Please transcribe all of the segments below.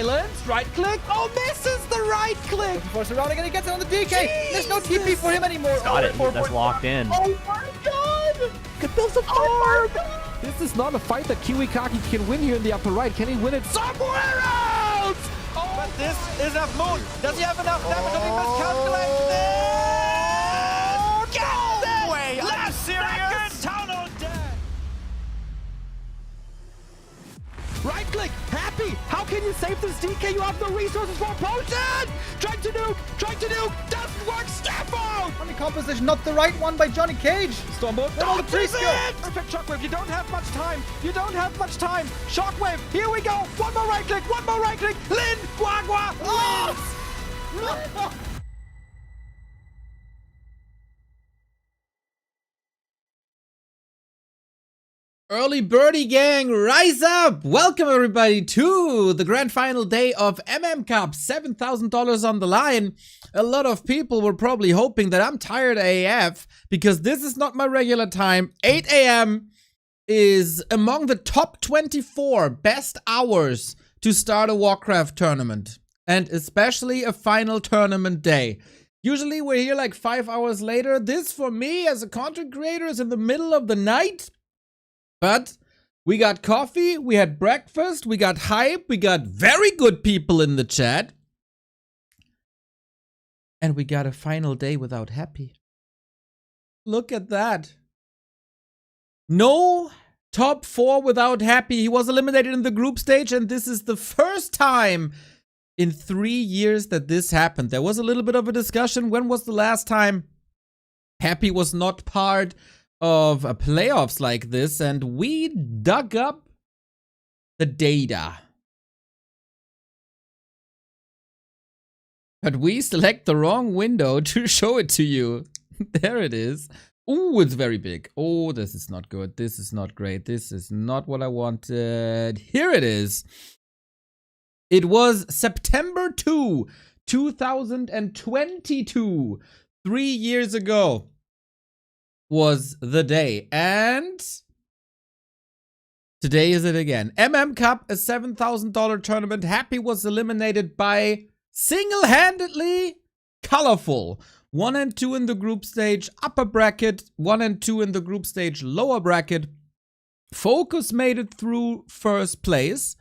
silence. Right click. Oh, misses the right click. Force around again. He gets it on the DK. There's no TP for him anymore. Got it. That's locked in. Oh my god. Could build some farm. This is not a fight that Kiwikaki can win here in the upper right. Can he win it somewhere else? Oh, but this is a moon. Does he have enough damage? Does he miscalculate this? No way! Last serious town on deck. Right click, happy. How can you save this DK? You have no resources for a potion. Trying to nuke, doesn't work. Step out. Funny composition, not the right one by Johnny Cage. Stormbolt, the pre-skill. Perfect shockwave. You don't have much time. Shockwave. Here we go. One more right click. Lin, Guagua. Oh! Early birdie gang, rise up! Welcome everybody to the grand final day of MM Cup. $7,000 on the line. A lot of people were probably hoping that I'm tired AF because this is not my regular time. 8 AM is among the top 24 best hours to start a Warcraft tournament. And especially a final tournament day. Usually we're here like 5 hours later. This for me as a content creator is in the middle of the night. But we got coffee, we had breakfast, we got hype, we got very good people in the chat. And we got a final day without Happy. Look at that. No top 4 without Happy. He was eliminated in the group stage, and this is the first time in 3 years that this happened. There was a little bit of a discussion. When was the last time Happy was not part of playoffs like this, and we dug up the data. But we select the wrong window to show it to you. There it is. Ooh, it's very big. Oh, this is not good. This is not great. This is not what I wanted. Here it is. It was September 2, 2022. 3 years ago was the day, and today is it again. MM Cup, a $7,000 tournament. Happy was eliminated by single-handedly ColorFul. 1 and 2 in the group stage, upper bracket. 1 and 2 in the group stage, lower bracket. Focus made it through first place,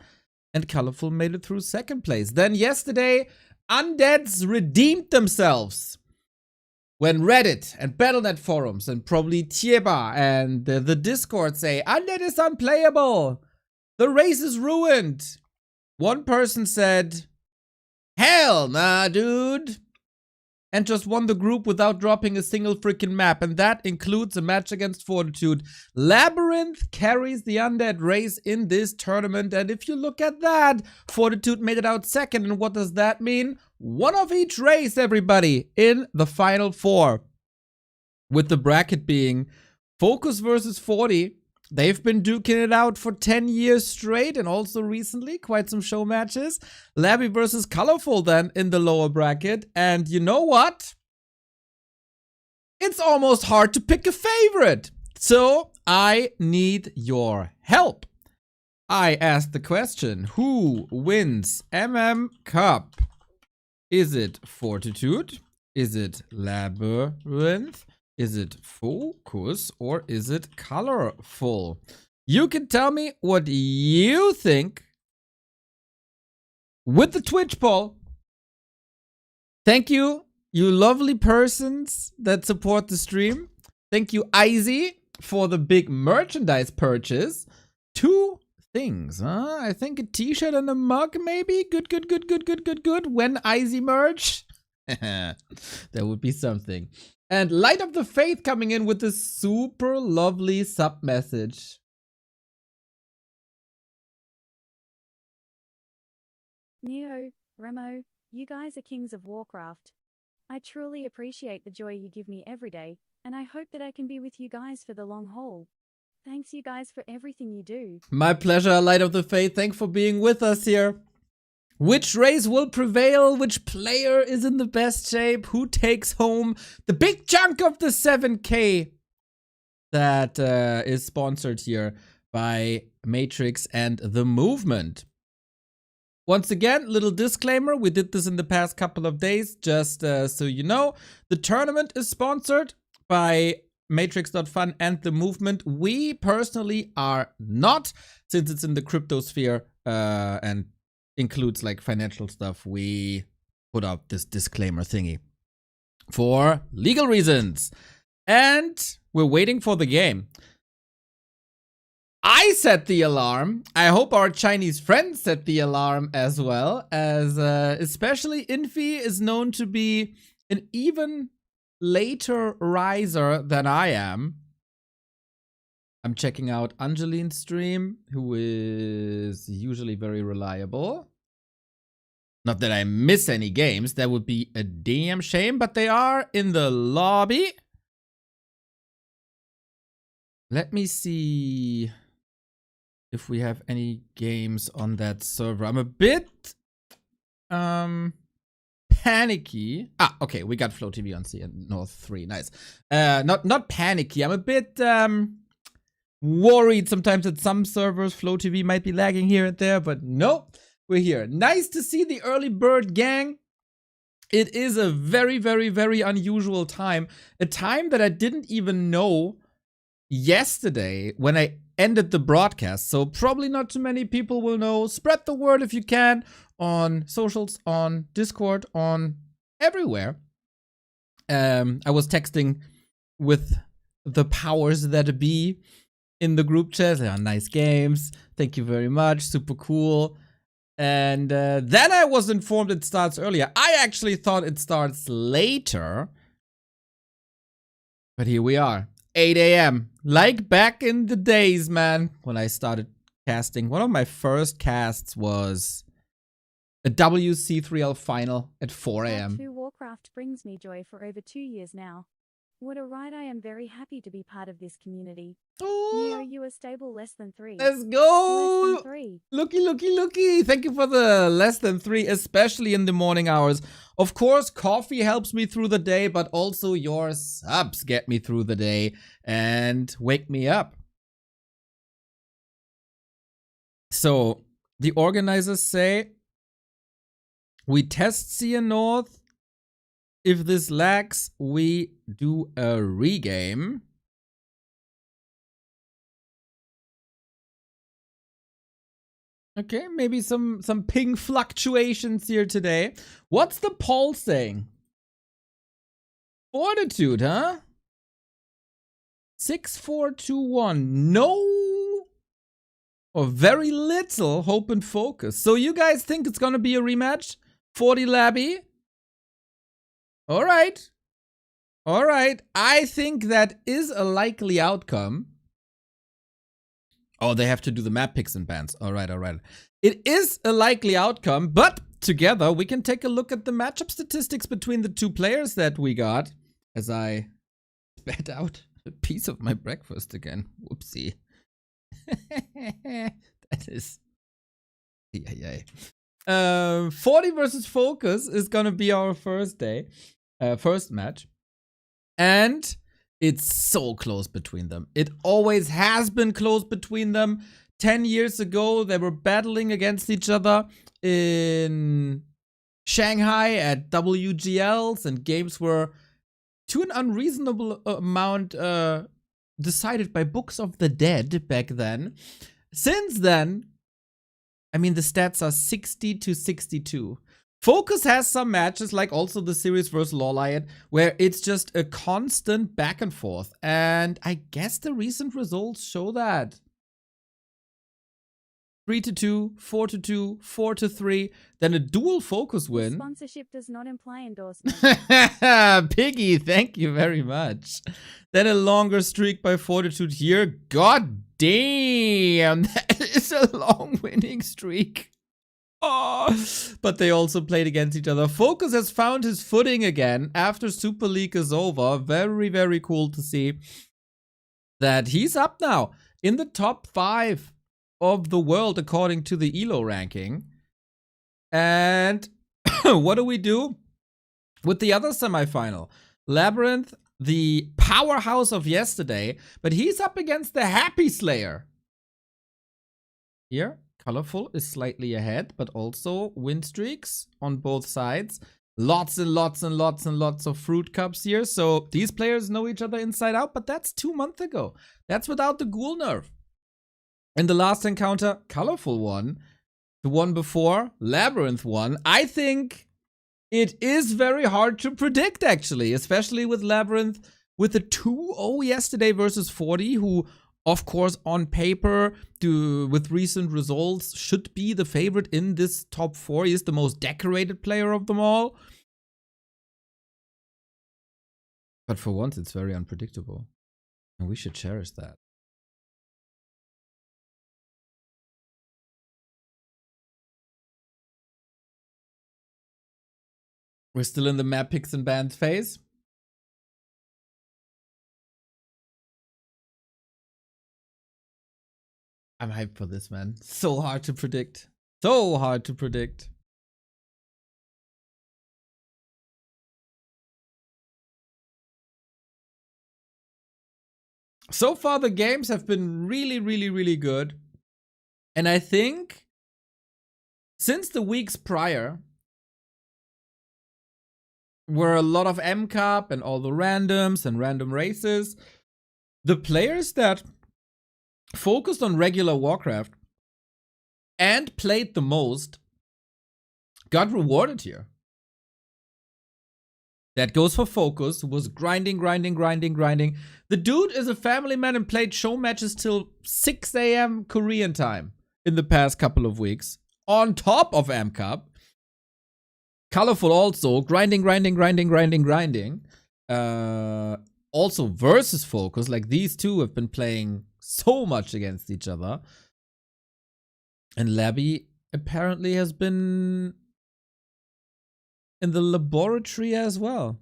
and ColorFul made it through second place. Then yesterday, Undeads redeemed themselves when Reddit and Battle.net forums and probably Tieba and the Discord say, Undead is unplayable. The race is ruined. One person said, hell nah, dude. And just won the group without dropping a single freaking map. And that includes a match against Fortitude. Labyrinth carries the Undead race in this tournament. And if you look at that, Fortitude made it out second. And what does that mean? One of each race, everybody, in the final 4. With the bracket being Focus versus 40. They've been duking it out for 10 years straight, and also recently quite some show matches. Labby versus ColorFul then in the lower bracket. And you know what? It's almost hard to pick a favorite. So I need your help. I asked the question, who wins MM Cup? Is it Fortitude? Is it Labyrinth? Is it Focus, or is it ColorFul? You can tell me what you think with the Twitch poll. Thank you, you lovely persons that support the stream. Thank you, Izzy, for the big merchandise purchase. 2 things, huh? I think a t-shirt and a mug, maybe? Good. When Izzy merch? That would be something. And Light of the Faith coming in with this super lovely sub message. Neo, Remo, you guys are kings of Warcraft. I truly appreciate the joy you give me every day, and I hope that I can be with you guys for the long haul. Thanks you guys for everything you do. My pleasure, Light of the Faith. Thanks for being with us here. Which race will prevail? Which player is in the best shape? Who takes home the big chunk of the 7K that is sponsored here by Matrix and The Movement? Once again, little disclaimer, we did this in the past couple of days, just so you know. The tournament is sponsored by Matrix.fun and The Movement. We personally are not, since it's in the crypto sphere and includes like financial stuff. We put up this disclaimer thingy for legal reasons. And we're waiting for the game. I set the alarm. I hope our Chinese friends set the alarm as well, as especially Infi is known to be an even later riser than I am. I'm checking out Angeline's stream, who is usually very reliable. Not that I miss any games, that would be a damn shame, but they are in the lobby. Let me see if we have any games on that server. I'm a bit panicky. Ah, okay, we got Flow TV on North 3. Nice. Not panicky. I'm a bit worried sometimes that some servers Flow TV might be lagging here and there, but no, we're here. Nice to see the early bird gang. It is a very, very, very unusual time. A time that I didn't even know yesterday when I ended the broadcast, so probably not too many people will know. Spread the word if you can on socials, on Discord, on everywhere. I was texting with the powers that be in the group chat. Oh, nice games, thank you very much, super cool. And then I was informed it starts earlier. I actually thought it starts later, but here we are. 8 a.m. Like back in the days, man, when I started casting. One of my first casts was a WC3L final at 4 a.m. 2 Warcraft brings me joy for over 2 years now. What a ride. I am very happy to be part of this community. Neo, you are stable less than 3. Let's go! Less than 3. Looky. Thank you for the less than 3, especially in the morning hours. Of course, coffee helps me through the day, but also your subs get me through the day and wake me up. So, the organizers say, we test Sea North. If this lags, we do a regame. Okay, maybe some ping fluctuations here today. What's the poll saying? Fortitude, huh? 6421. No or very little hope and focus. So you guys think it's gonna be a rematch? 40 Labby? Alright. Alright. I think that is a likely outcome. Oh, they have to do the map picks and bans. Alright. It is a likely outcome, but together we can take a look at the matchup statistics between the two players that we got. As I spat out a piece of my breakfast again. Whoopsie. That is... Yeah. 40 versus Focus is gonna be our first match. And it's so close between them. It always has been close between them. 10 years ago, they were battling against each other in Shanghai at WGLs, and games were, to an unreasonable amount, decided by books of the dead back then. Since then, I mean, the stats are 60-62. Focus has some matches, like also the series versus Lawliot, where it's just a constant back and forth. And I guess the recent results show that. 3-2, 4-2, 4-3, then a dual Focus win. Sponsorship does not imply endorsement. Piggy, thank you very much. Then a longer streak by Fortitude here. God damn, that is a long winning streak. Oh, but they also played against each other. Focus has found his footing again after Super League is over. Very, very cool to see that he's up now in the top 5 of the world according to the ELO ranking. And what do we do with the other semifinal? Labyrinth, the powerhouse of yesterday, but he's up against the Happy Slayer. Here, ColorFul is slightly ahead, but also win streaks on both sides. Lots and lots and lots and lots of fruit cups here. So these players know each other inside out, but that's 2 months ago. That's without the ghoul nerf. In the last encounter, ColorFul won. The one before, Labyrinth won. I think it is very hard to predict, actually, especially with Labyrinth with a 2-0 yesterday versus 40, who, of course, on paper, with recent results, should be the favorite in this top 4. He is the most decorated player of them all. But for once, it's very unpredictable. And we should cherish that. We're still in the map picks and bans phase. I'm hyped for this, man. So hard to predict. So hard to predict. So far, the games have been really, really, really good. And I think since the weeks prior, were a lot of M Cup and all the randoms and random races, the players that focused on regular Warcraft and played the most got rewarded here. That goes for Focus, who was grinding. The dude is a family man and played show matches till 6 AM Korean time in the past couple of weeks. On top of M Cup. ColorFul also, grinding. Also versus Focus, like these two have been playing so much against each other. And Labby apparently has been in the laboratory as well.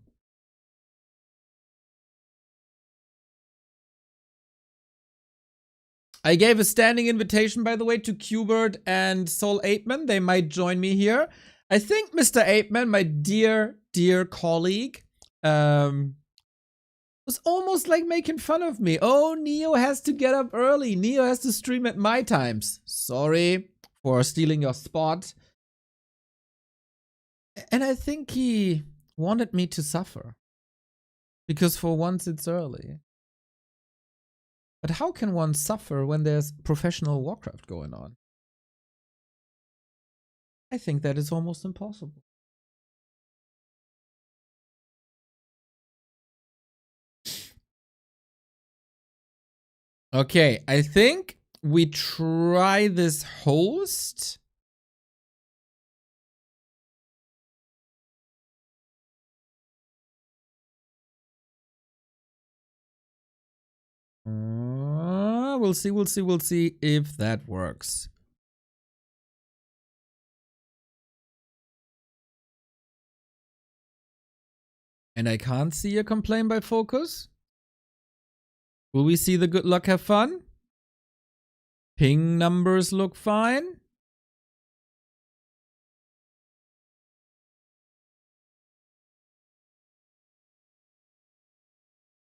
I gave a standing invitation, by the way, to Qbert and Soul Apeman. They might join me here. I think Mr. Apeman, my dear colleague, was almost like making fun of me. Oh, Neo has to get up early. Neo has to stream at my times. Sorry for stealing your spot. And I think he wanted me to suffer. Because for once it's early. But how can one suffer when there's professional Warcraft going on? I think that is almost impossible. Okay, I think we try this host. We'll see if that works. And I can't see a complaint by Focus. Will we see the good luck have fun? Ping numbers look fine.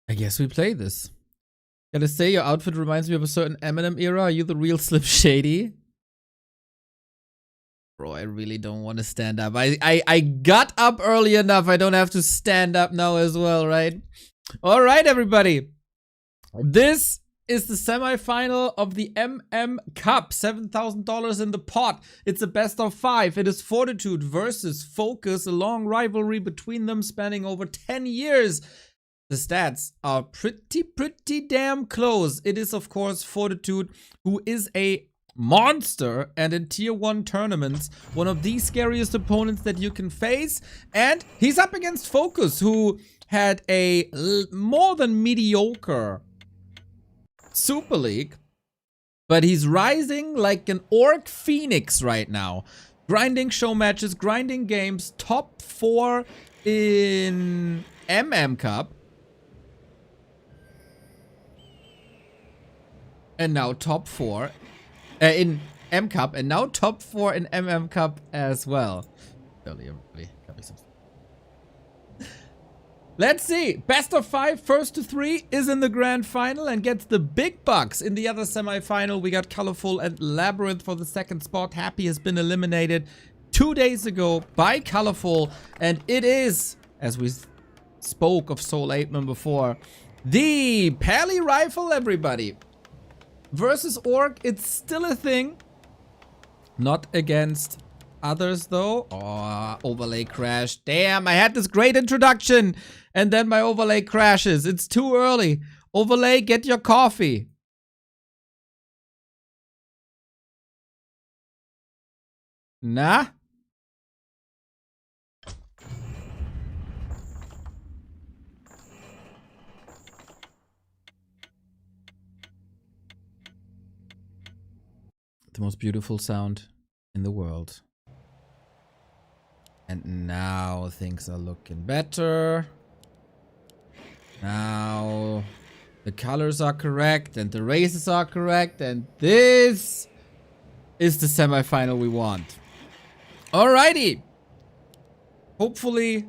I guess we play this. Gotta say, your outfit reminds me of a certain Eminem era. Are you the real Slim Shady? Bro, I really don't want to stand up. I got up early enough. I don't have to stand up now as well, right? All right, everybody. This is the semifinal of the MM Cup. $7,000 in the pot. It's a best of 5. It is Fortitude versus Focus. A long rivalry between them spanning over 10 years. The stats are pretty damn close. It is, of course, Fortitude, who is a monster and in tier 1 tournaments, one of the scariest opponents that you can face. And he's up against Focus, who had a more than mediocre Super League, but he's rising like an orc phoenix right now. Grinding show matches, grinding games, top 4 in MM Cup. And now top 4 in M Cup, and now top 4 in MM Cup as well. Let's see. Best of 5, first to 3 is in the grand final and gets the big bucks. In the other semi-final, we got ColorFul and Labyrinth for the second spot. Happy has been eliminated 2 days ago by ColorFul. And it is, as we spoke of Soul 8-Man before, the Pally Rifle, everybody. Versus Orc, it's still a thing. Not against others, though. Oh, overlay crash. Damn, I had this great introduction. And then my overlay crashes. It's too early. Overlay, get your coffee. Nah. The most beautiful sound in the world. And now things are looking better. Now the colors are correct and the races are correct, and this is the semi-final we want. Alrighty. Hopefully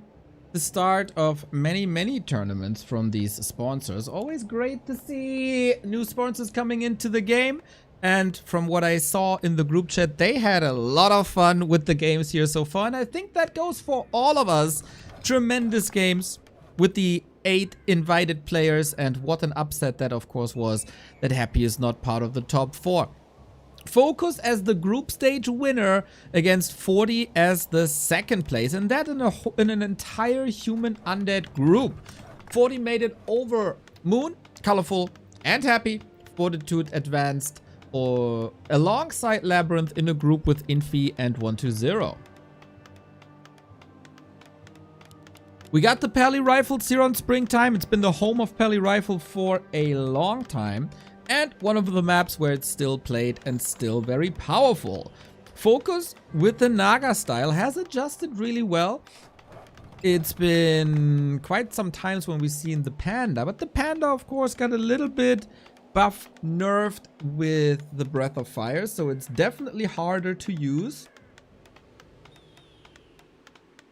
the start of many tournaments from these sponsors. Always great to see new sponsors coming into the game. And from what I saw in the group chat, they had a lot of fun with the games here so far. And I think that goes for all of us. Tremendous games with the 8 invited players. And what an upset that, of course, was that Happy is not part of the top 4. Focus as the group stage winner against 40 as the second place. And that in an entire human undead group. 40 made it over Moon, ColorFul, and Happy. Fortitude advanced or alongside Labyrinth in a group with Infi and 120. We got the Pally Rifles here on Springtime. It's been the home of Pally Rifle for a long time. And one of the maps where it's still played and still very powerful. Focus with the Naga style has adjusted really well. It's been quite some times when we've seen the Panda. But the Panda, of course, got a little bit buff nerfed with the Breath of Fire, so it's definitely harder to use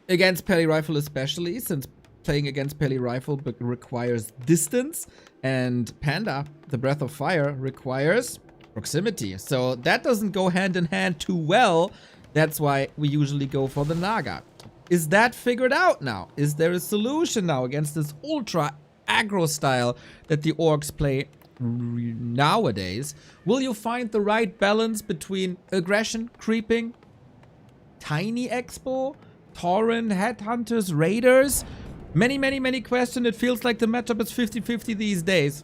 against Pally Rifle, especially since playing against Pally Rifle requires distance, and Panda, the Breath of Fire, requires proximity. So that doesn't go hand in hand too well. That's why we usually go for the Naga. Is that figured out now? Is there a solution now against this ultra aggro style that the Orcs play nowadays? Will you find the right balance between aggression, creeping, tiny expo, Tauren, headhunters, raiders? Many questions. It feels like the matchup is 50-50 these days.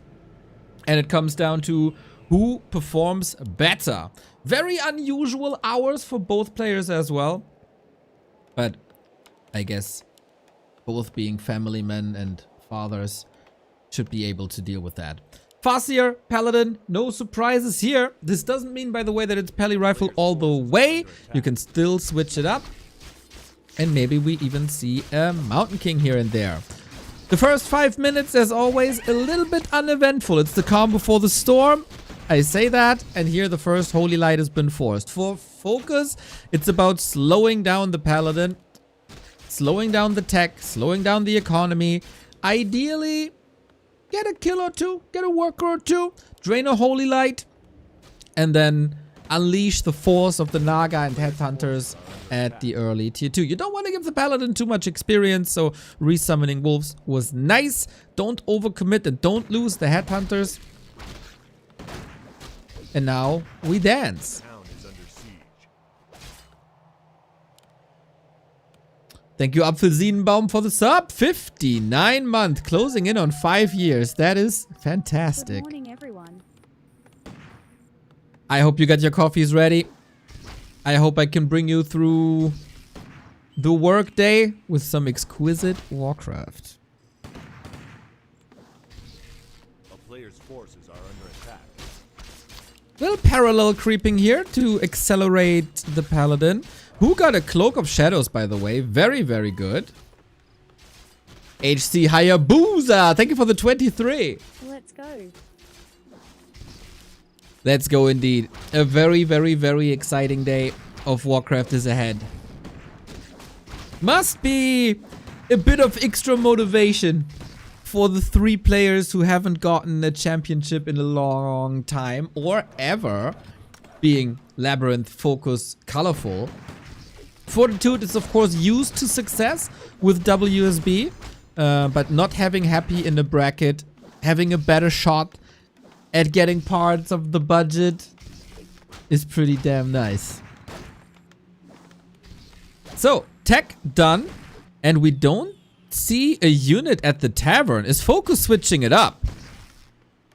And it comes down to who performs better. Very unusual hours for both players as well. But I guess both being family men and fathers should be able to deal with that. Farseer, Paladin, no surprises here. This doesn't mean, by the way, that it's Pally Rifle all the way. You can still switch it up. And maybe we even see a Mountain King here and there. The first 5 minutes, as always, a little bit uneventful. It's the calm before the storm. I say that, and here the first Holy Light has been forced. For Focus, it's about slowing down the Paladin, slowing down the tech, slowing down the economy. Ideally, get a kill or two, get a worker or two, drain a Holy Light, and then unleash the force of the Naga and Headhunters at the early tier 2. You don't want to give the Paladin too much experience, so resummoning Wolves was nice. Don't overcommit and don't lose the Headhunters. And now we dance. Thank you, Apfelsinenbaum, for the sub. 59 months, closing in on 5 years. That is fantastic. Good morning, everyone. I hope you got your coffees ready. I hope I can bring you through the work day with some exquisite Warcraft. A player's forces are under attack. Little parallel creeping here to accelerate the Paladin. Who got a Cloak of Shadows, by the way. Very good. HC Hayabusa, thank you for the 23. Let's go. Let's go indeed. A very exciting day of Warcraft is ahead. Must be a bit of extra motivation for the 3 players who haven't gotten a championship in a long time or ever, being Labyrinth, Focus, ColorFul. Fortitude is of course used to success with WSB, but not having Happy in the bracket, having a better shot at getting parts of the budget is pretty damn nice. So, tech done, and we don't see a unit at the tavern. Is Focus switching it up?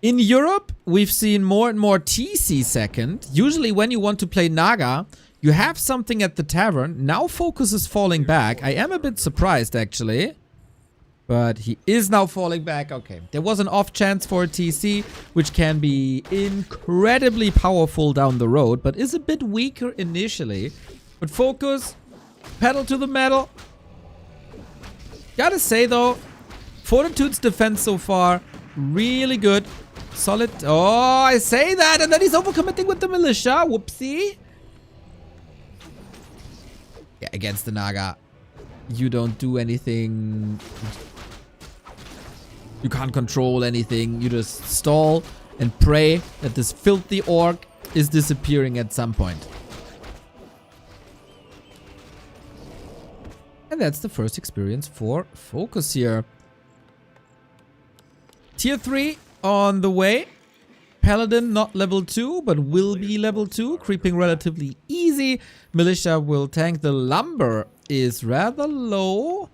In Europe, we've seen more and more TC second. Usually when you want to play Naga, you have something at the tavern. Now Focus is falling back. I am a bit surprised actually. But he is now falling back. Okay, there was an off chance for a TC, which can be incredibly powerful down the road, but is a bit weaker initially. But Focus, pedal to the metal. Gotta say though, Fortitude's defense so far, really good. Solid. Oh, I say that, and then he's overcommitting with the militia. Whoopsie. Yeah, against the Naga, you don't do anything. You can't control anything. You just stall and pray that this filthy orc is disappearing at some point. And that's the first experience for Focus here. Tier 3 on the way. Paladin not level 2, but will be level 2. Creeping relatively easy. Militia will tank. The lumber is rather low.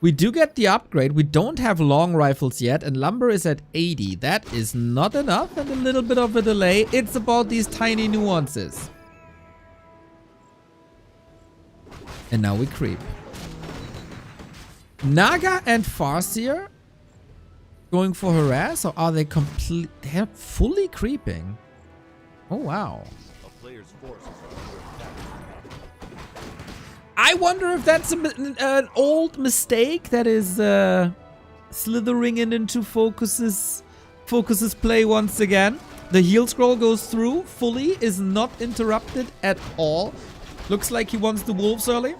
We do get the upgrade. We don't have long rifles yet, and lumber is at 80. That is not enough, and a little bit of a delay. It's about these tiny nuances. And now we creep. Naga and Farseer going for harass, or are they they're fully creeping? Oh wow. A player's forces are under attack. I wonder if that's an old mistake that is slithering into Focus's play once again. The heal scroll goes through fully, is not interrupted at all. Looks like he wants the wolves early,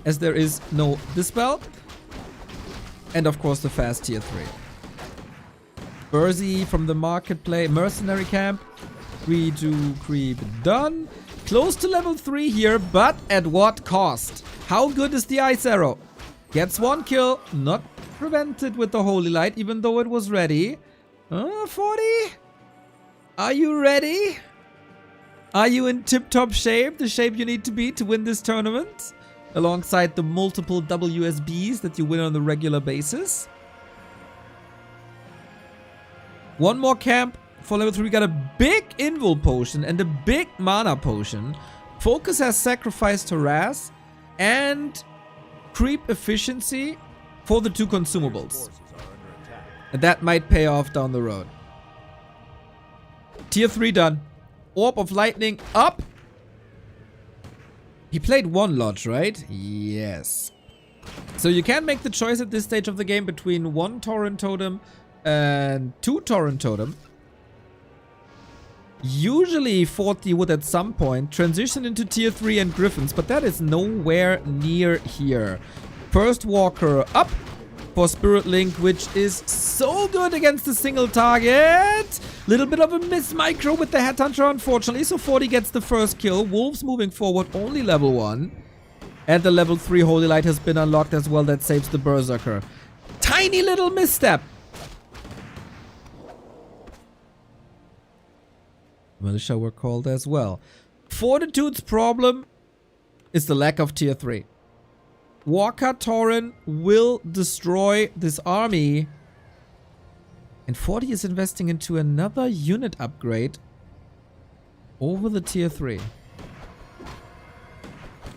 as there is no dispel. And of course the fast tier 3. Burzy from the marketplace, mercenary camp. 3-2 creep done. Close to level 3 here, but at what cost? How good is the ice arrow? Gets 1 kill, not prevented with the holy light, even though it was ready. 40? Are you ready? Are you in tip-top shape? The shape you need to be to win this tournament? Alongside the multiple WSBs that you win on a regular basis. One more camp for level 3. We got a big invul potion and a big mana potion. Focus has sacrificed harass and creep efficiency for the 2 consumables. And that might pay off down the road. Tier 3 done. Orb of lightning up. He played 1 lodge, right? Yes. So you can make the choice at this stage of the game between 1 torrent totem and 2 torrent totem. Usually 40 would at some point transition into tier 3 and griffins, but that is nowhere near here. First walker up for Spirit Link, which is so good against a single target. Little bit of a miss micro with the Headhunter, unfortunately. So 40 gets the first kill. Wolves moving forward, only level 1. And the level 3 Holy Light has been unlocked as well. That saves the Berserker. Tiny little misstep. Militia were called as well. Fortitude's problem is the lack of tier 3. Walker Tauren will destroy this army. And 40 is investing into another unit upgrade over the tier 3.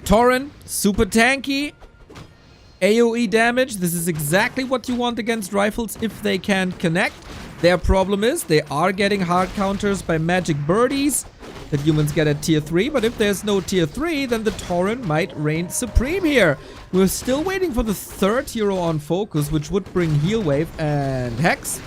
Tauren, super tanky. AoE damage. This is exactly what you want against rifles if they can connect. Their problem is they are getting hard counters by magic birdies that humans get at tier 3. But if there's no tier 3, then the Tauren might reign supreme here. We're still waiting for the 3rd hero on focus, which would bring Heal Wave and Hex.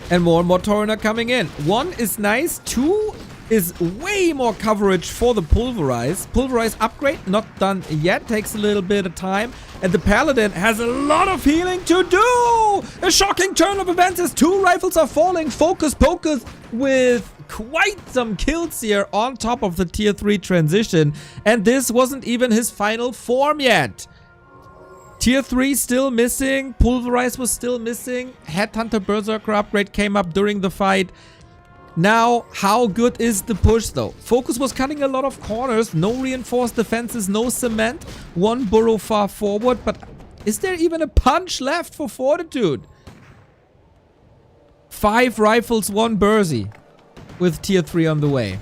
And more Tauren are coming in. 1 is nice. 2 is way more coverage for the Pulverize. Pulverize upgrade, not done yet, takes a little bit of time. And the Paladin has a lot of healing to do! A shocking turn of events as 2 rifles are falling. Focus Pocus with quite some kills here on top of the tier 3 transition. And this wasn't even his final form yet. Tier 3 still missing. Pulverize was still missing. Headhunter Berserker upgrade came up during the fight. Now, how good is the push though? Focus was cutting a lot of corners. No reinforced defenses, no cement. 1 burrow far forward. But is there even a punch left for Fortitude? 5 rifles, 1 Bursy. With tier 3 on the way.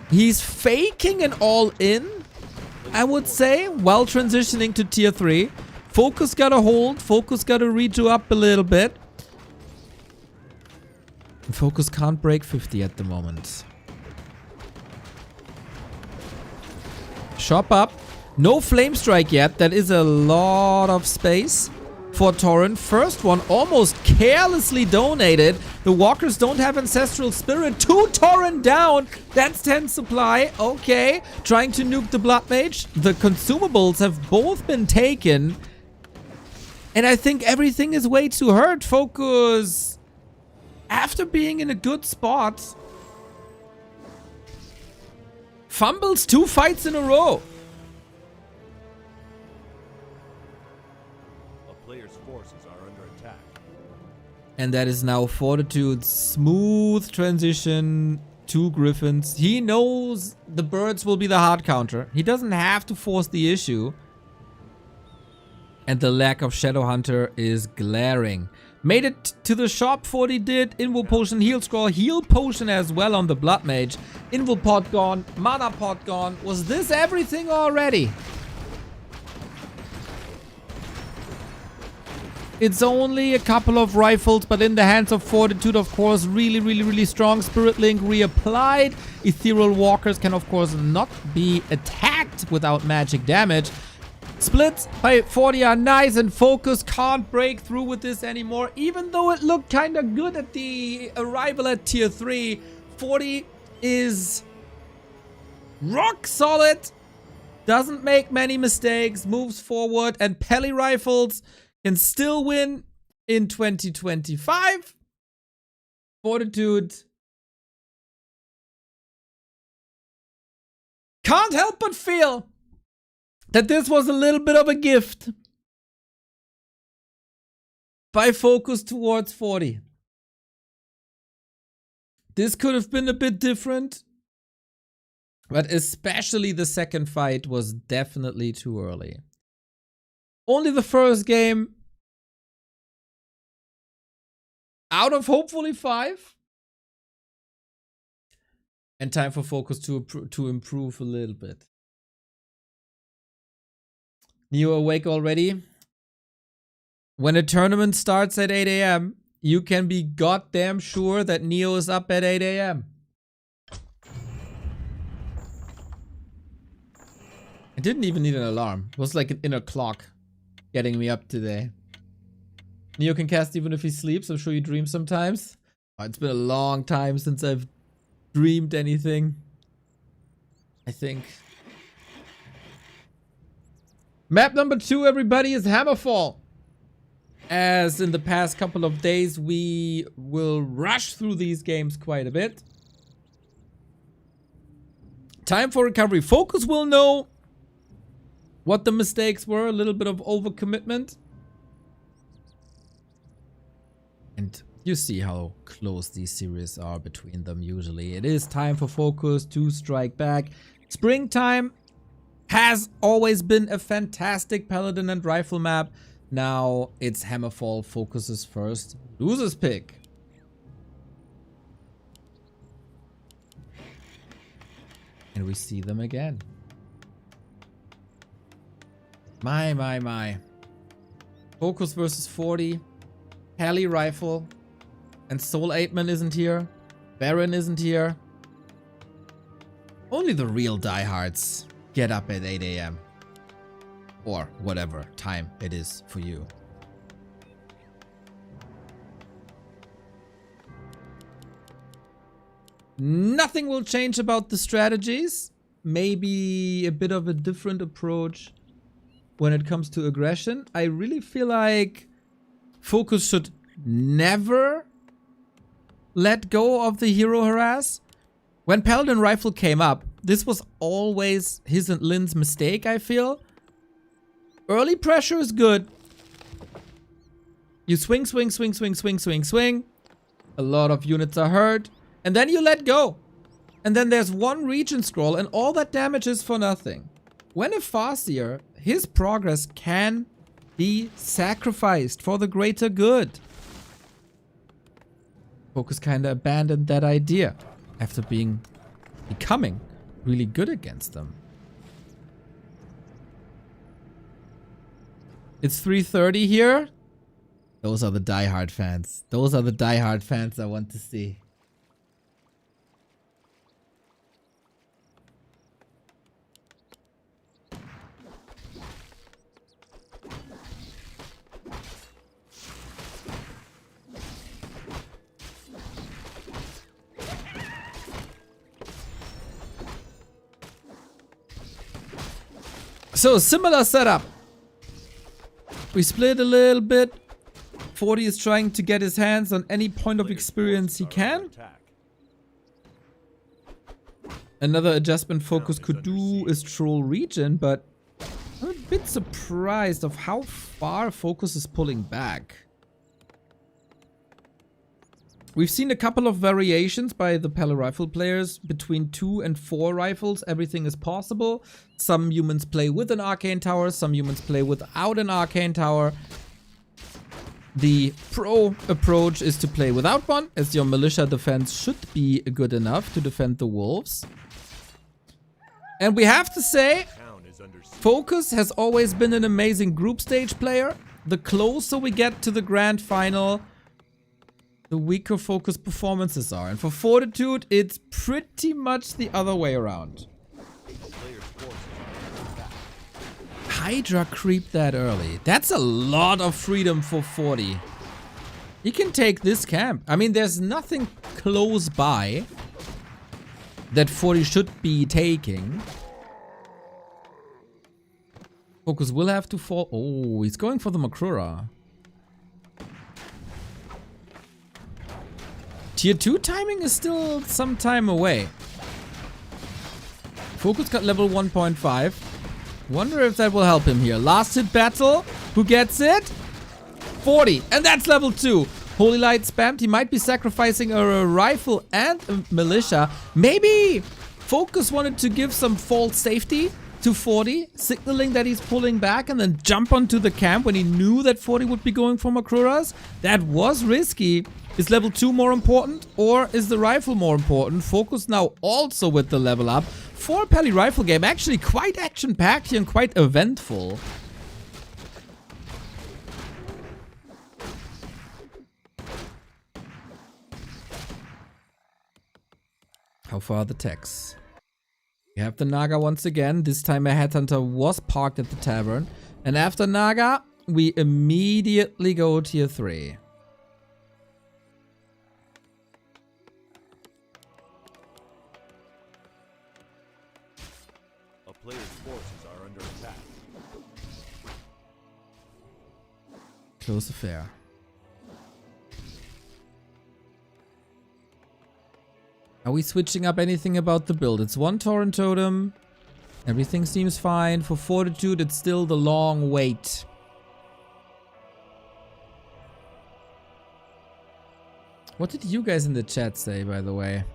He's faking an all-in, I would say, while transitioning to tier 3. Focus gotta hold. Focus gotta redo up a little bit. Focus can't break 50 at the moment. Shop up. No flame strike yet. That is a lot of space for Torrent. First one almost carelessly donated. The walkers don't have ancestral spirit. 2 Torrent down. That's 10 supply. Okay. Trying to nuke the Blood Mage. The consumables have both been taken. And I think everything is way too hurt. Focus, after being in a good spot, fumbles 2 fights in a row. A player's forces are under attack. And that is now Fortitude's smooth transition to Griffins. He knows the birds will be the hard counter. He doesn't have to force the issue. And the lack of Shadowhunter is glaring. Made it to the shop, 40 did. Invul Potion, Heal Scroll, Heal Potion as well on the Blood Mage. Invul Pot gone, Mana Pot gone. Was this everything already? It's only a couple of rifles, but in the hands of Fortitude, of course, really strong. Spirit Link reapplied. Ethereal Walkers can, of course, not be attacked without magic damage. Splits by 40 are nice, and Focus can't break through with this anymore. Even though it looked kind of good at the arrival at tier 3, 40 is rock solid. Doesn't make many mistakes, moves forward, and Peli Rifles can still win in 2025. Fortitude can't help but feel that this was a little bit of a gift by Focus towards 40. This could have been a bit different, but especially the second fight was definitely too early. Only the first game out of hopefully 5. And time for Focus to improve a little bit. Neo awake already? When a tournament starts at 8 AM, you can be goddamn sure that Neo is up at 8 AM. I didn't even need an alarm. It was like an inner clock getting me up today. Neo can cast even if he sleeps. I'm sure you dream sometimes. Oh, it's been a long time since I've dreamed anything, I think. Map number 2, everybody, is Hammerfall. As in the past couple of days, we will rush through these games quite a bit. Time for recovery. Focus will know what the mistakes were. A little bit of overcommitment. And you see how close these series are between them usually. It is time for Focus to strike back. Springtime has always been a fantastic Paladin and Rifle map. Now it's Hammerfall. Focuses first. Losers pick. And we see them again. My. Focus versus 40. Heli Rifle. And Soul 8-Man isn't here. Baron isn't here. Only the real diehards get up at 8 AM. Or whatever time it is for you. Nothing will change about the strategies. Maybe a bit of a different approach when it comes to aggression. I really feel like Focus should never let go of the hero harass. When Paladin Rifle came up, this was always his and Lynn's mistake, I feel. Early pressure is good. You swing, swing, swing, swing, swing, swing, swing. A lot of units are hurt. And then you let go. And then there's one region scroll and all that damage is for nothing. When a Farseer, his progress can be sacrificed for the greater good. Focus kinda abandoned that idea after becoming really good against them. It's 3:30 here. Those are the diehard fans. Those are the diehard fans I want to see. So, similar setup. We split a little bit. 40 is trying to get his hands on any point of experience he can. Another adjustment Focus could do is troll region, but I'm a bit surprised of how far Focus is pulling back. We've seen a couple of variations by the Pally Rifle players. Between 2 and 4 rifles, everything is possible. Some humans play with an Arcane Tower, some humans play without an Arcane Tower. The pro approach is to play without one, as your militia defense should be good enough to defend the wolves. And we have to say, Focus has always been an amazing group stage player. The closer we get to the grand final, the weaker Focus performances are. And for Fortitude, it's pretty much the other way around. Hydra creeped that early. That's a lot of freedom for 40. He can take this camp. I mean, there's nothing close by that 40 should be taking. Focus will have to fall. Oh, he's going for the Makrura. Tier 2 timing is still some time away. Focus got level 1.5. Wonder if that will help him here. Last hit battle. Who gets it? 40. And that's level 2. Holy Light spammed. He might be sacrificing a rifle and a militia. Maybe Focus wanted to give some false safety to 40, signaling that he's pulling back and then jump onto the camp when he knew that 40 would be going for Makruras. That was risky. Is level 2 more important or is the rifle more important? Focus now also with the level up. For a Pally Rifle game, actually quite action-packed here and quite eventful. How far are the techs? We have the Naga once again. This time a Headhunter was parked at the tavern. And after Naga, we immediately go tier 3. Player's forces are under attack. Close affair. Are we switching up anything about the build? It's one Torrent Totem. Everything seems fine. For Fortitude, it's still the long wait. What did you guys in the chat say, by the way?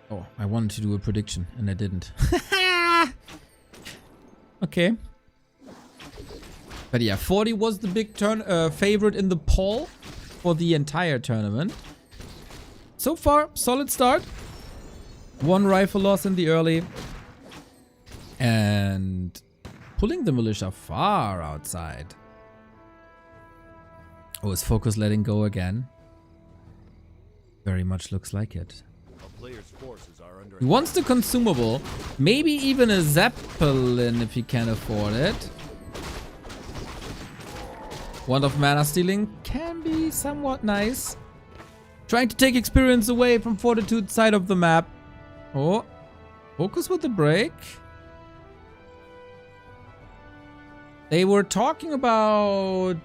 Oh, I wanted to do a prediction, and I didn't. Okay. But yeah, 40 was the big favorite in the poll for the entire tournament. So far, solid start. One rifle loss in the early. And pulling the militia far outside. Oh, is Focus letting go again? Very much looks like it. He wants the consumable, maybe even a Zeppelin if he can afford it. Wand of Mana Stealing can be somewhat nice. Trying to take experience away from Fortitude side of the map. Oh, focus with the break. They were talking about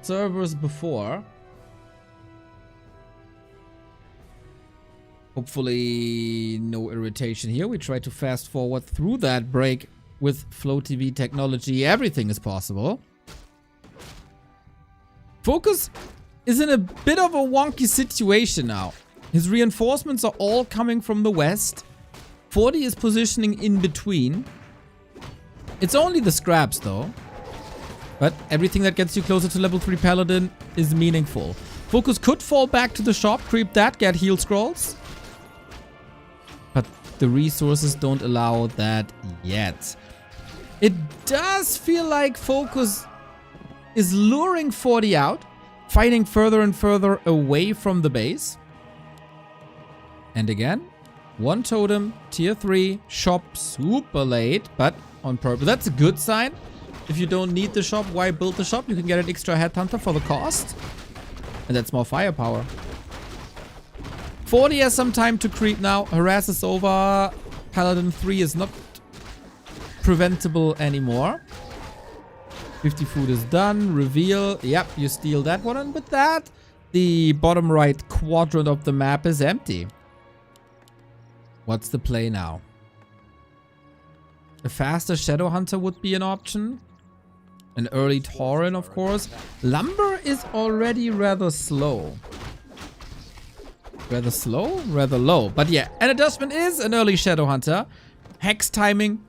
servers before. Hopefully no irritation here. We try to fast forward through that break with Flow TV technology. Everything is possible. Focus is in a bit of a wonky situation now. His reinforcements are all coming from the west. 40 is positioning in between. It's only the scraps though. But everything that gets you closer to level 3 Paladin is meaningful. Focus could fall back to the shop, creep that, get heal scrolls. But the resources don't allow that yet. It does feel like Focus is luring 40 out, fighting further and further away from the base. And again, one totem, tier 3, shop super late, but on purpose. That's a good sign. If you don't need the shop, why build the shop? You can get an extra headhunter for the cost. And that's more firepower. 40 has some time to creep now. Harass is over. Paladin 3 is not preventable anymore. 50 food is done. Reveal. Yep, you steal that one. And with that, the bottom right quadrant of the map is empty. What's the play now? A faster Shadow Hunter would be an option. An early Tauren, of course. Lumber is already rather slow. Rather slow? Rather low. But yeah, an adjustment is an early Shadow Hunter. Hex timing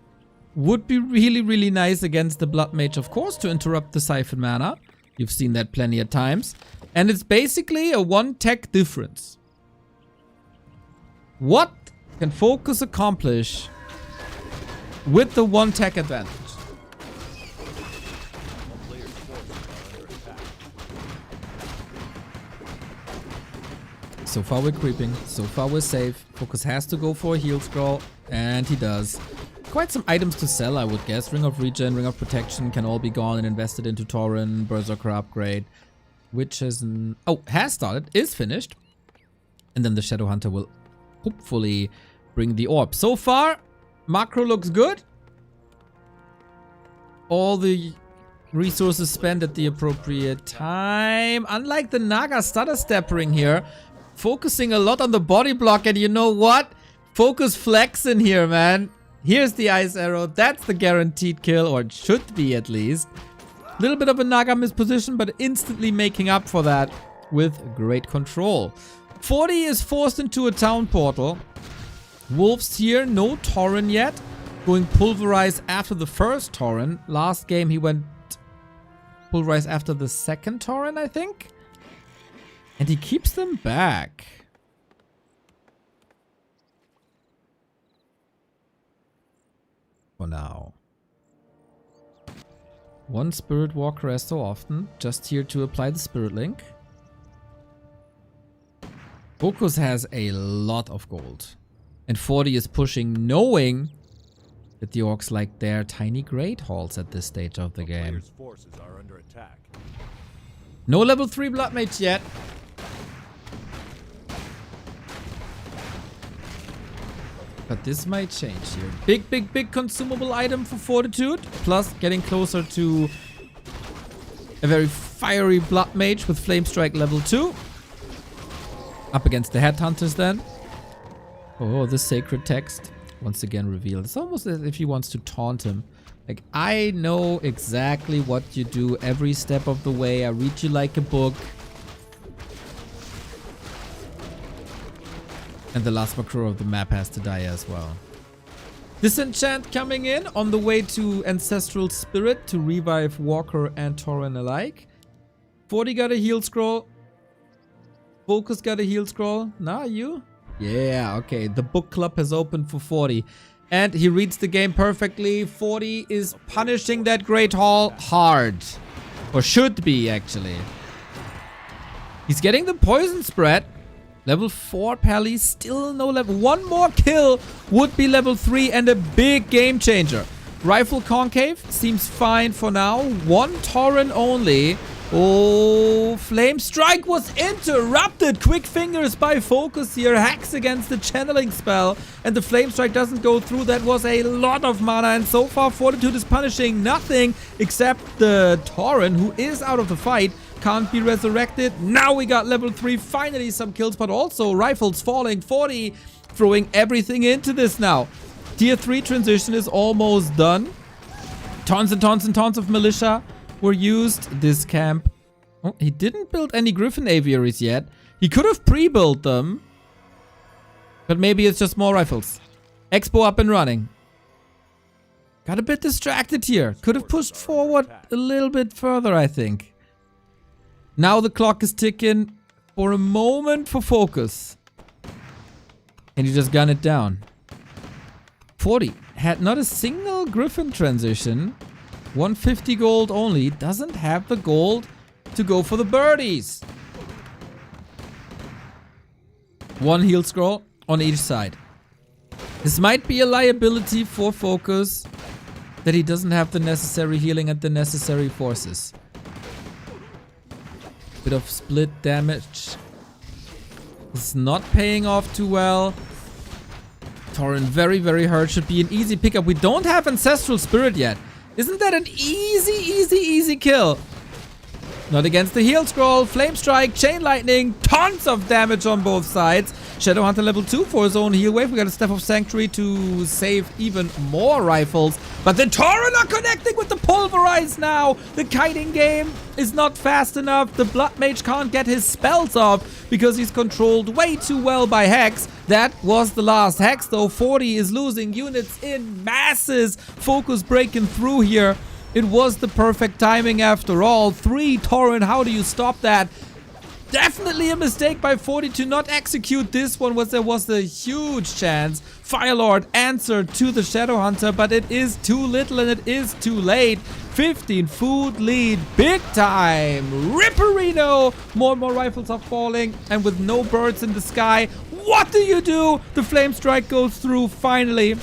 would be really, really nice against the Blood Mage, of course, to interrupt the Siphon Mana. You've seen that plenty of times. And it's basically a one tech difference. What can Focus accomplish with the one tech advantage? So far we're creeping. So far we're safe. Focus has to go for a heal scroll. And he does. Quite some items to sell, I would guess. Ring of Regen, Ring of Protection can all be gone and invested into Tauren, Berserker upgrade. Which has started, is finished. And then the Shadow Hunter will hopefully bring the orb. So far, macro looks good. All the resources spent at the appropriate time. Unlike the Naga stutter stepping here, focusing a lot on the body block. And you know what? Focus flex in here, man. Here's the ice arrow. That's the guaranteed kill, or it should be at least. A little bit of a Naga misposition, but instantly making up for that with great control. 40 is forced into a town portal. Wolves here, no Tauren yet. Going Pulverize after the first Tauren. Last game he went Pulverize after the second Tauren, I think. And he keeps them back. For now. One Spirit Walker as so often. Just here to apply the Spirit Link. Focus has a lot of gold. And 40 is pushing, knowing that the orcs like their tiny great halls at this stage of the game. Forces are under attack. No level 3 Blood Mage yet. But this might change here. Big, big, big consumable item for Fortitude. Plus getting closer to a very fiery Blood Mage with Flame Strike level 2. Up against the Headhunters then. Oh, the Sacred Text. Once again revealed. It's almost as if he wants to taunt him. Like, I know exactly what you do every step of the way. I read you like a book. And the last Makro of the map has to die as well. Disenchant coming in on the way to Ancestral Spirit to revive Walker and Tauren alike. 40 got a heal scroll. Focus got a heal scroll. Nah, you? Yeah, okay. The book club has opened for 40. And he reads the game perfectly. 40 is punishing that Great Hall hard. Or should be, actually. He's getting the poison spread. Level 4 Pally, still no level. One more kill would be level 3 and a big game changer. Rifle Concave seems fine for now. One Tauren only. Oh, Flame Strike was interrupted. Quick fingers by Focus here. Hacks against the channeling spell. And the Flame Strike doesn't go through. That was a lot of mana. And so far, Fortitude is punishing nothing except the Tauren, who is out of the fight. Can't be resurrected. Now we got level 3. Finally some kills, but also rifles falling. 40 throwing everything into this now. Tier 3 transition is almost done. Tons and tons and tons of militia were used. This camp. Oh, he didn't build any Griffin aviaries yet. He could have pre-built them. But maybe it's just more rifles. Expo up and running. Got a bit distracted here. Could have pushed forward a little bit further, I think. Now the clock is ticking for a moment for Focus. And you just gun it down. 40 had not a single Griffin transition. 150 gold only. Doesn't have the gold to go for the birdies. One heal scroll on each side. This might be a liability for Focus, that he doesn't have the necessary healing and the necessary forces. Bit of split damage. It's not paying off too well. Tauren very, very hurt. Should be an easy pickup. We don't have Ancestral Spirit yet. Isn't that an easy kill? Not against the heal scroll. Flame Strike, Chain Lightning. Tons of damage on both sides. Shadowhunter level 2 for his own heal wave. We got a Staff of Sanctuary to save even more rifles. But the Tauren are connecting with the Pulverize now. The kiting game is not fast enough. The Blood Mage can't get his spells off because he's controlled way too well by Hex. That was the last Hex though. 40 is losing units in masses. Focus breaking through here. It was the perfect timing after all. 3 Tauren, how do you stop that? Definitely a mistake by 40 to not execute this one. There was a huge chance. Firelord answered to the Shadowhunter, but it is too little and it is too late. 15 food lead, big time. Ripperino. More and more rifles are falling, and with no birds in the sky, what do you do? The Flame Strike goes through finally.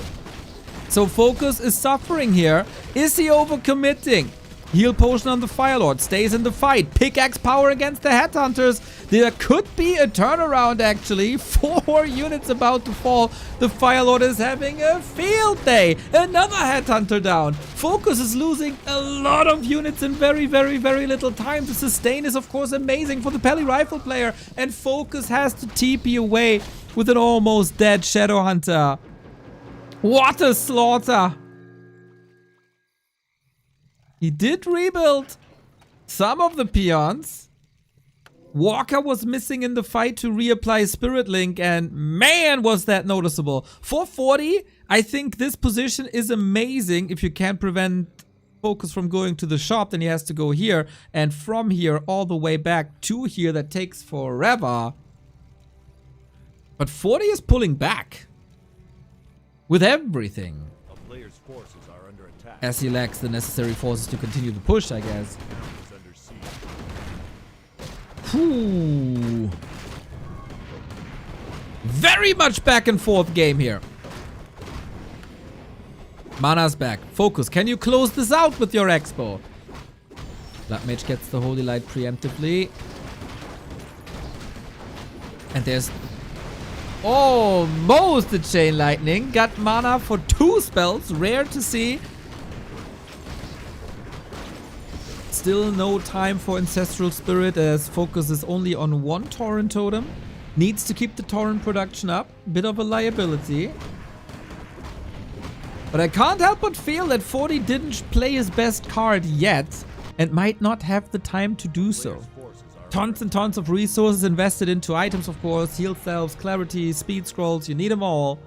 So Focus is suffering here. Is he overcommitting? Heal potion on the Firelord, stays in the fight. Pickaxe power against the Headhunters. There could be a turnaround actually. 4 units about to fall. The Firelord is having a field day. Another Headhunter down. Focus is losing a lot of units in very, very, very little time. The sustain is of course amazing for the Peli Rifle player. And Focus has to TP away with an almost dead Shadowhunter. What a slaughter. He did rebuild some of the peons. Walker was missing in the fight to reapply Spirit Link, and man was that noticeable. For 40, I think this position is amazing. If you can't prevent Focus from going to the shop, then he has to go here, and from here all the way back to here. That takes forever. But 40 is pulling back with everything, A player's forces are under attack. as he lacks the necessary forces to continue the push, I guess. Town is under siege. Ooh. Very much back and forth game here. Mana's back. Focus. Can you close this out with your Expo? Blood Mage gets the Holy Light preemptively. And there's almost the Chain Lightning. Got mana for 2 spells. Rare to see. Still no time for Ancestral Spirit, as Focus is only on 1 Tauren totem. Needs to keep the Tauren production up. Bit of a liability. But I can't help but feel that 40 didn't play his best card yet, and might not have the time to do so. Tons and tons of resources invested into items, of course. Heal cells, clarity, speed scrolls, you need them all.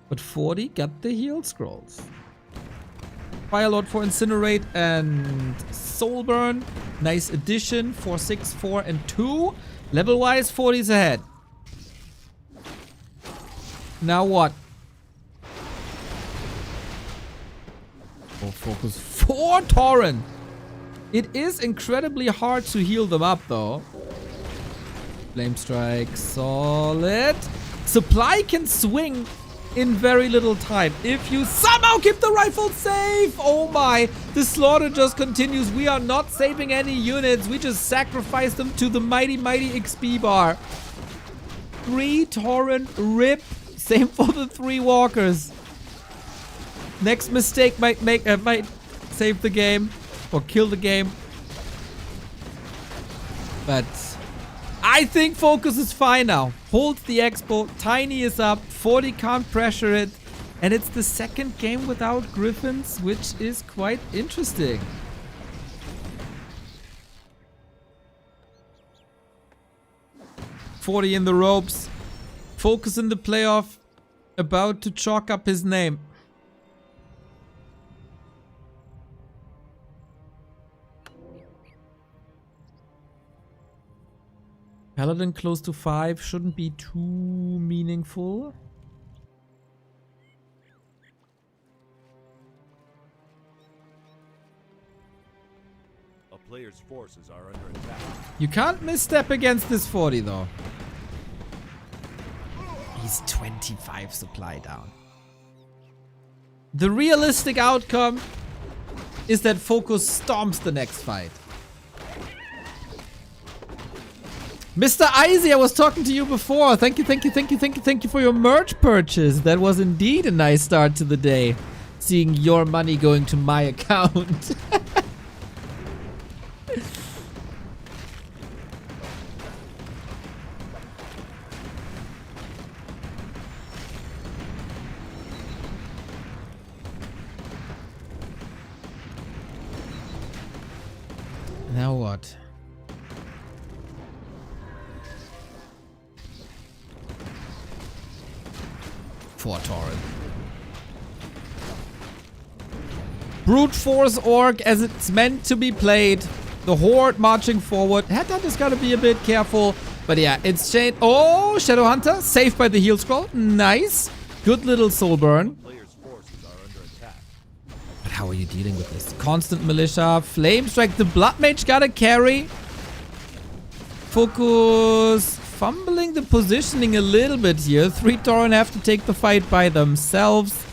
But 40 got the heal scrolls. Firelord for Incinerate and Soulburn. Nice addition. 4, 6, 4, and 2. Level-wise, 40's ahead. Now what? Oh, Focus. 4 Tauren! It is incredibly hard to heal them up, though. Flame Strike, solid. Supply can swing in very little time. If you somehow keep the rifle safe, oh my, the slaughter just continues. We are not saving any units. We just sacrifice them to the mighty, mighty XP bar. 3 Torrent rip. Same for the 3 walkers. Next mistake might save the game or kill the game. But I think Focus is fine now. Holds the expo. Tiny is up. 40 can't pressure it. And it's the second game without Griffins, which is quite interesting. .40 in the ropes. Focus in the playoff. About to chalk up his name. Paladin close to 5 shouldn't be too meaningful. A player's forces are under attack. You can't misstep against this 40 though. He's 25 supply down. The realistic outcome is that Focus storms the next fight. Mr. Icy, I was talking to you before. Thank you for your merch purchase. That was indeed a nice start to the day. Seeing your money going to my account. Now what? For Torrent. Brute Force Orc as it's meant to be played. The Horde marching forward. Headhunter's gotta be a bit careful. But yeah, it's Shade. Oh, Shadowhunter. Saved by the heal scroll. Nice. Good little soul burn. Player's forces are under attack. But how are you dealing with this? Constant Militia. Flame Strike. The Blood Mage gotta carry. Focus. Fumbling the positioning a little bit here. 3 Torrent have to take the fight by themselves.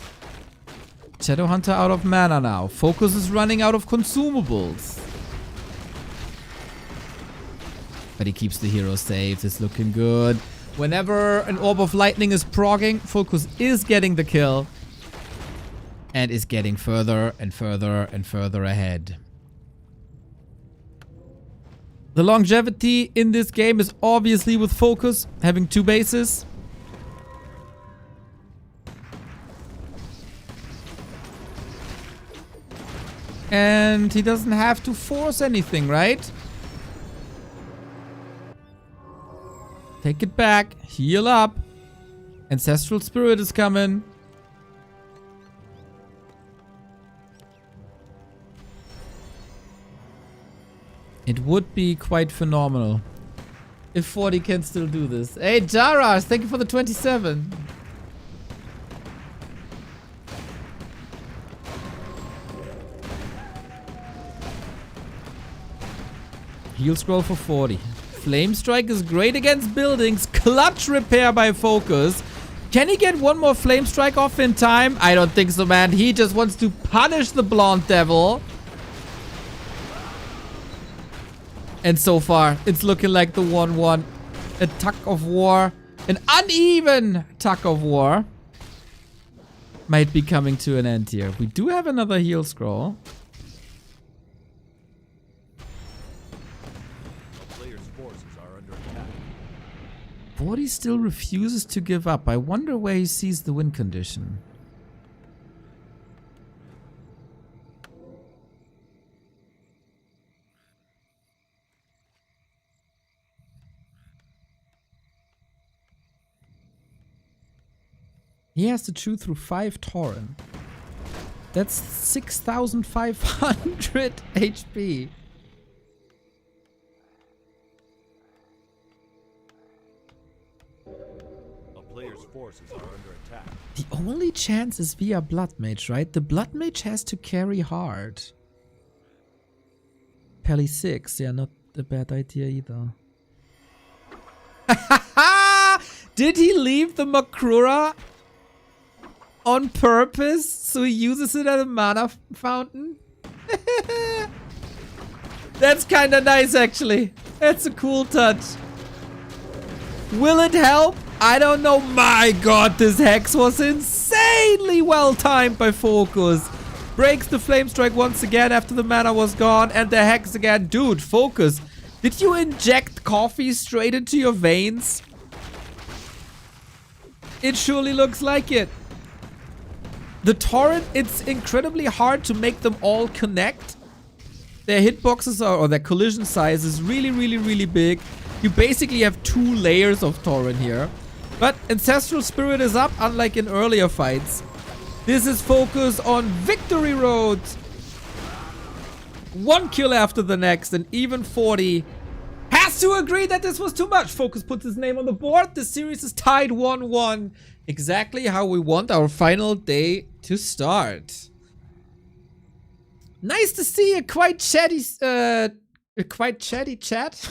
Shadowhunter out of mana now. Focus is running out of consumables. But he keeps the hero safe. It's looking good. Whenever an Orb of Lightning is progging, Focus is getting the kill. And is getting further and further and further ahead. The longevity in this game is obviously with Focus, having 2 bases. And he doesn't have to force anything, right? Take it back, heal up. Ancestral Spirit is coming. It would be quite phenomenal if 40 can still do this. Hey, Jarash, thank you for the 27. Heal scroll for 40. Flame Strike is great against buildings. Clutch repair by Focus. Can he get one more Flame Strike off in time? I don't think so, man. He just wants to punish the Blonde Devil. And so far, it's looking like the 1-1. A tug of war. An uneven tug of war. Might be coming to an end here. We do have another heal scroll. Player's forces are under attack. 40 still refuses to give up. I wonder where he sees the win condition. He has to chew through 5 Torrent. That's 6,500 HP. A player's forces are under attack. The only chance is via Blood Mage, right? The Blood Mage has to carry hard. Pally 6, yeah, not a bad idea either. Did he leave the Makrura? on purpose, so he uses it as a mana fountain. That's kind of nice, actually. That's a cool touch. Will it help? I don't know. My god, this Hex was insanely well timed by Focus. Breaks the Flame Strike once again after the mana was gone, and the Hex again. Dude, Focus, did you inject coffee straight into your veins? It surely looks like it. The Torrent, it's incredibly hard to make them all connect. Their hitboxes or their collision size is really, really, really big. You basically have 2 layers of Torrent here. But Ancestral Spirit is up, unlike in earlier fights. This is Focus on victory road. 1 kill after the next, and even 40 has to agree that this was too much. Focus puts his name on the board. The series is tied 1-1. Exactly how we want our final day to start. Nice to see a quite chatty chat.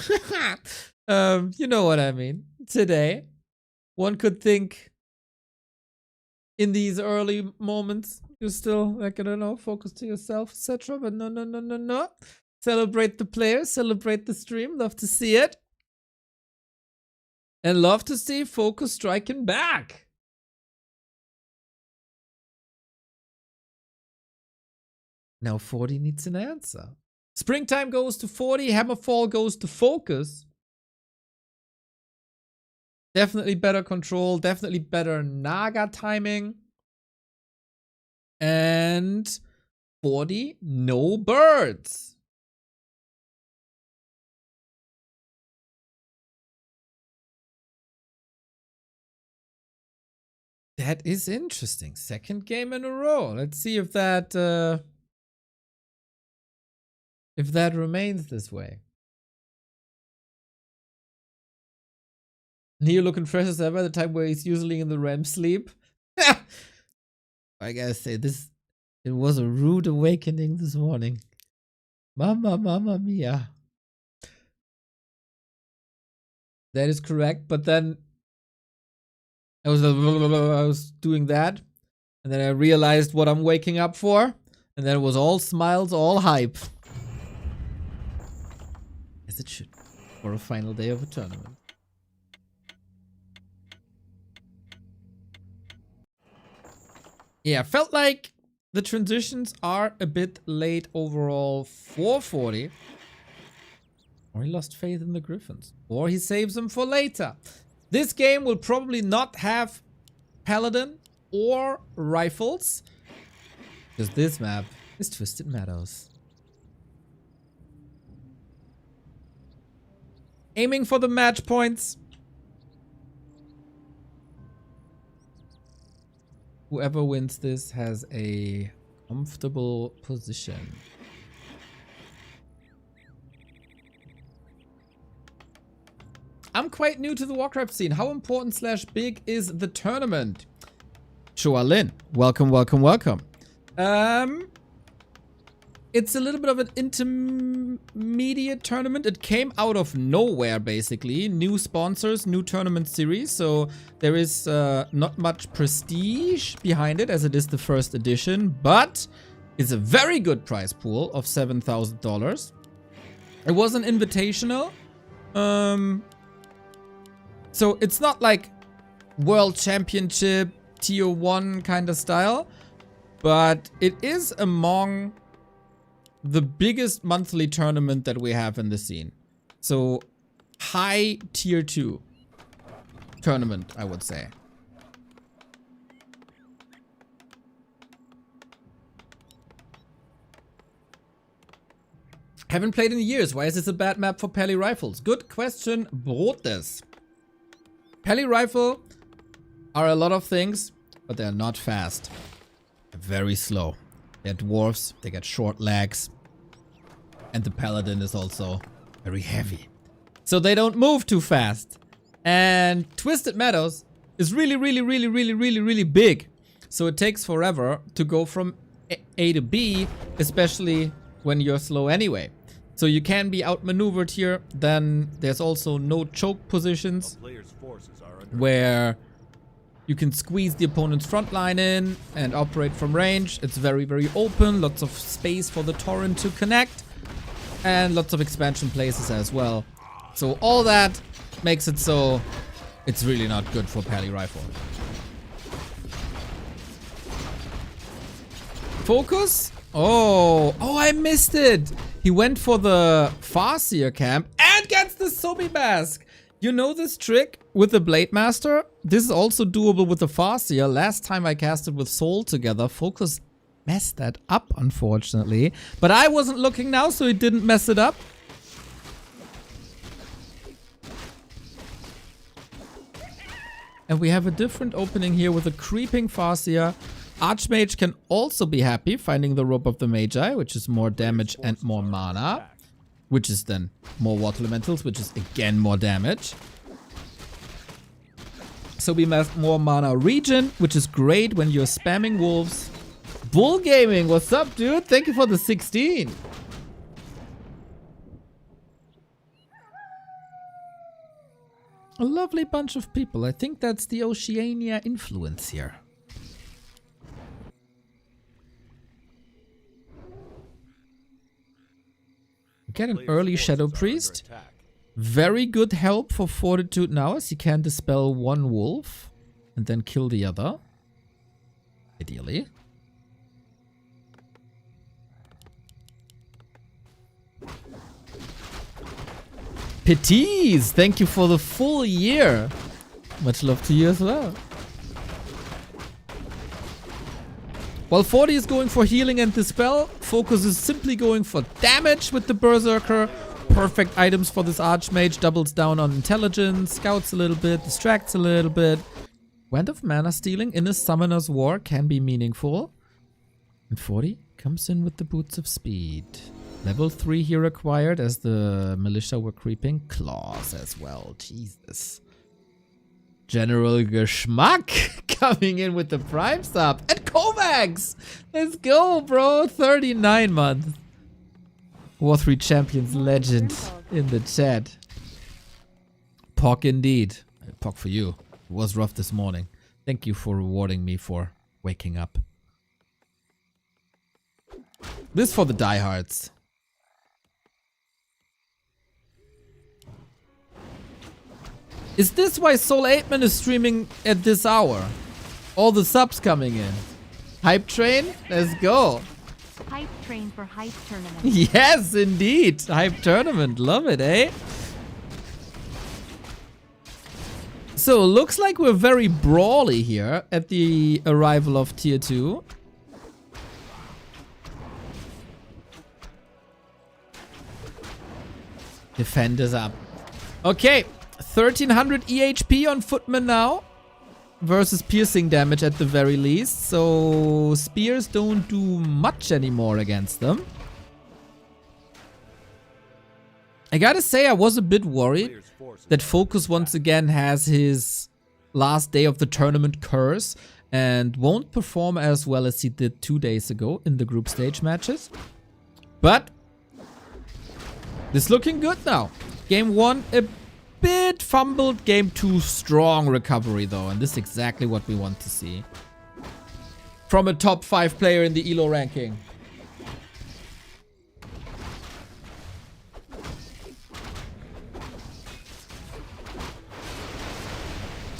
You know what I mean. Today, one could think in these early moments you're still like, I don't know, focus to yourself, etc. But no. Celebrate the players, celebrate the stream. Love to see it. And love to see Focus striking back. Now 40 needs an answer. Springtime goes to 40. Hammerfall goes to Focus. Definitely better control. Definitely better Naga timing. And 40, no birds. That is interesting. Second game in a row. Let's see if that remains this way. Neo looking fresh as ever, the time where he's usually in the REM sleep. I gotta say, it was a rude awakening this morning. Mamma mia. That is correct, but then I was doing that, and then I realized what I'm waking up for, and then it was all smiles, all hype. As it should, for a final day of a tournament. Yeah, felt like the transitions are a bit late overall for 40. Or he lost faith in the Griffins. Or he saves them for later. This game will probably not have Paladin or Rifles. Because this map is Twisted Meadows. Aiming for the match points. Whoever wins this has a comfortable position. I'm quite new to the Warcraft scene. How important / big is the tournament? Shoalin, welcome. It's a little bit of an intermediate tournament. It came out of nowhere, basically. New sponsors, new tournament series. So there is not much prestige behind it, as it is the first edition. But it's a very good prize pool of $7,000. It was an invitational. So it's not like World Championship, Tier 1 kind of style. But it is among the biggest monthly tournament that we have in the scene. So high tier 2 tournament, I would say. Haven't played in years. Why is this a bad map for Pally Rifles? Good question, Brotes. Pally Rifle are a lot of things, but they're not fast. They're very slow. They're dwarves, they get short legs, and the paladin is also very heavy. So they don't move too fast. And Twisted Meadows is really big. So it takes forever to go from A to B, especially when you're slow anyway. So you can be outmaneuvered here. Then there's also no choke positions where You can squeeze the opponent's front line in and operate from range. It's very, very open. Lots of space for the torrent to connect. And lots of expansion places as well. So all that makes it so it's really not good for Pally Rifle. Focus? Oh, I missed it. He went for the Farseer camp and gets the Sobi Mask. You know this trick with the Blade Master? This is also doable with the Farseer. Last time I casted with Soul together, Focus messed that up, unfortunately. But I wasn't looking now, so he didn't mess it up. And we have a different opening here with a creeping Farseer. Archmage can also be happy finding the Rope of the Magi, which is more damage and more mana. Which is then more Water Elementals, which is again more damage. So we have more mana regen, which is great when you're spamming wolves. Bull Gaming, what's up, dude? Thank you for the 16. A lovely bunch of people. I think that's the Oceania influence here. Get an early Shadow Priest. Very good help for Fortitude now, as he can dispel one wolf and then kill the other. Ideally. Petite, thank you for the full year. Much love to you as well. While 40 is going for healing and dispel, Focus is simply going for damage with the Berserker. Perfect items for this Archmage. Doubles down on intelligence, scouts a little bit, distracts a little bit. Wand of Mana stealing in a Summoner's War can be meaningful. And 40 comes in with the Boots of Speed. Level 3 here acquired as the Militia were creeping. Claws as well. Jesus. General Geschmack coming in with the Prime Sub. And Kovacs! Let's go, bro. 39 months. War 3 Champions legend in the chat. Pog indeed. Pog for you. It was rough this morning. Thank you for rewarding me for waking up. This for the diehards. Is this why Soul 8man is streaming at this hour? All the subs coming in. Hype train? Let's go. Hype train for hype tournament. Yes, indeed. Hype tournament. Love it, eh? So, looks like we're very brawly here at the arrival of Tier 2. Defenders up. Okay. 1300 EHP on Footman now. Versus piercing damage at the very least. So spears don't do much anymore against them. I gotta say, I was a bit worried that Focus once again has his last day of the tournament curse and won't perform as well as he did 2 days ago in the group stage matches. But this looking good now. Game 1 a bit fumbled. Game 2 strong recovery though, and this is exactly what we want to see from a top 5 player in the ELO ranking.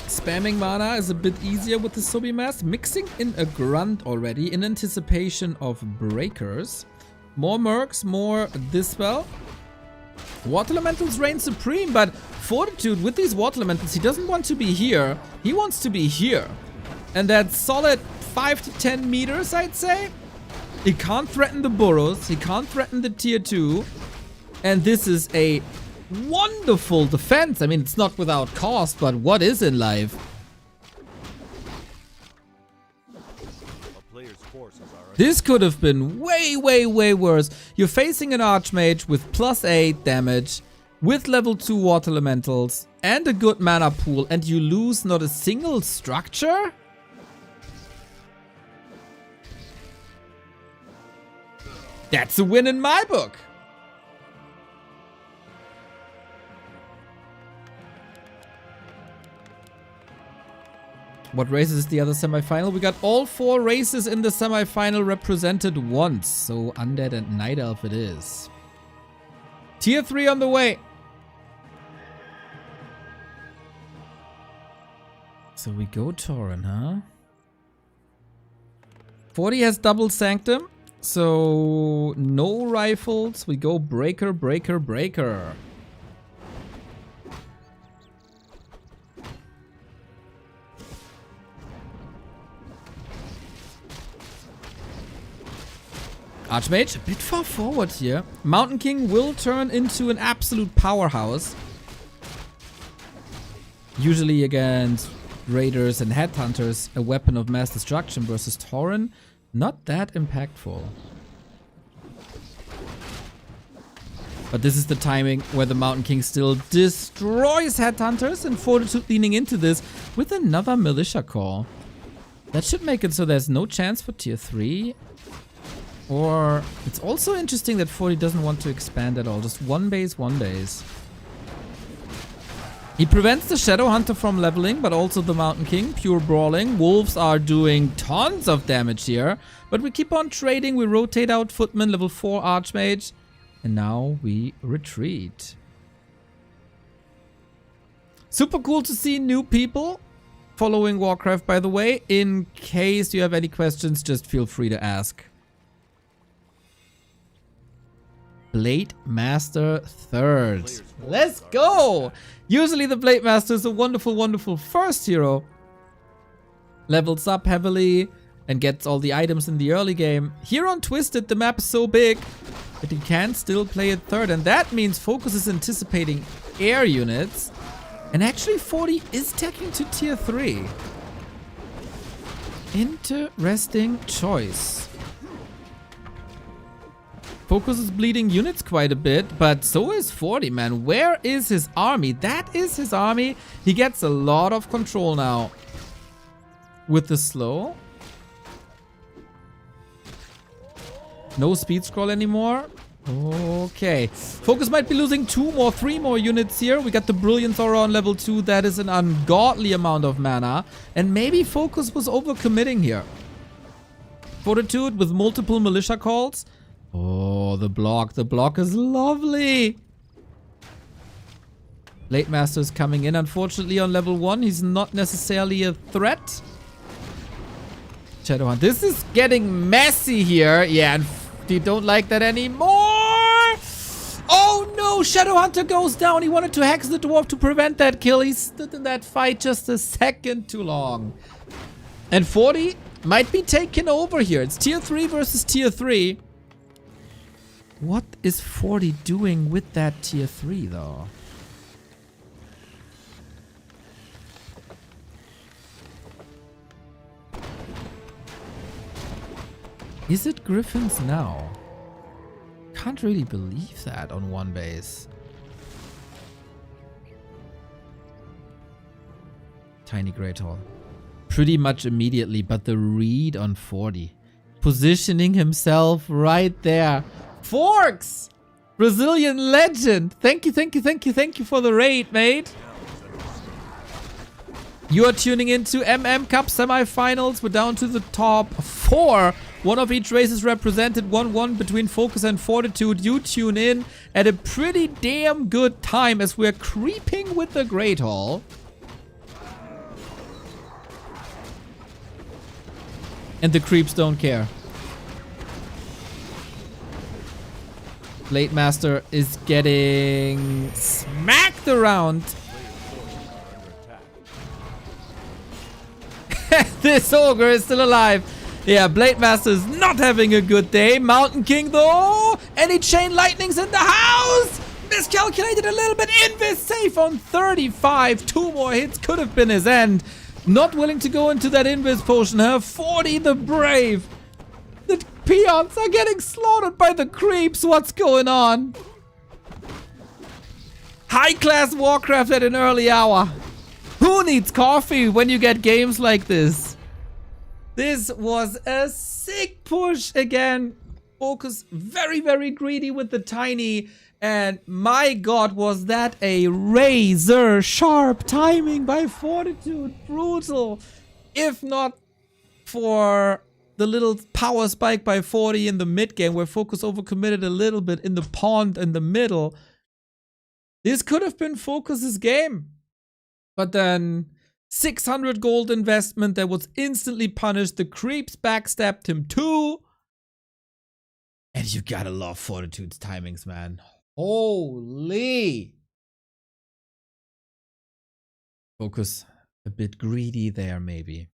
Spamming mana is a bit easier with the Sobi Mask. Mixing in a Grunt already in anticipation of breakers. More Mercs, more Dispel. Water Elementals reign supreme, but Fortitude with these Water Elementals, he doesn't want to be here. He wants to be here. And that's solid 5 to 10 meters, I'd say. He can't threaten the burrows. He can't threaten the tier 2. And this is a wonderful defense. I mean, it's not without cost, but what is in life? This could have been way, way, way worse. You're facing an Archmage with +8 damage, with level 2 Water Elementals, and a good mana pool, and you lose not a single structure? That's a win in my book. What race is the other semifinal? We got all 4 races in the semifinal represented once. So Undead and Night Elf it is. Tier 3 on the way. So we go Tauren, huh? 40 has double Sanctum. So no rifles. We go Breaker, Breaker, Breaker. Archmage, a bit far forward here. Mountain King will turn into an absolute powerhouse. Usually against Raiders and Headhunters, a weapon of mass destruction versus Tauren. Not that impactful. But this is the timing where the Mountain King still destroys Headhunters, and Fortitude leaning into this with another Militia Call. That should make it so there's no chance for tier 3. Or it's also interesting that 40 doesn't want to expand at all. Just one base, one base. He prevents the Shadow Hunter from leveling, but also the Mountain King. Pure brawling. Wolves are doing tons of damage here. But we keep on trading. We rotate out Footman, level 4 Archmage. And now we retreat. Super cool to see new people following Warcraft, by the way. In case you have any questions, just feel free to ask. Blade Master 3rd. Let's go! Usually the Blade Master is a wonderful, wonderful first hero. Levels up heavily and gets all the items in the early game. Here on Twisted, the map is so big that you can still play it 3rd. And that means Focus is anticipating air units. And actually 40 is taking to tier 3. Interesting choice. Focus is bleeding units quite a bit, but so is 40, man. Where is his army? That is his army. He gets a lot of control now. With the slow. No speed scroll anymore. Okay. Focus might be losing 3 more units here. We got the Brilliance Aura on level 2. That is an ungodly amount of mana. And maybe Focus was overcommitting here. Fortitude with multiple militia calls. Oh, the block. The block is lovely. Blade Master is coming in. Unfortunately, on level 1, he's not necessarily a threat. Shadowhunt. This is getting messy here. Yeah, and you don't like that anymore. Oh no, Shadowhunter goes down. He wanted to hex the dwarf to prevent that kill. He stood in that fight just a second too long. And 40 might be taken over here. It's tier 3 versus tier 3. What is 40 doing with that tier 3 though? Is it Griffins now? Can't really believe that on one base. Tiny Great Hall. Pretty much immediately, but the read on 40. Positioning himself right there. Forks! Brazilian legend! Thank you, thank you, thank you, thank you for the raid, mate. You are tuning into MM Cup semifinals. We're down to the top 4. One of each race is represented. 1-1 between Focus and Fortitude. You tune in at a pretty damn good time as we're creeping with the Great Hall. And the creeps don't care. Blade Master is getting smacked around. This ogre is still alive. Yeah, Blade Master is not having a good day. Mountain King though. Any chain lightnings in the house? Miscalculated a little bit. Invis safe on 35. 2 more hits could have been his end. Not willing to go into that Invis potion, huh? 40 the brave. The peons are getting slaughtered by the creeps. What's going on? High class Warcraft at an early hour. Who needs coffee when you get games like this? This was a sick push again. Focus very, very greedy with the tiny. And my god, was that a razor sharp timing by Fortitude. Brutal. If not for the little power spike by 40 in the mid game where Focus overcommitted a little bit in the pond in the middle, this could have been Focus's game. But then 600 gold investment that was instantly punished. The creeps backstabbed him too. And you gotta love Fortitude's timings, man. Holy. Focus a bit greedy there, maybe.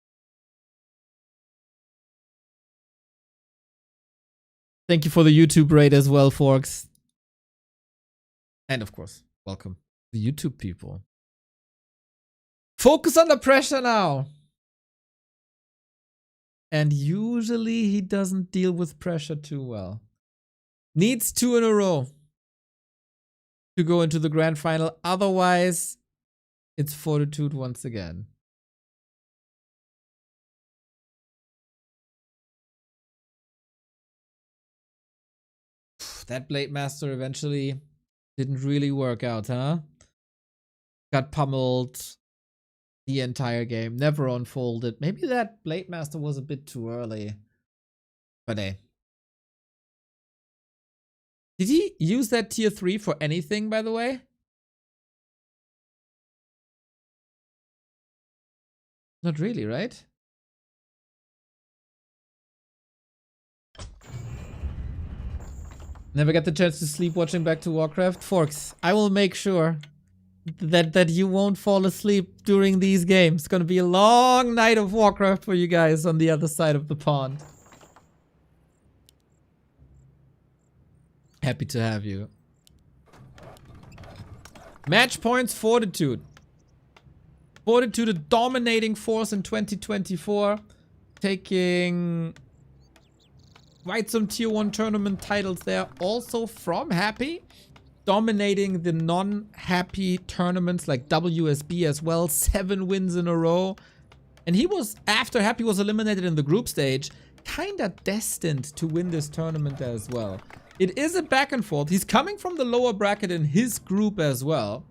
Thank you for the YouTube raid as well, Forks. And of course, welcome the YouTube people. Focus under pressure now. And usually he doesn't deal with pressure too well. Needs 2 in a row to go into the grand final. Otherwise, it's Fortitude once again. That Blade Master eventually didn't really work out, huh? Got pummeled the entire game. Never unfolded. Maybe that Blade Master was a bit too early. But hey. Did he use that tier 3 for anything, by the way? Not really, right? Never get the chance to sleep watching back to Warcraft. Forks, I will make sure that you won't fall asleep during these games. It's gonna be a long night of Warcraft for you guys on the other side of the pond. Happy to have you. Match points, Fortitude. Fortitude, a dominating force in 2024. Taking quite some tier 1 tournament titles there. Also from Happy. Dominating the non-Happy tournaments like WSB as well. 7 wins in a row. And he was, after Happy was eliminated in the group stage, kinda destined to win this tournament as well. It is a back and forth. He's coming from the lower bracket in his group as well.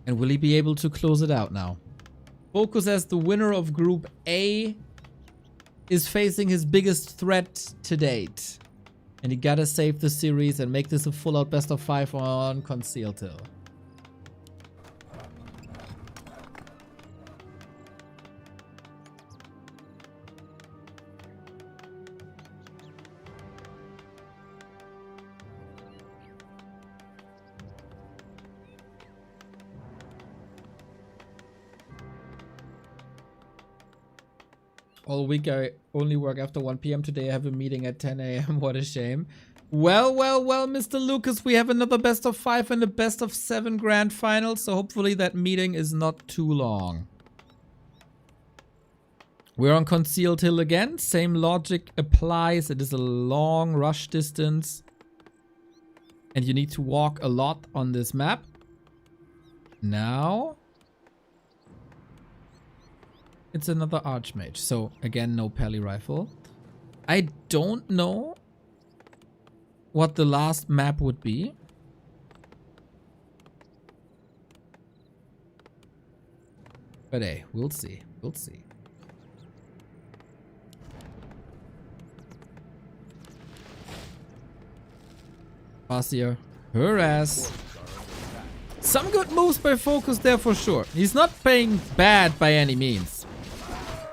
And will he be able to close it out now? Focus as the winner of Group A is facing his biggest threat to date. And he gotta save the series and make this a full-out best of 5 on Concealed Hill. All week I only work after 1 PM. Today I have a meeting at 10 AM. What a shame. Well, Mr. Lucas, we have another best of 5 and a best of 7 grand final. So hopefully that meeting is not too long. We're on Concealed Hill again. Same logic applies. It is a long rush distance. And you need to walk a lot on this map. Now it's another Archmage. So again, no Pally Rifle. I don't know what the last map would be. But hey, we'll see. We'll see. Farseer, her ass. Some good moves by Focus there for sure. He's not playing bad by any means.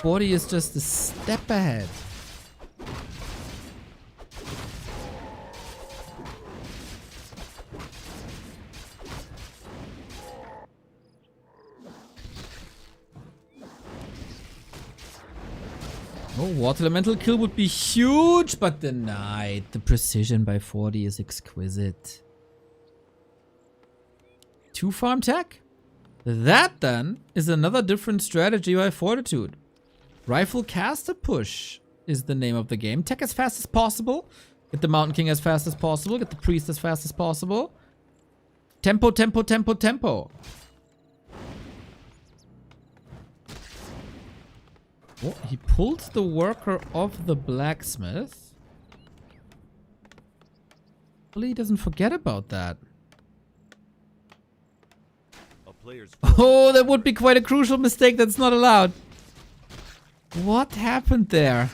40 is just a step ahead. Oh, Water Elemental kill would be huge, but denied. The precision by 40 is exquisite. 2 farm tech? That then is another different strategy by Fortitude. Rifle caster push is the name of the game. Tech as fast as possible. Get the Mountain King as fast as possible. Get the Priest as fast as possible. Tempo, tempo, tempo, tempo. Oh, he pulled the worker of the blacksmith. Hopefully he doesn't forget about that. player's Oh, that would be quite a crucial mistake. That's not allowed. What happened there?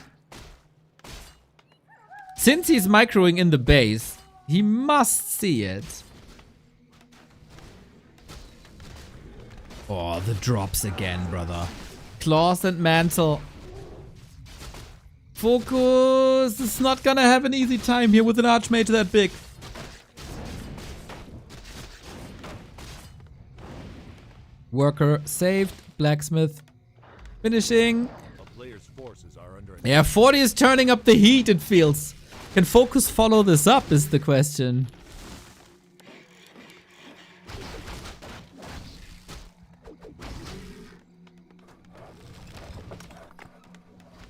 Since he's microing in the base, he must see it. Oh, the drops again, brother. Claws and Mantle. Focus is not gonna have an easy time here with an Archmage that big. Worker saved. Blacksmith finishing. a player's forces are under Yeah, 40 is turning up the heat, it feels. Can Focus follow this up is the question.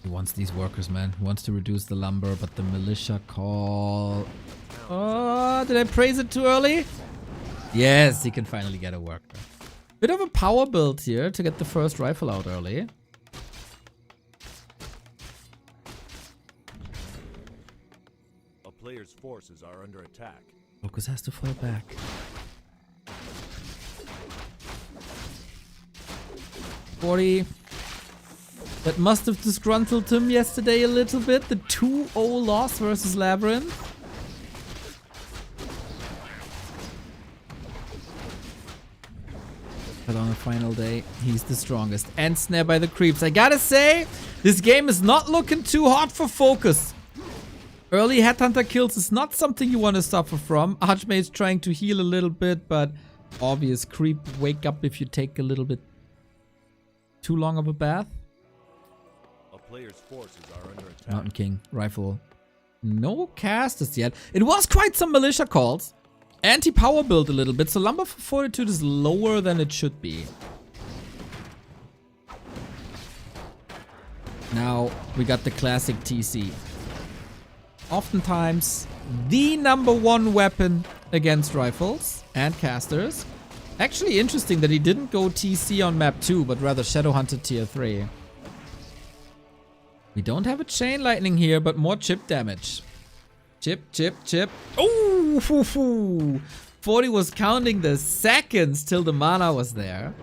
He wants these workers, man. He wants to reduce the lumber, but the militia call... Oh, did I praise it too early? Yes, he can finally get a worker. Bit of a power build here to get the first rifle out early. a player's forces are under attack. Focus has to fall back. $40. That must have disgruntled him yesterday a little bit. The 2-0 loss versus Labyrinth. But on the final day, he's the strongest. And snare by the creeps. I gotta say, this game is not looking too hot for Focus. Early Headhunter kills is not something you want to suffer from. Archmage trying to heal a little bit, but obvious creep wake up if you take a little bit too long of a bath. A player's forces are under attack. Mountain King, rifle. No casters yet. It was quite some militia calls. Anti-power build a little bit, so lumber for Fortitude is lower than it should be. Now we got the classic TC. Oftentimes the #1 weapon against rifles and casters. Actually interesting that he didn't go TC on map 2, but rather Shadowhunter tier 3. We don't have a chain lightning here, but more chip damage. Chip, chip, chip. Oh, 40 was counting the seconds till the mana was there.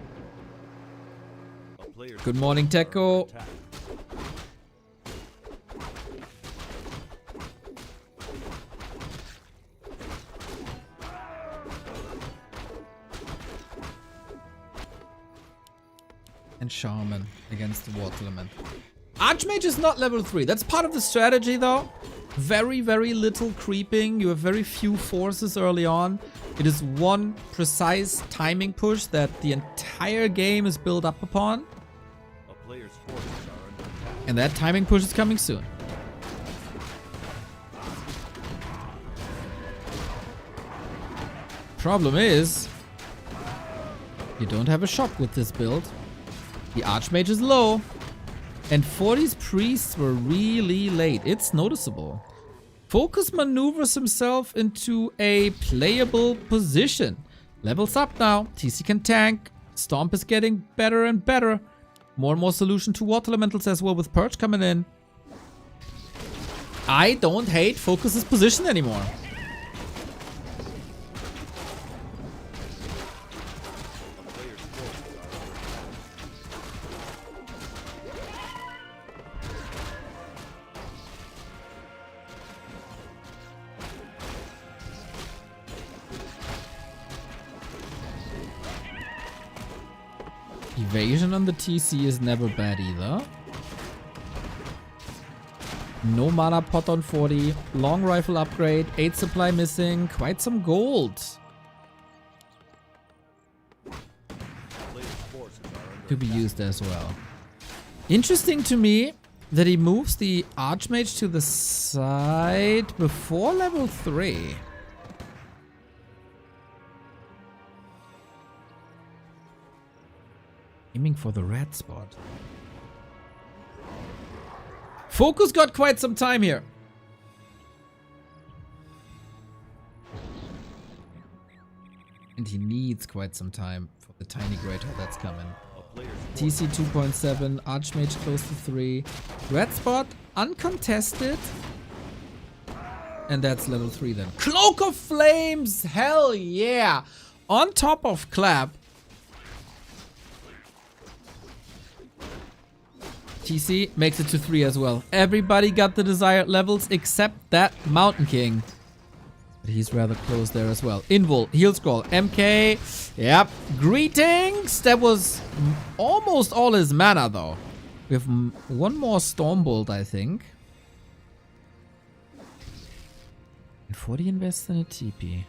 A player's Good morning, Tekko. attack. And Shaman against the Water Element. Archmage is not level 3. That's part of the strategy, though. Very, very little creeping. You have very few forces early on. It is one precise timing push that the entire game is built up upon. A player's forces are under attack. And that timing push is coming soon. Problem is, you don't have a shock with this build. The Archmage is low. And 40's priests were really late. It's noticeable. Focus maneuvers himself into a playable position. Levels up now. TC can tank. Stomp is getting better and better. More and more solution to water elementals as well with Purge coming in. I don't hate Focus's position anymore. Evasion on the TC is never bad either. No mana pot on 40. Long rifle upgrade. 8 supply missing. Quite some gold. To be used as well. Interesting to me that he moves the Archmage to the side before level 3. Aiming for the red spot. Focus got quite some time here. And he needs quite some time for the tiny greater that's coming. TC 2.7, Archmage close to 3. Red spot, uncontested. And that's level 3 then. Cloak of Flames! Hell yeah! On top of Clap, TC makes it to 3 as well. Everybody got the desired levels except that Mountain King. But he's rather close there as well. Invul, heal scroll, MK. Yep. Greetings. That was almost all his mana though. We have one more Stormbolt, I think. And 40 invests in a TP.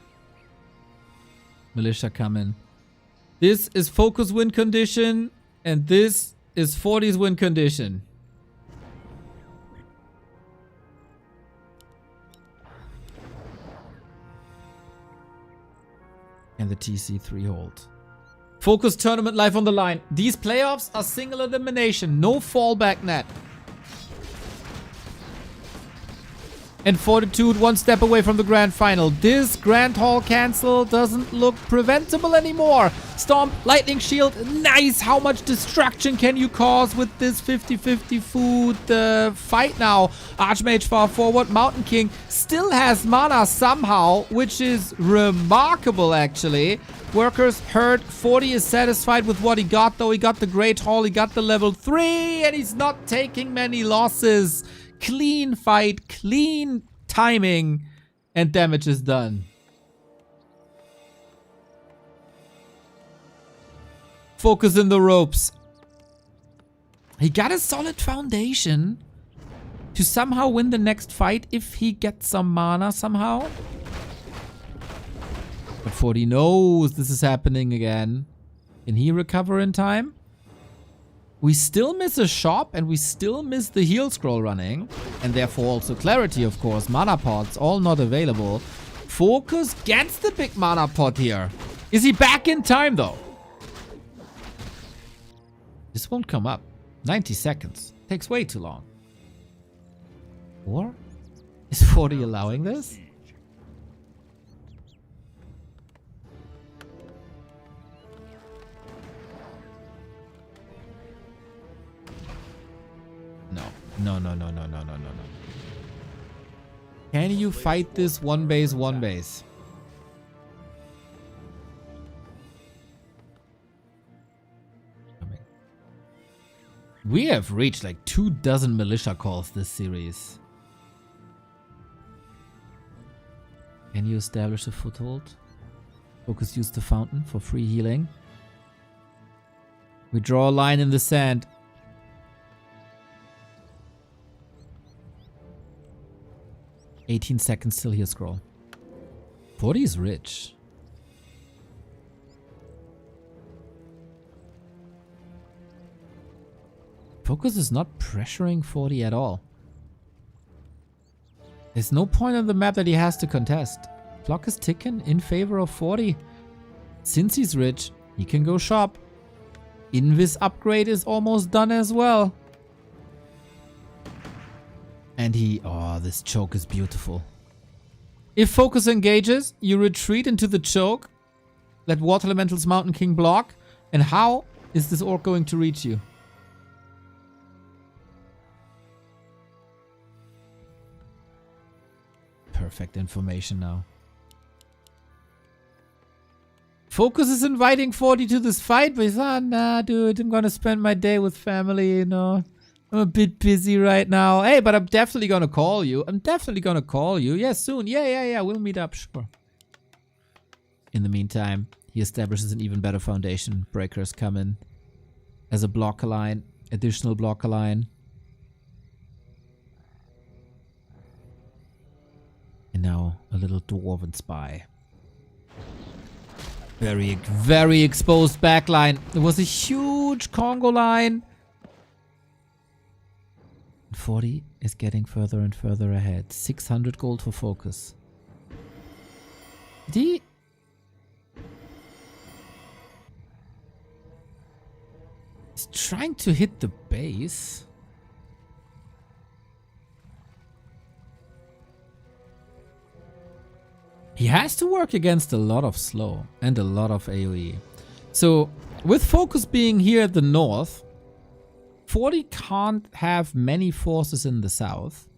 Militia coming. This is focus win condition. And this is 40's win condition. And the TC3 hold. Focus tournament life on the line. These playoffs are single elimination. No fallback net. And Fortitude one step away from the grand final. This grand hall cancel doesn't look preventable anymore. Stomp, lightning shield, nice. How much destruction can you cause with this 50-50 food fight now? Archmage far forward. Mountain King still has mana somehow, which is remarkable actually. Workers hurt. 40 is satisfied with what he got though. He got the Great Hall, he got the level 3, and he's not taking many losses. Clean fight, clean timing, and damage is done. Focus in the ropes. He got a solid foundation to somehow win the next fight if he gets some mana somehow. But 40 knows this is happening again. Can he recover in time? We still miss a shop and we still miss the heal scroll running. And therefore also clarity, of course. Mana pots, all not available. Focus gets the big mana pot here. Is he back in time though? This won't come up. 90 seconds. Takes way too long. Or is 40 allowing this? No. Can you fight this one base? We have reached like 24 militia calls this series. Can you establish a foothold? Focus use the fountain for free healing. We draw a line in the sand. 18 seconds till here scroll. 40 is rich. Focus is not pressuring 40 at all. There's no point on the map that he has to contest. Clock is ticking in favor of 40. Since he's rich, he can go shop. Invis upgrade is almost done as well. And oh, this choke is beautiful. If Focus engages, you retreat into the choke. Let Water Elemental's Mountain King block. And how is this orc going to reach you? Perfect information now. Focus is inviting 40 to this fight, but he's nah, dude, I'm gonna spend my day with family, you know. I'm a bit busy right now. Hey, but I'm definitely gonna call you. Yeah, soon. Yeah. We'll meet up, sure. In the meantime, he establishes an even better foundation. Breakers come in as a blocker line, additional blocker line. And now a little dwarven spy. Very exposed backline. It was a huge Congo line. 40 is getting further and further ahead. 600 gold for Focus. He's trying to hit the base. He has to work against a lot of slow and a lot of AoE. So with Focus being here at the north, 40 can't have many forces in the south.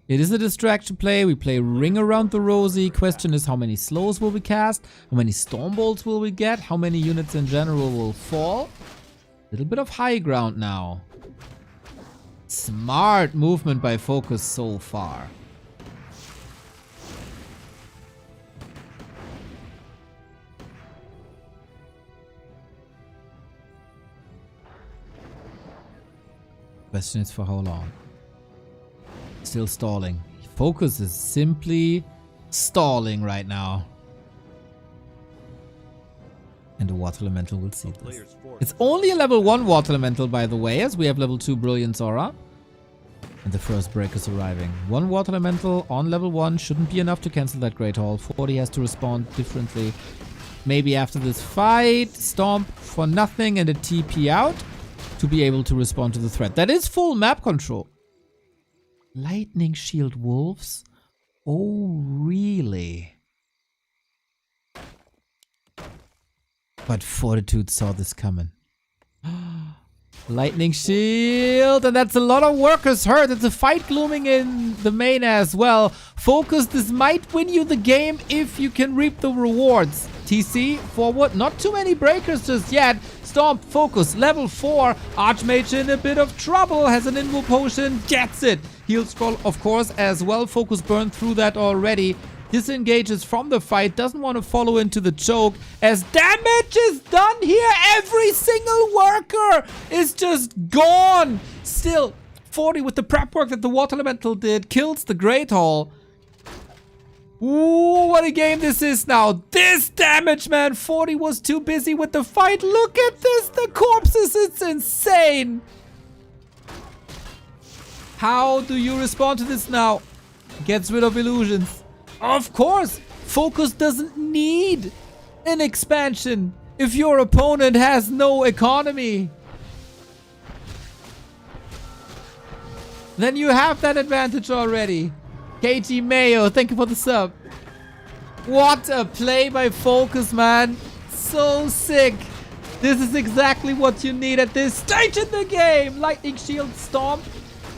It is a distraction play. We play Ring Around the Rosy. Question is, how many slows will we cast? How many Stormbolts will we get? How many units in general will fall? A little bit of high ground now. Smart movement by Focus so far. Question is for how long? Still stalling. Focus is simply stalling right now. And the Water Elemental will see this. It's only a level 1 Water Elemental, by the way, as we have level 2 Brilliance Aura. And the first break is arriving. 1 Water Elemental on level 1 shouldn't be enough to cancel that Great Hall. 40 has to respond differently. Maybe after this fight, Stomp for nothing and a TP out to be able to respond to the threat. That is full map control. Lightning Shield Wolves? Oh, really? But Fortitude saw this coming. Lightning Shield, and that's a lot of workers hurt. It's a fight glooming in the main as well. Focus, this might win you the game if you can reap the rewards. TC, forward, not too many breakers just yet. Stomp, Focus, level 4. Archmage in a bit of trouble, has an Invo Potion, gets it. Heal Scroll, of course, as well. Focus burned through that already. Disengages from the fight, doesn't want to follow into the choke. As damage is done here, every single worker is just gone. Still, 40 with the prep work that the Water Elemental did, kills the Great Hall. Ooh, what a game this is now. This damage, man. 40 was too busy with the fight. Look at this, the corpses, it's insane. How do you respond to this now? Gets rid of illusions. Of course, Focus doesn't need an expansion if your opponent has no economy. Then you have that advantage already. KG Mayo, thank you for the sub. What a play by Focus, man. So sick. This is exactly what you need at this stage in the game. Lightning Shield Stomp.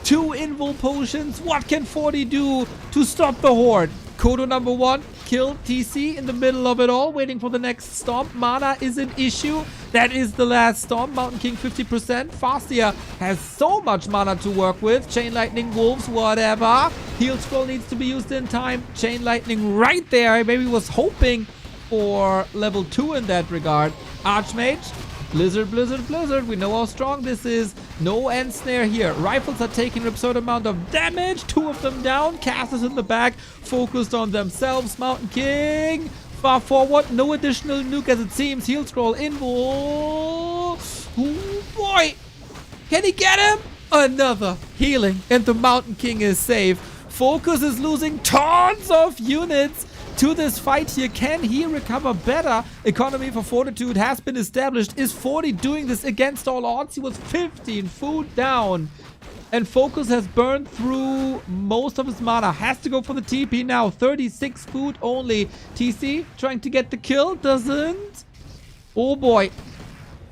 2 Invul Potions. What can 40 do to stop the Horde? Kodo number 1, killed TC in the middle of it all, waiting for the next Stomp. Mana is an issue. That is the last Stomp. Mountain King 50%. Fastia has so much mana to work with. Chain Lightning, Wolves, whatever. Heal Scroll needs to be used in time. Chain Lightning right there. I maybe was hoping for level 2 in that regard. Archmage. Blizzard, Blizzard, Blizzard. We know how strong this is. No end snare here. Rifles are taking an absurd amount of damage. 2 of them down. Casters in the back. Focused on themselves. Mountain King. Far forward. No additional nuke as it seems. Heal Scroll in. Oh boy. Can he get him? Another healing. And the Mountain King is safe. Focus is losing tons of units to this fight here. Can he recover better? Economy for Fortitude has been established. Is 40 doing this against all odds? He was 15 food down. And Focus has burned through most of his mana. Has to go for the TP now. 36 food only. TC trying to get the kill. Doesn't. Oh boy.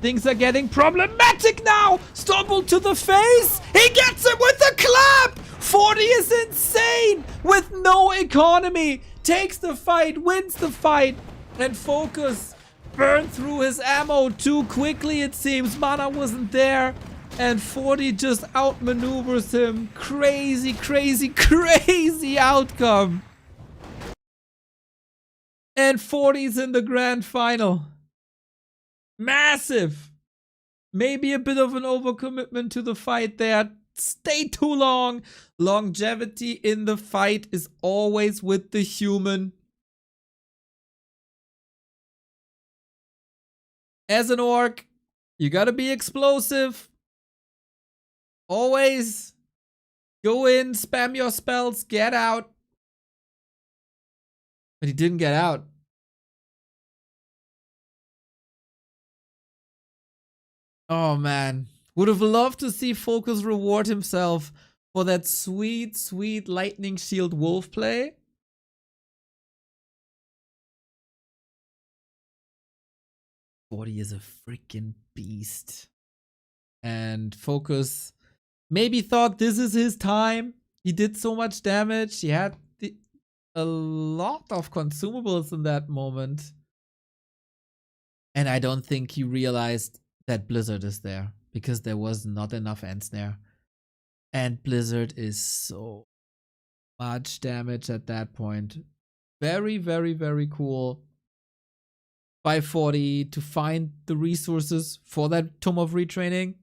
Things are getting problematic now. Stumble to the face. He gets him with a clap. 40 is insane with no economy. Takes the fight, wins the fight, and Focus burned through his ammo too quickly, it seems. Mana wasn't there, and 40 just outmaneuvers him. Crazy, crazy, crazy outcome. And 40's in the grand final. Massive. Maybe a bit of an overcommitment to the fight there. Stay too long. Longevity in the fight is always with the human. As an orc, you gotta be explosive. Always go in, spam your spells, get out. But he didn't get out. Oh man. Would have loved to see Focus reward himself for that sweet, sweet Lightning Shield Wolf play. Forty is a freaking beast. And Focus maybe thought this is his time. He did so much damage. He had a lot of consumables in that moment. And I don't think he realized that Blizzard is there, because there was not enough end snare. And Blizzard is so much damage at that point. Very, very, very cool by 40 to find the resources for that Tome of Retraining.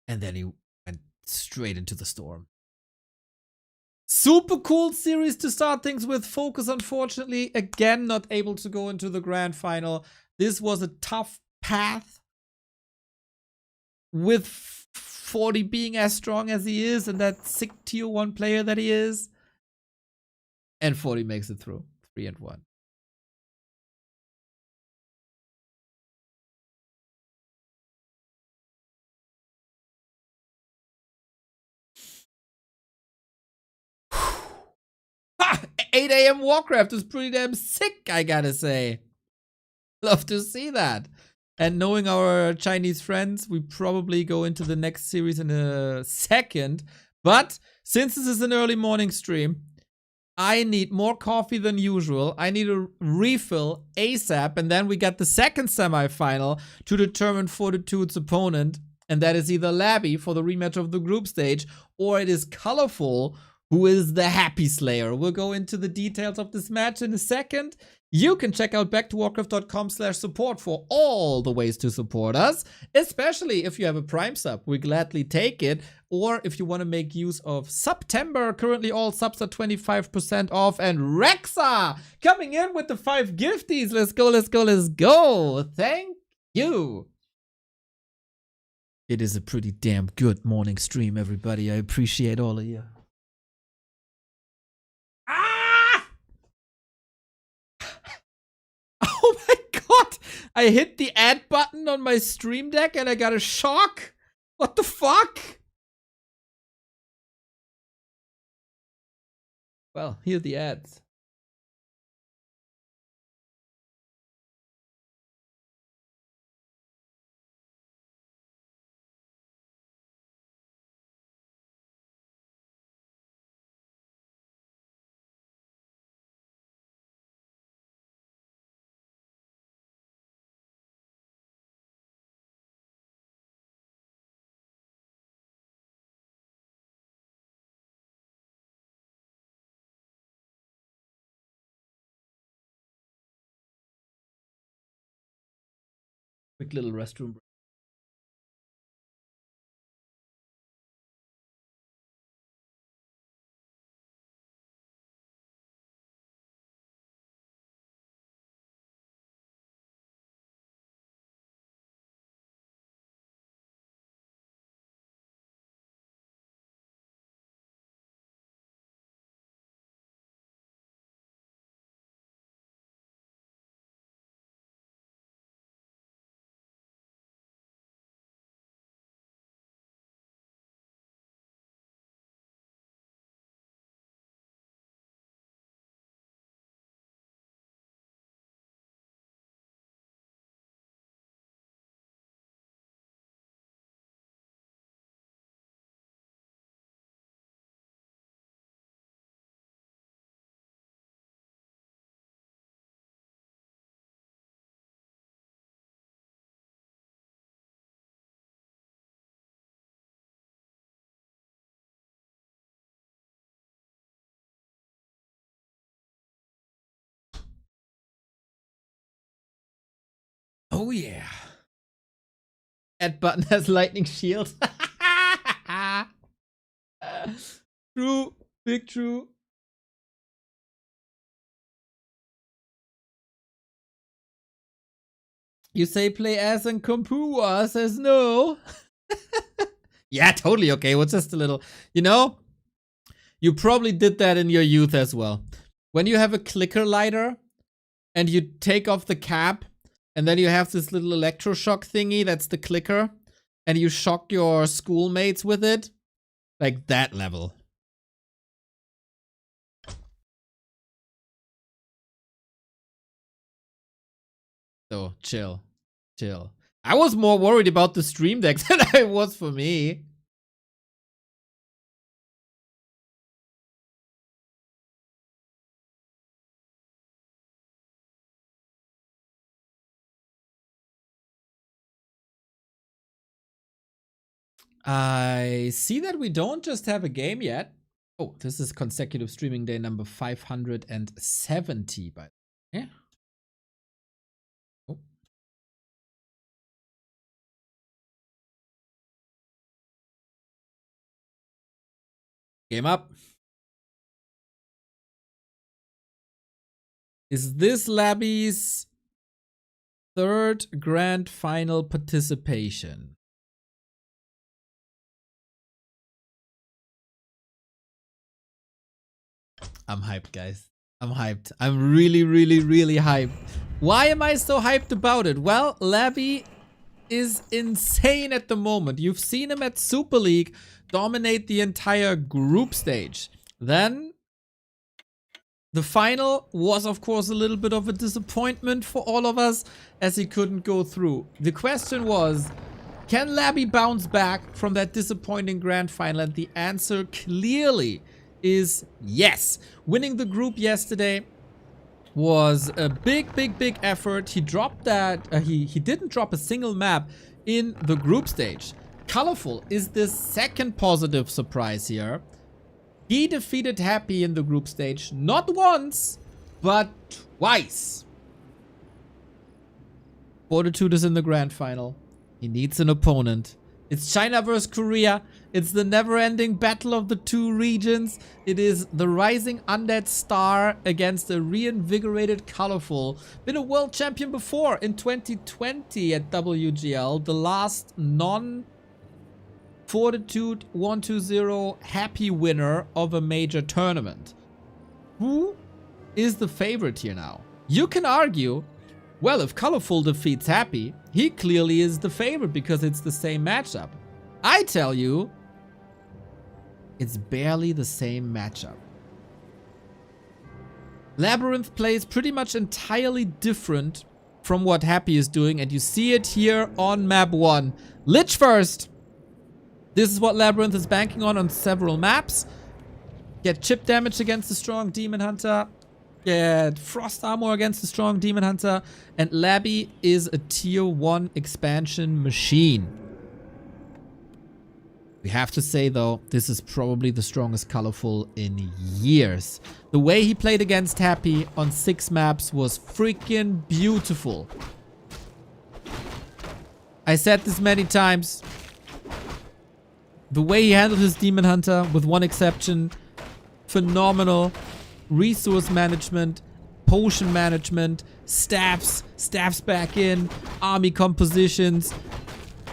And then he went straight into the storm. Super cool series to start things with. Focus, unfortunately, again, not able to go into the grand final. This was a tough path with 40 being as strong as he is and that sick tier 1 player that he is. And 40 makes it through. 3-1. Ha! 8 a.m. Warcraft is pretty damn sick, I gotta say. Love to see that. And knowing our Chinese friends, we probably go into the next series in a second. But since this is an early morning stream, I need more coffee than usual. I need a refill ASAP. And then we got the second semifinal to determine Fortitude's opponent. And that is either Labby for the rematch of the group stage, or it is ColorFul, who is the Happy Slayer. We'll go into the details of this match in a second. You can check out backtowarcraft.com/support for all the ways to support us, especially if you have a Prime sub. We gladly take it. Or if you want to make use of Subtember, currently all subs are 25% off. And Rexa coming in with the 5 gifties. Let's go, let's go, let's go. Thank you. It is a pretty damn good morning stream, everybody. I appreciate all of you. Oh my god! I hit the add button on my stream deck and I got a shock? What the fuck? Well, here are the ads. Quick little restroom break. Oh yeah. Add button has lightning shield. True. Big true. You say play as and Kompua says no. Yeah, totally okay. What's just a little, you know, you probably did that in your youth as well. When you have a clicker lighter and you take off the cap and then you have this little electroshock thingy that's the clicker and you shock your schoolmates with it. Like that level. So chill. Chill. I was more worried about the stream deck than I was for me. I see that we don't just have a game yet. Oh, this is consecutive streaming day number 570, but yeah. Oh. Game up. Is this Labby's third grand final participation? I'm hyped, guys. I'm hyped. I'm really, really, really hyped. Why am I so hyped about it? Well, Labby is insane at the moment. You've seen him at Super League dominate the entire group stage. Then the final was, of course, a little bit of a disappointment for all of us as he couldn't go through. The question was, can Labby bounce back from that disappointing grand final? And the answer clearly is yes. Winning the group yesterday was a big, big, big effort. He dropped that. He didn't drop a single map in the group stage. ColorFul is the second positive surprise here. He defeated Happy in the group stage, not once, but twice. Fortitude is in the grand final. He needs an opponent. It's China versus Korea. It's the never-ending battle of the two regions. It is the rising undead star against a reinvigorated ColorFul. Been a world champion before in 2020 at WGL. The last non-Fortitude 120 Happy winner of a major tournament. Who is the favorite here now? You can argue, well, if ColorFul defeats Happy, he clearly is the favorite because it's the same matchup. I tell you, it's barely the same matchup. Labyrinth plays pretty much entirely different from what Happy is doing, and you see it here on map 1. Lich first. This is what Labyrinth is banking on several maps. Get chip damage against the strong Demon Hunter. Get frost armor against the strong Demon Hunter. And Labby is a tier 1 expansion machine. We have to say, though, this is probably the strongest ColorFul in years. The way he played against Happy on 6 maps was freaking beautiful. I said this many times. The way he handled his Demon Hunter, with one exception, phenomenal. Resource management, potion management, staffs back in, army compositions.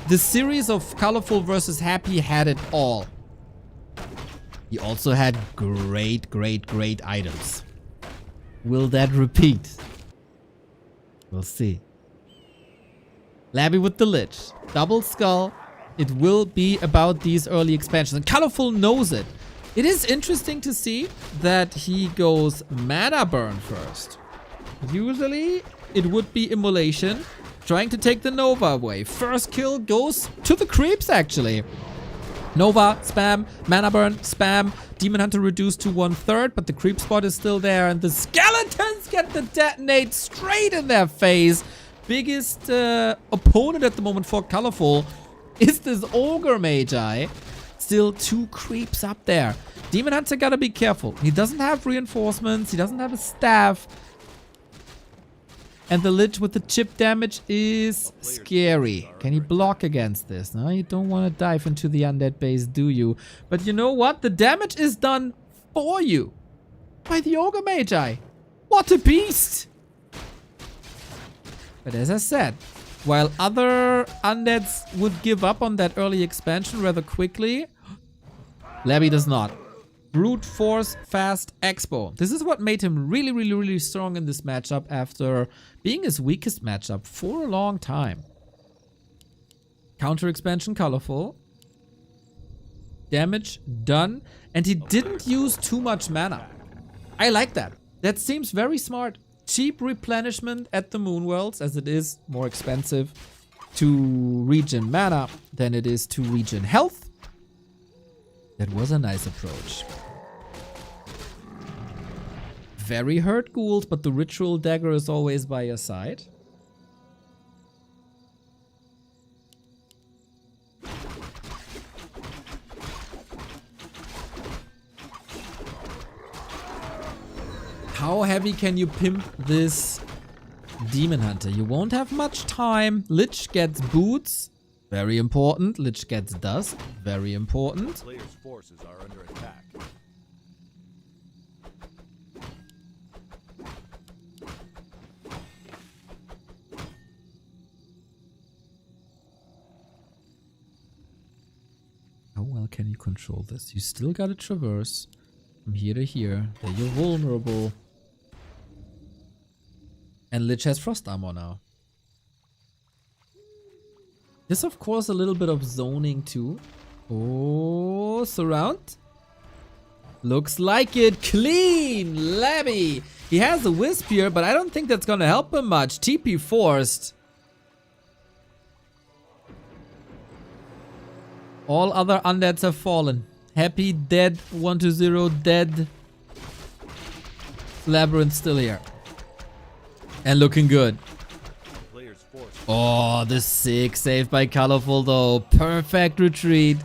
The series of ColorFul versus Happy had it all. He also had great, great, great items. Will that repeat? We'll see. Labby with the Lich. Double Skull. It will be about these early expansions. And ColorFul knows it. It is interesting to see that he goes mana burn first. Usually, it would be Immolation, trying to take the Nova away. First kill goes to the creeps, actually. Nova, spam, mana burn, spam. Demon Hunter reduced to 1/3, but the creep spot is still there. And the skeletons get the detonate straight in their face. Biggest opponent at the moment for ColorFul is this Ogre Magi. Still 2 creeps up there. Demon Hunter gotta be careful. He doesn't have reinforcements. He doesn't have a staff. And the Lich with the chip damage is scary. Can he block against this? No, you don't want to dive into the undead base, do you? But you know what? The damage is done for you by the Ogre Magi. What a beast! But as I said, while other undeads would give up on that early expansion rather quickly, Labby does not. Brute Force Fast Expo. This is what made him really, really, really strong in this matchup after being his weakest matchup for a long time. Counter expansion ColorFul. Damage done. And he didn't use too much mana. I like that. That seems very smart. Cheap replenishment at the Moonworlds, as it is more expensive to regen mana than it is to regen health. That was a nice approach. Very hurt Gould, but the Ritual Dagger is always by your side. How heavy can you pimp this Demon Hunter? You won't have much time. Lich gets boots. Very important. Lich gets dust. Very important. Player's forces are under attack. How well can you control this? You still gotta traverse from here to here. Then you're vulnerable. And Lich has frost armor now. This, of course, a little bit of zoning too. Oh, surround. Looks like it. Clean, Labby. He has a wisp here, but I don't think that's gonna help him much. TP forced. All other undeads have fallen. Happy, dead, 120, dead. Labyrinth still here. And looking good. Player's forces. Oh, the sick save by ColorFul though. Perfect retreat.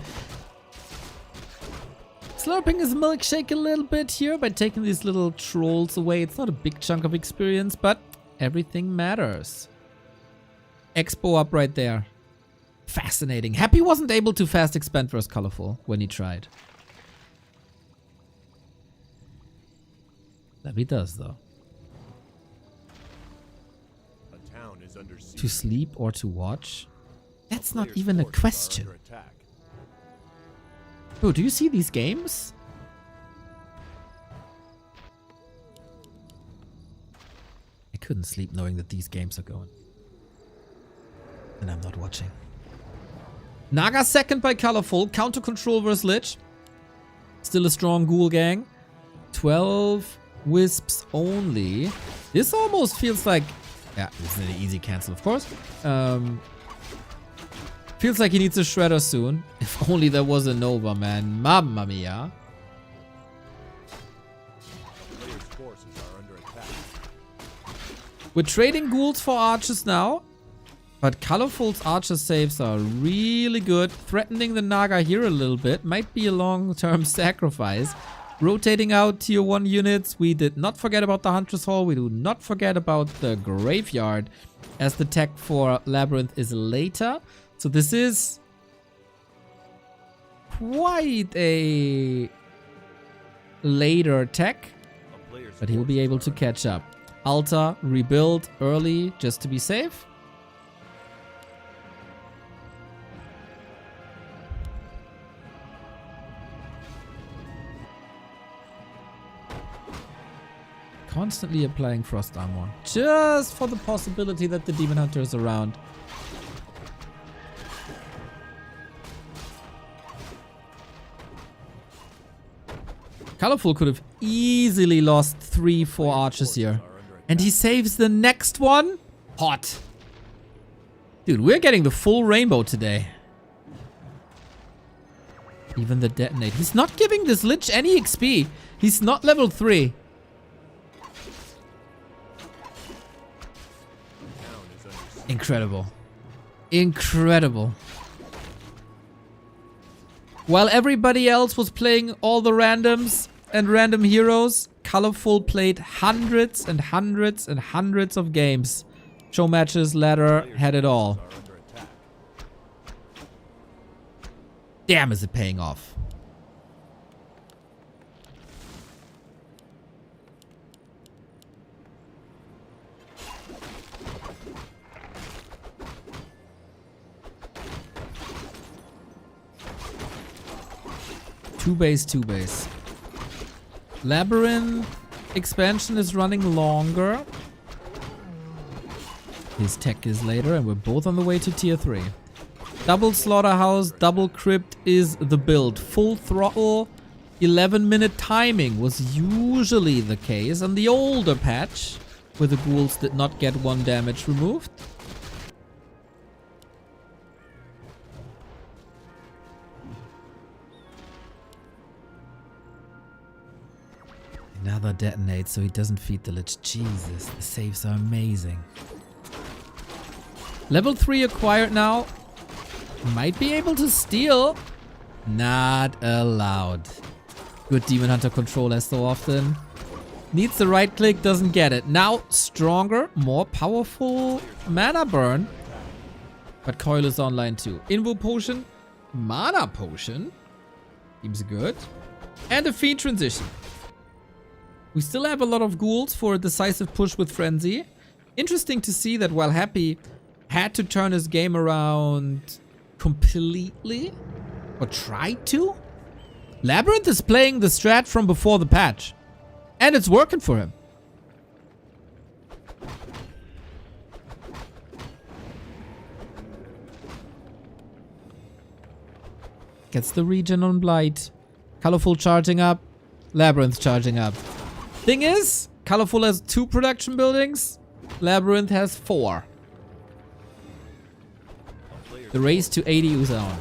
Slurping his milkshake a little bit here by taking these little trolls away. It's not a big chunk of experience, but everything matters. Expo up right there. Fascinating. Happy wasn't able to fast expand versus ColorFul when he tried. Labby does though. A town is under siege. To sleep or to watch? That's not Player's even a forces are question. under attack. Oh, do you see these games? I couldn't sleep knowing that these games are going. And I'm not watching. Naga second by ColorFul. Counter control versus Lich. Still a strong ghoul gang. 12 wisps only. This almost feels like... Yeah, this is an easy cancel, of course. Feels like he needs a shredder soon. If only there was a Nova, man. Mamma mia. Player's forces are under attack. We're trading ghouls for archers now. But ColorFul's archer saves are really good. Threatening the Naga here a little bit. Might be a long-term sacrifice. Rotating out tier 1 units. We did not forget about the Hunter's Hall. We do not forget about the Graveyard. As the tech for Labyrinth is later. So this is quite a later tech. But he'll be able to catch up. Altar, rebuild early just to be safe. Constantly applying frost armor. Just for the possibility that the Demon Hunter is around. ColorFul could have easily lost 3-4 archers here. And he saves the next one? Hot. Dude, we're getting the full rainbow today. Even the detonate. He's not giving this Lich any XP. He's not level 3. Incredible. Incredible. While everybody else was playing all the randoms and random heroes, ColorFul played hundreds and hundreds and hundreds of games. Show matches, ladder, had it all. Damn, is it paying off. Two base. Labyrinth expansion is running longer. His tech is later, and we're both on the way to tier 3. Double slaughterhouse, double crypt is the build. Full throttle, 11-minute timing was usually the case on the older patch, where the ghouls did not get 1 damage removed. Another detonate so he doesn't feed the Lich. Jesus, the saves are amazing. Level 3 acquired now. Might be able to steal. Not allowed. Good Demon Hunter control as so often. Needs the right click, doesn't get it. Now, stronger, more powerful mana burn. But Coil is online too. Invo Potion, Mana Potion. Seems good. And a Fiend Transition. We still have a lot of ghouls for a decisive push with Frenzy. Interesting to see that while Happy had to turn his game around completely, or tried to, Labyrinth is playing the strat from before the patch. And it's working for him. Gets the regen on Blight. ColorFul charging up. Labyrinth charging up. Thing is, ColorFul has 2 production buildings. Labyrinth has 4. The race to 80 is on.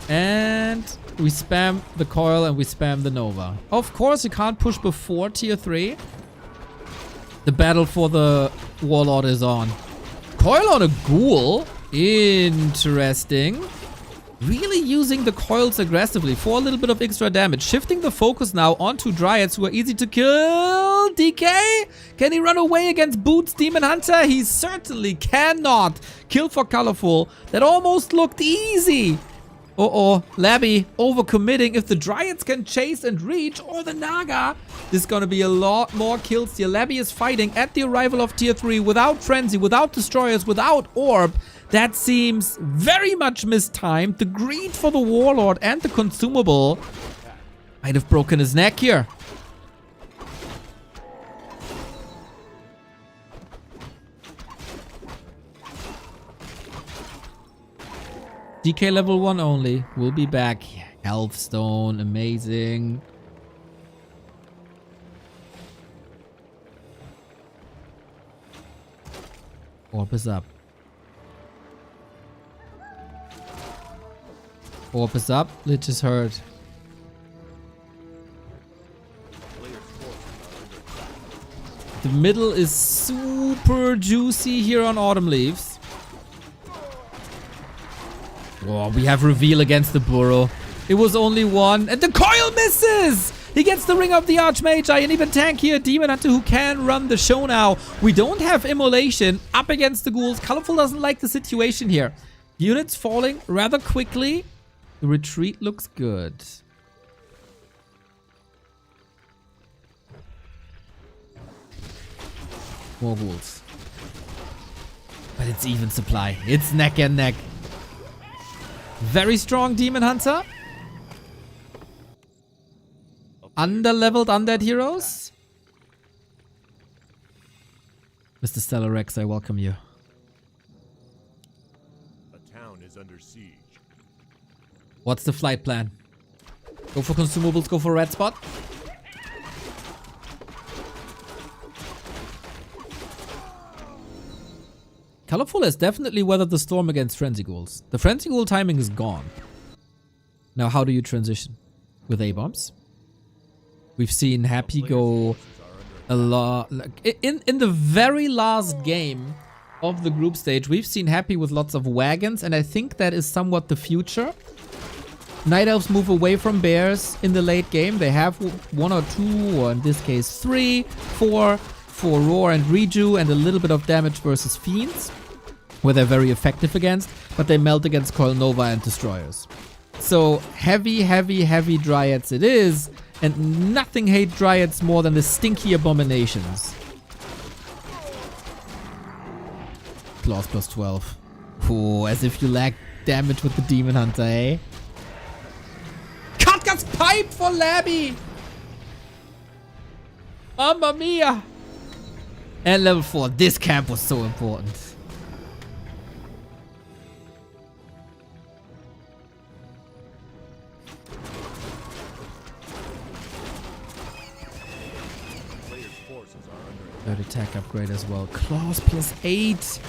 And we spam the Coil and we spam the Nova. Of course, you can't push before tier 3. The battle for the Warlord is on. Coil on a Ghoul. Interesting. Really using the Coils aggressively for a little bit of extra damage. Shifting the focus now onto Dryads who are easy to kill. DK? Can he run away against Boots Demon Hunter? He certainly cannot. Kill for ColorFul. That almost looked easy. Uh-oh, Labby overcommitting. If the Dryads can chase and reach, or the Naga, there's gonna be a lot more kills here. Labby is fighting at the arrival of tier 3 without Frenzy, without Destroyers, without Orb. That seems very much mistimed. The greed for the Warlord and the consumable might have broken his neck here. DK level 1 only. We'll be back. Health Stone, amazing. Orb is up. Orb is up. Lich is hurt. The middle is super juicy here on Autumn Leaves. Oh, we have reveal against the Burrow. It was only 1. And the Coil misses! He gets the Ring of the Archmage. And even tank here. Demon Hunter who can run the show now. We don't have Immolation up against the ghouls. ColorFul doesn't like the situation here. Units falling rather quickly. The retreat looks good. More ghouls. But it's even supply. It's neck and neck. Very strong Demon Hunter. Under-leveled undead heroes. Mr. Stellar Rex, I welcome you. A town is under siege. What's the flight plan? Go for consumables, go for red spot. ColorFul has definitely weathered the storm against Frenzy Ghouls. The Frenzy Ghoul timing is gone. Now how do you transition? With A-bombs? We've seen Happy go a lot. In the very last game of the group stage, we've seen Happy with lots of wagons, and I think that is somewhat the future. Night Elves move away from bears in the late game. They have 1 or 2, or in this case 3, 4 for Roar and Reju, and a little bit of damage versus Fiends, where they're very effective against, but they melt against Coil Nova and Destroyers. So heavy, heavy, heavy Dryads it is, and nothing hate Dryads more than the stinky abominations. Claws plus 12. Ooh, as if you lack damage with the Demon Hunter, eh? Katka's pipe for Labby! Mamma mia! And level 4. This camp was so important. Third attack upgrade as well. Claws plus 8.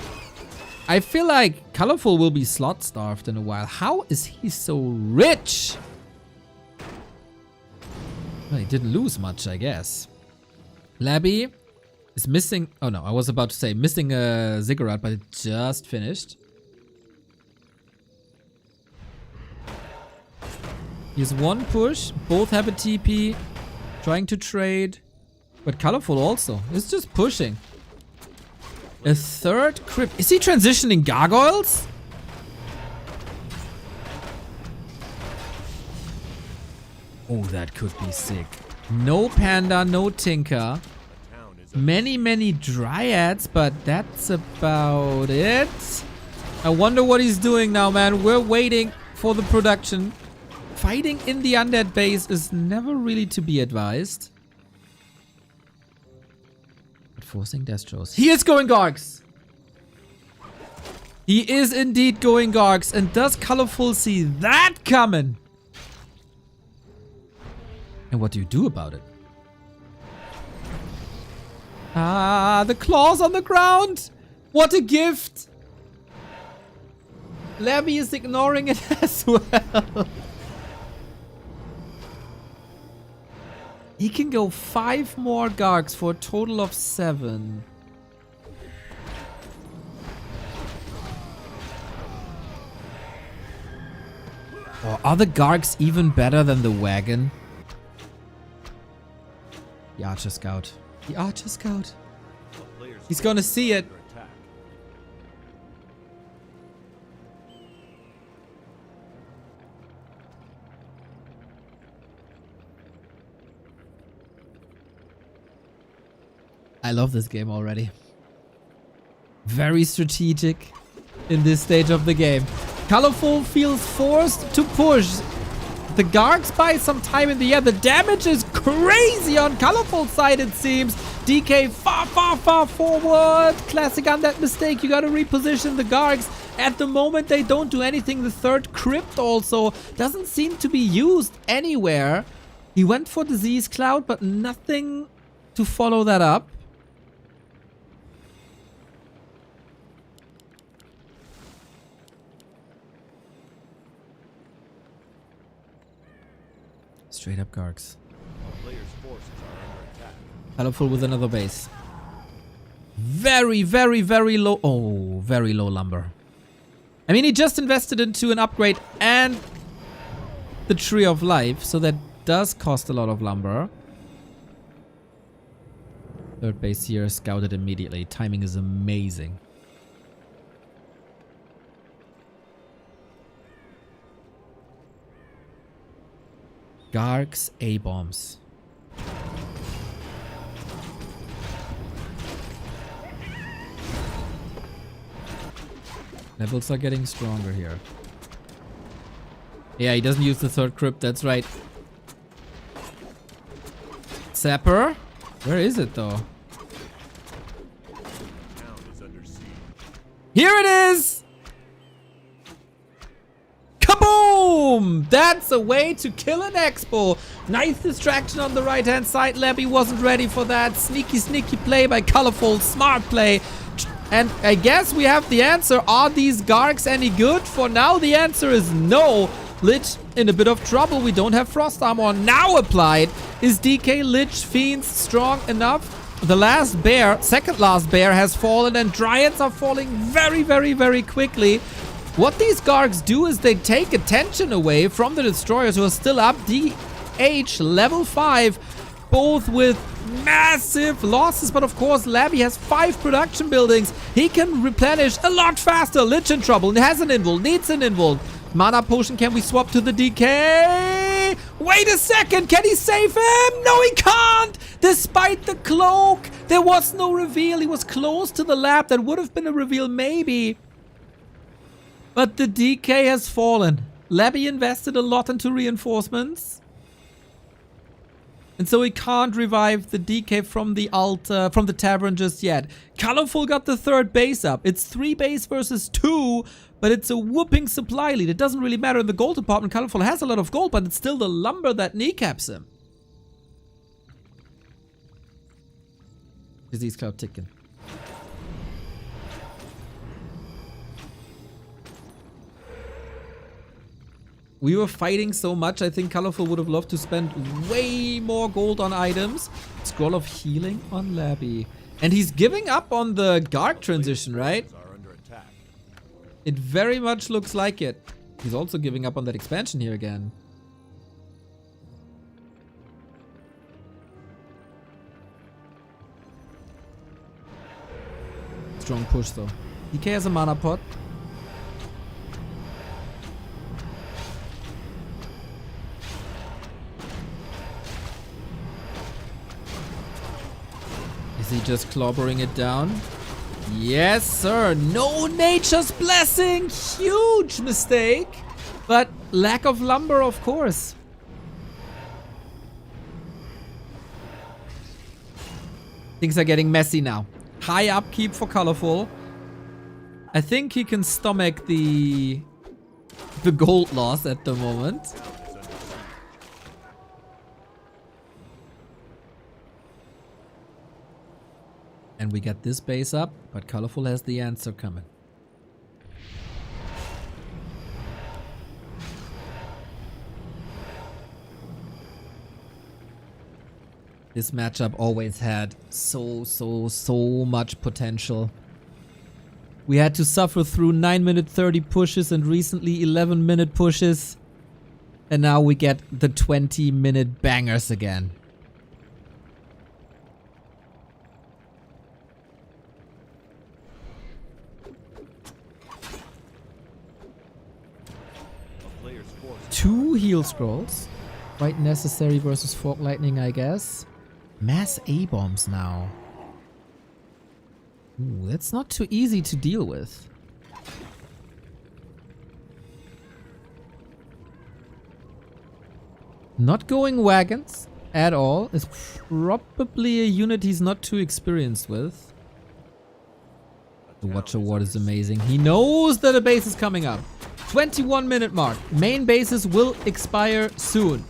I feel like ColorFul will be slot starved in a while. How is he so rich? Well, he didn't lose much, I guess. Labby is missing... Oh no, I was about to say missing a Ziggurat, but it just finished. He has 1 push. Both have a TP. Trying to trade. But ColorFul also. It's just pushing. A third crypt. Is he transitioning gargoyles? Oh, that could be sick. No panda, no tinker. Many dryads, but that's about it. I wonder what he's doing now, man. We're waiting for the production. Fighting in the undead base is never really to be advised. But forcing Destros. He is going Gargs! He is indeed going Gargs. And does ColorFul see that coming? And what do you do about it? Ah, the claws on the ground! What a gift! Levy is ignoring it as well. He can go 5 more Gargs for a total of 7. Oh, are the Gargs even better than the wagon? The Archer Scout. The Archer Scout. He's gonna see it. I love this game already. Very strategic in this stage of the game. ColorFul feels forced to push. The Gargs buy some time in the air. The damage is crazy on ColorFul's side, it seems. DK far forward. Classic undead mistake. You gotta reposition the Gargs. At the moment, they don't do anything. The third crypt also doesn't seem to be used anywhere. He went for Disease Cloud, but nothing to follow that up. Straight up Gargs. ColorFul with another base. Very low. Oh, very low lumber. I mean, he just invested into an upgrade and the Tree of Life, so that does cost a lot of lumber. Third base here, scouted immediately. Timing is amazing. Gargs A-bombs. Levels are getting stronger here. Yeah, he doesn't use the third crypt, that's right. Sapper? Where is it though? Here it is! Kaboom! That's a way to kill an Expo. Nice distraction on the right hand side. Labby wasn't ready for that. Sneaky play by ColorFul. Smart play. And I guess we have the answer. Are these Gargs any good? For now, the answer is no. Lich in a bit of trouble. We don't have Frost Armor now applied. Is DK Lich Fiends strong enough? The last bear, second last bear has fallen, and Dryads are falling very quickly. What these Gargs do is they take attention away from the Destroyers who are still up. DH level 5, both with massive losses, but of course Labby has 5 production buildings. He can replenish a lot faster. Lich in trouble, has an invul, needs an invul. Mana potion, can we swap to the DK? Wait a second, can he save him? No, he can't! Despite the cloak, there was no reveal. He was close to the lab. That would have been a reveal maybe. But the DK has fallen. Labby invested a lot into reinforcements. And so he can't revive the DK from the altar, from the tavern just yet. ColorFul got the third base up. It's 3 base versus 2, but it's a whooping supply lead. It doesn't really matter in the gold department. ColorFul has a lot of gold, but it's still the lumber that kneecaps him. Disease Cloud ticking. We were fighting so much, I think ColorFul would have loved to spend way more gold on items. Scroll of Healing on Labby. And he's giving up on the Garg transition, right? It very much looks like it. He's also giving up on that expansion here again. strong push though. DK has a mana pot. Is he just clobbering it down? Yes, sir. No nature's blessing. Huge mistake. But lack of lumber, of course. Things are getting messy now. High upkeep for ColorFul. I think he can stomach the gold loss at the moment. And we get this base up, but ColorFul has the answer coming. This matchup always had so much potential. We had to suffer through 9-minute 30 pushes and recently 11-minute pushes. And now we get the 20-minute bangers again. Two heal scrolls. Quite necessary versus Fork Lightning, I guess. Mass A-bombs now. Ooh, that's not too easy to deal with. Not going wagons at all is probably a unit he's not too experienced with. The Watcher Ward is amazing. He knows that a base is coming up. 21-minute mark. Main bases will expire soon.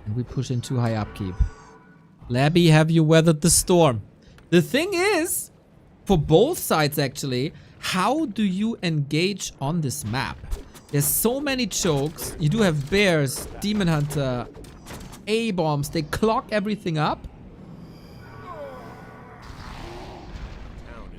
And we push into high upkeep. Labby, have you weathered the storm? The thing is, for both sides actually, how do you engage on this map? There's so many chokes. You do have bears, Demon Hunter, A-bombs. They clock everything up.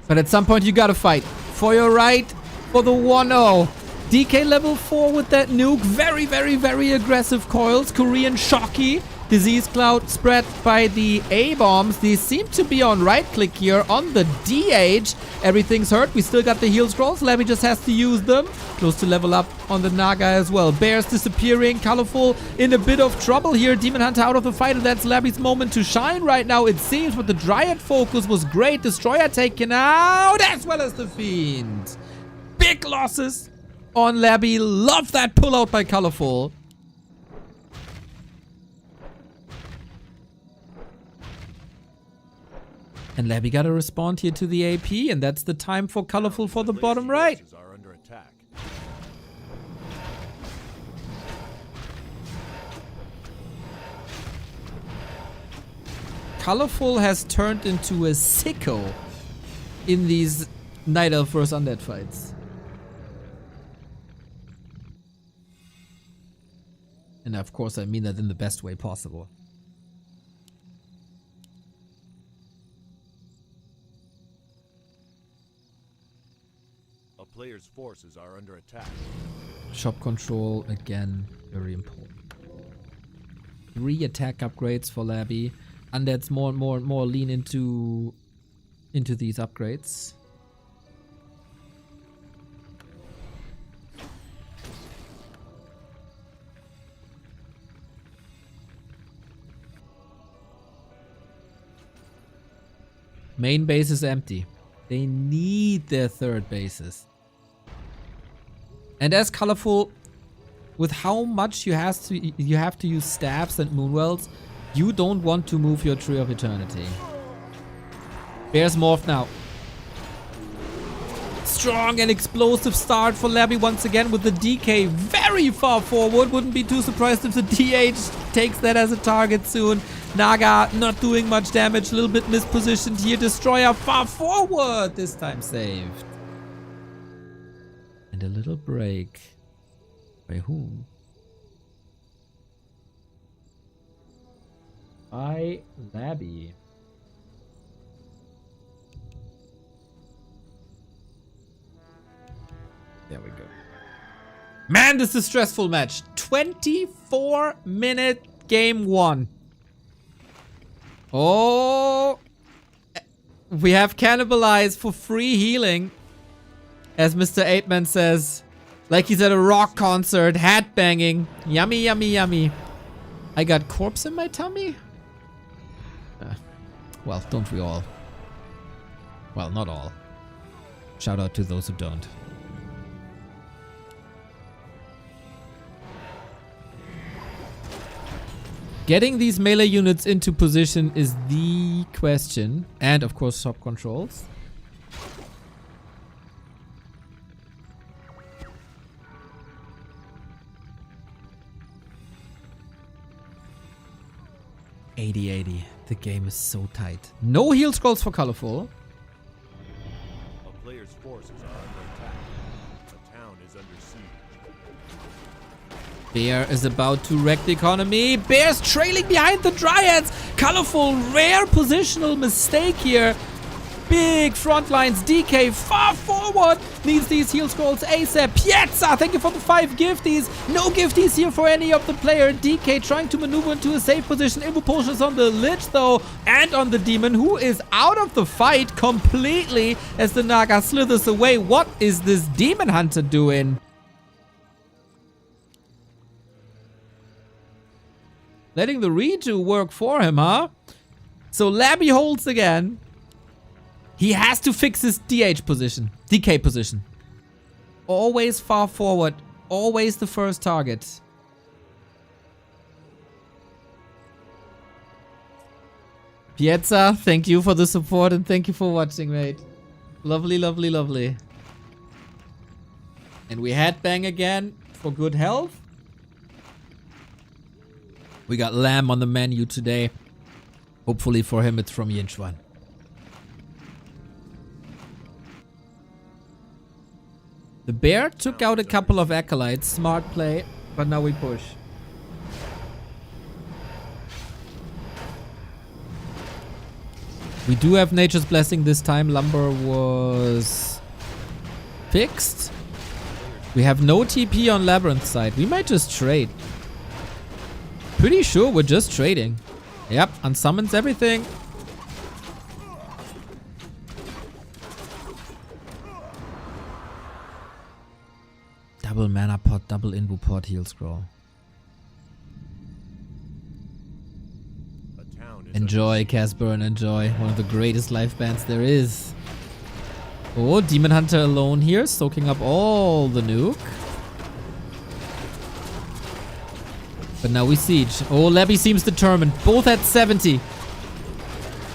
But at some point you gotta fight. For your right, for the 1-0. DK level 4 with that nuke. Very aggressive coils. Korean Shocky. Disease Cloud spread by the A-bombs. These seem to be on right click here on the DH. Everything's hurt. We still got the heal scrolls. Labby just has to use them. Close to level up on the Naga as well. Bears disappearing. ColorFul in a bit of trouble here. Demon Hunter out of the fight, and that's Labby's moment to shine right now, it seems. But the Dryad focus was great. Destroyer taken out, as well as the Fiend. Big losses on Labby. Love that pullout by ColorFul. And Labby gotta respond here to the AP, and that's the time for ColorFul for the bottom right. ColorFul has turned into a sicko in these Night Elf vs Undead fights. And of course I mean that in the best way possible. A player's forces are under attack. Shop control, again, very important. 3 attack upgrades for Labby. Undead's more and more lean into these upgrades. Main base is empty. They need their third bases. And as ColorFul, with how much you have to use staffs and moonwells, you don't want to move your Tree of Eternity. Bears morph now. Strong and explosive start for Labby once again with the DK very far forward. Wouldn't be too surprised if the DH takes that as a target soon. Naga not doing much damage, a little bit mispositioned here. Destroyer far forward, this time saved. And a little break. By whom? By Labby. There we go. Man, this is a stressful match. 24-minute game 1. Oh. We have cannibalized for free healing. As Mr. 8-Man says. Like he's at a rock concert. Hat banging. Yummy, yummy, yummy. I got corpse in my tummy? Well, don't we all? Well, not all. Shout out to those who don't. Getting these melee units into position is the question. And of course, sub controls. $80. The game is so tight. No heal scrolls for ColorFul. A player's forces are under attack. The town is under siege. Bear is about to wreck the economy. Bear's trailing behind the Dryads. ColorFul, rare positional mistake here. Big front lines. DK far forward. Needs these heal scrolls ASAP. Piazza, thank you for the 5 gifties. No gifties here for any of the player. DK trying to maneuver into a safe position. Invo potions on the Lich though. And on the Demon, who is out of the fight completely as the Naga slithers away. What is this Demon Hunter doing? Letting the redo work for him, huh? So Labby holds again. He has to fix his DH position. DK position. Always far forward. Always the first target. Piazza, thank you for the support and thank you for watching, mate. Lovely, lovely, lovely. And we headbang again for good health. We got Lamb on the menu today. Hopefully for him it's from Yinchuan. The bear took out a couple of acolytes. Smart play. But now we push. We do have Nature's Blessing this time. Lumber was fixed. We have no TP on Labyrinth side. We might just trade. Pretty sure we're just trading. Yep, unsummons everything. Double mana pot, double invo pot, heal scroll. Enjoy, Casper, and enjoy. One of the greatest life bands there is. Oh, Demon Hunter alone here, soaking up all the nuke. But now we siege. Oh, Labby seems determined. Both at 70.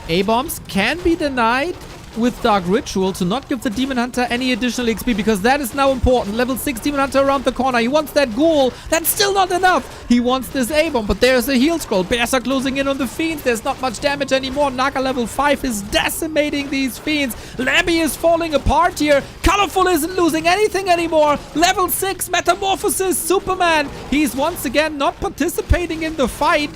A-bombs can be denied with Dark Ritual to not give the Demon Hunter any additional XP because that is now important. Level 6 Demon Hunter around the corner. He wants that ghoul. That's still not enough. He wants this A-bomb, but there's a heal scroll. Bears are closing in on the Fiends. There's not much damage anymore. Naga level 5 is decimating these Fiends. Labby is falling apart here. ColorFul isn't losing anything anymore. Level 6 Metamorphosis Superman. He's once again not participating in the fight.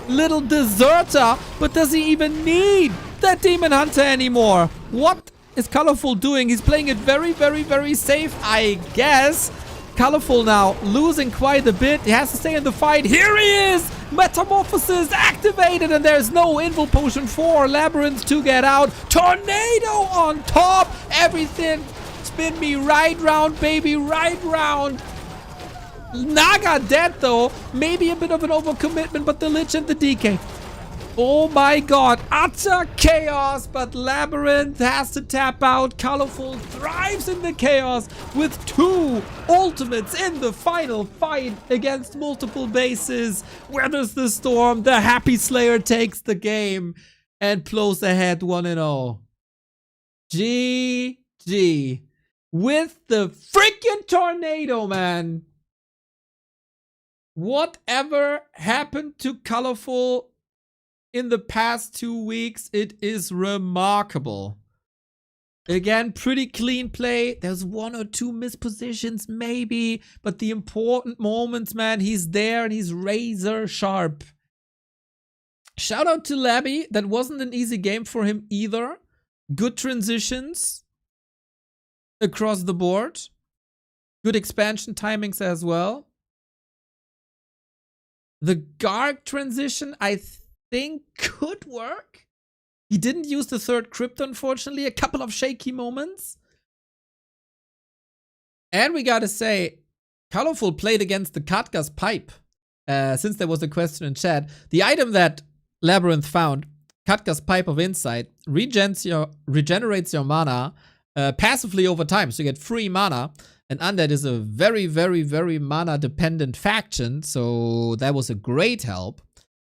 Little deserter, but does he even need that Demon Hunter anymore? What is ColorFul doing? He's playing it very, very, very safe, I guess. ColorFul now losing quite a bit. He has to stay in the fight. Here he is! Metamorphosis activated, and there's no Invo Potion for Labyrinth to get out. Tornado on top! Everything spin me right round, baby, right round. Naga dead though. Maybe a bit of an overcommitment, but the Lich and the DK. Oh my god, utter chaos, but Labyrinth has to tap out. ColorFul thrives in the chaos with 2 ultimates in the final fight against multiple bases. Weathers the storm, the Happy Slayer takes the game and blows ahead 1-0. GG. With the freaking tornado, man. Whatever happened to ColorFul in the past 2 weeks, it is remarkable. Again, pretty clean play. There's 1 or 2 mispositions maybe, but the important moments, man, he's there and he's razor sharp. Shout out to Labby. That wasn't an easy game for him either. Good transitions across the board. Good expansion timings as well. The Garg transition, I think, could work. He didn't use the third crypt, unfortunately. A couple of shaky moments. And we gotta say, ColorFul played against the Katga's pipe. Since there was a question in chat. The item that Labyrinth found, Katga's Pipe of Insight, regenerates your mana passively over time. So you get free mana. And Undead is a very, very, very mana-dependent faction. So that was a great help.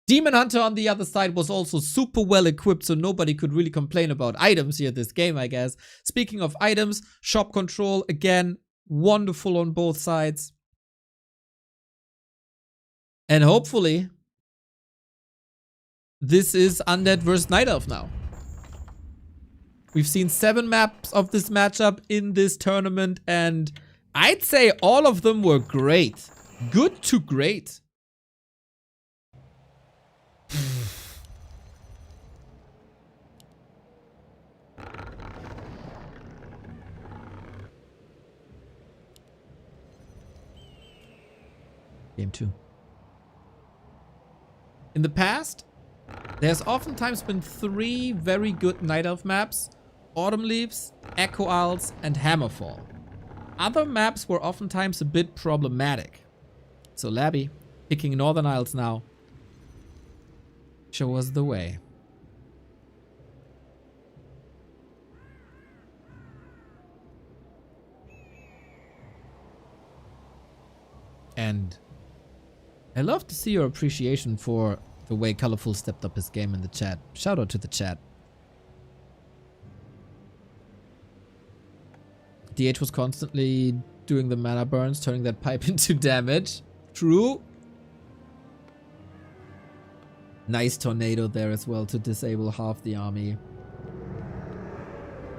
Demon Hunter on the other side was also super well equipped, so nobody could really complain about items here this game, I guess. Speaking of items, shop control, again, wonderful on both sides. And hopefully, this is Undead versus Night Elf now. We've seen 7 maps of this matchup in this tournament, and I'd say all of them were great. Good to great. Game 2. In the past, there's oftentimes been 3 very good Night Elf maps: Autumn Leaves, Echo Isles, and Hammerfall. Other maps were oftentimes a bit problematic. So Labby, picking Northern Isles now, show us the way. And I love to see your appreciation for the way ColorFul stepped up his game in the chat. Shout out to the chat. DH was constantly doing the mana burns, turning that pipe into damage. True. Nice tornado there as well to disable half the army.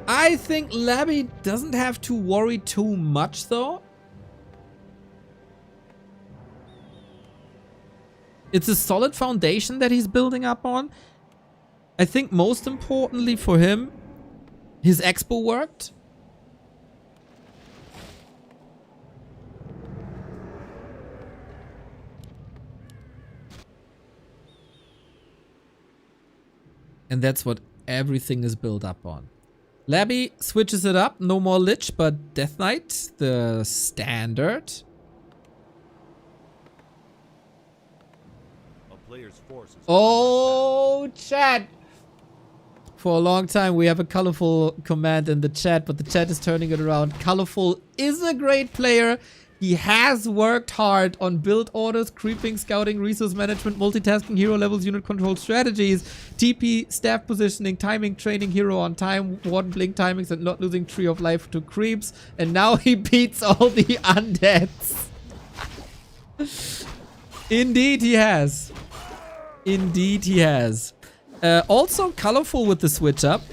I think Labby doesn't have to worry too much though. It's a solid foundation that he's building up on. I think most importantly for him, his expo worked. And that's what everything is built up on. Labby switches it up. No more Lich, but Death Knight, the standard. Oh, chat. For a long time, we have a ColorFul command in the chat, but the chat is turning it around. ColorFul is a great player. He has worked hard on build orders, creeping, scouting, resource management, multitasking, hero levels, unit control strategies, TP, staff positioning, timing, training hero on time, warden blink timings, and not losing Tree of Life to creeps. And now he beats all the undeads. Indeed he has. Indeed he has. Also ColorFul with the switch up.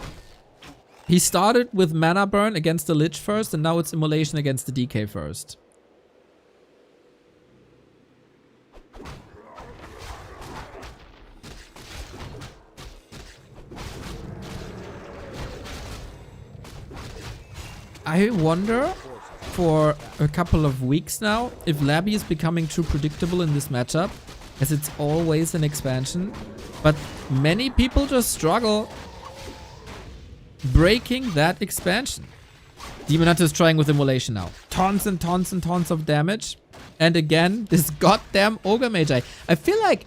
He started with mana burn against the Lich first, and now it's immolation against the DK first. I wonder for a couple of weeks now if Labby is becoming too predictable in this matchup, as it's always an expansion. But many people just struggle breaking that expansion. Demon Hunter is trying with immolation now. Tons and tons and tons of damage. And again, this goddamn Ogre Magi. I feel like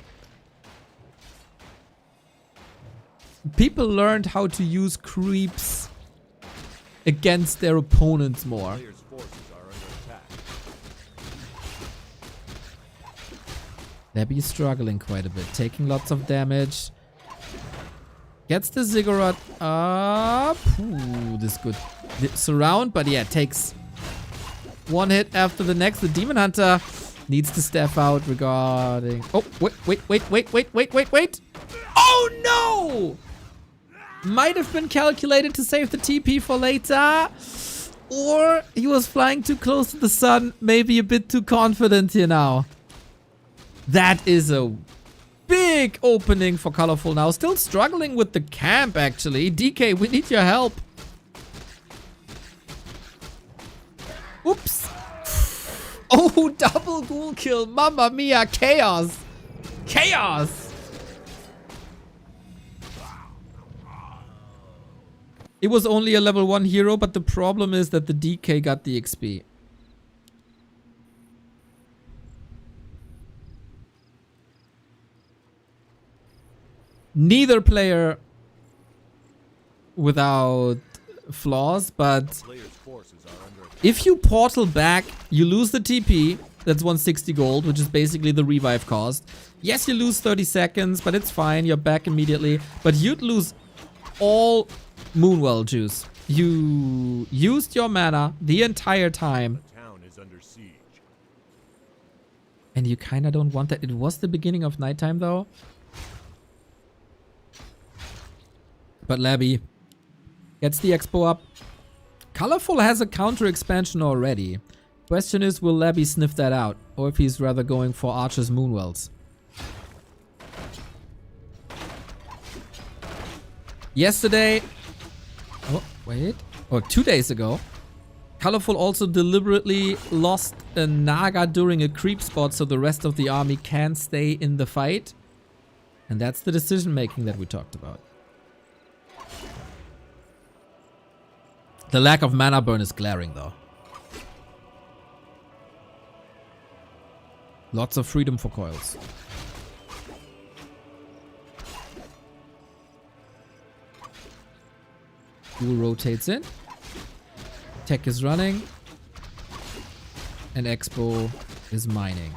people learned how to use creeps against their opponents more. Labby is struggling quite a bit, taking lots of damage. Gets the Ziggurat up. Ooh, this good surround, but yeah, takes one hit after the next. The Demon Hunter needs to step out regarding... Oh, wait. Oh, no! Might have been calculated to save the TP for later. Or he was flying too close to the sun. Maybe a bit too confident here now. That is a big opening for ColorFul now. Still struggling with the camp, actually. DK, we need your help. Oops. Oh, double ghoul kill. Mamma mia, chaos. Chaos. It was only a level 1 hero, but the problem is that the DK got the XP. Neither player without flaws, but Player's forces are under attack. if you portal back, you lose the TP. That's 160 gold, which is basically the revive cost. Yes, you lose 30 seconds, but it's fine. You're back immediately. But you'd lose all Moonwell juice. You used your mana the entire time. The town is under siege. And you kind of don't want that. It was the beginning of nighttime, though. But Labby gets the expo up. ColorFul has a counter expansion already. Question is, will Labby sniff that out? Or if he's rather going for Archer's Moonwells. Yesterday... Oh, wait. Or 2 days ago. ColorFul also deliberately lost a Naga during a creep spot so the rest of the army can stay in the fight. And that's the decision making that we talked about. The lack of mana burn is glaring though. Lots of freedom for coils. Duel rotates in. Tech is running. And Expo is mining.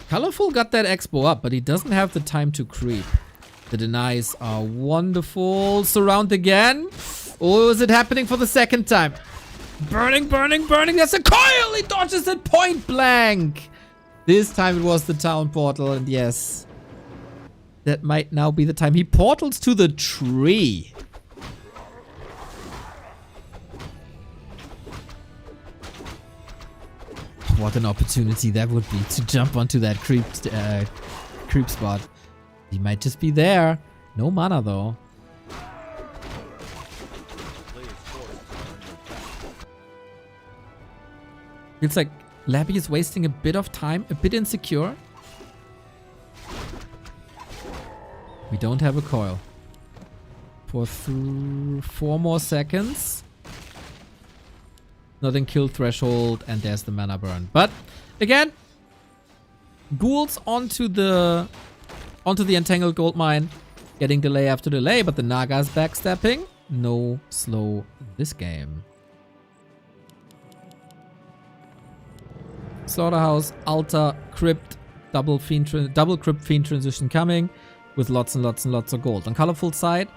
ColorFul got that Expo up, but he doesn't have the time to creep. The denies are wonderful. Surround again. Oh, is it happening for the second time? Burning, burning, burning. There's a coil. He dodges it point blank. This time it was the town portal. And yes, that might now be the time. He portals to the tree. What an opportunity that would be to jump onto that creep spot. He might just be there. No mana though. Feels like Labby is wasting a bit of time, a bit insecure. We don't have a coil. For 4 more seconds. Nothing kill threshold, and there's the mana burn. But again, ghouls onto the entangled gold mine, getting delay after delay, but the Naga's backstepping. No slow this game. Slaughterhouse, altar, crypt, double crypt fiend transition coming with lots and lots and lots of gold. On ColorFul side,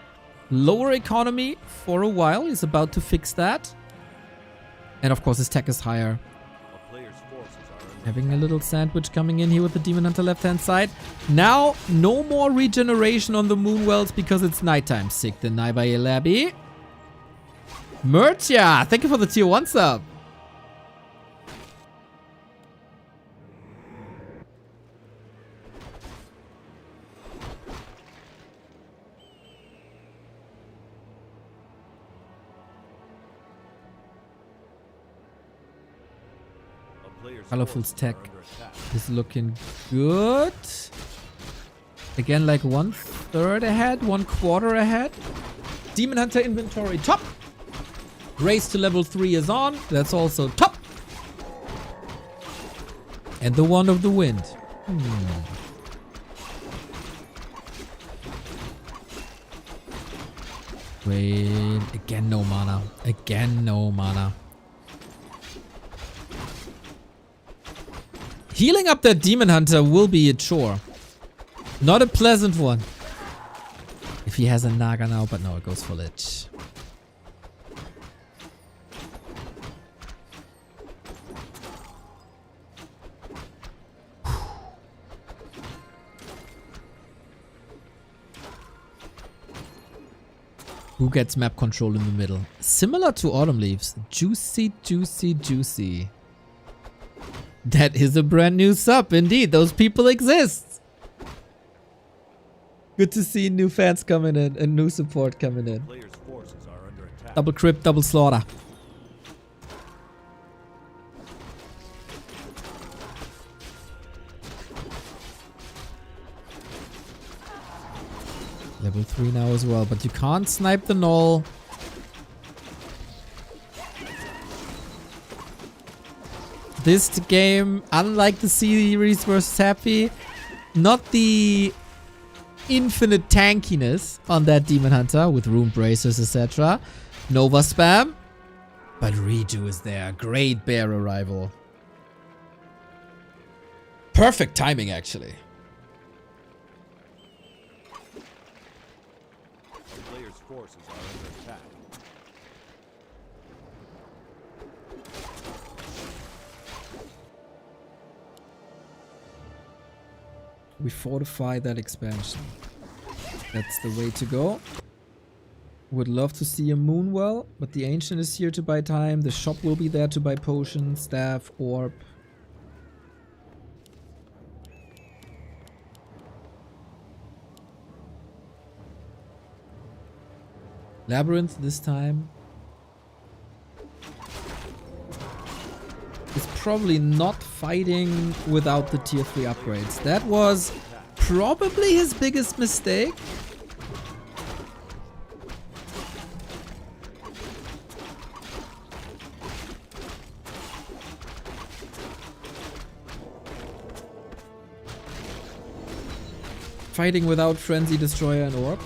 lower economy for a while. He's about to fix that. And of course his tech is higher. A player's forces are under Having a little sandwich coming in here with the Demon Hunter left hand side. Now, no more regeneration on the Moonwells because it's nighttime. Sick deny by Elabi. Murtia, thank you for the tier 1 sub. ColorFul's tech is looking good. Again, like 1/3 ahead, 1/4 ahead. Demon Hunter inventory top. Race to level 3 is on. That's also top. And the Wand of the Wind. Wait, again no mana. Again no mana. Healing up that Demon Hunter will be a chore. Not a pleasant one. If he has a Naga now, but no, it goes for Lich. Who gets map control in the middle? Similar to Autumn Leaves. Juicy, juicy, juicy. That is a brand new sub, indeed. Those people exist. Good to see new fans coming in and new support coming in. player's forces are under attack. Double crypt, double slaughter. Level 3 now as well, but you can't snipe the null. This game, unlike the series versus Happy, not the infinite tankiness on that Demon Hunter with Rune Bracers, etc. Nova spam. But Redo is there. Great bear arrival. Perfect timing, actually. The player's forces are under attack. We fortify that expansion. That's the way to go. Would love to see a Moonwell, but the Ancient is here to buy time. The shop will be there to buy potions, staff, orb. Labyrinth this time is probably not fighting without the tier 3 upgrades. That was probably his biggest mistake. Fighting without Frenzy, Destroyer, and Orb.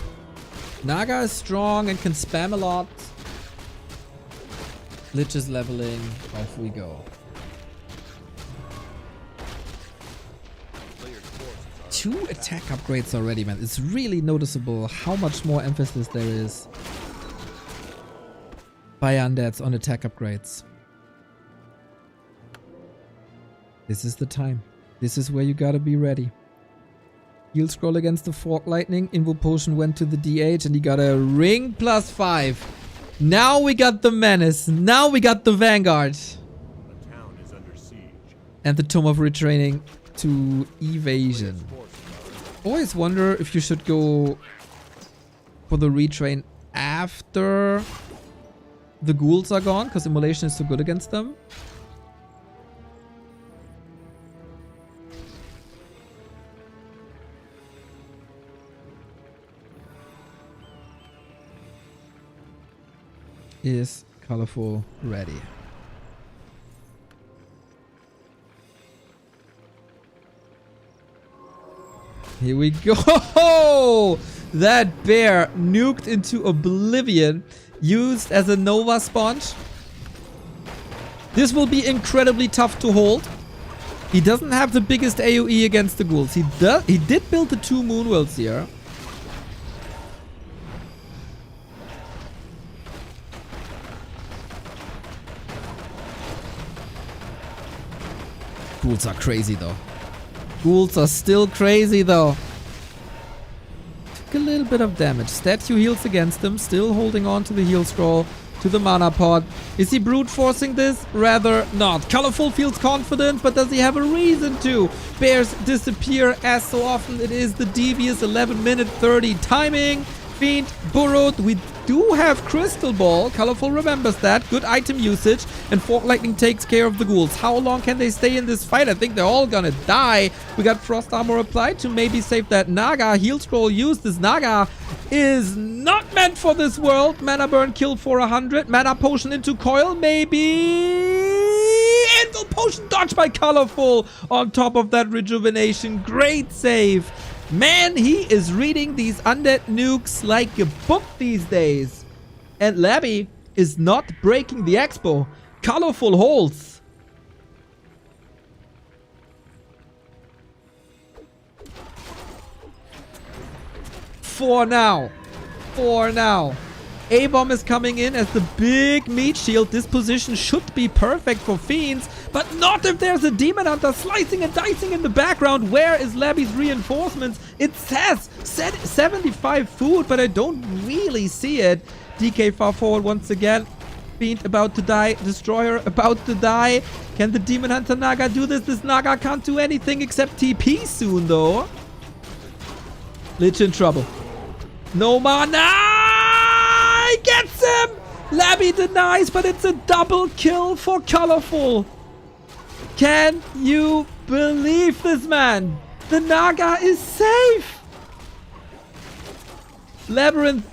Naga is strong and can spam a lot. Lich is leveling. Off we go. Two attack upgrades already, man. It's really noticeable how much more emphasis there is by undeads on attack upgrades. This is the time. This is where you gotta be ready. Heal scroll against the Fork Lightning. Invo Potion went to the DH and he got a ring +5. Now we got the Menace. Now we got the Vanguard. The town is under siege. And the Tome of Retraining to Evasion. Always wonder if you should go for the retrain after the ghouls are gone, because Immolation is so good against them. Is ColorFul ready? Here we go! That bear nuked into oblivion, used as a Nova Sponge. This will be incredibly tough to hold. He doesn't have the biggest AoE against the ghouls. He did build the 2 Moonwells here. Ghouls are crazy though. Ghouls are still crazy though. Took a little bit of damage. Statue heals against them. Still holding on to the heal scroll. To the mana pod. Is he brute forcing this? Rather not. ColorFul feels confident, but does he have a reason to? Bears disappear as so often. It is the devious 11-minute 30 timing. Fiend burrowed. We do have Crystal Ball. ColorFul remembers that. Good item usage. And Fork Lightning takes care of the ghouls. How long can they stay in this fight? I think they're all gonna die. We got Frost Armor applied to maybe save that Naga. Heal Scroll used. This Naga is not meant for this world. Mana Burn kill for 100. Mana Potion into Coil maybe. Anvil Potion dodged by ColorFul. On top of that Rejuvenation. Great save. Man, he is reading these undead nukes like a book these days. And Labby is not breaking the expo. ColorFul holds. For now. A-Bomb is coming in as the big meat shield. This position should be perfect for Fiends, but not if there's a Demon Hunter slicing and dicing in the background. Where is Labby's reinforcements? It says 75 food, but I don't really see it. DK far forward once again. Fiend about to die. Destroyer about to die. Can the Demon Hunter Naga do this? This Naga can't do anything except TP soon, though. Lich in trouble. No mana! He gets him! Labby denies, but it's a double kill for ColorFul. Can you believe this, man? The Naga is safe! Labyrinth,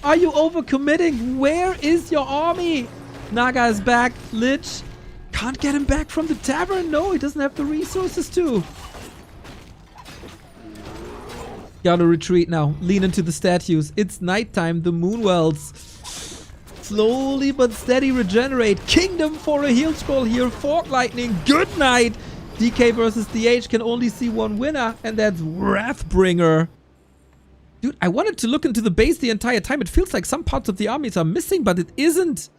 are you overcommitting? Where is your army? Naga is back. Lich. can't get him back from the tavern. No, he doesn't have the resources to. Gotta retreat now. Lean into the statues. It's nighttime. The moonwells slowly but steady regenerate. Kingdom for a heal scroll here. Fork lightning. Good night. DK versus DH can only see one winner, and that's Wrathbringer. Dude, I wanted to look into the base the entire time. It feels like some parts of the armies are missing, but it isn't.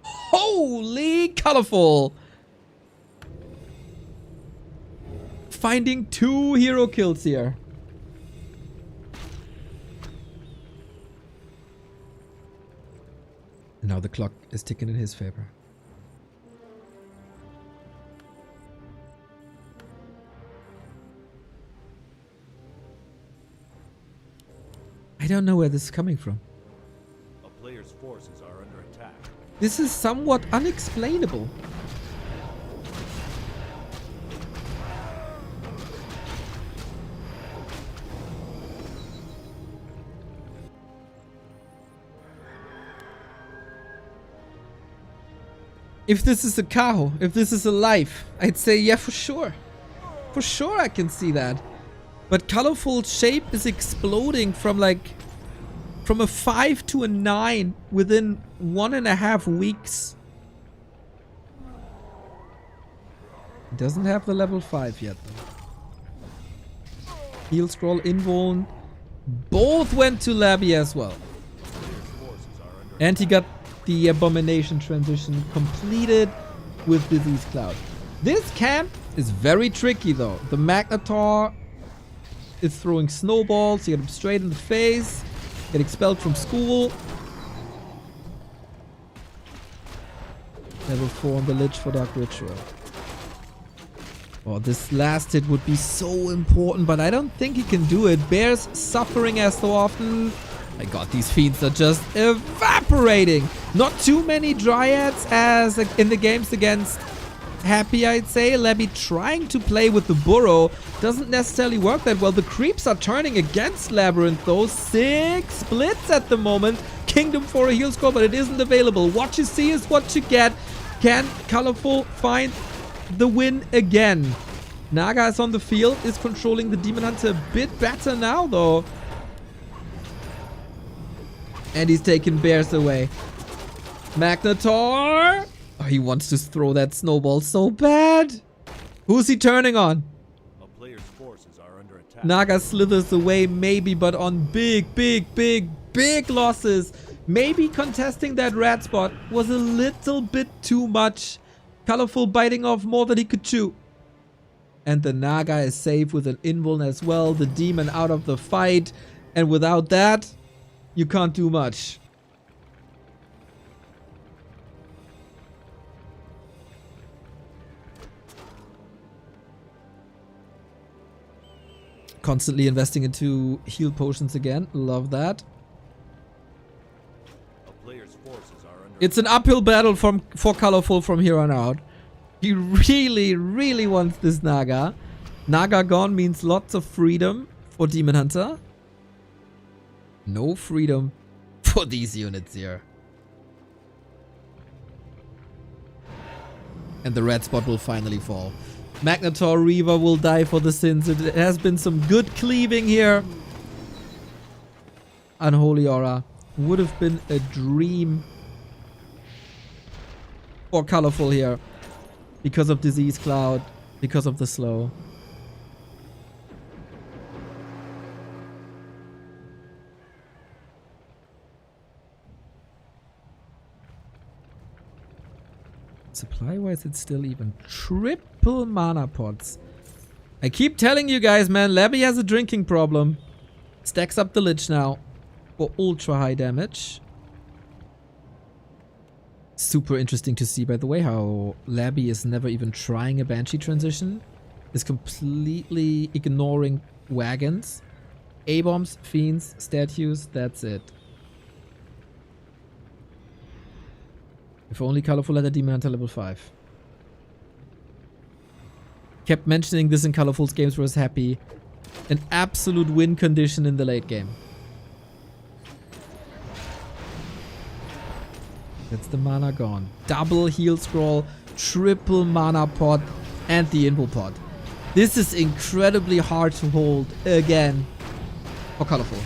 Holy colorful. Finding 2 hero kills here. And now the clock is ticking in his favor. I don't know where this is coming from. A player's forces are under attack. This is somewhat unexplainable. If this is a cow, if this is a life, I'd say yeah, for sure. For sure I can see that. But ColorFul shape is exploding from from a 5 to a 9 within 1.5 weeks. It doesn't have the level 5 yet though. Heal scroll, invuln. Both went to Labby as well. And he got the abomination transition completed with Disease Cloud. This camp is very tricky though. The Magnetar is throwing snowballs. You get him straight in the face. Get expelled from school. Level 4 on the Lich for Dark Ritual. Oh, this last hit would be so important, but I don't think he can do it. Bears suffering as so often. My god, these fiends are just evaporating. Not too many Dryads as in the games against Happy, I'd say. Labby trying to play with the Burrow doesn't necessarily work that well. The creeps are turning against Labyrinth though. 6 splits at the moment. Kingdom for a heal score, but it isn't available. What you see is what you get. Can ColorFul find the win again? Naga is on the field, is controlling the Demon Hunter a bit better now though. And he's taking bears away. Magnetar! Oh, he wants to throw that snowball so bad. Who's he turning on? A player's forces are under attack. Naga slithers away maybe, but on big losses. Maybe contesting that rat spot was a little bit too much. ColorFul biting off more than he could chew. And the Naga is safe with an invuln as well. The demon out of the fight. And without that, you can't do much. Constantly investing into heal potions again. Love that. A player's forces are under It's an uphill battle for ColorFul from here on out. He really wants this Naga. Naga gone means lots of freedom for Demon Hunter. No freedom for these units here. And the red spot will finally fall. Magnetar Reaver will die for the sins. It has been some good cleaving here. Unholy Aura would have been a dream for ColorFul here. Because of Disease Cloud. Because of the slow. Supply-wise, it's still even. Triple mana pots. I keep telling you guys, man, Labby has a drinking problem. Stacks up the Lich now for ultra high damage. Super interesting to see, by the way, how Labby is never even trying a Banshee transition. Is completely ignoring wagons. A-bombs, fiends, statues, that's it. If only ColorFul had a Demon Hunter level 5. Kept mentioning this in ColorFul's games where I was happy. An absolute win condition in the late game. That's the mana gone. Double heal scroll, triple mana pot, and the invul pot. This is incredibly hard to hold again for ColorFul.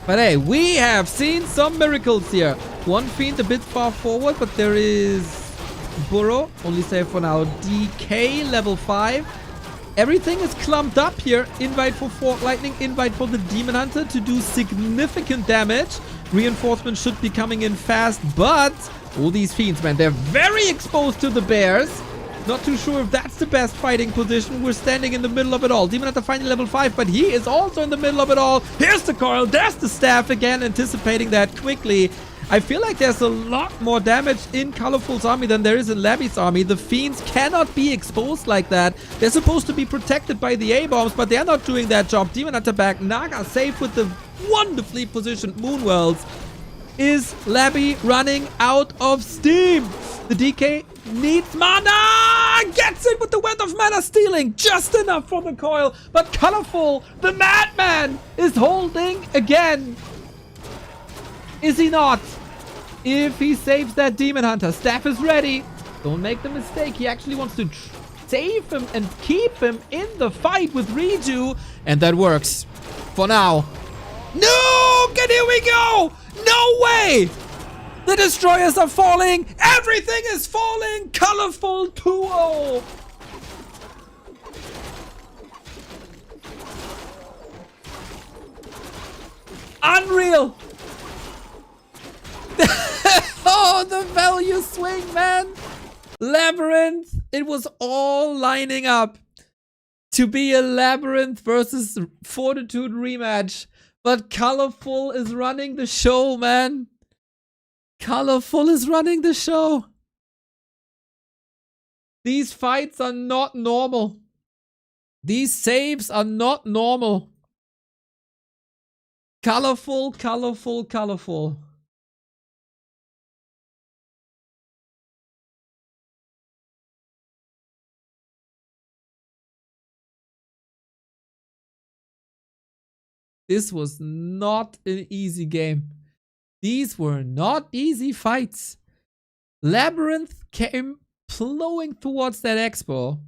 But hey, we have seen some miracles here. One Fiend a bit far forward, but there is Burrow, only save for now. DK level 5. Everything is clumped up here. Invite for Fork Lightning, invite for the Demon Hunter to do significant damage. Reinforcements should be coming in fast, but all these Fiends, man, they're very exposed to the bears. Not too sure if that's the best fighting position. We're standing in the middle of it all. Demon Hunter finally level 5, but he is also in the middle of it all. Here's the coil, there's the staff again, anticipating that quickly. I feel like there's a lot more damage in ColorFul's army than there is in Labby's army. The Fiends cannot be exposed like that. They're supposed to be protected by the A-bombs, but they're not doing that job. Demon Hunter back, Naga safe with the wonderfully positioned Moonwells. Is Labby running out of steam? The DK needs mana! Gets it with the Wind of Mana stealing! Just enough for the coil, but ColorFul, the madman, is holding again. Is he not? If he saves that Demon Hunter, staff is ready. Don't make the mistake. He actually wants to save him and keep him in the fight with Reju. And that works. For now. No! And here we go! No way! The destroyers are falling. Everything is falling. ColorFul 2-0. Unreal. Oh, the value swing, man. Labyrinth. It was all lining up to be a Labyrinth versus Fortitude rematch. But ColorFul is running the show, man. ColorFul is running the show. These fights are not normal. These saves are not normal. ColorFul, ColorFul, ColorFul. This was not an easy game. These were not easy fights. Labyrinth came plowing towards that expo.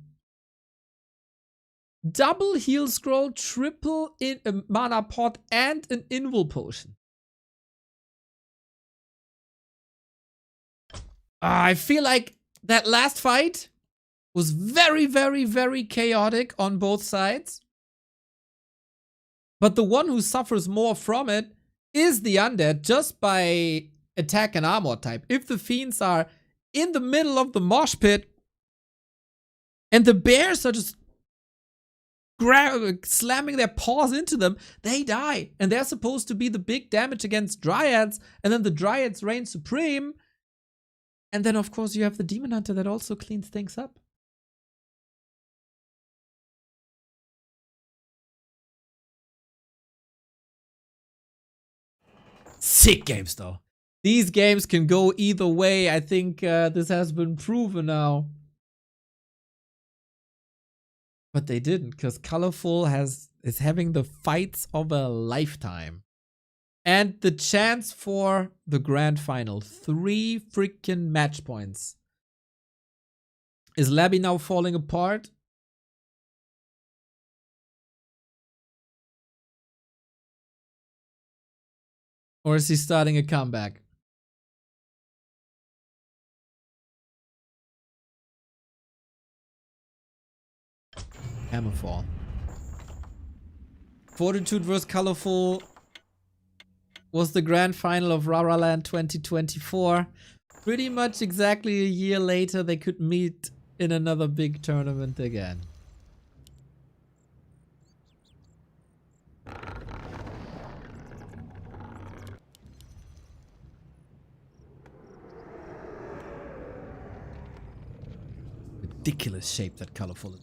Double heal scroll, triple in a mana pot, and an invul potion. I feel like that last fight was very, very, very chaotic on both sides. But the one who suffers more from it is the undead, just by attack and armor type. If the fiends are in the middle of the mosh pit and the bears are just slamming their paws into them, they die. And they're supposed to be the big damage against dryads, and then the dryads reign supreme. And then of course you have the Demon Hunter that also cleans things up. Sick games though. These games can go either way. I think this has been proven now. But they didn't, because ColorFul is having the fights of a lifetime. And the chance for the grand final. 3 freaking match points. Is Labby now falling apart? Or is he starting a comeback? Hammerfall. Fortitude vs. ColorFul was the grand final of Raraland 2024. Pretty much exactly a year later, they could meet in another big tournament again. Ridiculous shape that ColorFul is.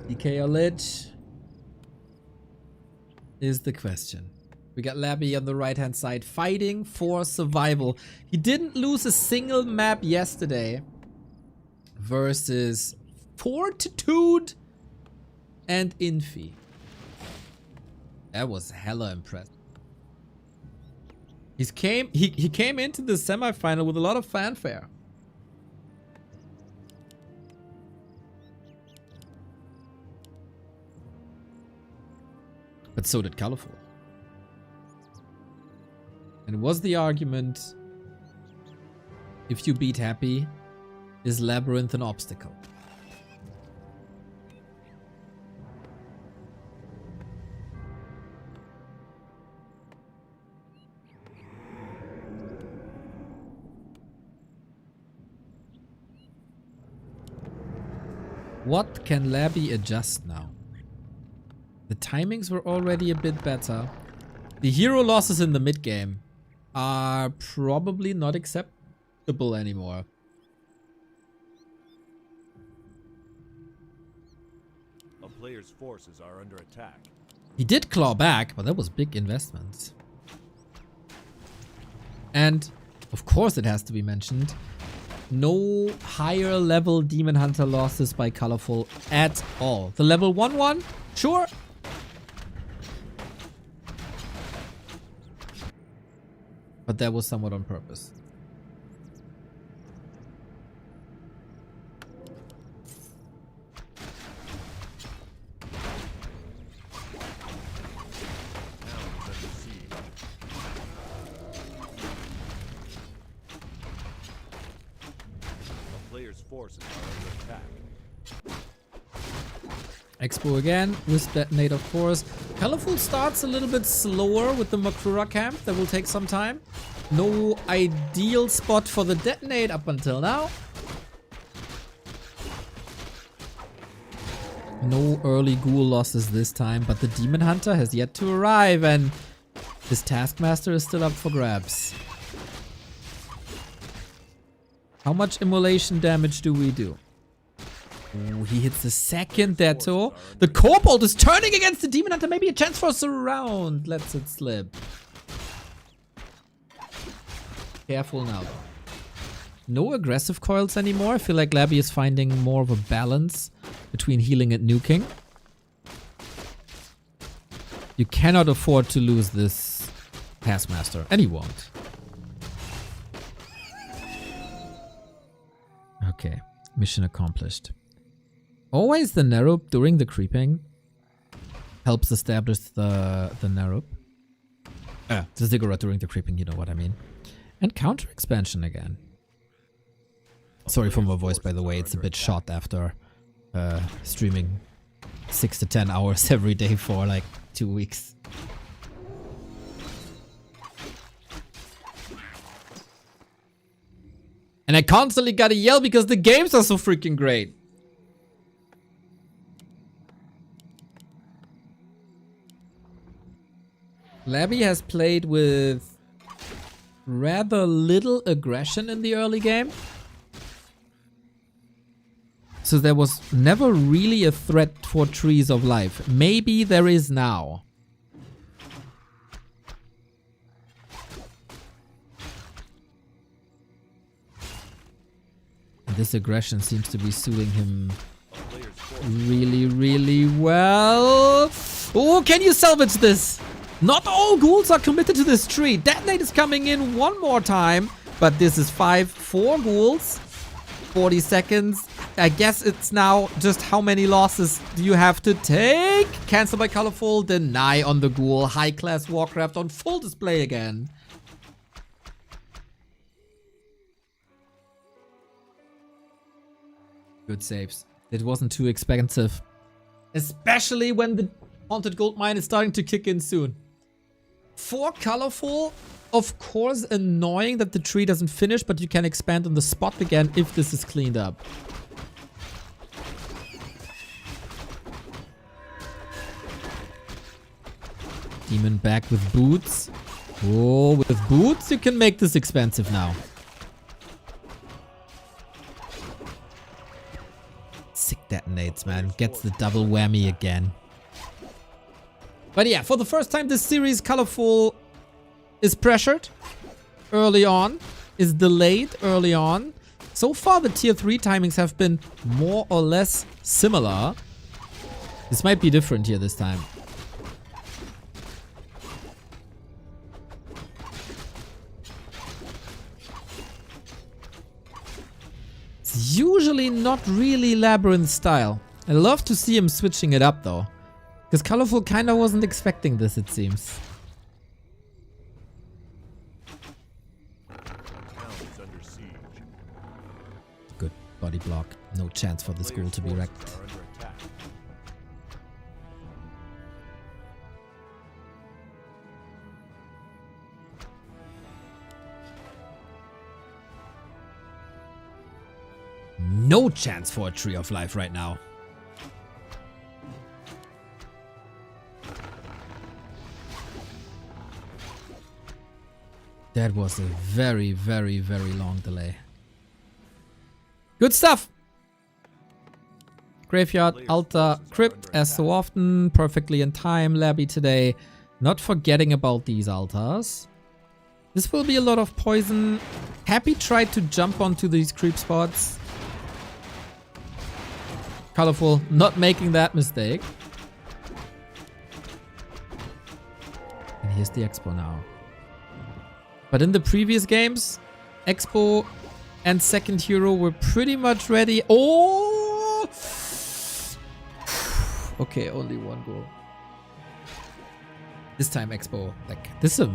DK or Lich is the question. We got Labby on the right hand side fighting for survival. He didn't lose a single map yesterday versus Fortitude and Infi. That was hella impressive. He came into the semifinal with a lot of fanfare. But so did ColorFul. And it was the argument, if you beat Happy, is Labyrinth an obstacle? What can Labby adjust now? The timings were already a bit better. The hero losses in the mid game are probably not acceptable anymore. A player's forces are under attack. He did claw back, but that was big investments. And of course it has to be mentioned, no higher level Demon Hunter losses by ColorFul at all. The level 1-1, sure. But that was somewhat on purpose. Forces are under attack. Expo again with Detonate, of course. ColorFul starts a little bit slower with the Makrura camp. That will take some time. No ideal spot for the Detonate up until now. No early ghoul losses this time, but the Demon Hunter has yet to arrive and his Taskmaster is still up for grabs. How much immolation damage do we do? Ooh, he hits the second Detto. The Kobold is turning against the Demon Hunter. Maybe a chance for a surround. Lets it slip. Careful now. No aggressive coils anymore. I feel like Labby is finding more of a balance between healing and nuking. You cannot afford to lose this Taskmaster. And he won't. Okay, mission accomplished. Always the Narup during the creeping helps establish the Narup. The Ziggurat during the creeping, you know what I mean. And counter expansion again. Sorry for my voice, by the way. It's a bit shot after streaming 6 to 10 hours every day for like 2 weeks. And I constantly gotta yell because the games are so freaking great. Labby has played with rather little aggression in the early game. So there was never really a threat for Trees of Life. Maybe there is now. This aggression seems to be suiting him really, really well. Oh, can you salvage this? Not all ghouls are committed to this tree. Detonate is coming in one more time. But this is 4 ghouls. 40 seconds. I guess it's now just how many losses do you have to take? Cancel by ColorFul. Deny on the ghoul. High class Warcraft on full display again. Good saves. It wasn't too expensive. Especially when the Haunted Gold Mine is starting to kick in soon. For ColorFul, of course, annoying that the tree doesn't finish, but you can expand on the spot again if this is cleaned up. Demon back with boots. Oh, with boots you can make this expensive now. Sick detonates, man. Gets the double whammy again. But yeah, for the first time this series, ColorFul is pressured early on, is delayed early on. So far, the tier 3 timings have been more or less similar. This might be different here this time. It's usually not really Labyrinth style. I love to see him switching it up though. Because ColorFul kinda wasn't expecting this, it seems. Good body block. No chance for this ghoul to be wrecked. No chance for a Tree of Life right now. That was a very, very, very long delay. Good stuff! Graveyard, altar, crypt, as so often. Perfectly in time, Labby today. Not forgetting about these altars. This will be a lot of poison. Happy tried to jump onto these creep spots. ColorFul not making that mistake. And here's the Expo now. But in the previous games, Expo and second hero were pretty much ready. Oh! Okay, only one goal. This time Expo, like, this is a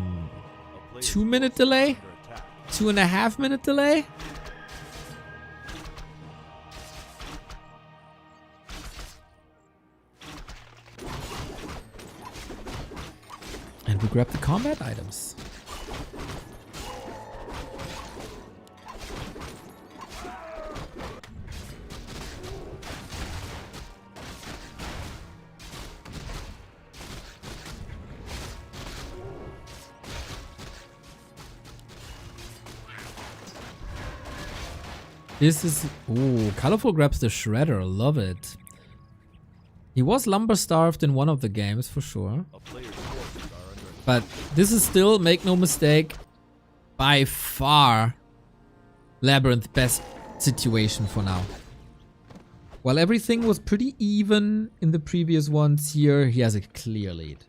2-minute delay? 2.5-minute delay? And we grab the combat items. This is... Ooh, ColorFul grabs the Shredder. Love it. He was lumber-starved in one of the games, for sure. But this is still, make no mistake, by far Labyrinth's best situation for now. While everything was pretty even in the previous ones, here he has a clear lead.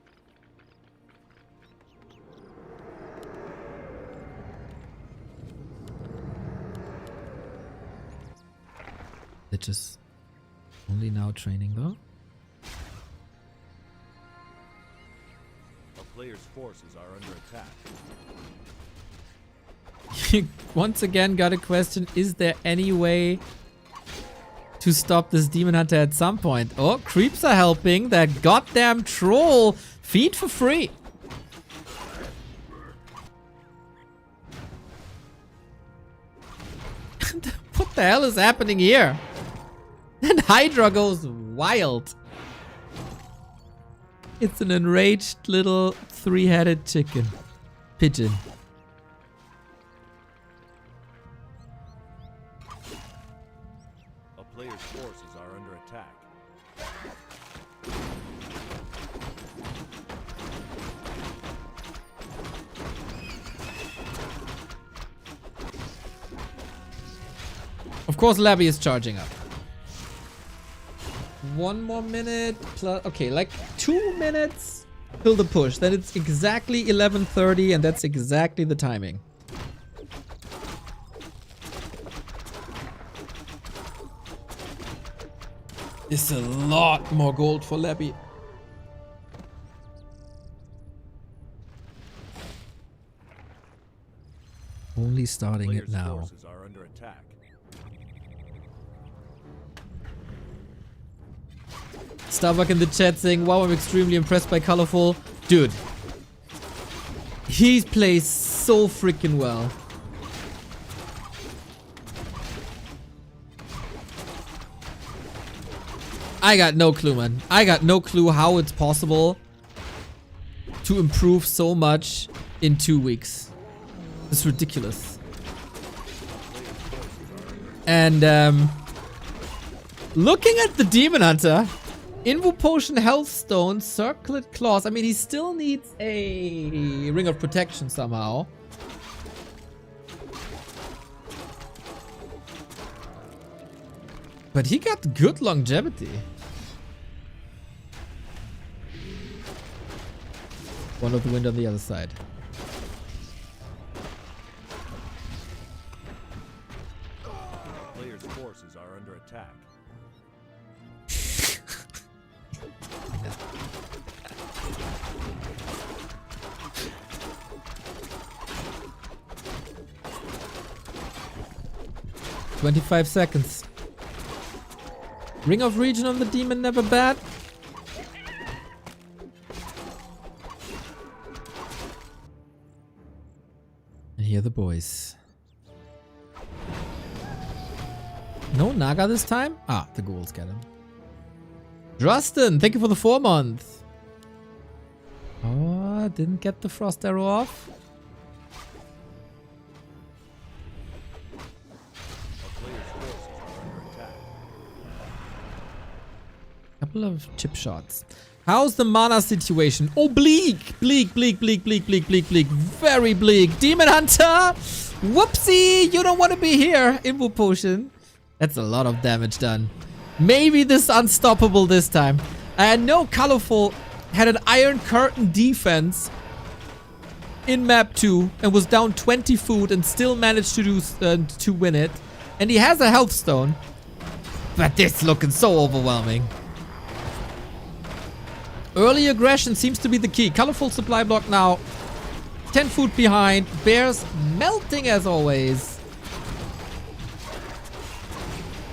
Lich is only now training though. A player's forces are under attack. Once again got a question, is there any way to stop this Demon Hunter at some point? Oh, creeps are helping. That goddamn troll. Feed for free. What the hell is happening here? And Hydra goes wild. It's an enraged little 3-headed chicken. Pigeon. A player's forces are under attack. Of course, Labby is charging up. 1 more minute plus... Okay, like 2 minutes till the push. Then it's exactly 11:30 and that's exactly the timing. It's a lot more gold for Labby. Only starting it now. Forces are under attack. Starbuck in the chat saying, wow, I'm extremely impressed by ColorFul. Dude. He plays so freaking well. I got no clue, man. I got no clue how it's possible to improve so much in 2 weeks. It's ridiculous. And looking at the Demon Hunter, Invo Potion, Health Stone, Circlet Claws. I mean, he still needs a Ring of Protection somehow. But he got good longevity. One of the wind on the other side. Players' forces are under attack. "25 seconds. Ring of Region on the demon, never bad. And here are the boys. No Naga this time? Ah, the ghouls get him. Justin, thank you for the 4-month. Oh, didn't get the frost arrow off. Couple of chip shots. How's the mana situation? Oh, bleak! Bleak, bleak, bleak, bleak, bleak, bleak, bleak. Very bleak. Demon Hunter! Whoopsie! You don't want to be here. Invo Potion. That's a lot of damage done. Maybe this unstoppable this time. I know ColorFul had an Iron Curtain defense in map 2 and was down 20 food and still managed to win it. And he has a health stone. But this looking so overwhelming. Early aggression seems to be the key. ColorFul supply block now. 10 food behind. Bears melting as always.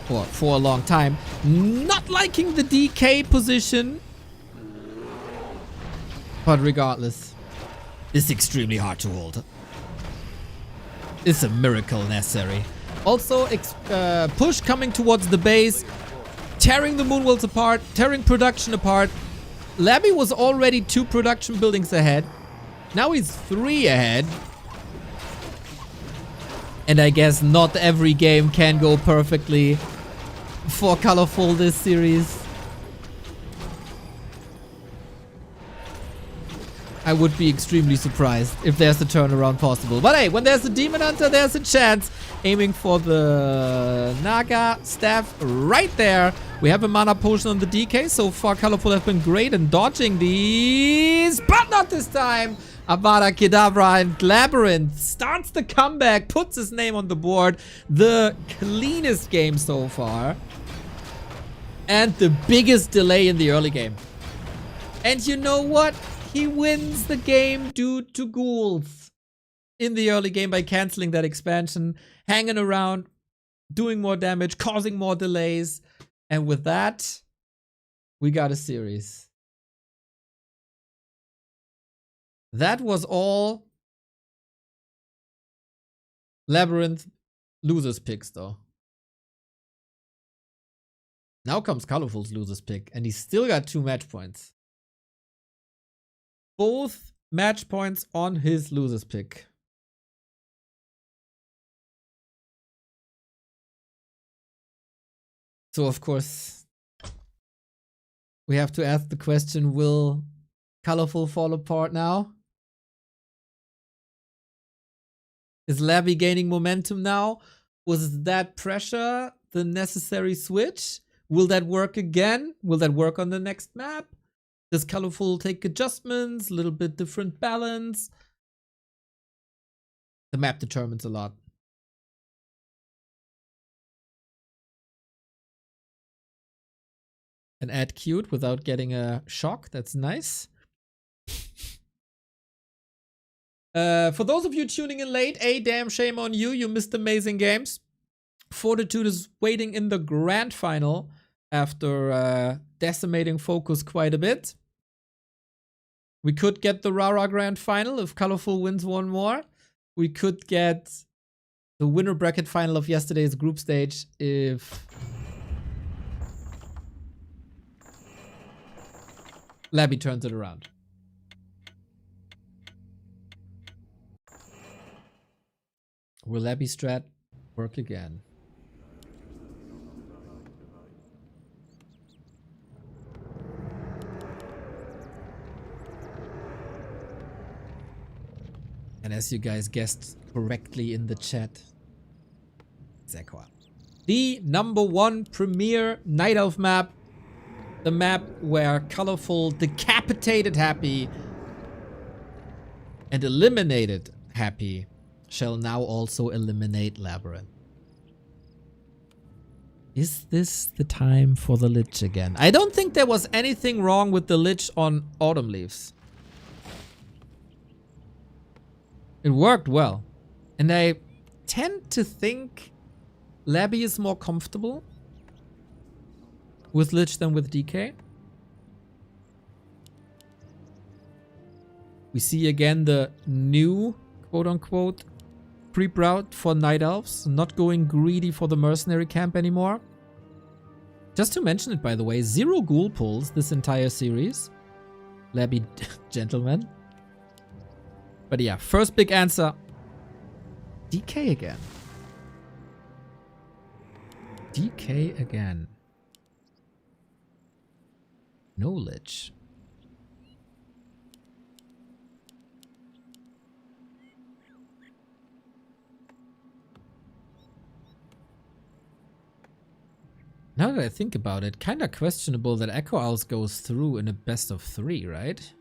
For a long time. Not liking the DK position. But regardless, it's extremely hard to hold. It's a miracle necessary. Also, push coming towards the base. Tearing the Moonwells apart. Tearing production apart. Labby was already 2 production buildings ahead. Now he's 3 ahead. And I guess not every game can go perfectly for ColorFul this series. I would be extremely surprised if there's a turnaround possible. But hey, when there's a Demon Hunter, there's a chance. Aiming for the Naga staff right there. We have a mana potion on the DK. So far, ColorFul has been great in dodging these. But not this time. Avada Kedavra and Labyrinth starts the comeback. Puts his name on the board. The cleanest game so far. And the biggest delay in the early game. And you know what? He wins the game due to ghouls in the early game by canceling that expansion, hanging around, doing more damage, causing more delays. And with that, we got a series. That was all Labyrinth losers picks though. Now comes ColorFul's losers pick, and he's still got 2 match points. Both match points on his losers pick. So of course, we have to ask the question, will ColorFul fall apart now? Is Labby gaining momentum now? Was that pressure the necessary switch? Will that work again? Will that work on the next map? Does ColorFul take adjustments? A little bit different balance? The map determines a lot. And add cute without getting a shock. That's nice. For those of you tuning in late, damn shame on you. You missed amazing games. Fortitude is waiting in the grand final after decimating Focus quite a bit. We could get the Rara grand final if ColorFul wins one more. We could get the winner bracket final of yesterday's group stage if Labby turns it around. Will Labby strat work again? And as you guys guessed correctly in the chat, Zekwa. The #1 premier Night Elf map. The map where ColorFul decapitated Happy and eliminated Happy shall now also eliminate Labyrinth. Is this the time for the Lich again? I don't think there was anything wrong with the Lich on Autumn Leaves. It worked well. And I tend to think Labby is more comfortable with Lich than with DK. We see again the new, quote-unquote, creep route for Night Elves, not going greedy for the mercenary camp anymore. Just to mention it, by the way, 0 ghoul pulls this entire series. Labby gentlemen. But yeah, first big answer. DK again. DK again. No Lich. Now that I think about it, kinda questionable that Echo Owls goes through in a best of 3, right?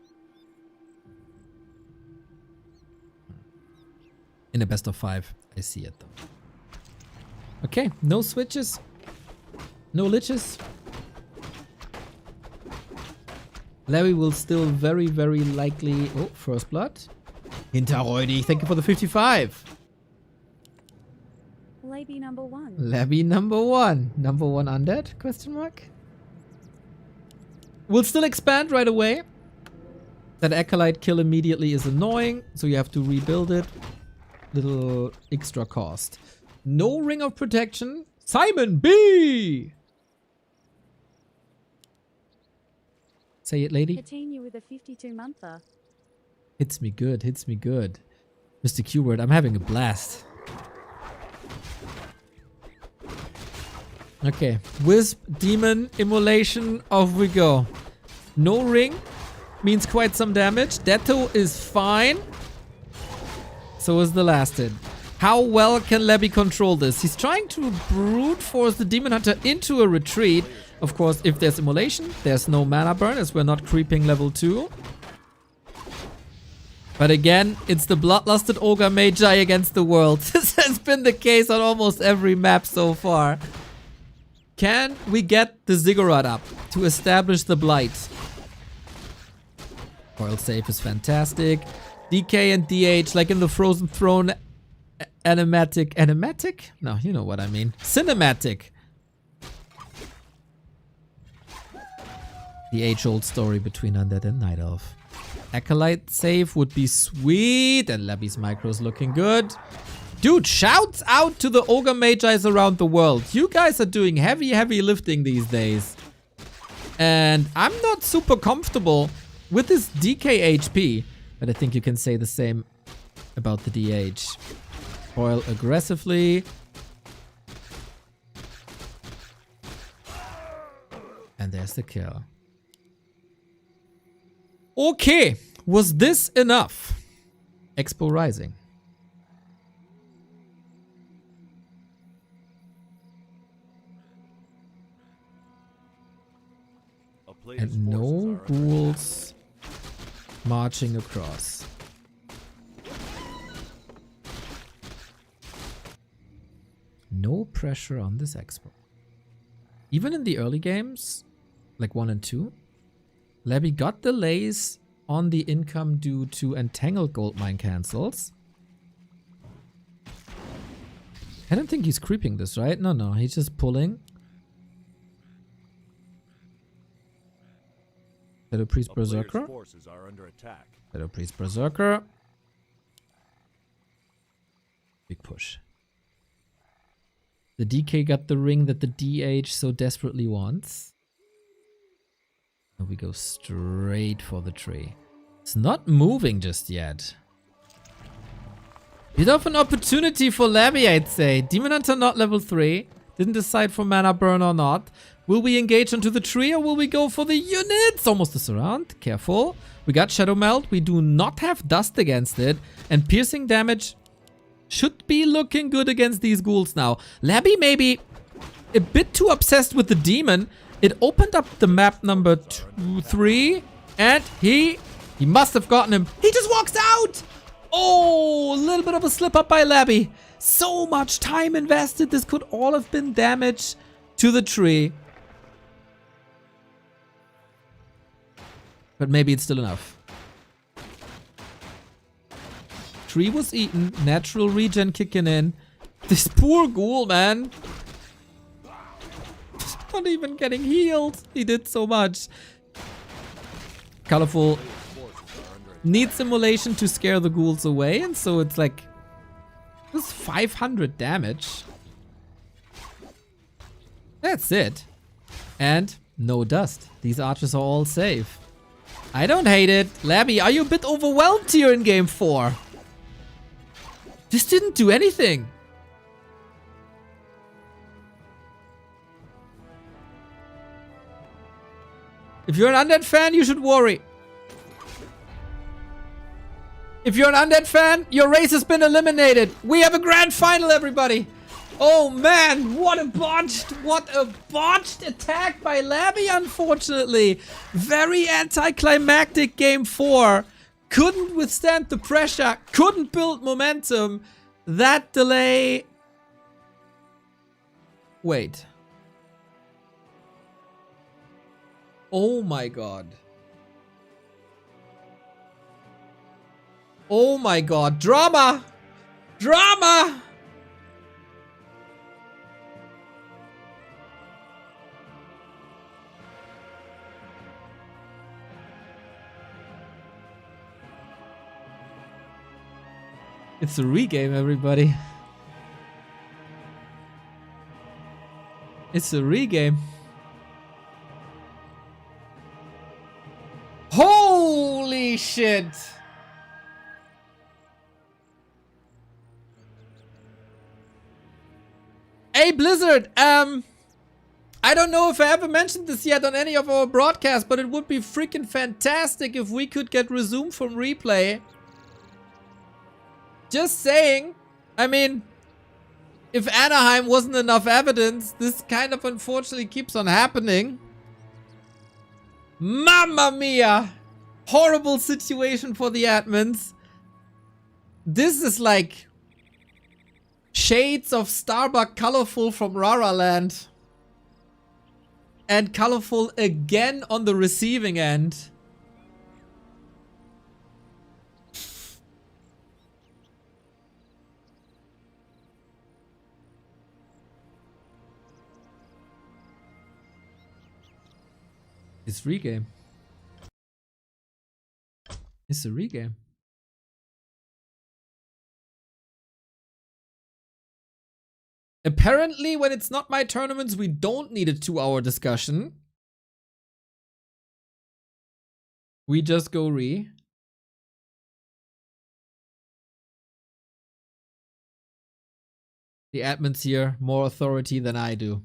In a best of 5, I see it though. Okay, no switches. No Liches. Larry will still very, very likely... Oh, first blood. Hinterreudig, thank you for the 55. Labby #1. Labby #1. #1 undead? Question mark. We'll still expand right away. That Acolyte kill immediately is annoying, so you have to rebuild it. Little extra cost. No Ring of Protection. Simon B! Say it, lady. Continue with a 52-monther. Hits me good, hits me good. Mr. Q-Word, I'm having a blast. Okay, Wisp, Demon, Immolation, off we go. No ring means quite some damage. Detto is fine. So is the last hit. How well can Labby control this? He's trying to brute force the Demon Hunter into a retreat. Of course, if there's Immolation, there's no mana burn as we're not creeping level 2. But again, it's the Bloodlusted Ogre Magi against the world. This has been the case on almost every map so far. Can we get the Ziggurat up to establish the Blight? Coil Save is fantastic. DK and DH, like in the Frozen Throne animatic. Animatic? No, you know what I mean. Cinematic. The age-old story between Undead and Night Elf. Acolyte save would be sweet, and Labby's micro's looking good. Dude, shouts out to the Ogre Magi's around the world. You guys are doing heavy, heavy lifting these days. And I'm not super comfortable with this DK HP, but I think you can say the same about the DH. Coil aggressively. And there's the kill. Okay, was this enough? Expo Rising. And no ghouls marching across. No pressure on this expo. Even in the early games, like 1 and 2, Labby got delays on the income due to Entangled Goldmine cancels. I don't think he's creeping this, right? No, he's just pulling. Shadow Priest Berserker. Shadow Priest Berserker. Big push. The DK got the ring that the DH so desperately wants. And we go straight for the tree. It's not moving just yet. Bit of an opportunity for Labby, I'd say. Demon Hunter not level 3. Didn't decide for mana burn or not. Will we engage onto the tree or will we go for the units? Almost a surround. Careful. We got Shadow Melt. We do not have Dust against it. And piercing damage should be looking good against these ghouls now. Labby maybe a bit too obsessed with the demon. It opened up the map number 3, and he must have gotten him. He just walks out. Oh, a little bit of a slip up by Labby. So much time invested. This could all have been damage to the tree. But maybe it's still enough. Tree was eaten. Natural regen kicking in. This poor ghoul, man. Not even getting healed. He did so much. ColorFul needs simulation to scare the ghouls away. And so it's like... It was 500 damage. That's it. And no dust. These archers are all safe. I don't hate it. Labby, are you a bit overwhelmed here in game 4? This didn't do anything. If you're an Undead fan, you should worry. If you're an Undead fan, your race has been eliminated. We have a grand final, everybody. Oh man, what a botched attack by Labby, unfortunately. Very anticlimactic game 4. Couldn't withstand the pressure, couldn't build momentum. That delay... Wait. Oh my god. Oh my god. Drama! Drama! It's a regame, everybody. It's a regame. Holy shit! Hey Blizzard, I don't know if I ever mentioned this yet on any of our broadcasts, but it would be freaking fantastic if we could get resumed from replay. Just saying. I mean, if Anaheim wasn't enough evidence, this kind of unfortunately keeps on happening. Mamma mia! Horrible situation for the admins. This is like shades of Starbuck ColorFul from Rara Land. And ColorFul again on the receiving end. It's regame. It's a regame. Apparently, when it's not my tournaments, we don't need a 2-hour discussion. We just go re. The admins here, more authority than I do.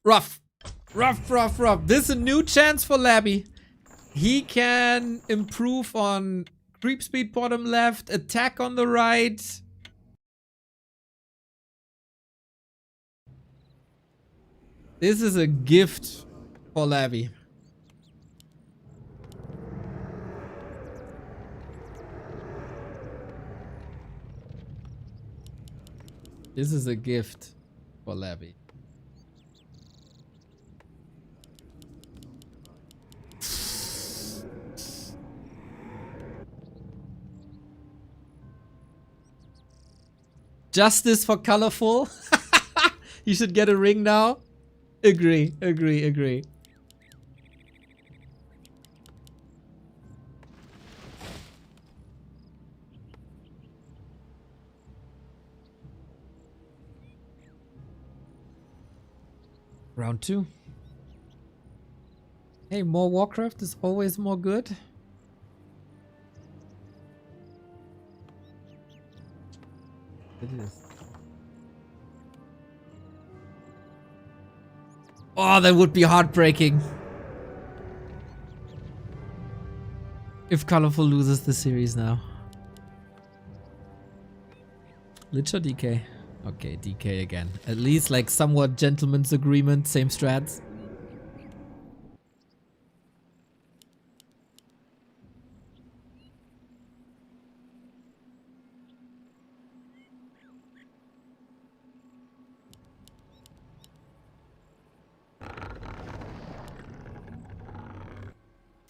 Rough. This is a new chance for Labby. He can improve on creep speed bottom left, attack on the right. This is a gift for Labby. This is a gift for Labby. Justice for ColorFul. You should get a ring now. Agree. Round 2. Hey, more Warcraft is always more good. It is. Oh, that would be heartbreaking. If ColorFul loses the series now. Lich or DK? Okay, DK again. At least like somewhat gentleman's agreement, same strats.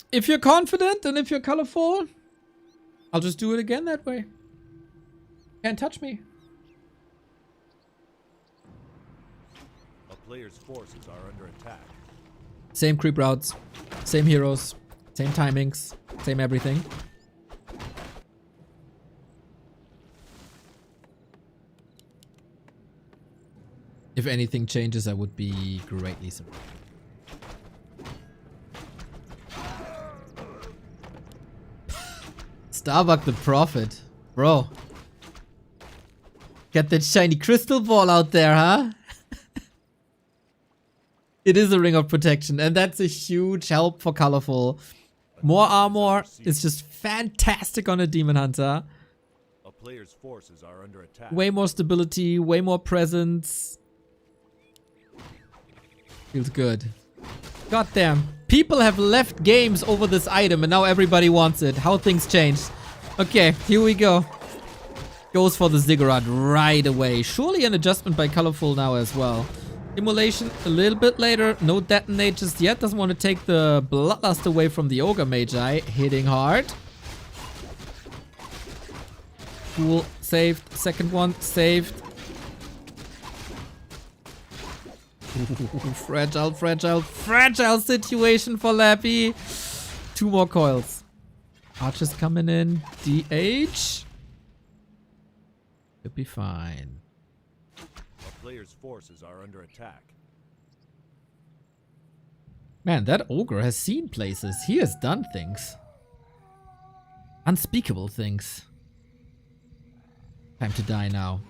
If you're confident and if you're colorful, I'll just do it again that way. Can't touch me. A player's forces are under attack. Same creep routes, same heroes, same timings, same everything. If anything changes, I would be greatly surprised. Starbuck the Prophet. Bro. Get that shiny crystal ball out there, huh? It is a ring of protection, and that's a huge help for colorful. More armor is just fantastic on a demon hunter. A player's forces are under attack. Way more stability, way more presence. Feels good. Goddamn. People have left games over this item and now everybody wants it. How things changed. Okay, here we go. Goes for the ziggurat right away. Surely an adjustment by ColorFul now as well. Immolation a little bit later. No detonate just yet. Doesn't want to take the Bloodlust away from the Ogre Magi. Hitting hard. Cool. Saved. Second one. Saved. Fragile, fragile, fragile situation for Lappy. 2 more coils. Archers coming in. DH. Should be fine. A player's forces are under attack. Man, that ogre has seen places. He has done things. Unspeakable things. Time to die now.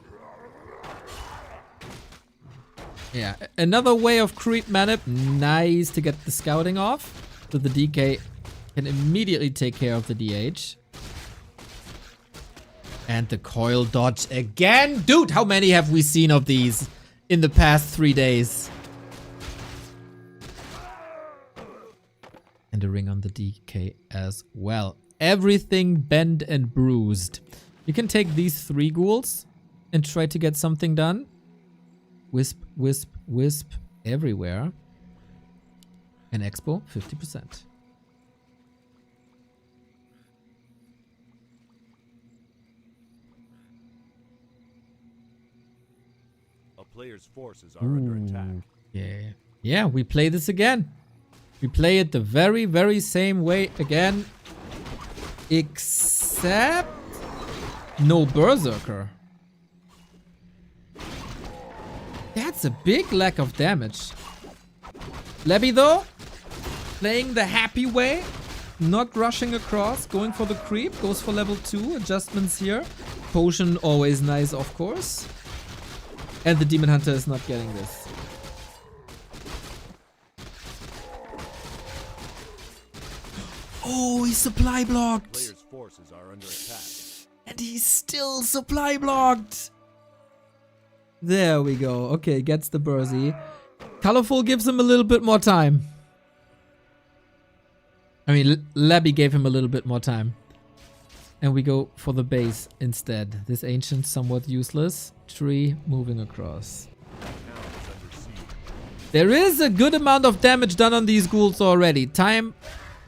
Yeah, another way of creep manip. Nice to get the scouting off. So the DK can immediately take care of the DH. And the coil dodge again. Dude, how many have we seen of these in the past 3 days? And a ring on the DK as well. Everything bent and bruised. You can take these 3 ghouls and try to get something done. Wisp, wisp, wisp everywhere. And Expo, 50%. A player's forces are under attack. Yeah. Yeah, we play this again. We play it the very, very same way again. Except no Berserker. That's a big lack of damage. Levy though, playing the happy way, not rushing across, going for the creep, goes for level 2, adjustments here. Potion always nice, of course. And the Demon Hunter is not getting this. Oh, he's supply blocked. Player's forces are under attack. And he's still supply blocked. There we go. Okay, gets the Bursy. ColorFul gives him a little bit more time. I mean, Labby gave him a little bit more time. And we go for the base instead. This ancient, somewhat useless tree moving across. There is a good amount of damage done on these ghouls already. Time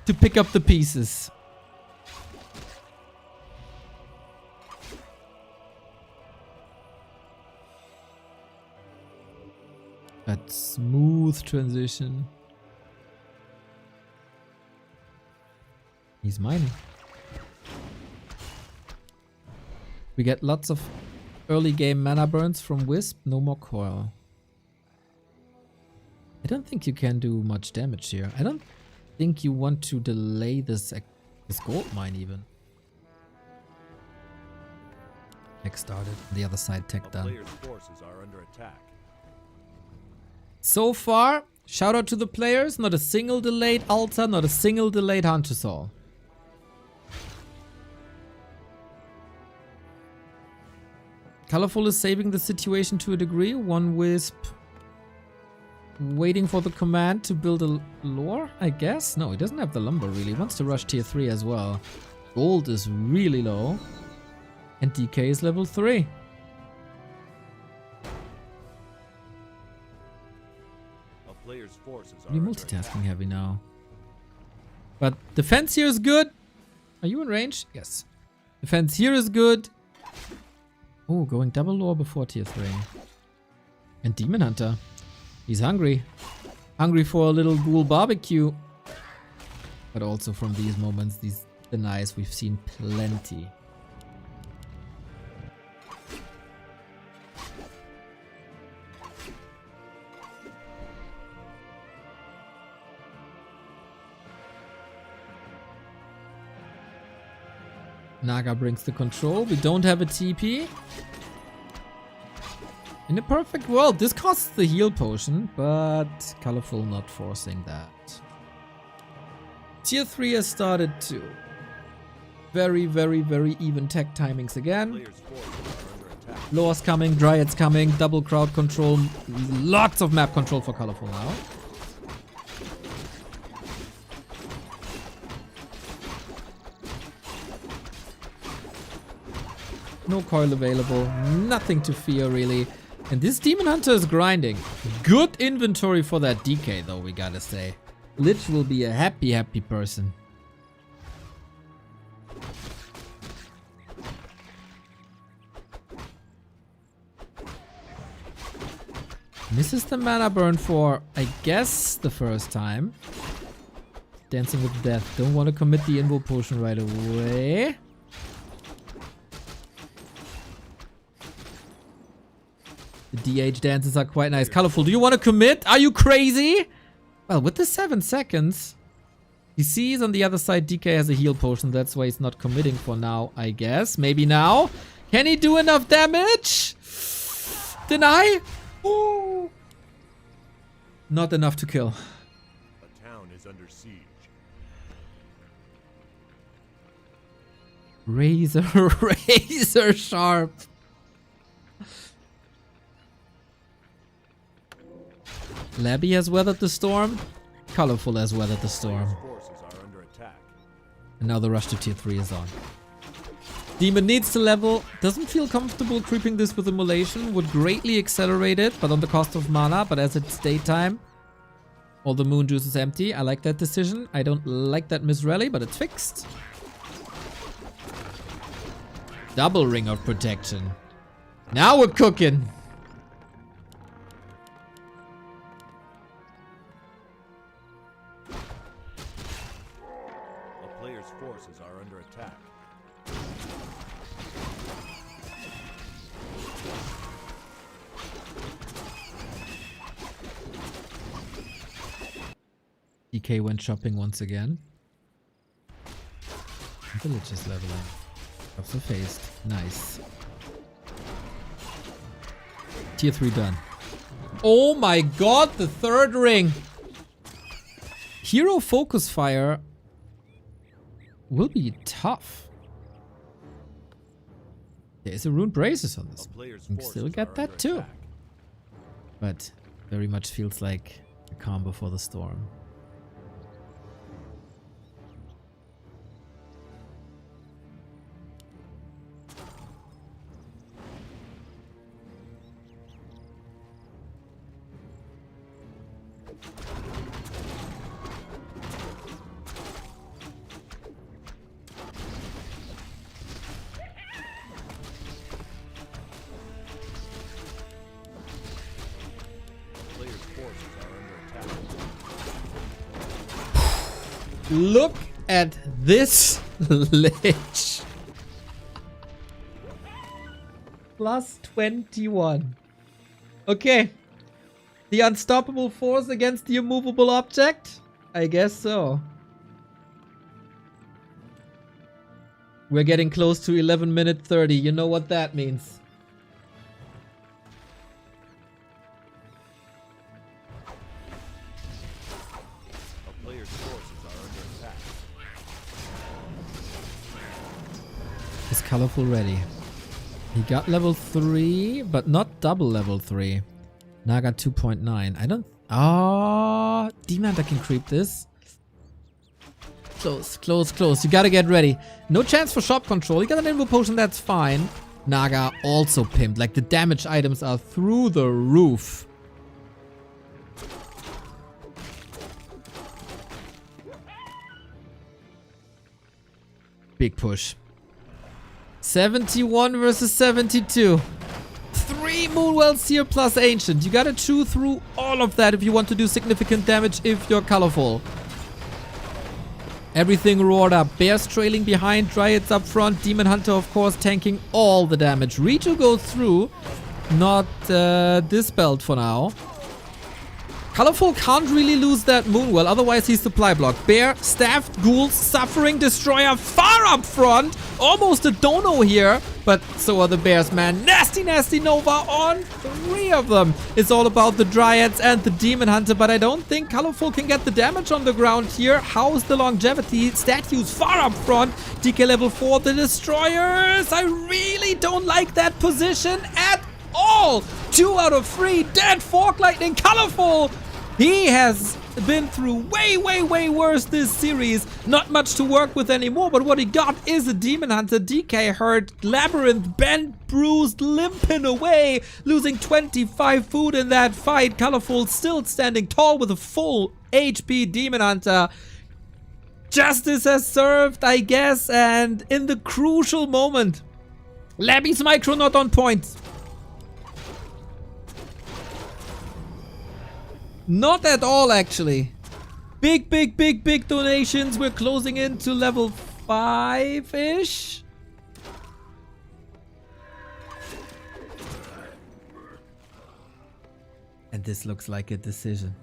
to pick up the pieces. That smooth transition. He's mining. We get lots of early game mana burns from Wisp. No more coil. I don't think you can do much damage here. I don't think you want to delay this gold mine even. Tech started. The other side tech done. Player's forces are under attack. So far, shout out to the players. Not a single delayed altar, not a single delayed Hunter Soul. ColorFul is saving the situation to a degree. One Wisp waiting for the command to build a lore, I guess? No, he doesn't have the lumber really. He wants to rush tier 3 as well. Gold is really low. And DK is level 3. A player's forces are You're under multitasking heavy now. But defense here is good. Are you in range? Yes. Defense here is good. Oh, going double lore before tier 3. And Demon Hunter. He's hungry. Hungry for a little ghoul barbecue. But also from these moments, these denies, we've seen plenty. Naga brings the control. We don't have a TP. In a perfect world, this costs the heal potion, but ColorFul not forcing that. Tier 3 has started too. Very, very, very even tech timings again. player's forces are under attack. Lore's coming, Dryad's coming, double crowd control. Lots of map control for ColorFul now. No coil available, nothing to fear really. And this Demon Hunter is grinding. Good inventory for that DK though, we gotta say. Lich will be a happy, happy person. Misses the mana burn for, I guess, the first time. Dancing with Death. Don't want to commit the invo potion right away. The DH dances are quite nice. ColorFul, do you want to commit? Are you crazy? Well, with the 7 seconds, he sees on the other side DK has a heal potion. That's why he's not committing for now, I guess. Maybe now. Can he do enough damage? Deny? Ooh. Not enough to kill. A town is under siege. Razor sharp. Labby has weathered the storm. ColorFul has weathered the storm. Player's forces are under attack. And now the rush to tier 3 is on. Demon needs to level. Doesn't feel comfortable creeping this with Immolation. Would greatly accelerate it, but on the cost of mana. But as it's daytime, all the moon juice is empty. I like that decision. I don't like that misrally, but it's fixed. Double ring of protection. Now we're cooking. A player's forces are under attack. DK went shopping once again. Village is leveling. Also phased. Nice. Tier 3 done. Oh my god, the third ring! Hero Focus Fire will be tough. There's a Rune Braces on this. A player's You can still forces get are that under too. attack. But very much feels like a calm before the storm. Player's forces are under attack. Look at this Lich. Plus 21. Okay. The unstoppable force against the immovable object? I guess so. We're getting close to 11 minute 30. You know what that means. A player's forces are under attack. Is ColorFul ready? He got level 3, but not double level 3. Naga 2.9. I don't... Oh, Demon Hunter can creep this. Close, close, close. You gotta get ready. No chance for shop control. You got an Invo Potion, that's fine. Naga also pimped. Like, the damage items are through the roof. Big push. 71 versus 72. 3 Moonwells here plus Ancient. You gotta chew through all of that if you want to do significant damage if you're colorful. Everything roared up. Bears trailing behind, Dryads up front, Demon Hunter of course tanking all the damage. Reju goes through. Not dispelled for now. ColorFul can't really lose that Moonwell, otherwise he's supply block. Bear, Staffed, Ghouls, Suffering, Destroyer far up front. Almost a dono here, but so are the Bears, man. Nasty, nasty Nova on 3 of them. It's all about the Dryads and the Demon Hunter, but I don't think ColorFul can get the damage on the ground here. How's the longevity? Statues far up front. DK level 4, the Destroyers. I really don't like that position at all. 2 out of 3 dead. Fork Lightning, ColorFul. He has been through way, way, way worse this series. Not much to work with anymore, but what he got is a Demon Hunter. DK hurt, Labyrinth, bent, bruised, limping away, losing 25 food in that fight. ColorFul still standing tall with a full HP Demon Hunter. Justice has served, I guess, and in the crucial moment, Labby's micro not on point. Not at all, actually. Big, big, big, big donations. We're closing into level 5-ish. And this looks like a decision.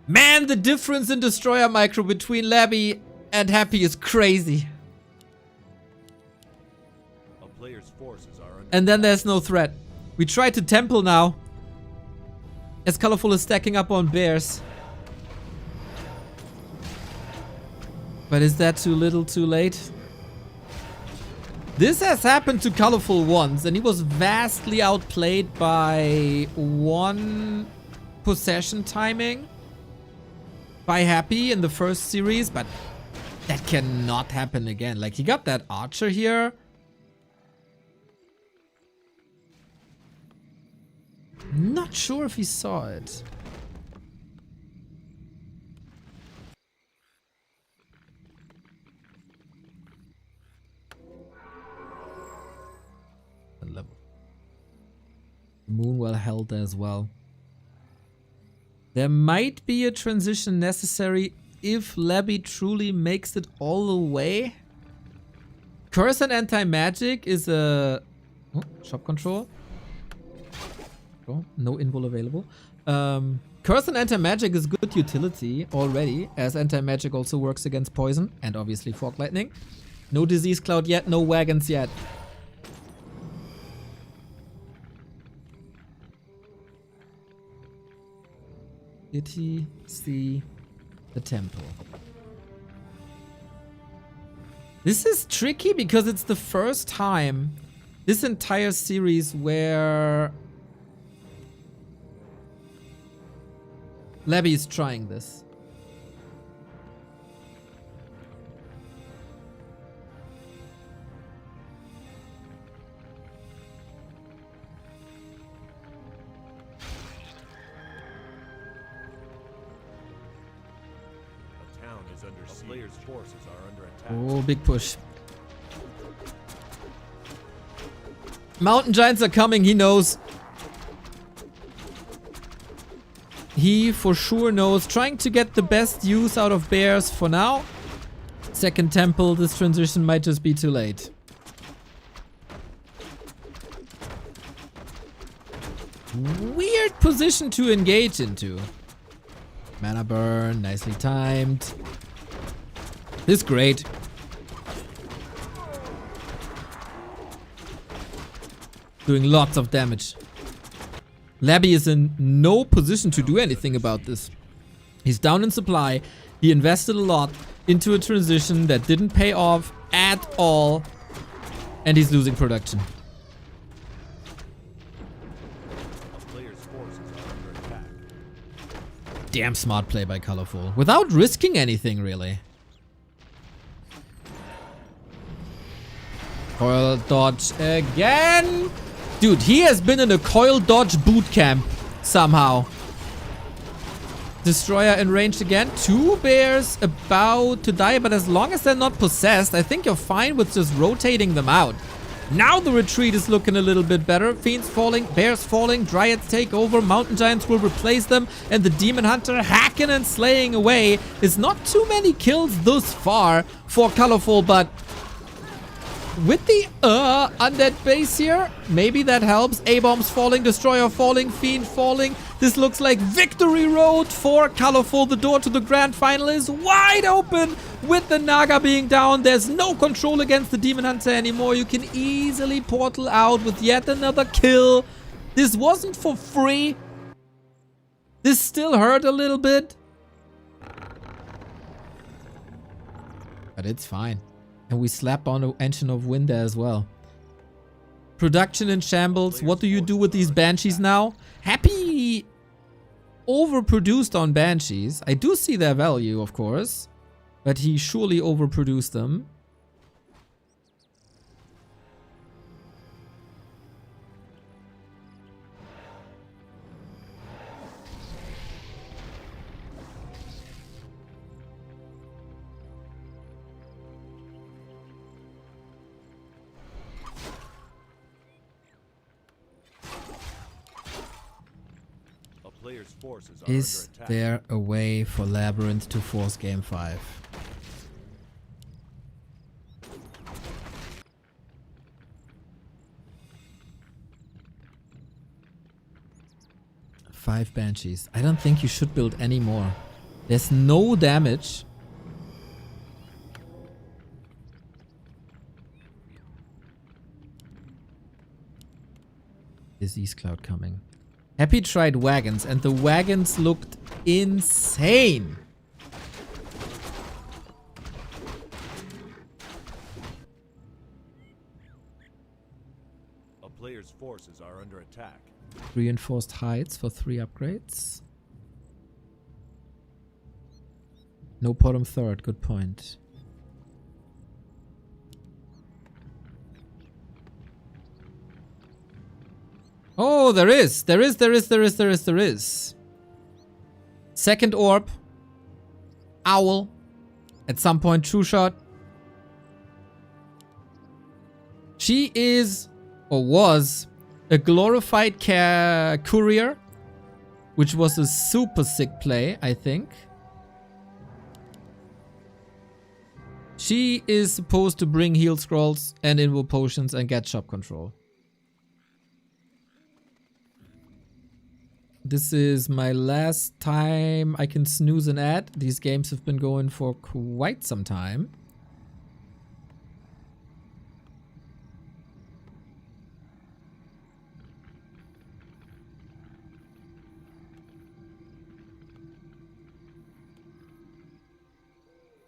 Man, the difference in Destroyer micro between Labby and Happy is crazy. And then there's no threat. We try to temple now. As ColorFul is stacking up on Bears. But is that too little, too late? This has happened to ColorFul once, and he was vastly outplayed by 1 possession timing by Happy in the first series, but that cannot happen again. Like, he got that Archer here. Not sure if he saw it. Moonwell held as well. There might be a transition necessary if Labby truly makes it all the way. Curse and Anti-Magic is a... Oh, shop control. Oh, no invul available. Curse and Anti-Magic is good utility already, as Anti-Magic also works against poison and obviously Fork Lightning. No Disease Cloud yet, no Wagons yet. Did he see the temple? This is tricky because it's the first time this entire series where Labby is trying this. Oh, big push. Mountain Giants are coming, he knows. He for sure knows. Trying to get the best use out of Bears for now. Second temple, this transition might just be too late. Weird position to engage into. Mana burn, nicely timed. This is great. Doing lots of damage. Labby is in no position to do anything about this. He's down in supply. He invested a lot into a transition that didn't pay off at all. And he's losing production. A player's forces are under attack. Damn smart play by ColorFul. Without risking anything, really. Coil dodge again. Dude, he has been in a coil dodge boot camp somehow. Destroyer in range again. 2 bears about to die, but as long as they're not possessed, I think you're fine with just rotating them out. Now the retreat is looking a little bit better. Fiends falling, bears falling, dryads take over, mountain giants will replace them, and the demon hunter hacking and slaying away. It's not too many kills thus far for ColorFul, but with the undead base here, maybe that helps. A-bombs falling, destroyer falling, fiend falling. This looks like victory road for ColorFul. The door to the grand final is wide open with the Naga being down. There's no control against the demon hunter anymore. You can easily portal out with yet another kill. This wasn't for free. This still hurt a little bit. But it's fine. And we slap on an Engine of Wind there as well. Production in shambles. What do you do with these Banshees now? Happy overproduced on Banshees. I do see their value, of course. But he surely overproduced them. Player's forces are Is under attack. there a way for Labyrinth to force game 5? Five Banshees. I don't think you should build any more. There's no damage. Disease cloud coming. Happy tried wagons, and the wagons looked insane. A player's forces are under attack. Reinforced heights for 3 upgrades. No bottom third, good point. Oh, there is. There is. Second orb. Owl. At some point, true shot. She is, or was, a glorified courier, which was a super sick play, I think. She is supposed to bring heal scrolls and invo potions and get shop control. This is my last time I can snooze an ad. These games have been going for quite some time.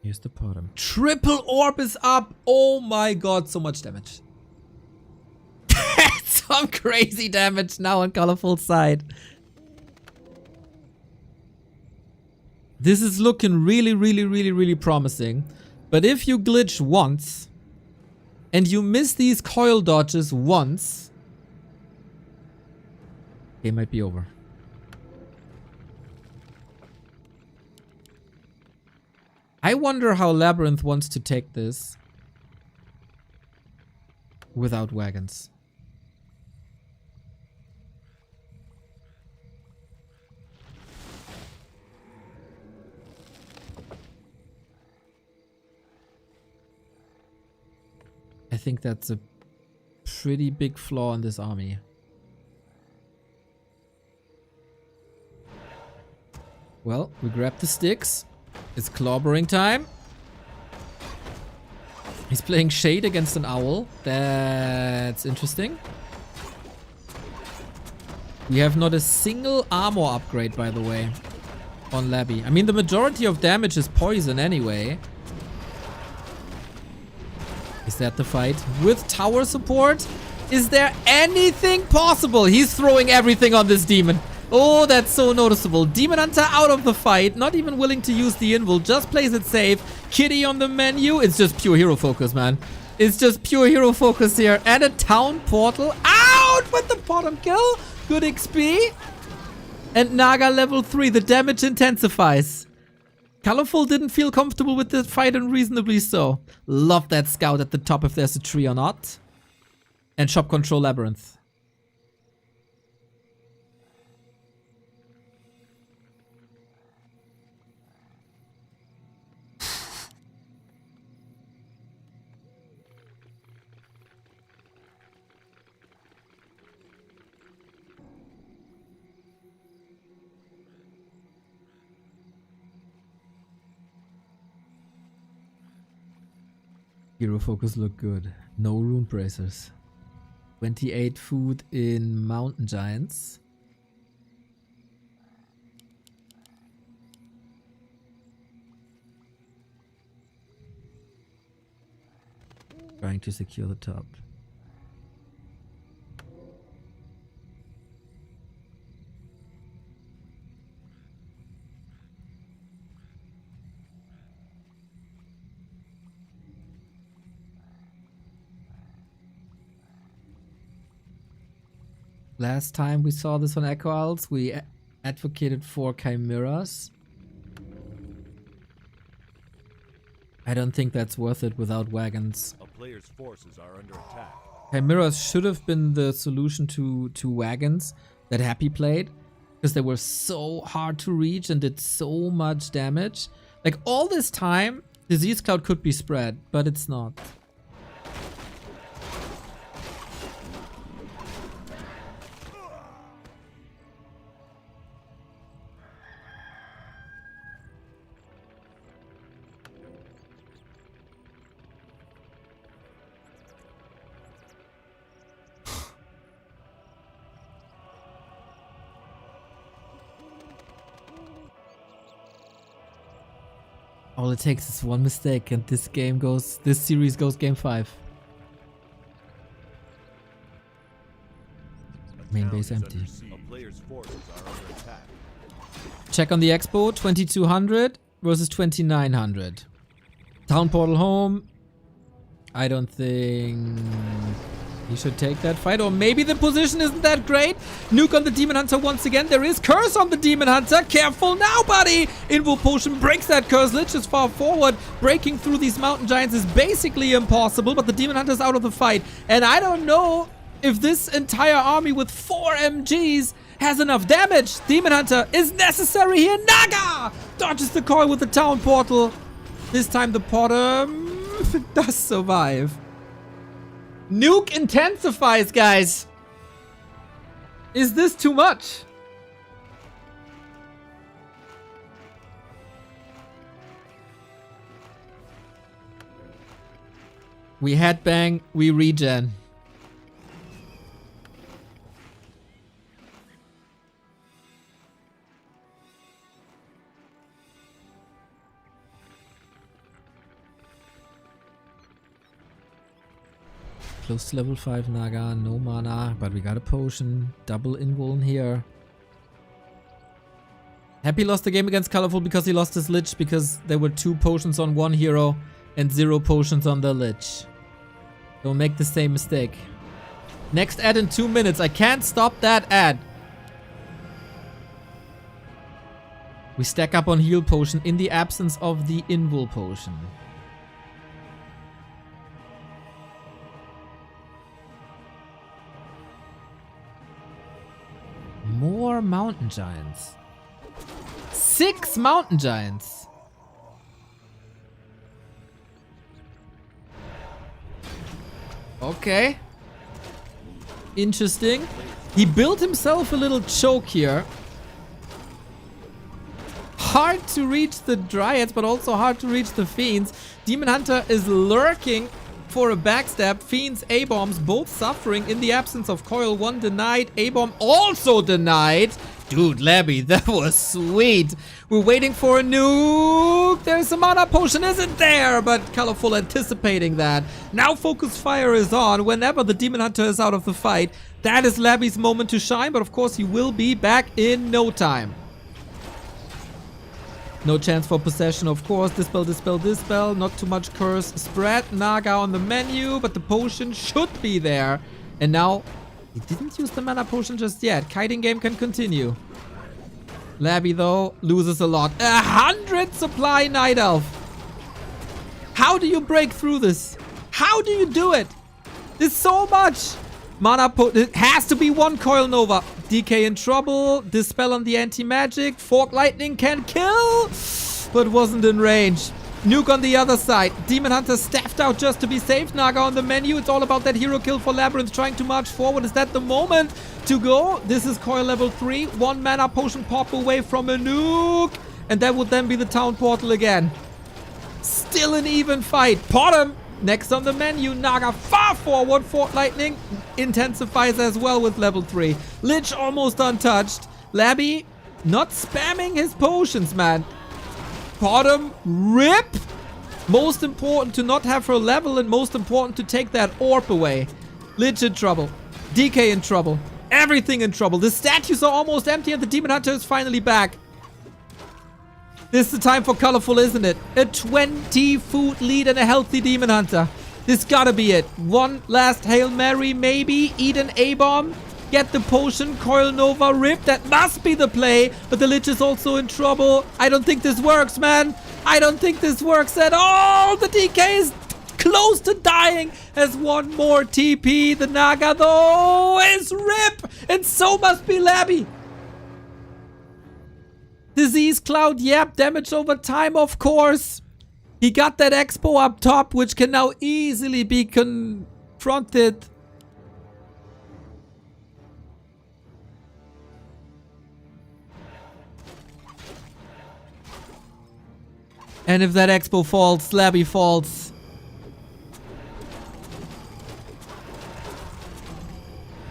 Here's the bottom. Triple orb is up. Oh my god, so much damage. Some crazy damage now on ColorFul's side. This is looking really promising. But if you glitch once and you miss these coil dodges once, game might be over. I wonder how Labyrinth wants to take this without wagons. I think that's a pretty big flaw in this army. Well, we grab the sticks. It's clobbering time. He's playing Shade against an owl. That's interesting. We have not a single armor upgrade, by the way. on Labby. I mean, the majority of damage is poison anyway. Is that the fight? With tower support? Is there anything possible? He's throwing everything on this demon. Oh, that's so noticeable. Demon Hunter out of the fight. Not even willing to use the invul. Just plays it safe. Kitty on the menu. It's just pure hero focus, man. It's just pure hero focus here. And a town portal. Out with the bottom kill. Good XP. And Naga level 3. The damage intensifies. ColorFul didn't feel comfortable with this fight, and reasonably so. Love that scout at the top if there's a tree or not. And shop control labyrinth. Hero focus look good. No rune bracers. 28 food in Mountain Giants. Trying to secure the top. Last time we saw this on Echo Isles, we advocated for chimeras. I don't think that's worth it without wagons. A player's forces are under attack. Chimeras should have been the solution to wagons that Happy played, because they were so hard to reach and did so much damage. Like, all this time, Disease Cloud could be spread, but it's not. All it takes is one mistake and this series goes game 5. Main base empty. A player's forces are under attack. Check on the expo, 2200 versus 2900. Town portal home. I don't think he should take that fight, or maybe the position isn't that great. Nuke on the Demon Hunter once again. There is curse on the Demon Hunter. Careful now, buddy. Invul potion breaks that curse. Lich is far forward. Breaking through these mountain giants is basically impossible, but the Demon Hunter's out of the fight. And I don't know if this entire army with 4 MGs has enough damage. Demon Hunter is necessary here. Naga dodges the coil with the town portal. This time the Potter does survive. Nuke intensifies, guys. Is this too much? We headbang, we regen. Close to level 5 Naga, no mana, but we got a potion. Double invuln here. Happy lost the game against ColorFul because he lost his Lich, because there were 2 potions on one hero and 0 potions on the Lich. Don't make the same mistake. Next ad in 2 minutes. I can't stop that ad. We stack up on heal potion in the absence of the invul potion. More mountain giants. 6 mountain giants. Okay. Interesting. He built himself a little choke here. Hard to reach the Dryads, but also hard to reach the Fiends. Demon Hunter is lurking for a backstab. Fiends, A-bombs, both suffering in the absence of coil. 1 denied. A-bomb also denied. Dude, Labby, that was sweet. We're waiting for a nuke. There's a mana potion, isn't there? But ColorFul anticipating that. Now Focus Fire is on whenever the Demon Hunter is out of the fight. That is Labby's moment to shine, but of course he will be back in no time. No chance for possession, of course. Dispel, dispel, dispel. Not too much curse spread. Naga on the menu, but the potion should be there. And now, he didn't use the mana potion just yet. Kiting game can continue. Labby, though, loses a lot. 100 supply Night Elf. How do you break through this? How do you do it? There's so much. Mana it has to be one Coil Nova. DK in trouble. Dispel on the anti-magic. Fork Lightning can kill, but wasn't in range. Nuke on the other side. Demon Hunter staffed out just to be safe. Naga on the menu. It's all about that hero kill for Labyrinth trying to march forward. Is that the moment to go? This is Coil level 3. One mana potion pop away from a nuke. And that would then be the town portal again. Still an even fight. Bottom. Next on the menu, Naga far forward. Fork Lightning intensifies as well with level 3. Lich almost untouched. Labby not spamming his potions, man. Bottom rip. Most important to not have her level, and most important to take that orb away. Lich in trouble. DK in trouble. Everything in trouble. The statues are almost empty and the Demon Hunter is finally back. This is the time for ColorFul, isn't it? A 20 food lead and a healthy Demon Hunter. This gotta be it. One last Hail Mary, maybe. Eat an A-bomb. Get the potion. Coil Nova rip. That must be the play. But the Lich is also in trouble. I don't think this works, man. I don't think this works at all. The DK is close to dying. Has one more TP. The Naga, though, is rip. And so must be Labby. Disease Cloud, yep. Damage over time, of course. He got that Expo up top, which can now easily be confronted. And if that Expo falls, Labby falls.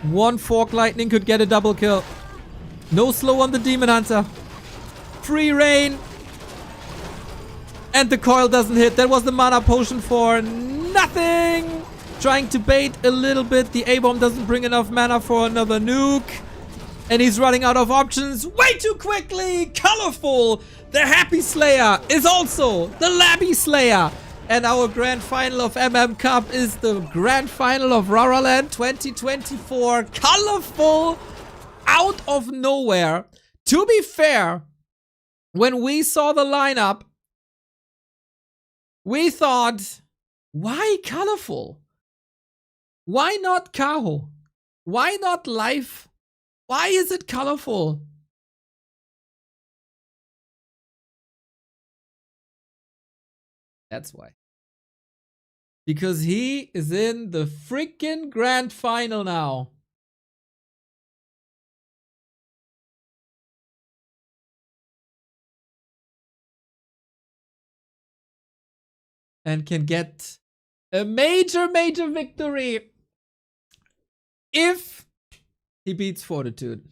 One Fork Lightning could get a double kill. No slow on the Demon Hunter. Free reign. And the coil doesn't hit. That was the mana potion for nothing. Trying to bait a little bit. The A-bomb doesn't bring enough mana for another nuke. And he's running out of options way too quickly. ColorFul, the Happy Slayer, is also the Labby Slayer. And our grand final of Cup is the grand final of Raraland 2024. ColorFul out of nowhere. To be fair, when we saw the lineup, we thought, why ColorFul? Why not Kaho? Why not Life? Why is it ColorFul? That's why. Because he is in the freaking grand final now. And can get a major, major victory if he beats Fortitude.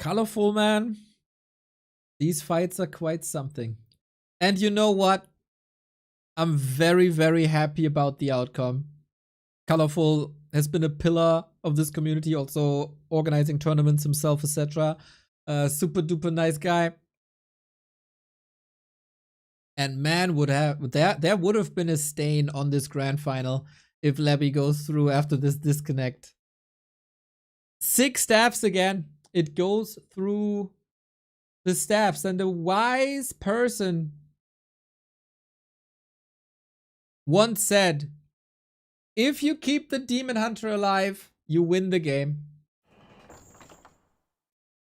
ColorFul, man. These fights are quite something. And you know what? I'm very, very happy about the outcome. ColorFul has been a pillar of this community, also organizing tournaments himself, etc. Super duper nice guy. And man, there would have been a stain on this grand final if Labby goes through after this disconnect. 6 staffs again. It goes through the staffs, and a wise person once said, if you keep the Demon Hunter alive, you win the game.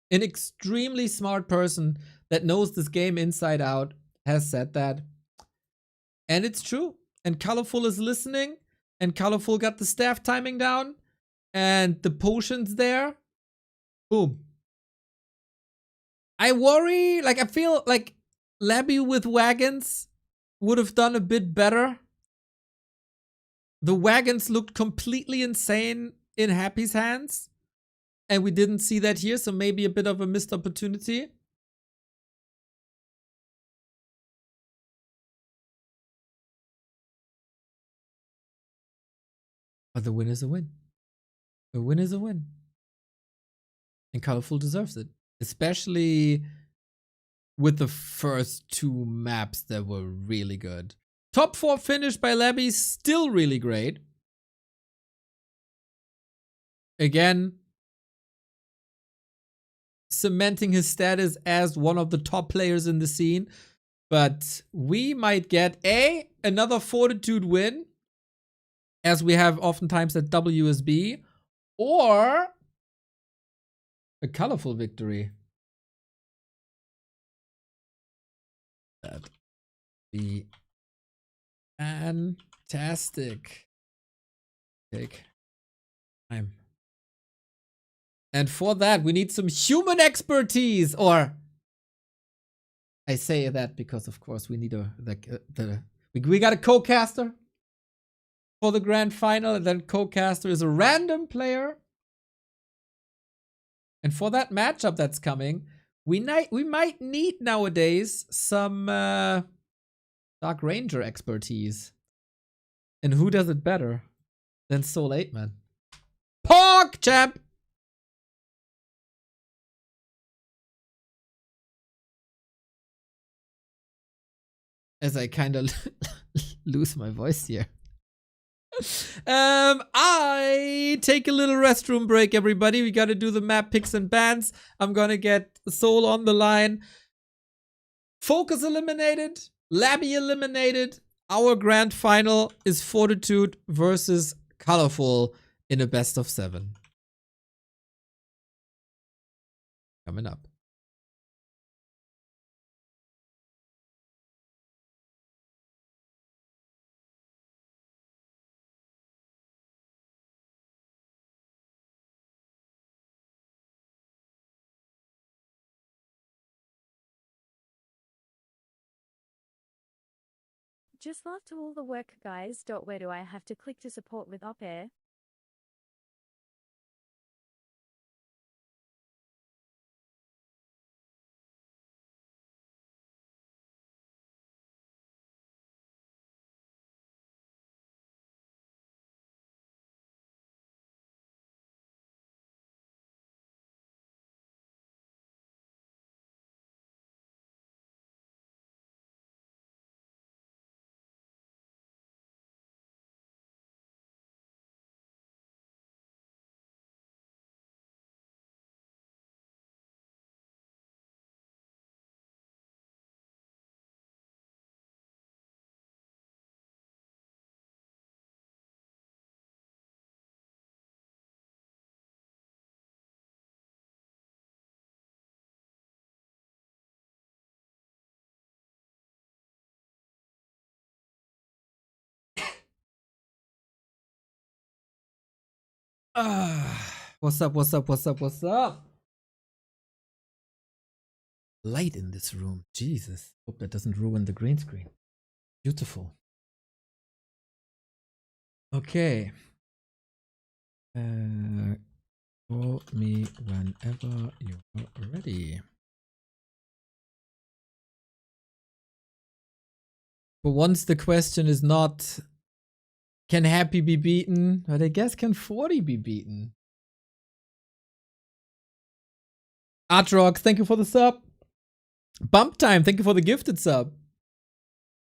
An extremely smart person that knows this game inside out has said that. And it's true. And ColorFul is listening. And ColorFul got the staff timing down. And the potions there. Boom. I worry, like I feel like Labby with wagons would have done a bit better. The wagons looked completely insane in Happy's hands. And we didn't see that here, so maybe a bit of a missed opportunity. But the win is a win. A win is a win. And ColorFul deserves it. Especially with the first two maps that were really good. Top 4 finish by Labby, still really great. Again, cementing his status as one of the top players in the scene. But we might get another Fortitude win, as we have oftentimes at WSB, or a ColorFul victory. That'd be fantastic. Take time. And for that, we need some human expertise, or I say that because, of course, we need we got a co-caster for the grand final, and then co-caster is a random player. And for that matchup that's coming, we might need nowadays some Dark Ranger expertise. And who does it better than Soul 8-Man? Pork champ! As I kind of lose my voice here. I take a little restroom break, everybody. We gotta do the map picks and bans. I'm gonna get Soul on the line. Focus eliminated. Labby eliminated. Our grand final is Fortitude versus ColorFul in a best of 7. Coming up. Just love to all the work, guys. Where do I have to click to support with OperaGX? What's up, what's up, what's up, what's up? Light in this room. Jesus. Hope that doesn't ruin the green screen. Beautiful. Okay. Call me whenever you're ready. But once the question is not, can Happy be beaten? But I guess can 40 be beaten? Artrock, thank you for the sub. Bump Time, thank you for the gifted sub.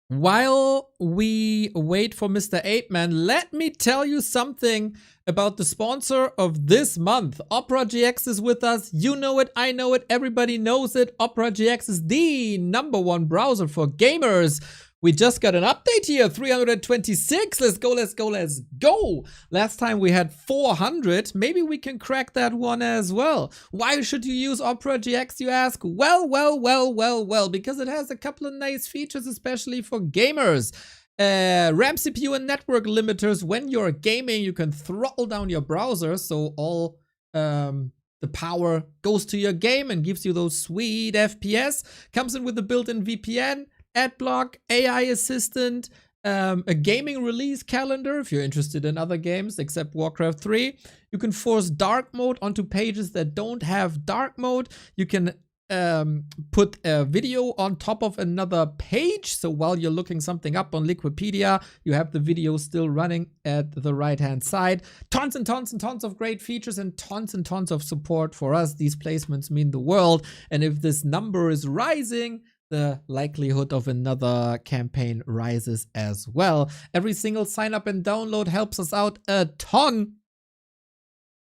While we wait for Mr. 8-Man, let me tell you something about the sponsor of this month. OperaGX is with us. You know it, I know it, everybody knows it. OperaGX is the #1 browser for gamers. We just got an update here, 326. Let's go, let's go, let's go. Last time we had 400. Maybe we can crack that one as well. Why should you use OperaGX, you ask? Well, because it has a couple of nice features, especially for gamers. RAM, CPU, and network limiters. When you're gaming, you can throttle down your browser, so all the the power goes to your game and gives you those sweet FPS. Comes in with a built-in VPN, adblock, AI assistant, a gaming release calendar if you're interested in other games except Warcraft 3. You can force dark mode onto pages that don't have dark mode. You can put a video on top of another page, so while you're looking something up on Liquipedia, you have the video still running at the right hand side. Tons and tons and tons of great features and tons of support. For us, these placements mean the world, and if this number is rising, the likelihood of another campaign rises as well. Every single sign up and download helps us out a ton.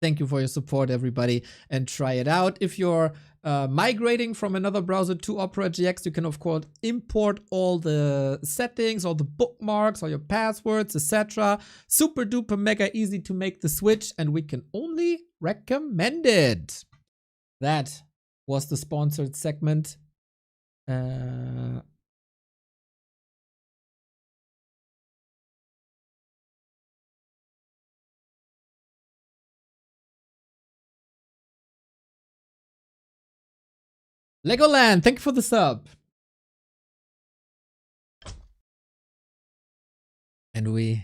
Thank you for your support, everybody, and try it out. If you're migrating from another browser to OperaGX, you can, of course, import all the settings, all the bookmarks, all your passwords, etc. Super duper mega easy to make the switch, and we can only recommend it. That was the sponsored segment. Legoland, thank you for the sub. And we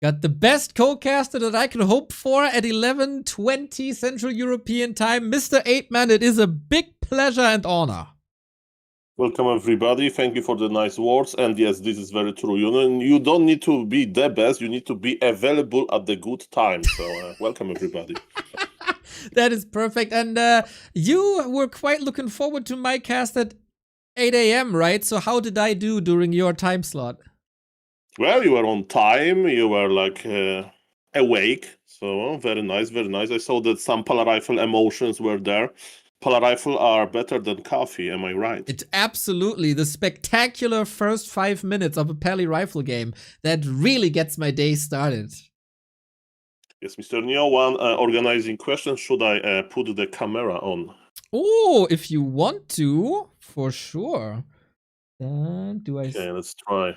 got the best co-caster that I could hope for at 11:20 Central European Time. Mr. 8-Man, it is a big pleasure and honor. Welcome, everybody. Thank you for the nice words. And yes, this is very true. You don't need to be the best. You need to be available at the good time. So welcome, everybody. That is perfect. And you were quite looking forward to my cast at 8 a.m., right? So how did I do during your time slot? Well, you were on time. You were like awake. So very nice, very nice. I saw that some Polar Rifle emotions were there. Polar Rifle are better than coffee, am I right? It's absolutely the spectacular first 5 minutes of a Pally Rifle game that really gets my day started. Yes, Mr. Neo, one organizing question. Should I put the camera on? Oh, if you want to, for sure. Do I... Okay, let's try.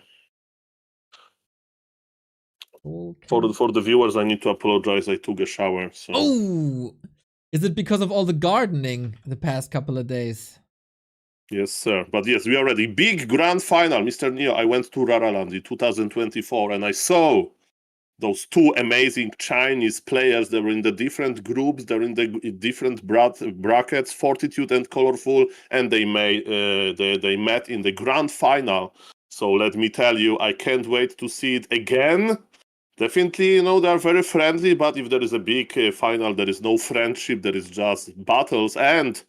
Okay. For the viewers, I need to apologize. I took a shower. So. Oh! Is it because of all the gardening the past couple of days? Yes, sir. But yes, we are ready. Big grand final, Mr. Neo. I went to Raraland in 2024 and I saw those two amazing Chinese players. They were in the different groups. They're in the different brackets, Fortitude and ColorFul, and they met in the grand final. So let me tell you, I can't wait to see it again. Definitely, they are very friendly, but if there is a big final, there is no friendship, there is just battles. And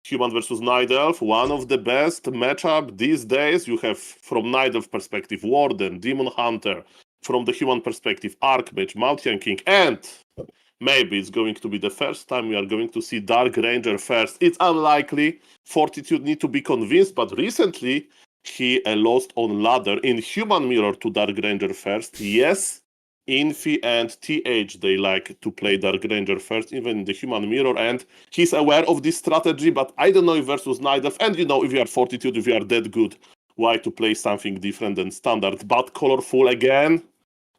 Human versus Night Elf, one of the best matchup these days. You have, from Night Elf perspective, Warden, Demon Hunter. From the human perspective, Archmage, Mountain King. And maybe it's going to be the first time we are going to see Dark Ranger first. It's unlikely. Fortitude need to be convinced, but recently he lost on ladder in Human Mirror to Dark Ranger first. Yes. Infi and TH, they like to play Dark Ranger first, even in the Human Mirror, and he's aware of this strategy, but I don't know if versus Night Elf, and if you are Fortitude, if you are that good, why to play something different than standard? But ColorFul again,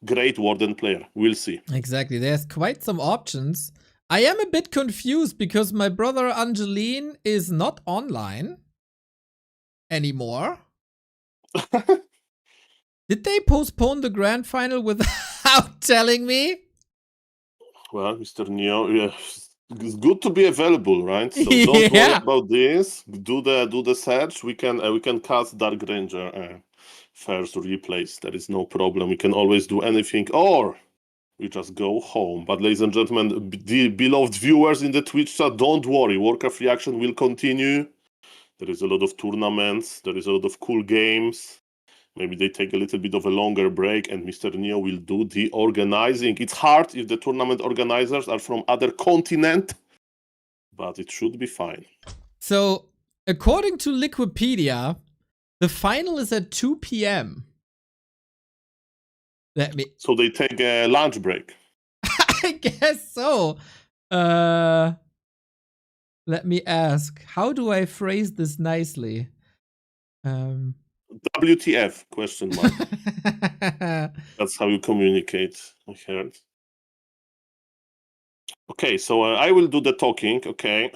great Warden player, we'll see. Exactly, there's quite some options. I am a bit confused because my brother Angeline is not online anymore. Did they postpone the grand final without telling me? Well, Mr. Neo, it's good to be available, right? So don't worry about this. Do the search. We can cast Dark Ranger first replace. There is no problem. We can always do anything, or we just go home. But ladies and gentlemen, the beloved viewers in the Twitch chat, don't worry. Warcraft Reaction will continue. There is a lot of tournaments. There is a lot of cool games. Maybe they take a little bit of a longer break and Mr. Neo will do the organizing. It's hard if the tournament organizers are from other continent, but it should be fine. So, according to Liquipedia, the final is at 2 p.m. So they take a lunch break. I guess so. Let me ask, how do I phrase this nicely? WTF, question mark. That's how you communicate, I heard. Okay, so I will do the talking. Okay,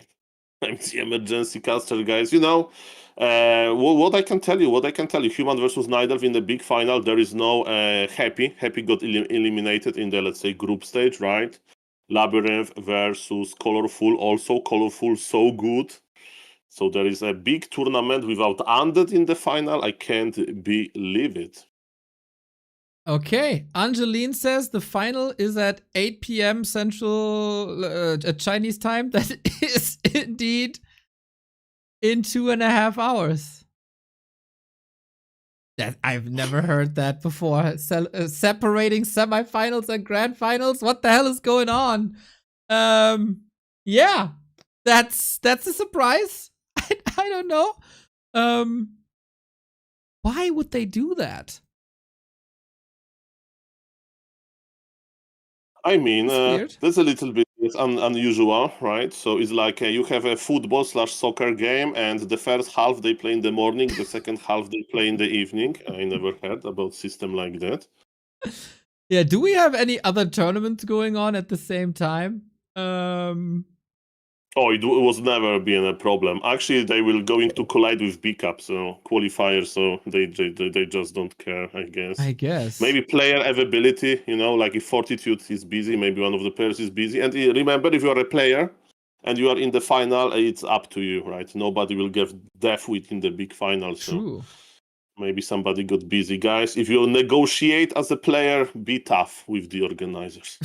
I'm the emergency caster, guys. You know, what I can tell you, Human versus Night Elf in the big final. There is no Happy. Happy got eliminated in the, let's say, group stage, right? Labyrinth versus ColorFul. Also, ColorFul so good. So there is a big tournament without Undead in the final. I can't believe it. Okay, Angeline says the final is at 8 p.m. Central Chinese time. That is indeed in 2.5 hours. That I've never heard that before. Separating semifinals and grand finals. What the hell is going on? Yeah, that's a surprise. I don't know. Why would they do that? I mean, weird. that's a little bit unusual, right? So it's like you have a football/soccer game, and the first half they play in the morning, the second half they play in the evening. I never heard about system like that. Yeah, do we have any other tournaments going on at the same time? Oh, it was never been a problem. Actually, they will going to collide with B-Cup, so qualifiers, so they just don't care, I guess. I guess. Maybe player availability, you know, like if Fortitude is busy, maybe one of the players is busy. And remember, if you're a player and you are in the final, it's up to you, right? Nobody will get death within the big final. So True. maybe somebody got busy. Guys, if you negotiate as a player, be tough with the organizers.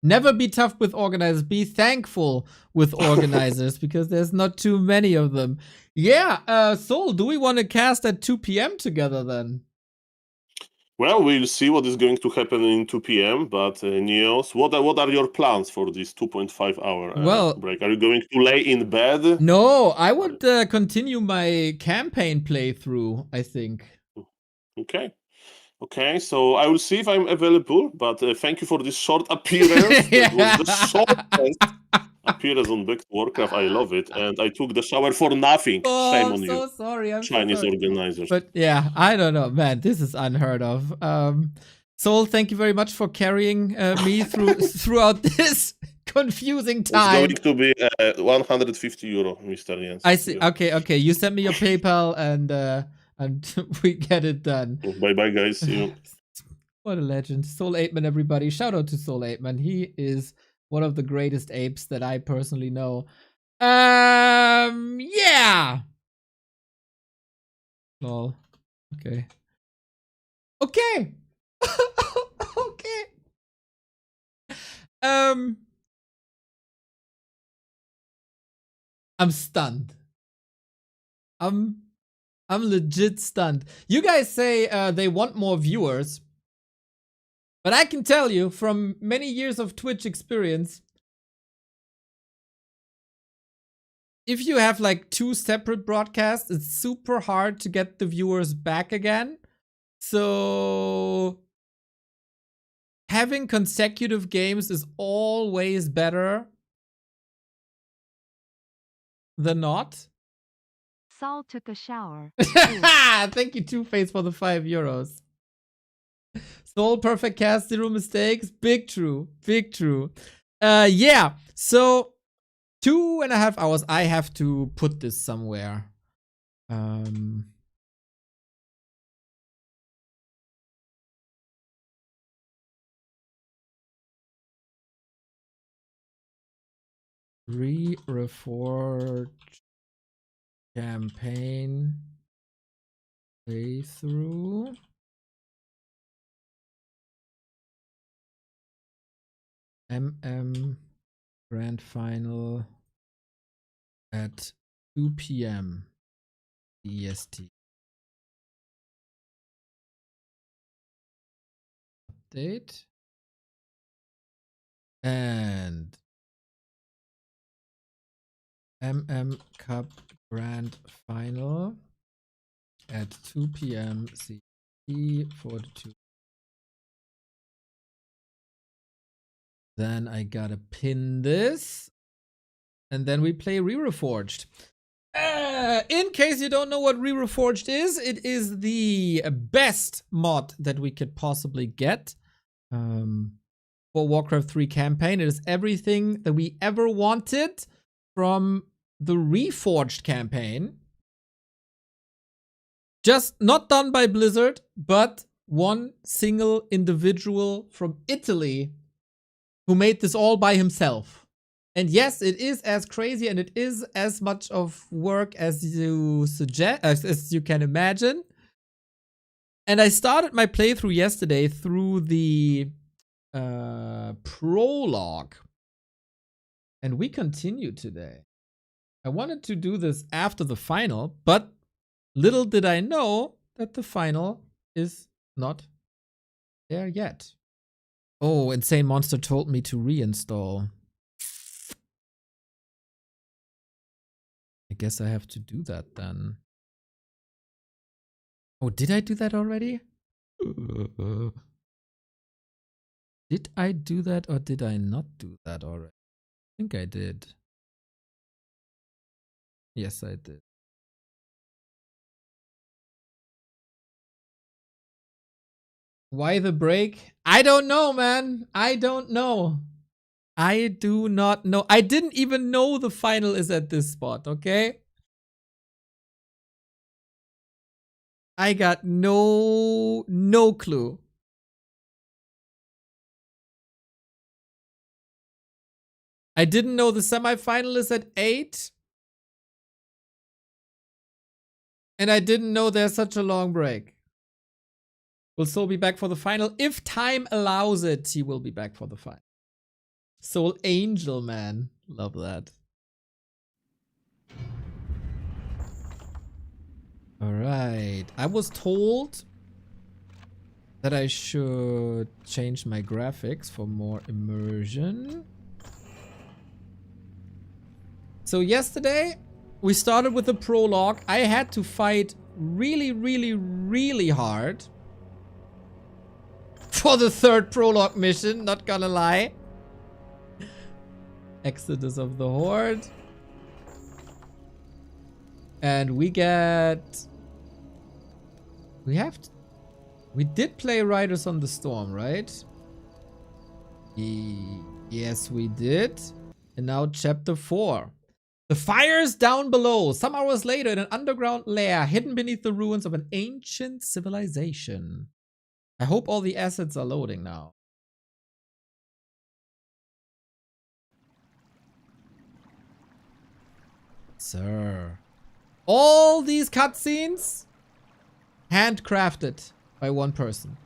Never be tough with organizers. Be thankful with organizers because there's not too many of them. Yeah, Soul, do we want to cast at 2 p.m. together then? Well, we'll see what is going to happen in 2 p.m. But Neos, what are your plans for this 2.5 hour break? Are you going to lay in bed? No, I would continue my campaign playthrough, I think. Okay, so I will see if I'm available, but thank you for this short appearance. That was the shortest appearance on Back to Warcraft. I love it. And I took the shower for nothing. Shame on you. Sorry. I'm Chinese so sorry. organizers. But yeah, I don't know, man. This is unheard of. Soul, thank you very much for carrying me throughout this confusing time. It's going to be 150 euro, Mr. Jens. I see. Okay. You send me your PayPal and we get it done. Bye, guys. See you. What a legend. Soul 8man, everybody. Shout out to Soul 8man. He is one of the greatest apes that I personally know. Yeah. Lol. Okay. Okay. I'm stunned. I'm legit stunned. You guys say they want more viewers. But I can tell you from many years of Twitch experience, if you have like 2 separate broadcasts, it's super hard to get the viewers back again. So having consecutive games is always better than not. Saul took a shower. Thank you, Two-Face, for the €5. Soul perfect cast, 0 mistakes. Big true. Yeah. So 2.5 hours. I have to put this somewhere. Re-Reforged campaign playthrough. Grand final at 2 p.m. EST. Update. And Cup Grand Final at 2 p.m. CT, Fortitude. Then I gotta pin this. And then we play Re-Reforged. In case you don't know what Re-Reforged is, it is the best mod that we could possibly get. for Warcraft 3 campaign. It is everything that we ever wanted from the Reforged campaign. Just not done by Blizzard, but one single individual from Italy who made this all by himself. And yes, it is as crazy and it is as much of work as you suggest, as you can imagine. And I started my playthrough yesterday through the prologue. And we continue today. I wanted to do this after the final, but little did I know that the final is not there yet. Oh, Insane Monster told me to reinstall. I guess I have to do that then. Oh, did I do that already? Did I do that or did I not do that already? I think I did. Yes, I did. Why the break? I don't know, man. I don't know. I do not know. I didn't even know the final is at this spot, okay? I got no clue. I didn't know the semifinal is at 8. And I didn't know there's such a long break. Will Soul be back for the final? If time allows it, he will be back for the final. Soul Angel, man. Love that. Alright. I was told that I should change my graphics for more immersion. So yesterday, we started with the prologue. I had to fight really hard for the third prologue mission, not gonna lie. Exodus of the Horde. And we get... We did play Riders on the Storm, right? Yes, we did. And now chapter 4. The fires down below. Some hours later in an underground lair hidden beneath the ruins of an ancient civilization. I hope all the assets are loading now. Sir. All these cutscenes handcrafted by one person.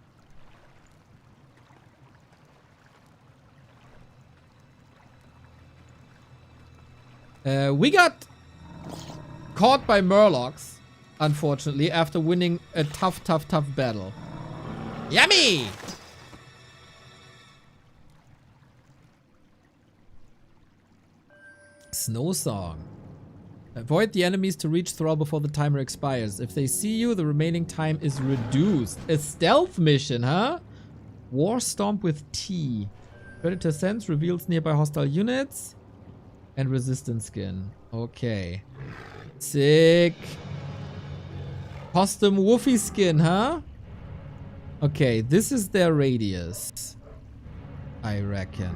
We got caught by Murlocs, unfortunately, after winning a tough battle. Yummy! Snow Song. Avoid the enemies to reach Thrall before the timer expires. If they see you, the remaining time is reduced. A stealth mission, huh? War Stomp with T. Predator Sense reveals nearby hostile units. And resistance skin. Okay. Sick. Custom Woofy skin, huh? Okay, this is their radius, I reckon.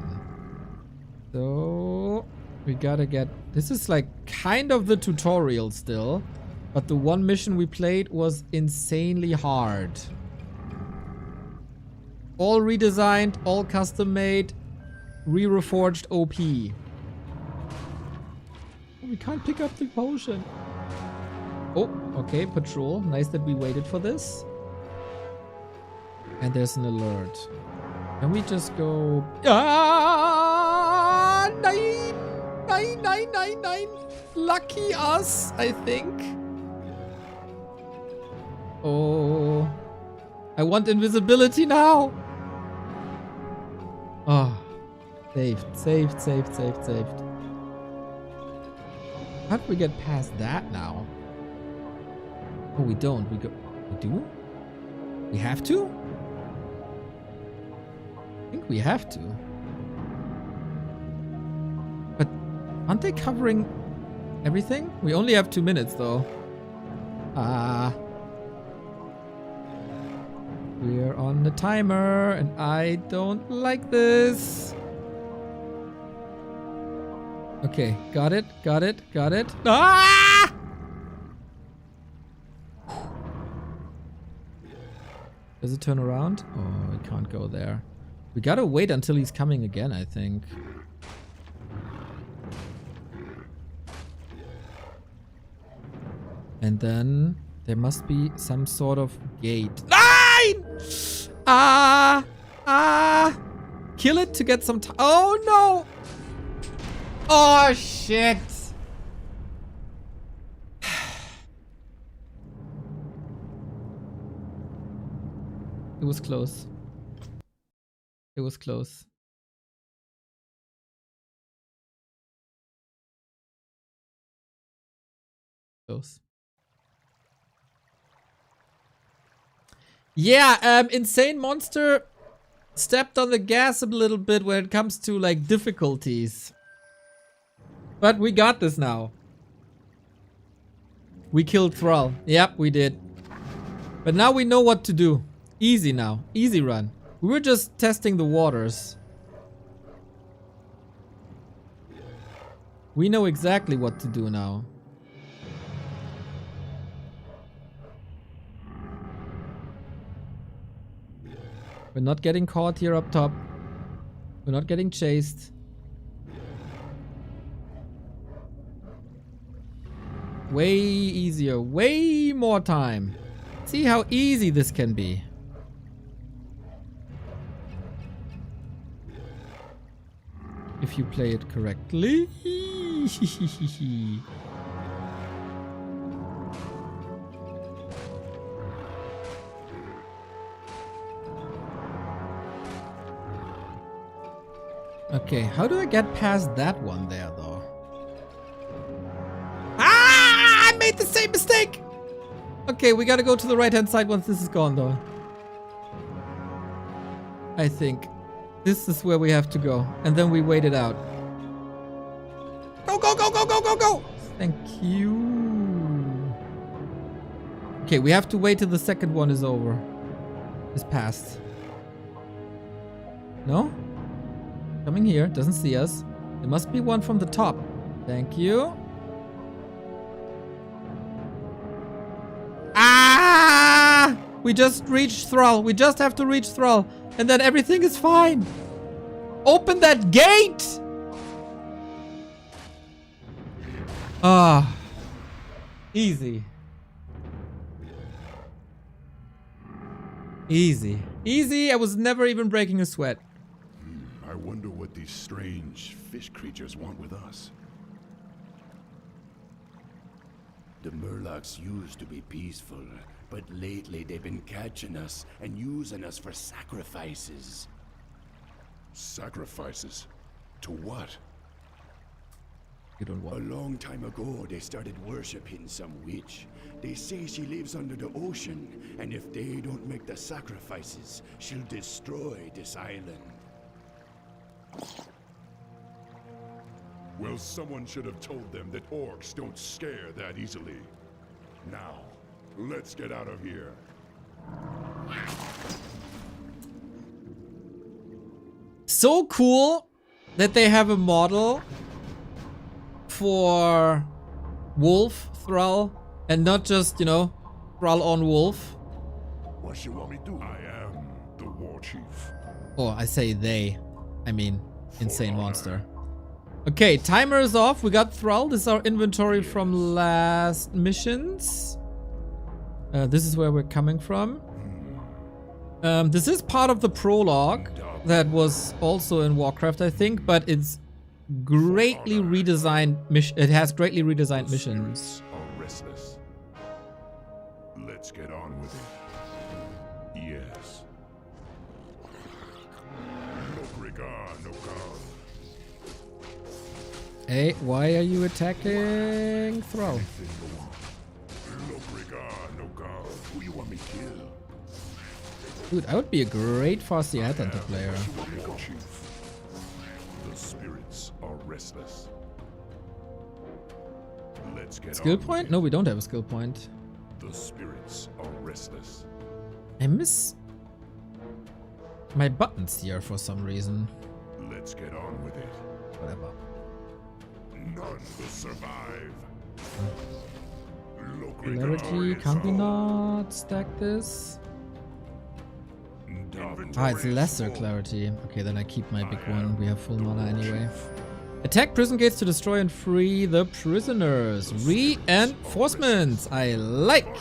So we gotta get... This is like kind of the tutorial still. But the one mission we played was insanely hard. All redesigned, all custom made, re-reforged OP. We can't pick up the potion. Oh, okay, patrol. Nice that we waited for this. And there's an alert. Can we just go... Ah! 9! Lucky us, I think. Oh. I want invisibility now. Oh. Saved. How do we get past that now? Oh, we don't. We do? We have to? I think we have to. But aren't they covering everything? We only have 2 minutes, though. We're on the timer, and I don't like this. Okay, got it, got it, got it. Ah! Does it turn around? Oh, we can't go there. We gotta wait until he's coming again, I think. And then there must be some sort of gate. Nine! Kill it to get some time. Oh no! Oh shit! It was close. It was close. Close. Yeah, Insane Monster stepped on the gas a little bit when it comes to like difficulties. But we got this now. We killed Thrall. Yep, we did. But now we know what to do. Easy now. Easy run. We were just testing the waters. We know exactly what to do now. We're not getting caught here up top. We're not getting chased. Way easier. Way more time. See how easy this can be. If you play it correctly. Okay, how do I get past that one there, though? Ah! I made the same mistake! Okay, we gotta go to the right-hand side once this is gone, though. I think. This is where we have to go. And then we wait it out. Go, go, go, go, go, go, go! Thank you. Okay, we have to wait till the second one is over. Is passed. No? Coming here, doesn't see us. There must be one from the top. Thank you. Ah! We just reached Thrall. We just have to reach Thrall. And then everything is fine. Open that gate! Ah. Easy. Easy. Easy. I was never even breaking a sweat. I wonder what these strange fish creatures want with us. The Murlocs used to be peaceful, but lately they've been catching us and using us for sacrifices. Sacrifices? To what? You don't want. A long time ago, they started worshipping some witch. They say she lives under the ocean, and if they don't make the sacrifices, she'll destroy this island. Well, someone should have told them that orcs don't scare that easily. Now, let's get out of here. So cool that they have a model for Wolf Thrall and not just, you know, Thrall on Wolf. What you want me to do? I am the war chief. Oh, I say they. I mean, Insane Monster. Okay, timer is off. We got Thrall. This is our inventory from last missions. This is where we're coming from. This is part of the prologue that was also in Warcraft, I think, but it's greatly redesigned. It has greatly redesigned missions. Are restless. Let's get on with it. Yes. No regard, no God. Hey, why are you attacking Thrall? No regard, no God. Who you want me to kill? Dude, I would be a great Farsi Headhunter player. War chief. The spirits are restless. Let's get Skill on point? with No, it. we don't have a skill point. The spirits are restless. I miss my buttons here for some reason. Let's get on with it. Whatever. None will survive. Look Clarity, regardless can't we of- not stack this? Ah, it's lesser clarity. Okay, then I keep my big one. We have full mana anyway. Attack prison gates to destroy and free the prisoners. Reinforcements. I like.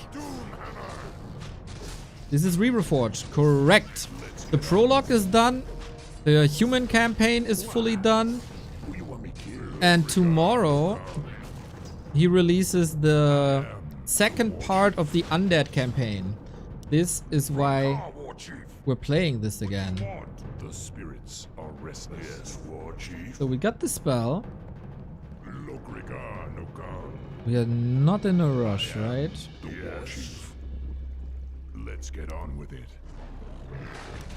This is Re-Reforged. Correct. The prologue is done. The human campaign is fully done. And tomorrow he releases the second part of the undead campaign. This is why we're playing this again. The spirits are restless. Yes, War Chief. So we got the spell. Look regard, no gun. We are not in a rush, right? The War Chief. Let's get on with it.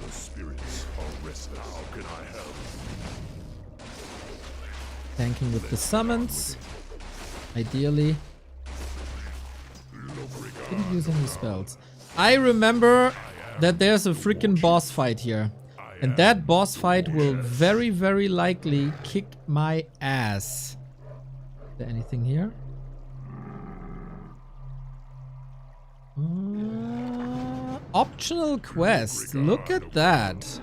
The spirits are restless. How can I help? Tanking with the summons. Ideally. Didn't use any spells. I remember that there's a freaking boss fight here. And that boss fight will very, very likely kick my ass. Is there anything here? Optional quest. Look at that.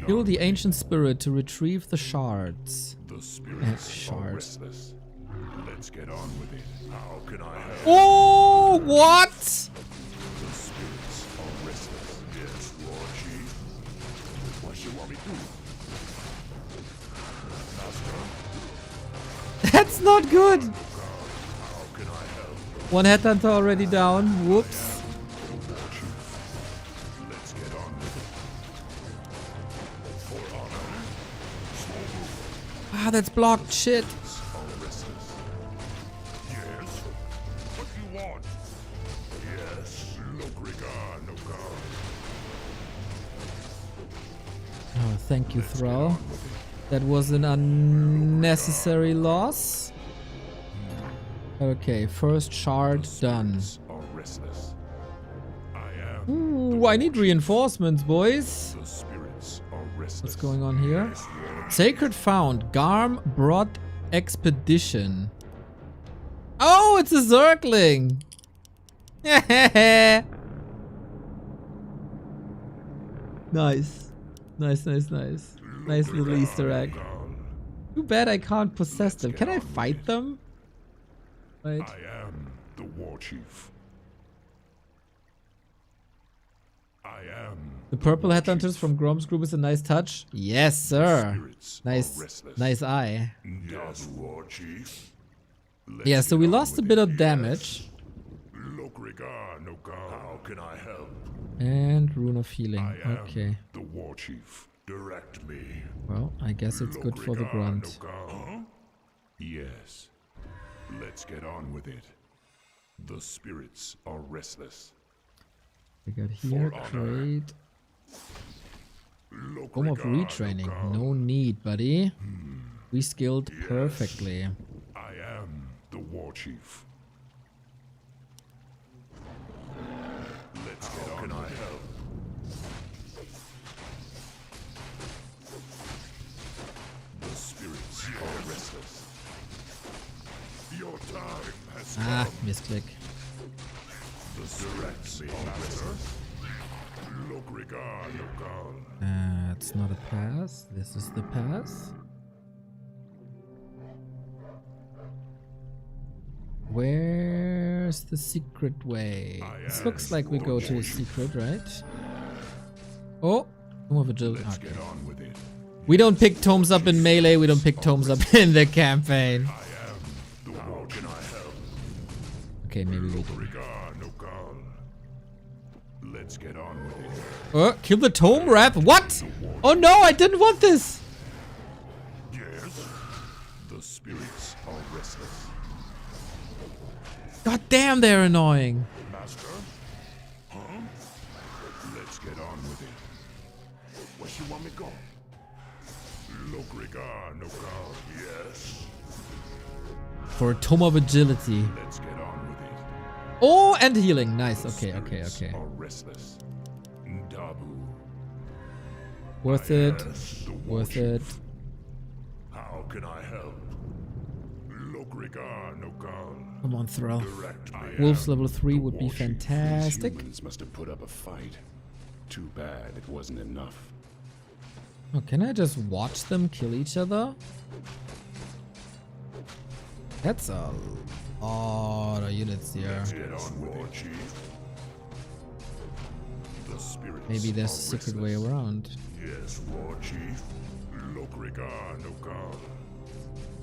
Kill the ancient spirit to retrieve the shards. The spirits Shard. are restless. Let's get on with it. How can I help? Oh, what? The spirits are restless. Yes, War Chief. What you want me to do? Master, That's not good. how can I help? One headhunter already down. Whoops. War Chief. Let's get on with it. For honor. Ah, that's blocked. Shit. Are restless. Yes. What do you want? Yes. Look regard, no God. Oh, thank you, Thrall. That was an unnecessary loss. Okay, first shard done. Are restless. I am. Ooh, I need reinforcements, boys. The spirits are restless. What's going on here? Sacred Found, Garm Broad Expedition. Oh, it's a Zergling. Nice. Nice, nice, nice. Nice little Easter egg. Too bad I can't possess them. Can I fight them? Right. I am the War Chief. I am. The purple headhunters from Grom's group is a nice touch. Yes, sir. Spirits are Nice, restless. nice eye. Yes, War Chief. Let's Yeah, so get we on lost a with bit it. of damage. Look regard, no God. How can I help? And Rune of Healing. I am Okay. the War Chief. Direct me. Well, I guess it's good for the Regard, grunt. no God. Huh? Yes. Let's get on with it. The spirits are restless. We got here, For honor. trade. Look Home of regard, retraining. God. No need, buddy. We skilled perfectly. I am the War Chief. Let's get on. Can I help? The spirits are restless. Your time has Ah, come. misclick. The spirits are restless. Look regard, no God. It's not a pass. This is the pass. Where's the secret way? This looks like we go to a secret, right? Oh, Tomb of Agility. Let's Okay. get on with it. We don't pick tomes up in melee, we don't pick tomes up in the campaign. I am the War Chief. Can I help? Okay, maybe we Look do. regard, no God. Let's get on with it. Oh, kill the tome wrap. What? Oh no, I didn't want this. Yes. The spirits are restless. God damn, they're annoying. Master? Huh? Let's get on with it. Where you want me go? Look regard, no God. Yes. For a tome of agility. Let's get on with it. Oh, and healing. Nice. The Okay, okay, spirits okay. Are restless. Worth it. Yes, the Worth it. Warchief. How can I help? Lokrigar Nogal. Come on, Thrall. Direct me. Wolves level 3 The would be Warchief. These fantastic. humans must have put up a fight. Too bad it wasn't enough. Oh, can I just watch them kill each other? That's a lot of units here. Get on with it, Chief. The spirits Maybe there's a are secret way restless. around. Yes, War Chief. Lokrigar Nogal.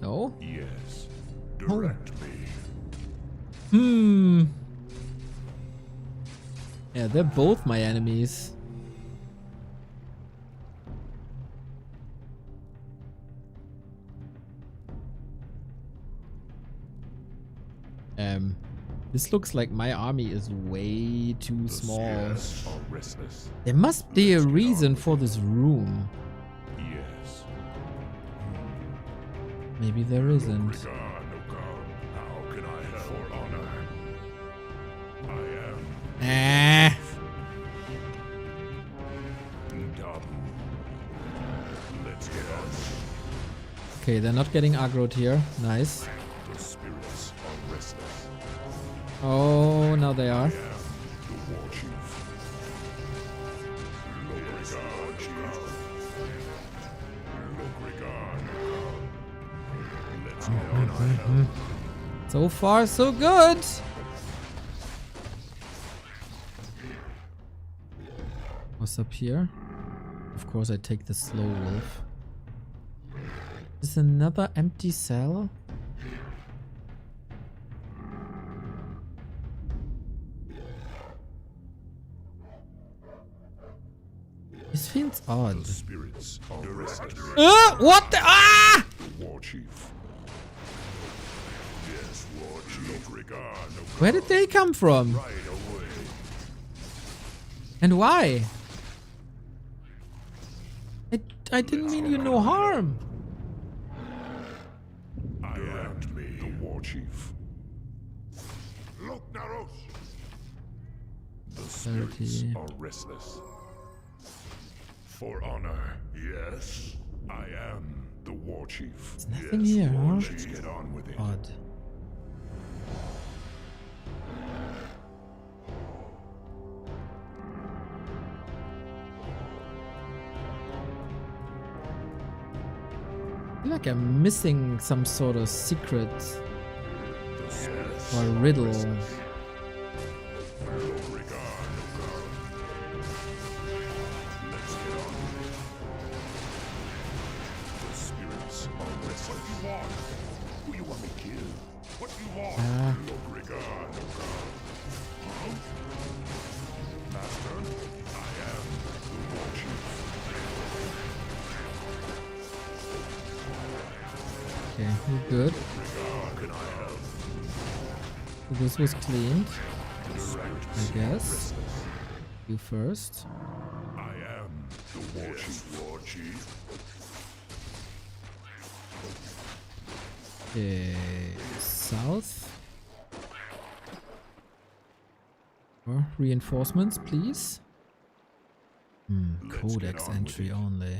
No? Yes. Direct me. Hmm. Yeah, they're both my enemies. This looks like my army is way too small. Spirits are restless. There must be a reason for this room. Yes. Maybe there isn't. Lokrigar Nogal. How can I help? For honor. I am Ah. Ndabu. Let's get on. Okay, they're not getting aggroed here. Nice. The spirits are restless. Oh, now they are. The War Chief. Lokrigar Chief. Lokrigar Nogal. Let's get on. I help. So far, so good. What's up here? Of course, I take the slow wolf. Is another empty cell? This feels odd. The spirits are restless. What the? Ah! The War Chief. Yes, War Chief. Lokrigar Nogal. Where did they come from? Right away. And why? I didn't mean you no harm. I am the War Chief. Look, Naros. The spirits 30. are restless. For honor, yes, I am the War Chief. There's nothing here, huh? Let's get on with it. Odd. I feel like I'm missing some sort of secret Yes. or riddle. Lokrigar Nogal. Let's get on with it. The spirits are restless. What you want? Who you want me to kill? What you want? Lokrigar Nogal. Huh? Master, I am the War Chief. Okay, we're good. Lokrigar, can I help? This was cleaned, The spirits I guess. restless. You first. I am the War Chief. War Chief. Okay, south. Or reinforcements, please. Let's Codex get on with entry it. only.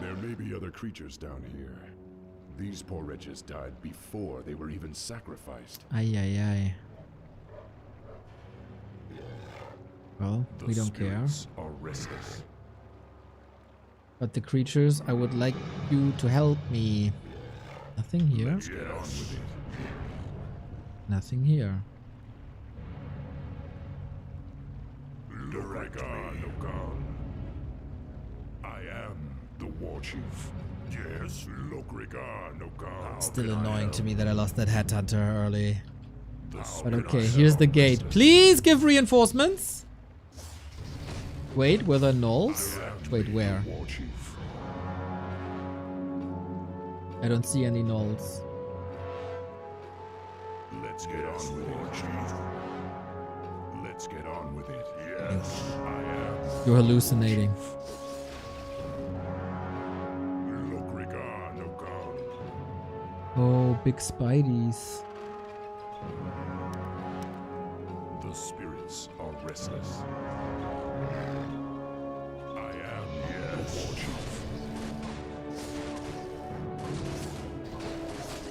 There may be other creatures down here. These poor wretches died before they were even sacrificed. Ay, ay, ay. Well, The we don't care. spirits are restless. But the creatures, I would like you to help me. Nothing here. Let's get on with it. Nothing here. Direct Nogal. I am the War Chief. Yes, Lokrigar Nogal. Still annoying to me that I lost that headhunter early. But But okay, here's the gate. Please give reinforcements. Wait, were there gnolls? Wait, where? War Chief. I don't see any gnolls. Let's get on with it, Chief. Let's get on with it. Yes, I am. You're hallucinating. Lokrigar Nogal. Oh, big spideys. The spirits spirits are restless. I am, yes, War Chief.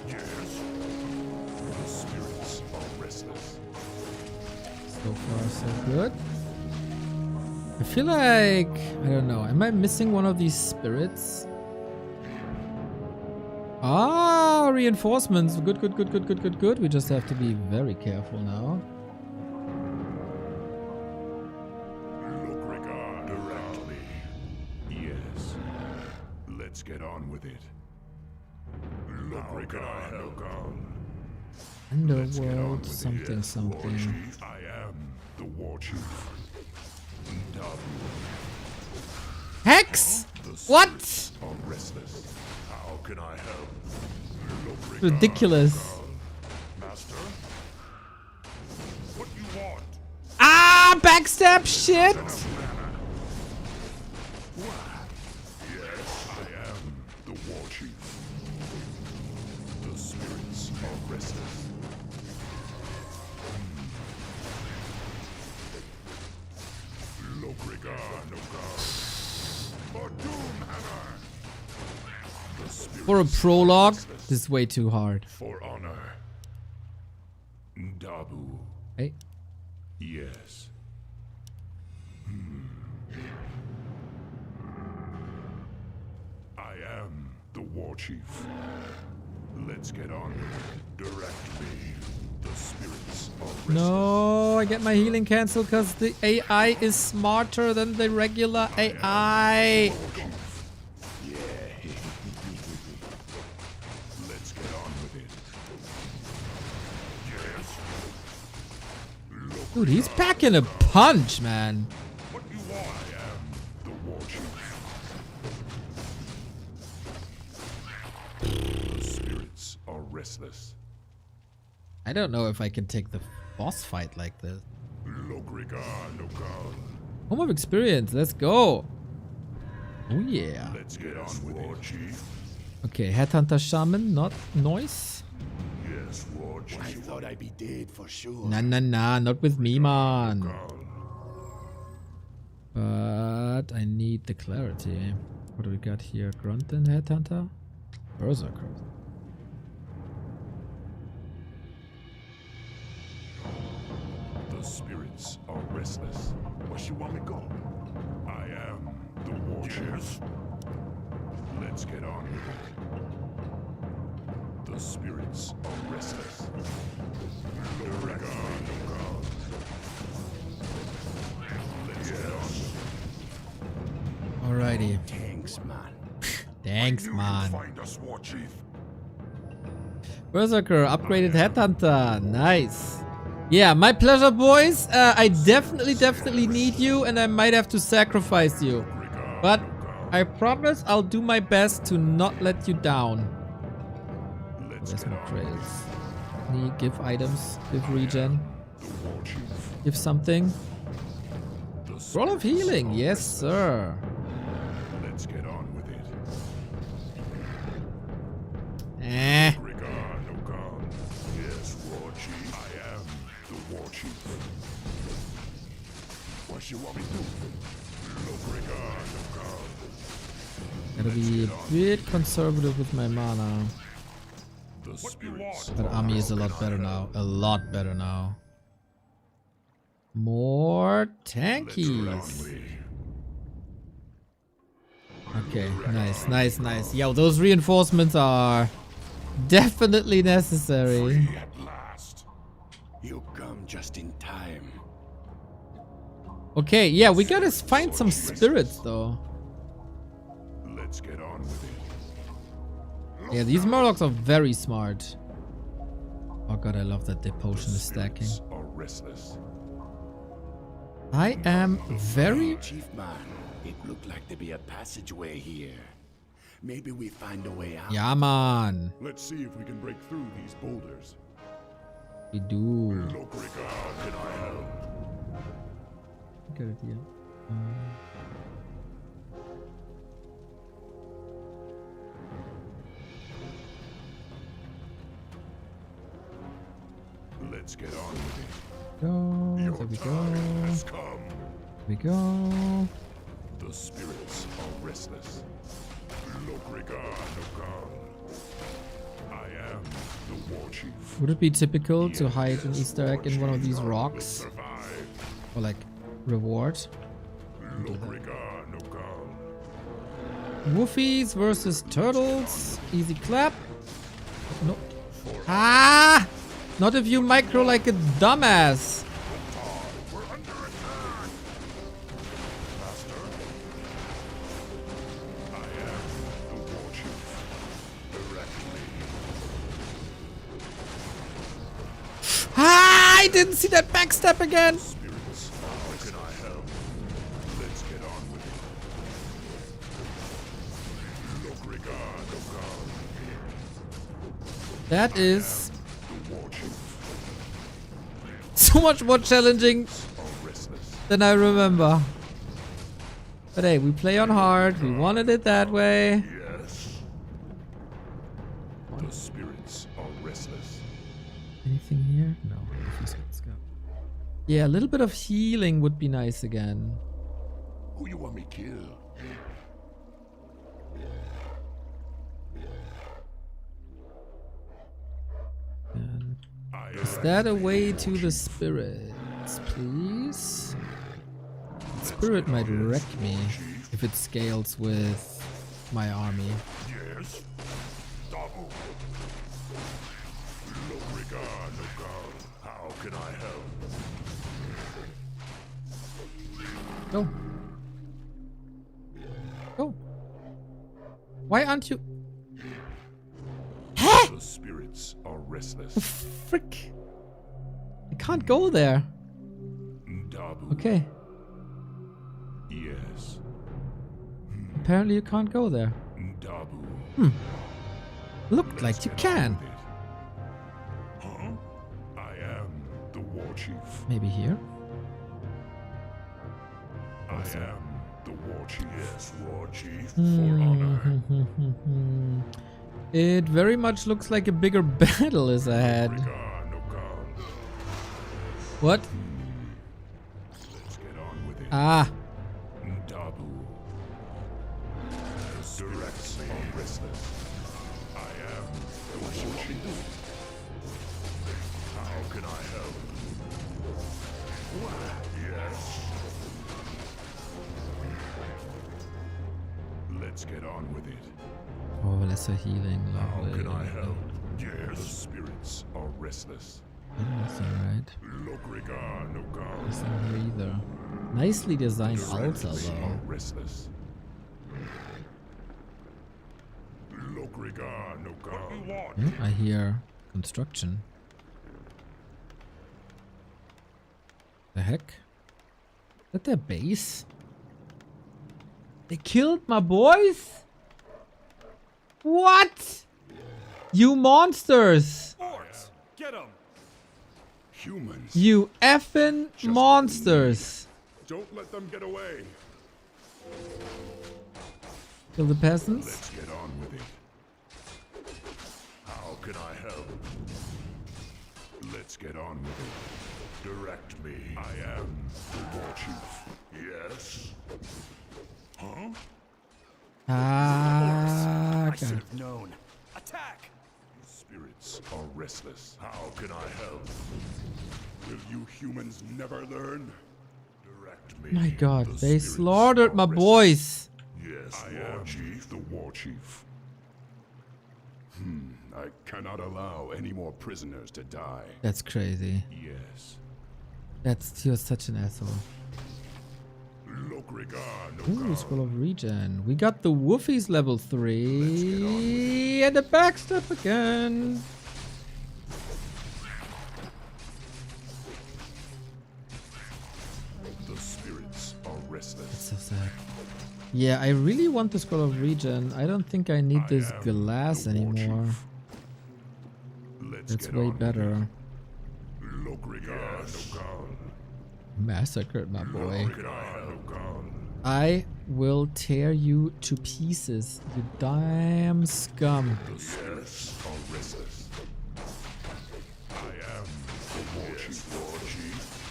Yes. The spirits are restless. So far, so good. I feel like, I don't know, am I missing one of these spirits? Ah, reinforcements. Good, good, good, good, good, good, good. We just have to be very careful now. Look, regard directly. Yes. Let's get on with it. Look, regard, look on. Underworld, something, Yes, War something. Chief. I am the War Chief. Hex! The What? spirits are restless. How can I help? Look, regard, Ridiculous. Master? What you want? Ah, backstab shit! Yes, I am the War Chief. The spirits are restless. Look, regard, no God. For Doom Hammer. The spirits For a prologue, are restless. this is way too hard. For honor. Dabu. Hey. Yes. I am the War Chief. Let's get on with it. Direct me. The spirits are restless. No, I get my healing cancelled because the AI is smarter than the regular AI. Yeah. Let's get on with it. Yes. Look, Dude, he's packing a punch, man. what you want. I am the War Chief. The spirits are restless. I don't know if I can take the boss fight like this. Look, regard, look on. Home of experience, let's go. Oh yeah. Let's get on with War Chief. Okay, Headhunter Shaman, not noise. Yes, War Chief. I thought I'd be dead for sure. Nah, nah, nah, not with me, man. On. But I need the clarity. What do we got here? Grunt and Headhunter? Berserker. The spirits are restless. Where you want me go? I am the War Chief. Let's get on with it. The spirits are restless. No regard, no God. Let's get on. Alrighty. Thanks, man. Thanks, Knew you'd man. Find us, War Chief. Berserker, upgraded Headhunter. Nice. Yeah, my pleasure, boys. I definitely need you, and I might have to sacrifice you. But I promise I'll do my best to not let you down. Let's Where's get my on. trails? Need give items, give regen, The War Chief. give something. The Roll of spirits healing, are yes, restless. sir. Let's get on with it. Eh. Regard, no God. Yes, War Chief. I am the War Chief. What you want me to do? Look, regard, no God. Gotta be a bit conservative with my mana. The spirits. But army is a lot better now. A lot better now. More tankies. Okay, nice, nice, nice. Yo, those reinforcements are definitely necessary. At last. You come just in time. Okay, yeah, we gotta find some spirits though. Let's get on with it. Yeah, these Murlocs are very smart. Oh god, I love that the potion is stacking. Spirits are restless. I am very... Chief man, it looked like there'd be a passageway here. Maybe we find a way out. Yeah, man. Let's see if we can break through these boulders. We do. Look, regard, can I help? Good idea. Let's get on with it. Go. Your There we go. time has come. There we go. The spirits are restless. I am the war chief. Would it be typical to hide an Easter egg in one of these rocks? Or like reward? Woofies versus turtles. Easy clap. No. Ah! Not if you micro like a dumbass. Ah! I didn't see that backstep again. That is so much more challenging than I remember. But hey, we play on hard. We wanted it that way. Yes. The spirits are restless. Anything here? No. Let's go. Yeah, a little bit of healing would be nice again. Who you want me to kill? And is that a way to the spirits, please? Spirit might wreck me if it scales with my army. Yes. Double. How can I help? Go. Go. Why aren't you? The spirits are restless. Frick. I can't go there. Dabu. Okay. Yes. Apparently you can't go there. Dabu. Looked like you can. Huh? I am the war chief. Maybe here? I am the war chief. Yes, war chief. For honor. It very much looks like a bigger battle is ahead. What? Let's get on with it. Ah. Dabu. The spirits are restless. I am the war chief. How can I help? Yes. Let's get on with it. Oh, lesser healing. How Lovely. can I help? Yes. The spirits are restless. Nothing, right? Nothing here either. Nicely designed altar, though. Restless. I hear construction. The heck? Is that their base? They killed my boys? What? You monsters! Get him! Humans. You effing monsters! Don't let them get away. Kill the peasants? Let's get on with it. How can I help? Let's get on with it. Direct me. I am the war chief. Yes. Huh? Ah, I got should it. have known. Attack! The spirits are restless. How can I help? Will you humans never learn? Direct me. My god, The they spirits slaughtered are my restless. boys! Yes, I am chief, the war chief. I cannot allow any more prisoners to die. That's crazy. Yes. You're such an asshole. Ooh, Scroll of Regen. We got the Woofies level 3 and a backstep again. The spirits are restless. So sad. Yeah, I really want the Scroll of Regen. I don't think I need this glass anymore. That's way better. Massacred my boy. I will tear you to pieces, you damn scum. The spirits are restless. I am the war chief.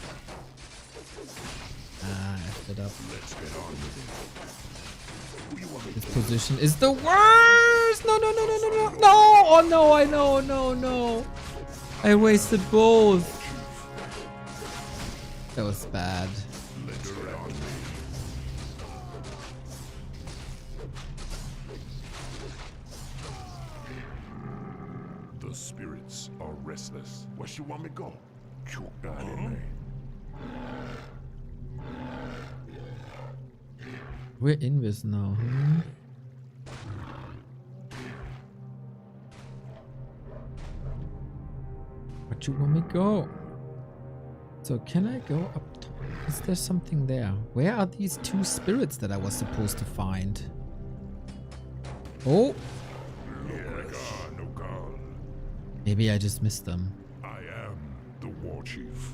it up. Let's get on with it. Who you want me This position is the worst! No, no, no, no, no, no! No! Oh no, I know, no, no. I wasted both. That was bad. Let's get on with it. The spirits are restless. Where you want me to go? Choke that in me. We're in this now. Where'd you want me to go? So can I go up top? Is there something there? Where are these two spirits that I was supposed to find? Oh! No God. Maybe I just missed them. I am the war chief.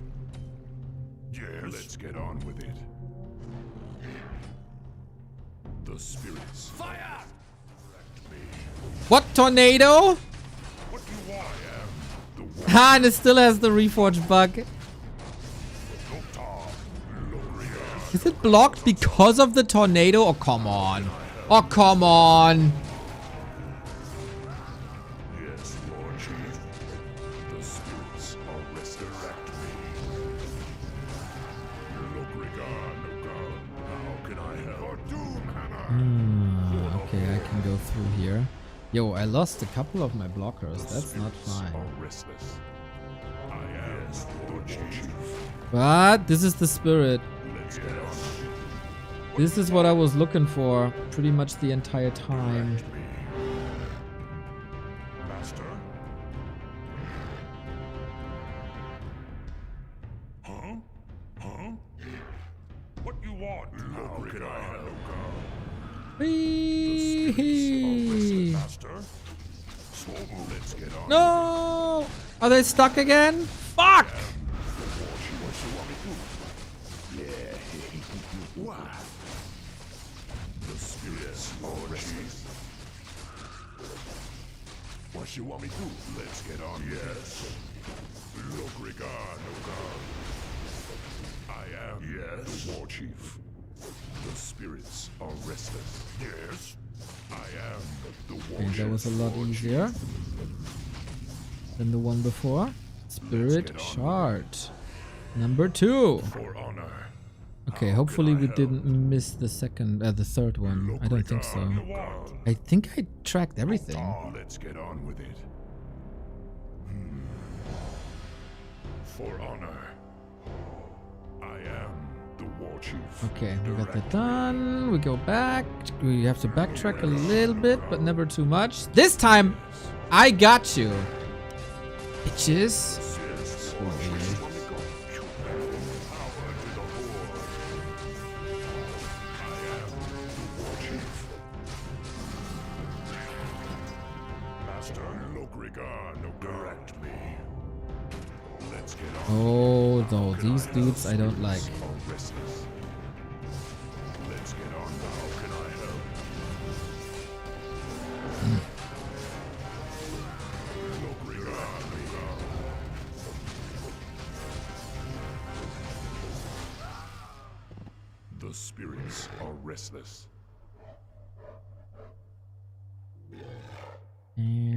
Yes. Let's get on with it. The spirits. Fire! What tornado? What do you want? I am the war. Ah, and it still has the Reforged bug. Is it blocked because of the tornado? Oh, come on. Oh, come on. Yes, war chief. The spirits are resurrect me. Look, regard, no God. How can I help? Doom hammer. Okay, I can go through here. Yo, I lost a couple of my blockers. That's not fine. Restless. I am the war chief. But this is the spirit. Let's get on. This is what I was looking for pretty much the entire time. Master? Huh? Huh? What you want? How can I help? Whee! Master? Let's get on. No! Are they stuck again? Fuck! The spirits are restless. What you want me to do? Let's get on. Yes. Look, regard, no God. I am the war chief. The spirits are restless. Yes. I am the war Okay, chief. that was a lot easier than the one before. Spirit shard. Number 2. For honor. Okay, hopefully we didn't miss the third one. I don't think so. I think I tracked everything. Let's get on with it. For honor. I am the war chief. Okay, we got that done. We go back. We have to backtrack a little bit, but never too much. This time, I got you. Bitches. Oh no, these dudes I don't like. Let's get on now. Can I help? Look, regard, regard. The spirits are restless.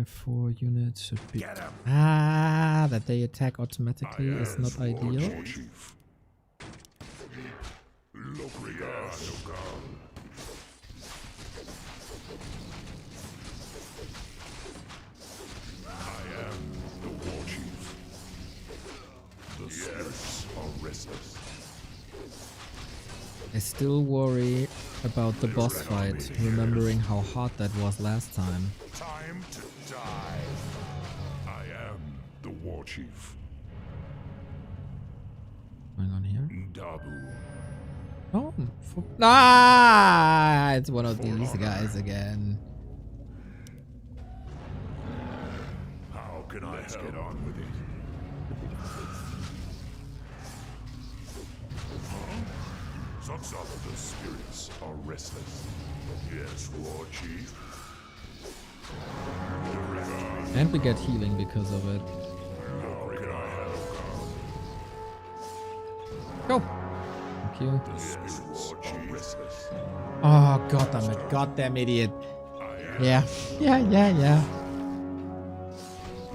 4 units should be. Ah, that they attack automatically is not ideal. Chief. Look, regard, no God. I am the war chief. The spirits are restless. I still worry about the boss fight, remembering how hard that was last time. Time to die. I am the war chief. Going on here? Dabu. Oh, ah, it's one of these guys again. How can I help? Get on with it. Sons of the spirits are restless. Yes, war chief. And we get healing because of it. How can I help? Go. you. The spirits are restless. Oh, goddamn idiot. Yeah.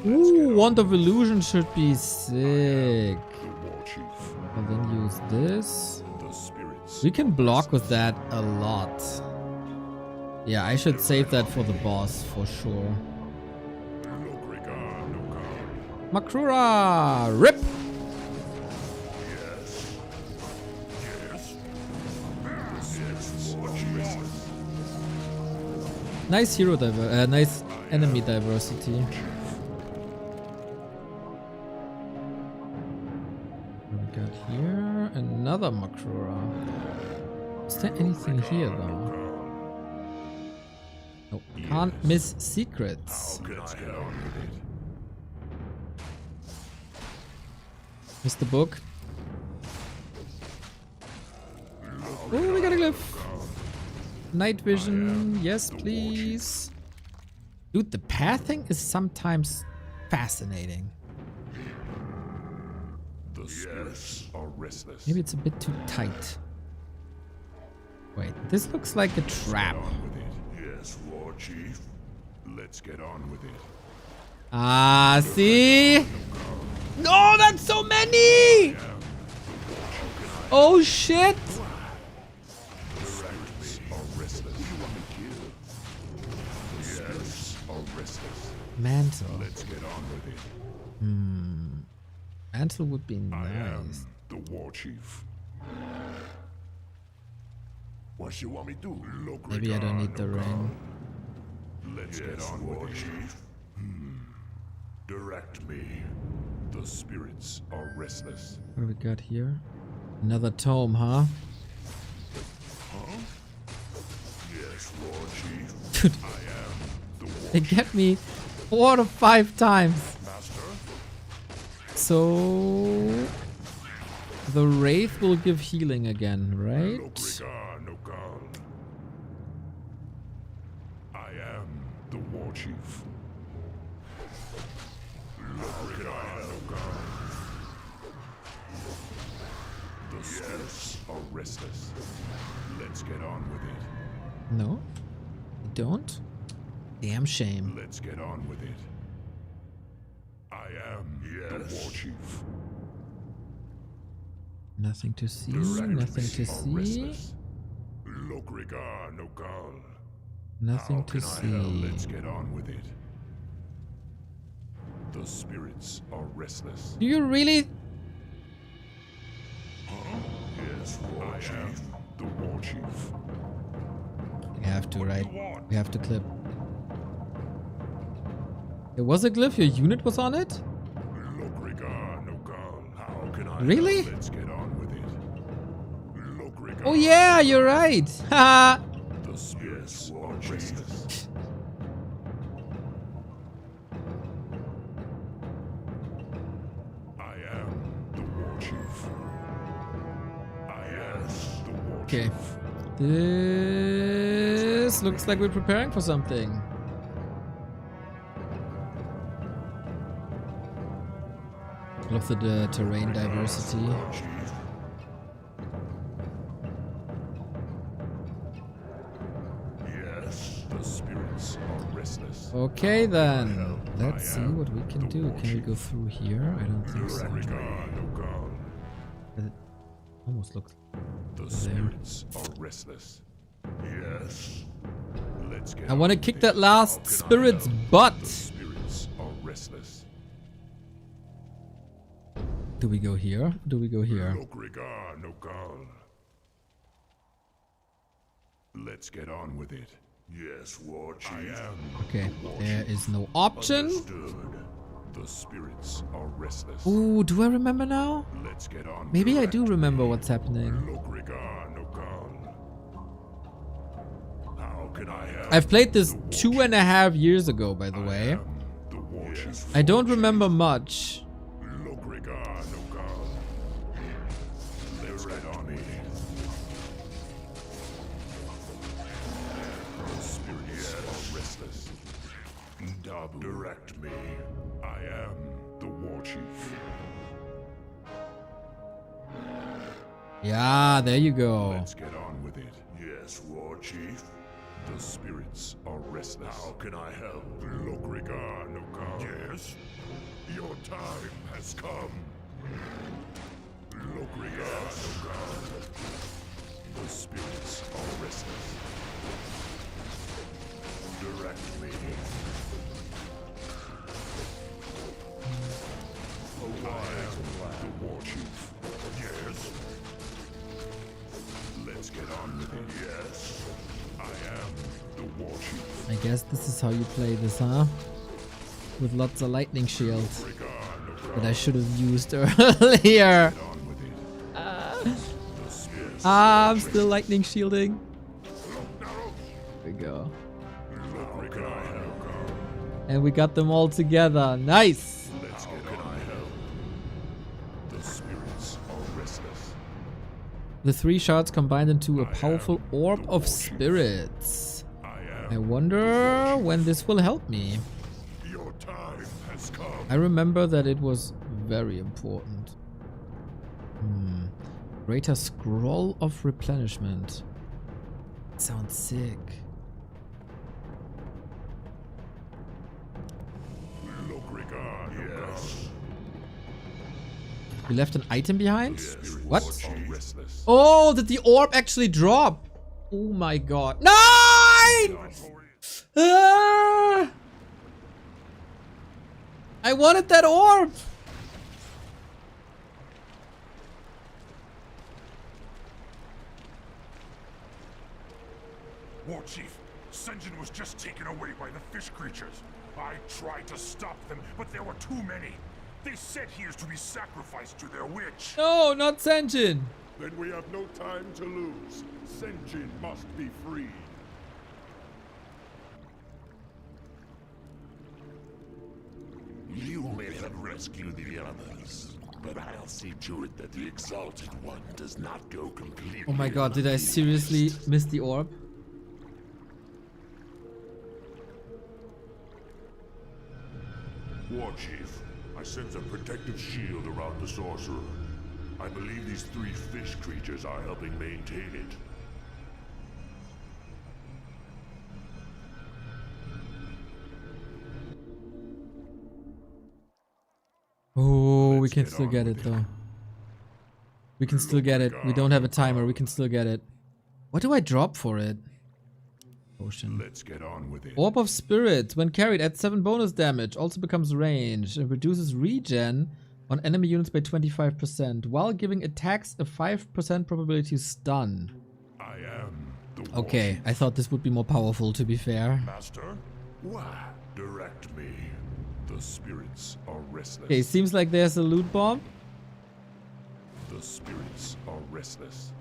Ooh, Wand of Illusion should be sick. The war chief. And then use this. The spirits. We can block with that a lot. Yeah, I should save that for the boss for sure. Makrura! Rip! Nice hero nice enemy diversity. What we got here? Another Makrura. Is there anything here though? Nope. Can't miss secrets. Missed the book. Oh, we got a glyph. Night vision, yes please. Dude, the pathing is sometimes fascinating. The spirits are restless. Maybe it's a bit too tight. Wait, this looks like a trap. Yes, War Chief. Let's get on with it. Ah, see? No, that's so many! Oh shit! Mantle. Let's get on with it. Mantle would be I am nice. the War Chief. What you want me to do? Look, Maybe I don't need the ring. Let's get on with it. Chief. Direct me. The spirits are restless. What do we got here? Another tome, huh? Yes, War Chief. Dude, I am the War they get me 4 to 5 times. Master. So the Wraith will give healing again, right? I am the War Chief. The spirits are restless. Let's get on with it. No, you don't. Damn shame. Let's get on with it. I am the War Chief. Nothing to see. Nothing to see. Nothing to see. Let's get on with it. The spirits are restless. Do you really? Yes, War Chief. The War Chief. We have to, right? We have to clip. There was a glyph. Your unit was on it. How can I Really? Let's get on with it. Oh yeah, you're right. Haha. The spirits are restless. I am the War Chief. I am the War Okay. Chief. This looks like we're preparing for something. Love the terrain diversity. Yes, the spirits are restless. Okay then. Let's see what we can do. Can we go through here? I don't think so. It almost looks The there. spirits are restless. Yes. Let's get I want to on kick with that it. last How can I spirit's help? butt. The spirits are restless. Do we go here? Do we go here? Let's get on with it. Yes, War Chief. I am. Okay, there is no option. Understood. The spirits are restless. Ooh, do I remember now? Let's get on. Maybe I do direct. remember what's happening. How can I help? I've played this 2.5 years ago, by the way. The War Chief. I don't remember much. Let's get on with it. The spirits are restless. Dabu. Direct me. I am the War Chief. Yeah, there you go. Let's get on with it. Yes, War Chief. The spirits are restless. How can I help? Lokrigar Nokar. Yes? Your time has come. Lokrigar Nokar. The spirits are restless. Direct me. I am the War Chief. Yes? Let's get on with it. Yes. I am the War Chief. I guess this is how you play this, huh? With lots of lightning shields that I should have used earlier. I'm still lightning shielding. There we go. And we got them all together. Nice. Let's get on. The spirits are restless. The 3 shards combined into a powerful orb of spirits. I wonder when this will help me. Your time has come. I remember that it was very important. Greater Scroll of Replenishment. Sounds sick. Yes. You left an item behind? Yes. What? Restless. Oh, did the orb actually drop? Oh my god. Nine! Ah! I wanted that orb! War Chief, Senjin was just taken away by the fish creatures. I tried to stop them, but there were too many. They said he is to be sacrificed to their witch. No, not Senjin. Then we have no time to lose. Senjin must be freed. You may have rescued the others, but I'll see to it that the Exalted One does not go completely. Oh my god, did I seriously miss the orb? War Chief, I sense a protective shield around the sorcerer. I believe these 3 fish creatures are helping maintain it. Oh, we can still get it though. We can still get it. We don't have a timer. We can still get it. What do I drop for it? Potion. Let's get on with it. Orb of Spirit. When carried, adds 7 bonus damage. Also becomes ranged. It reduces regen on enemy units by 25%, while giving attacks a 5% probability to stun. I am the Okay, I thought this would be more powerful, to be fair. Master? Why? Direct me. The spirits are restless. Okay, seems like there's a loot bomb. The spirits are restless.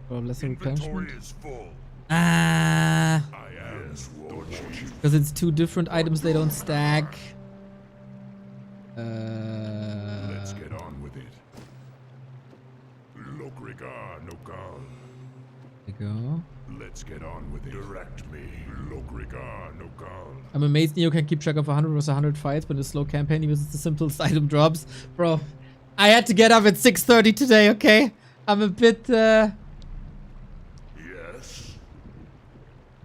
Or lesser replenishment. is full. Ah, I am the War Chief. because it's 2 different items, they don't stack. Let's get on with it. Lokrigar Nokal. There we go. Let's get on with it. Direct me. Lokrigar Nokal. I'm amazed Neo can keep track of 100 versus 100 fights when the slow campaign uses the simplest item drops. Bro, I had to get up at 6:30 today, okay? I'm a bit, Yes.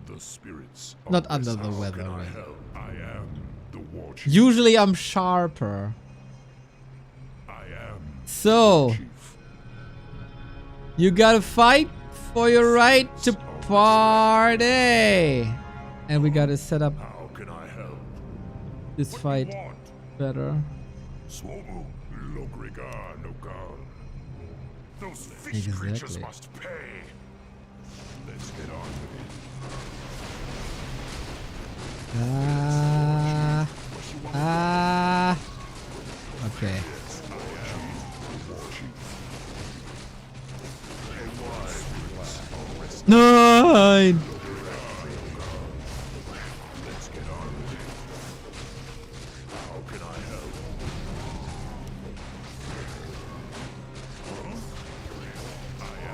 The spirits are not under the restless. weather, Can I right? help? I am the War Chief. Usually I'm sharper. I am So, Chief. you gotta fight for your right to party. And we gotta set up How can I help? this What fight you want? better. Swobu Lokrigar Nokal. Those fish creatures Exactly. must pay. Let's get on with it. Okay. Nine! Let's get on with it. How can I help?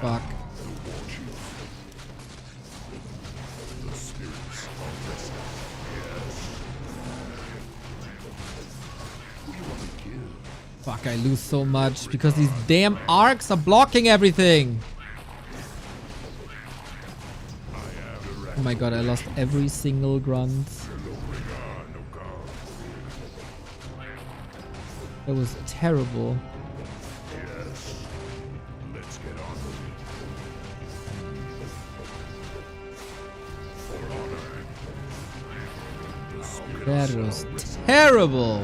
Fuck. The War Chief. The spirits are restless. Yes. Who do you want to kill? Fuck, I lose so much because these damn arcs are blocking everything. Oh my god, I lost every single grunt. That was terrible. Yes. Let's get on with it. For honor. That was terrible.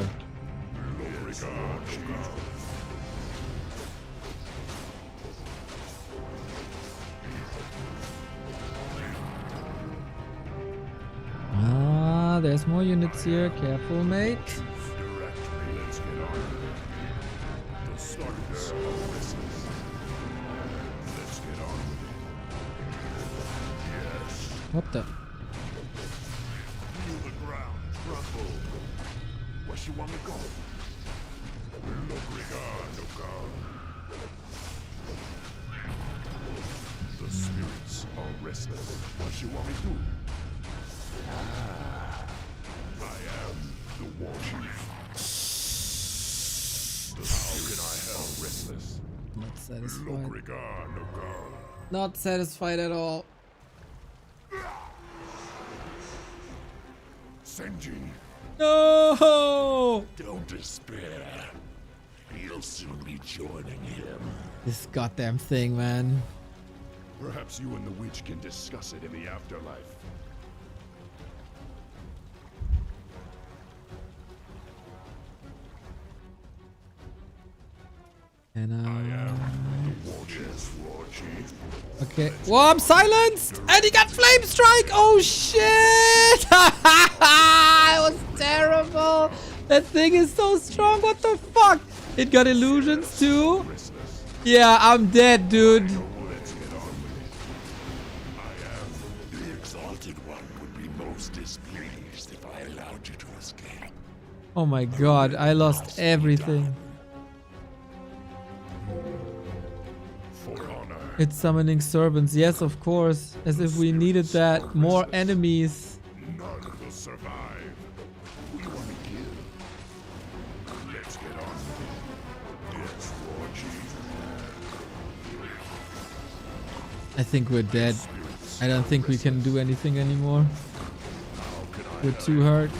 Ah, there's more units here. Careful, mate. What the? Feel the ground tremble. Where she want me go? The spirits are restless. What she want me to do? I am the war chief. The spirit I held restless. Not satisfied. Look. Not satisfied at all. Senjin, No! Don't despair. You'll soon be joining him. This goddamn thing, man. Perhaps you and the witch can discuss it in the afterlife. And I am the war chief. okay. Whoa, I'm silenced! And he got flame strike! Oh shit! It was terrible! That thing is so strong, what the fuck? It got illusions too? Yeah, I'm dead, dude. The Exalted One would be most displeased if I allowed you to escape. Oh my god, I lost everything. It's summoning servants, yes, of course. As if we needed that. More enemies. None will survive. We want to kill. Let's get on with it. Yes, war chief. I think we're dead. I don't think we can do anything anymore. We're too hurt.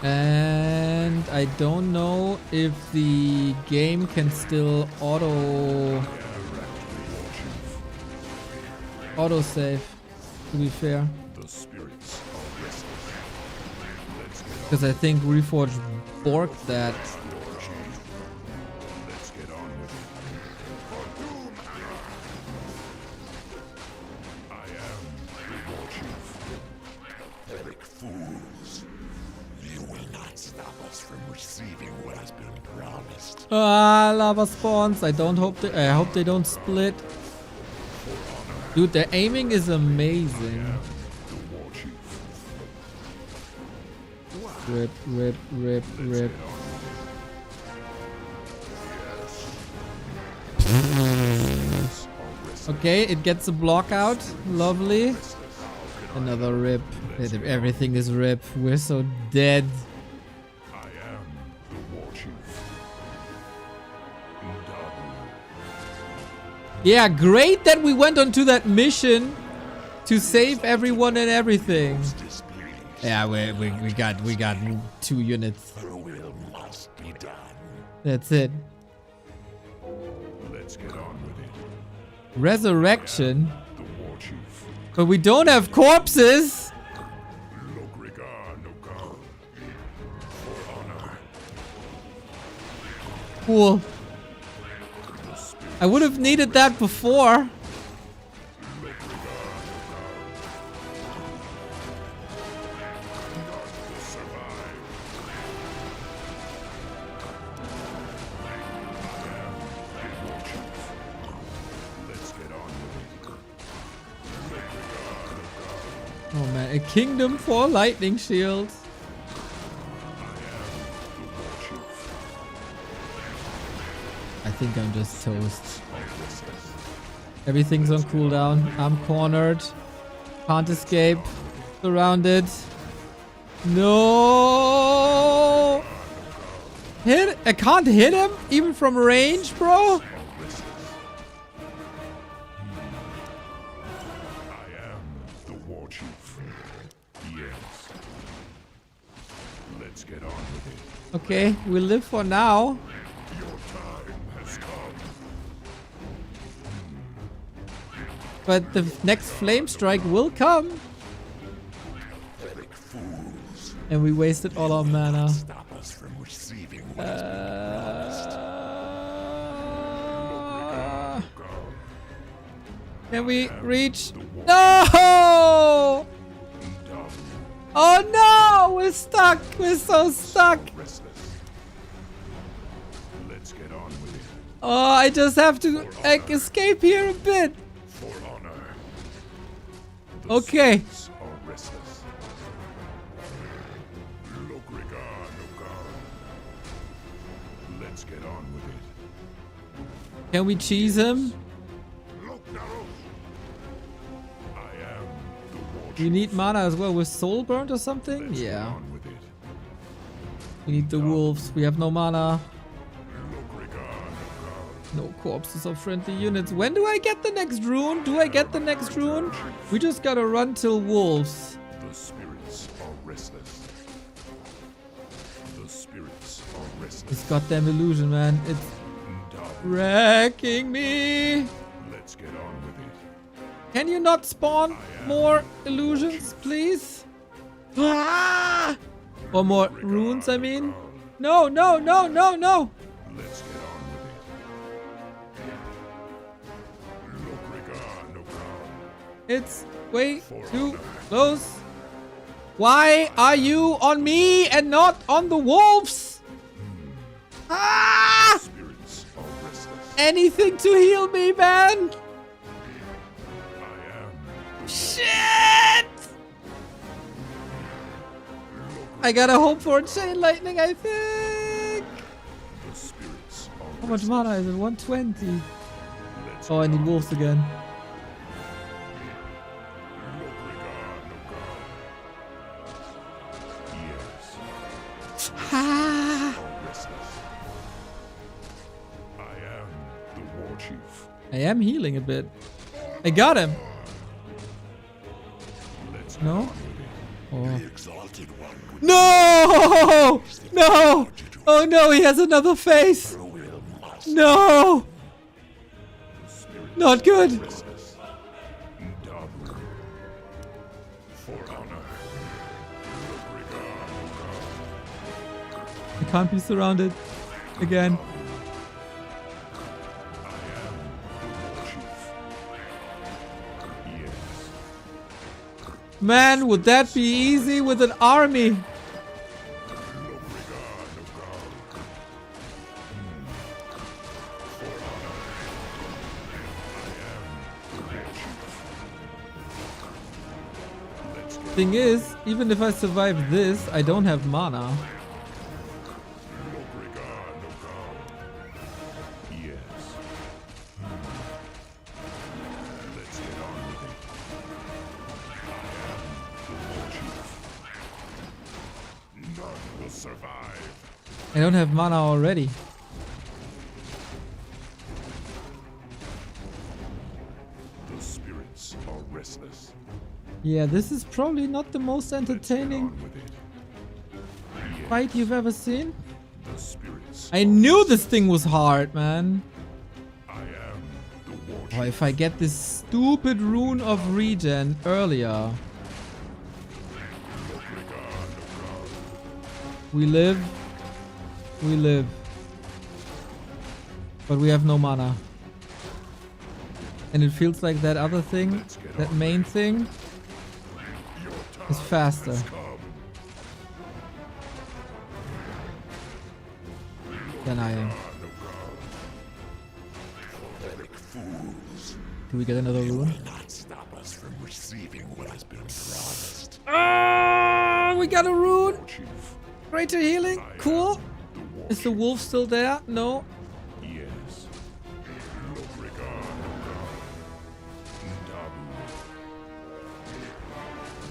And I don't know if the game can still auto-save, to be fair. Because I think Reforged borked that. Ah, lava spawns. I hope they don't split. Dude, their aiming is amazing. Rip, rip, rip, rip. Okay, it gets a block out. Lovely. Another rip. Everything is rip. We're so dead. Yeah, great that we went onto that mission to save everyone and everything. Yeah, we got 2 units. That's it. Let's get on with it. Resurrection? But we don't have corpses! Cool. I would have needed that before. Oh man, a kingdom for lightning shields. I think I'm just toast. Everything's on cooldown. I'm cornered. Can't escape. Surrounded. No! hit. I can't hit him even from range, bro. I am the war chief. Yes. Let's get on with it. Okay, we live for now. Your time has come. But the next flame strike will come. And we wasted all our mana. Stop us from receiving what has Can we reach? No! Oh no! We're stuck! We're so stuck! Let's get on with it. Oh, I just have to like, escape here a bit. For honor. Okay. Are restless. Let's get on with it. Can we cheese him? We need mana as well with soul burnt or something? Yeah. We need the wolves. We have no mana. No corpses of friendly units. When do I get the next rune? Do I get the next rune? We just gotta run till wolves. The spirits are restless. The spirits are restless. This goddamn illusion, man. It's wrecking me. Let's get on with it. Can you not spawn more illusions, please? Ah! Or more runes, I mean. No, no, no, no, no. Let's get on with it. It's way too close. Why are you on me and not on the wolves? Ah! Spirits are restless. Anything to heal me, man. I am. Shit! I gotta hope for a chain lightning, I think. The spirits are How much mana is it? 120. Oh, I need wolves again. Ah. I am the war chief. I am healing a bit. I got him. No? Oh. the exalted one would No! No! Oh no, he has another face. No! Not good. For honor. I can't be surrounded again. Man, would that be easy with an army? Thing is, even if I survive this, I don't have mana. I don't have mana already. The spirits are restless. Yeah, this is probably not the most entertaining fight you've ever seen. The spirits. I knew this thing was hard, man. I am the war Oh, if I get this stupid rune of regen earlier. We live. We live. But we have no mana. And it feels like that other thing, that main thing, is faster. Than I am. Do we get another rune? not stop us from receiving what has been promised. Ah, we got a rune! Greater healing, cool. Is the wolf still there? No. Yes.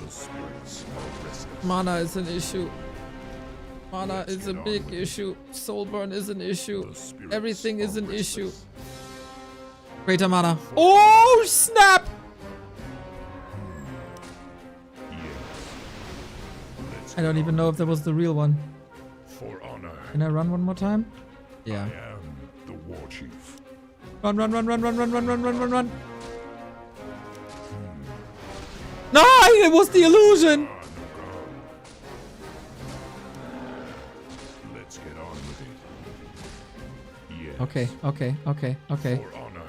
The spirits are restless. Mana is an issue. Mana is a big issue. Soulburn is an issue. Everything is an issue. Greater mana. Oh, snap! I don't even know if that was the real one. For honor. Can I run one more time? Yeah. I am the war chief. Run, run, run, run, run, run, run, run, run, run, run. No, it was the illusion. Let's get on with it. Yes. Okay, okay, okay, okay. For honor.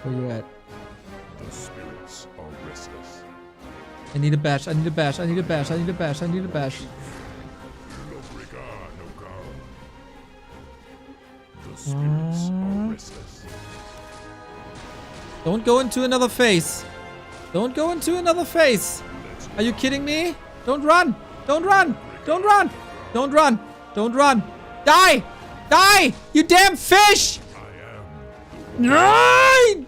Where you at? The spirits are restless. I need a bash, I need a bash, I need a bash, I need a bash, I need a bash. The spirits are restless. Don't go into another phase. Don't go into another phase. Are you kidding me? Don't run. Don't run. Don't run. Don't run. Don't run. Die. Die. You damn fish. Nine.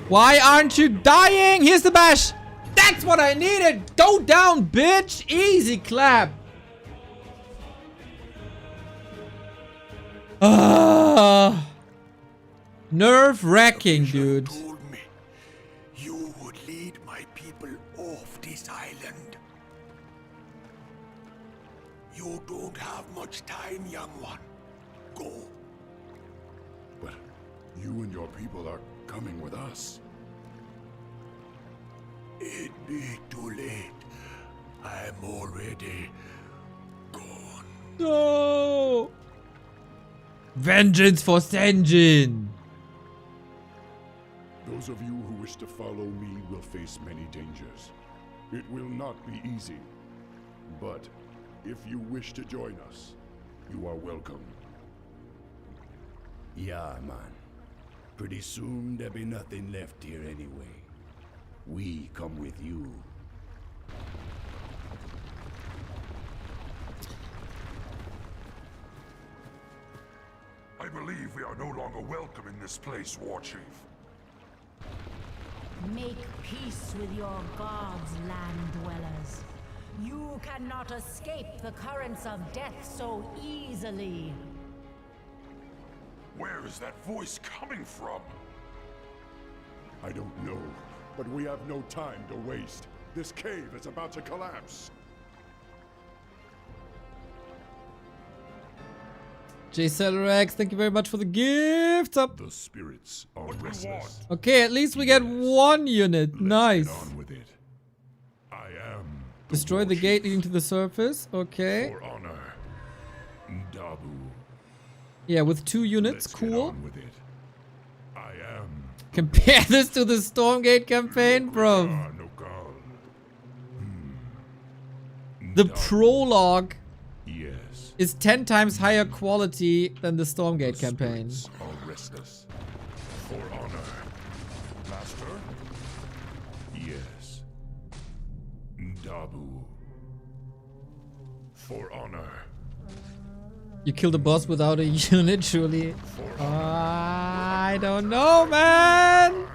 Why aren't you dying? Here's the bash. That's what I needed. Go down, bitch. Easy clap. Nerve-wracking, dude. Told me you would lead my people off this island. You don't have much time, young one. Go. But you and your people are coming with us. It'd be too late. I'm already gone. No. Vengeance for Senjin. Those of you who wish to follow me will face many dangers. It will not be easy. But if you wish to join us, you are welcome. Yeah, man. Pretty soon there'll be nothing left here anyway. We come with you. I believe we are no longer welcome in this place, War Chief. Make peace with your gods, land dwellers. You cannot escape the currents of death so easily. Where is that voice coming from? I don't know, but we have no time to waste. This cave is about to collapse. JCelerax, thank you very much for the gift up. The spirits are restless. Okay, at least we get one unit. Nice. Get on with it. I am Destroy the gate leading to the surface. Okay. For honor. Dabu. Yeah, with 2 units. Let's Cool. get on with it. I am Compare this to the Stormgate campaign, bro. The prologue is 10 times higher quality than the Stormgate campaign. Are restless. For honor. Master? Yes. Dabu. For honor. You killed a boss without a unit, surely. I don't know, man.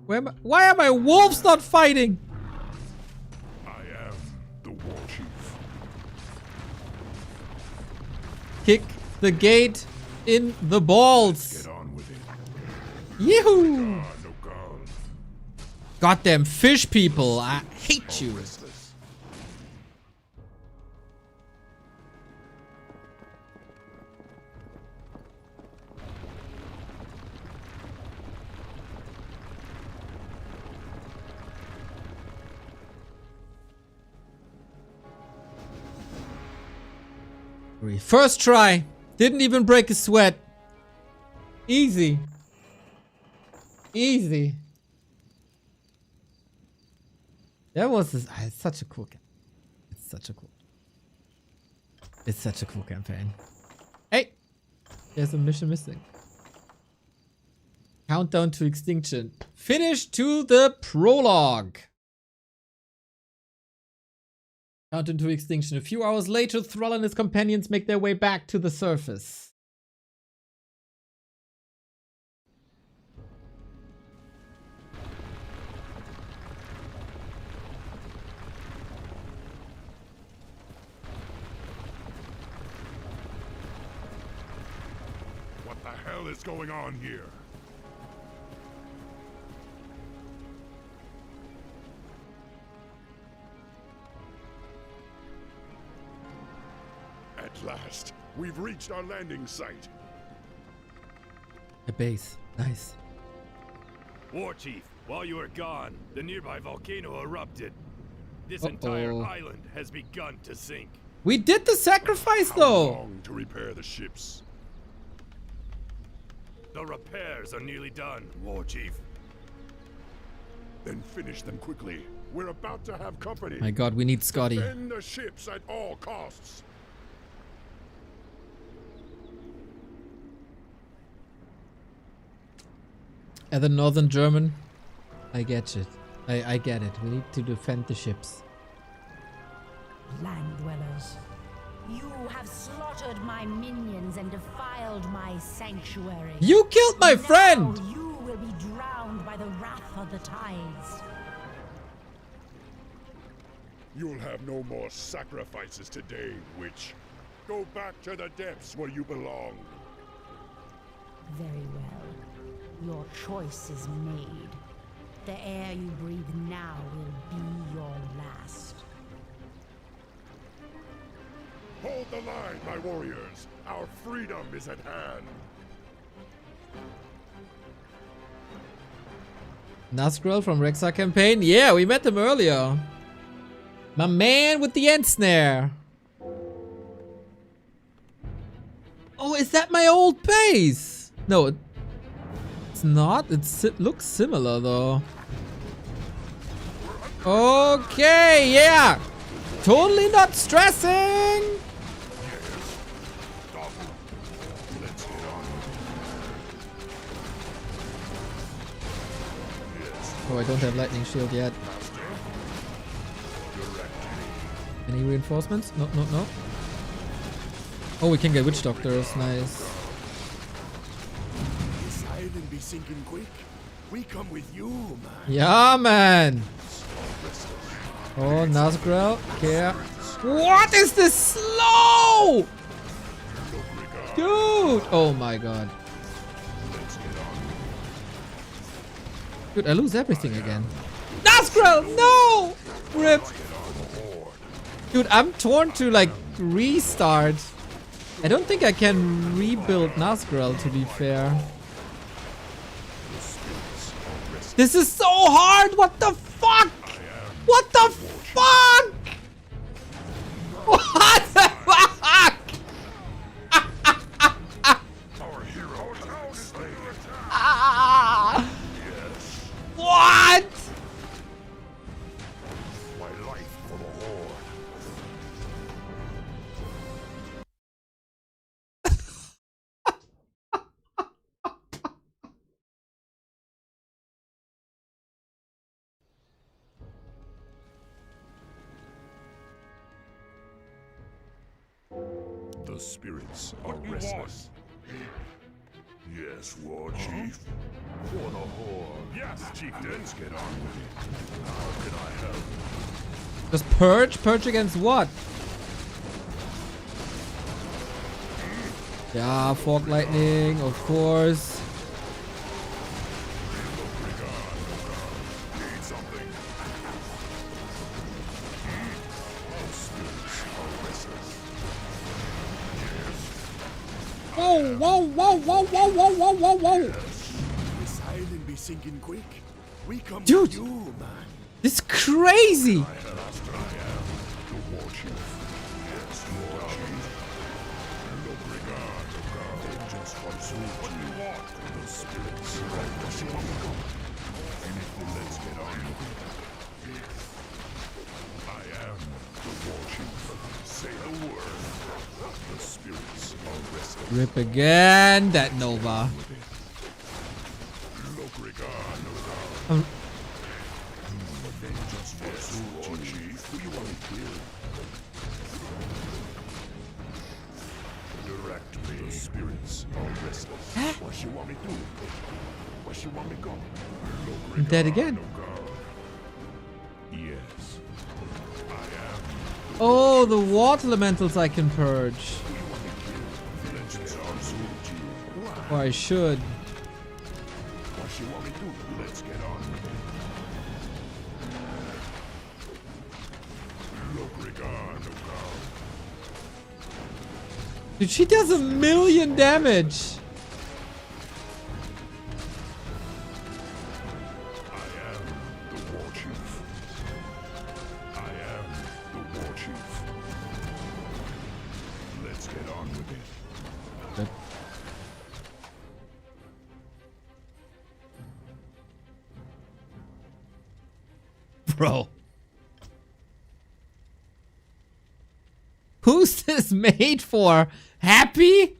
Why are my wolves not fighting? I am the war chief. Kick the gate in the balls. Get on with it. Yee-hoo! Goddamn fish people, I hate you. First try. Didn't even break a sweat. Easy. Easy. That was it's such a cool game. It's such a cool campaign. Hey! There's a mission missing. Countdown to extinction. Finish to the prologue. Countdown to extinction. A few hours later, Thrall and his companions make their way back to the surface. What the hell is going on here? At last, we've reached our landing site. A base. Nice. War Chief, while you were gone, the nearby volcano erupted. This entire island has begun to sink. We did the sacrifice How though. long to repair the ships? The repairs are nearly done, War Chief. Then finish them quickly. We're about to have company. My god, we need Scotty. Defend the ships at all costs. As a northern German, I get it. I get it. We need to defend the ships. Land dwellers, you have slaughtered my minions and defiled my sanctuary. You killed my friend! Now you will be drowned by the wrath of the tides. You'll have no more sacrifices today, witch. Go back to the depths where you belong. Very well. Your choice is made. The air you breathe now will be your last. Hold the line, my warriors. Our freedom is at hand. Nazgul from Rexar campaign? Yeah, we met him earlier. My man with the end snare. Oh, is that my old base? No, it's not. It looks similar though. Okay, yeah. Totally not stressing. Oh, I don't have lightning shield yet. Any reinforcements? No, no, no. Oh, we can get witch doctors. Nice. This island be sinking quick. We come with you, man. Yeah, man. Oh, Nazgul. Okay. What is this slow? Dude. Oh my god. Dude, I lose everything again. Nazgul, no! Rip. Dude, I'm torn to like restart. I don't think I can rebuild Nazgul, to be fair. This is so hard! What the fuck? What the fuck? What the fuck? What? My life for the Horde. The spirits are restless. Yes, War Chief. For the Horde. Yes, Chieftain. Let's get on with it. How can I help? Just purge? Purge against what? Yeah, fork lightning, of course. Need something? The spirits are restless. Whoa, whoa, whoa, whoa, whoa, whoa, whoa, whoa, whoa. This island be sinking quick. We come Dude. with you, man. This is crazy. Rip again. That Nova. Direct me. The spirits are restless. What she want me to do? Where she want me go? I'm dead again. Yes. I am. Oh, the water elementals I can purge. Or I should. What you want me to do? Let's get on with it. Look, regard, Dude, she does 1,000,000 damage. I am the war chief. I am the war chief. Let's get on with it. Bro. Who's this made for? Happy?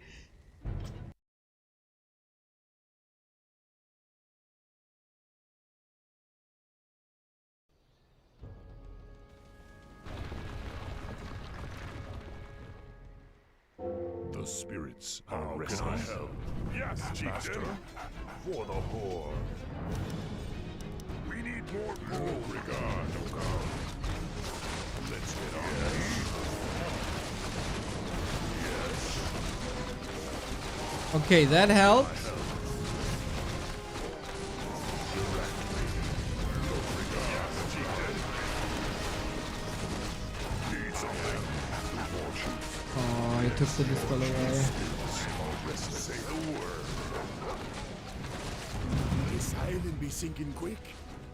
The spirits are restless. Yes, Master. For the horde. We need more regard, O God. Let's get on. Okay, that helps. Oh, he took the dispel away. This island be sinking quick.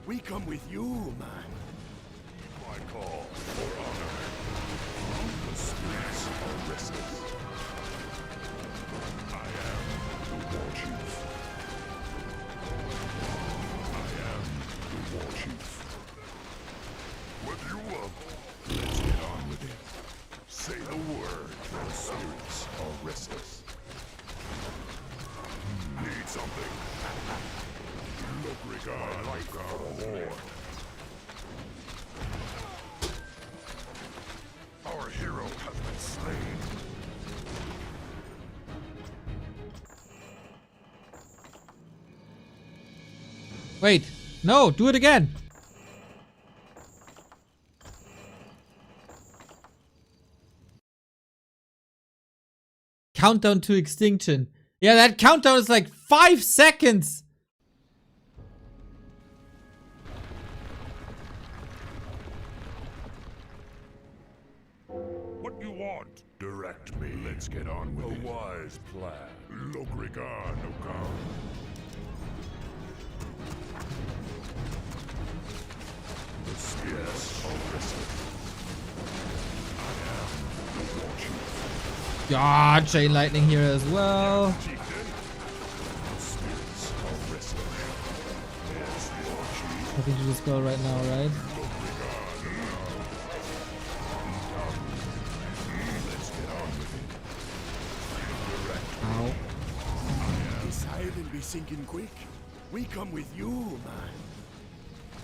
We come with you, man. My call for honor. The spirits are restless. I am the war chief. I am the war chief. What do you want? Let's get on with it. Say the word. The spirits are restless. Need something? Look, regard, like our horde. Our hero has been slain. Wait, no, do it again. Countdown to extinction. Yeah, that countdown is like 5 seconds. What you want? Direct me. Let's get on with it. A wise plan. Look, regard, no God. The spirits are restless. I am the war chief. Yeah, chain lightning here as well. The spirits are restless. Yes, war chief. I think you just go right now, right? Ow. This island be sinking quick. We come with you, man.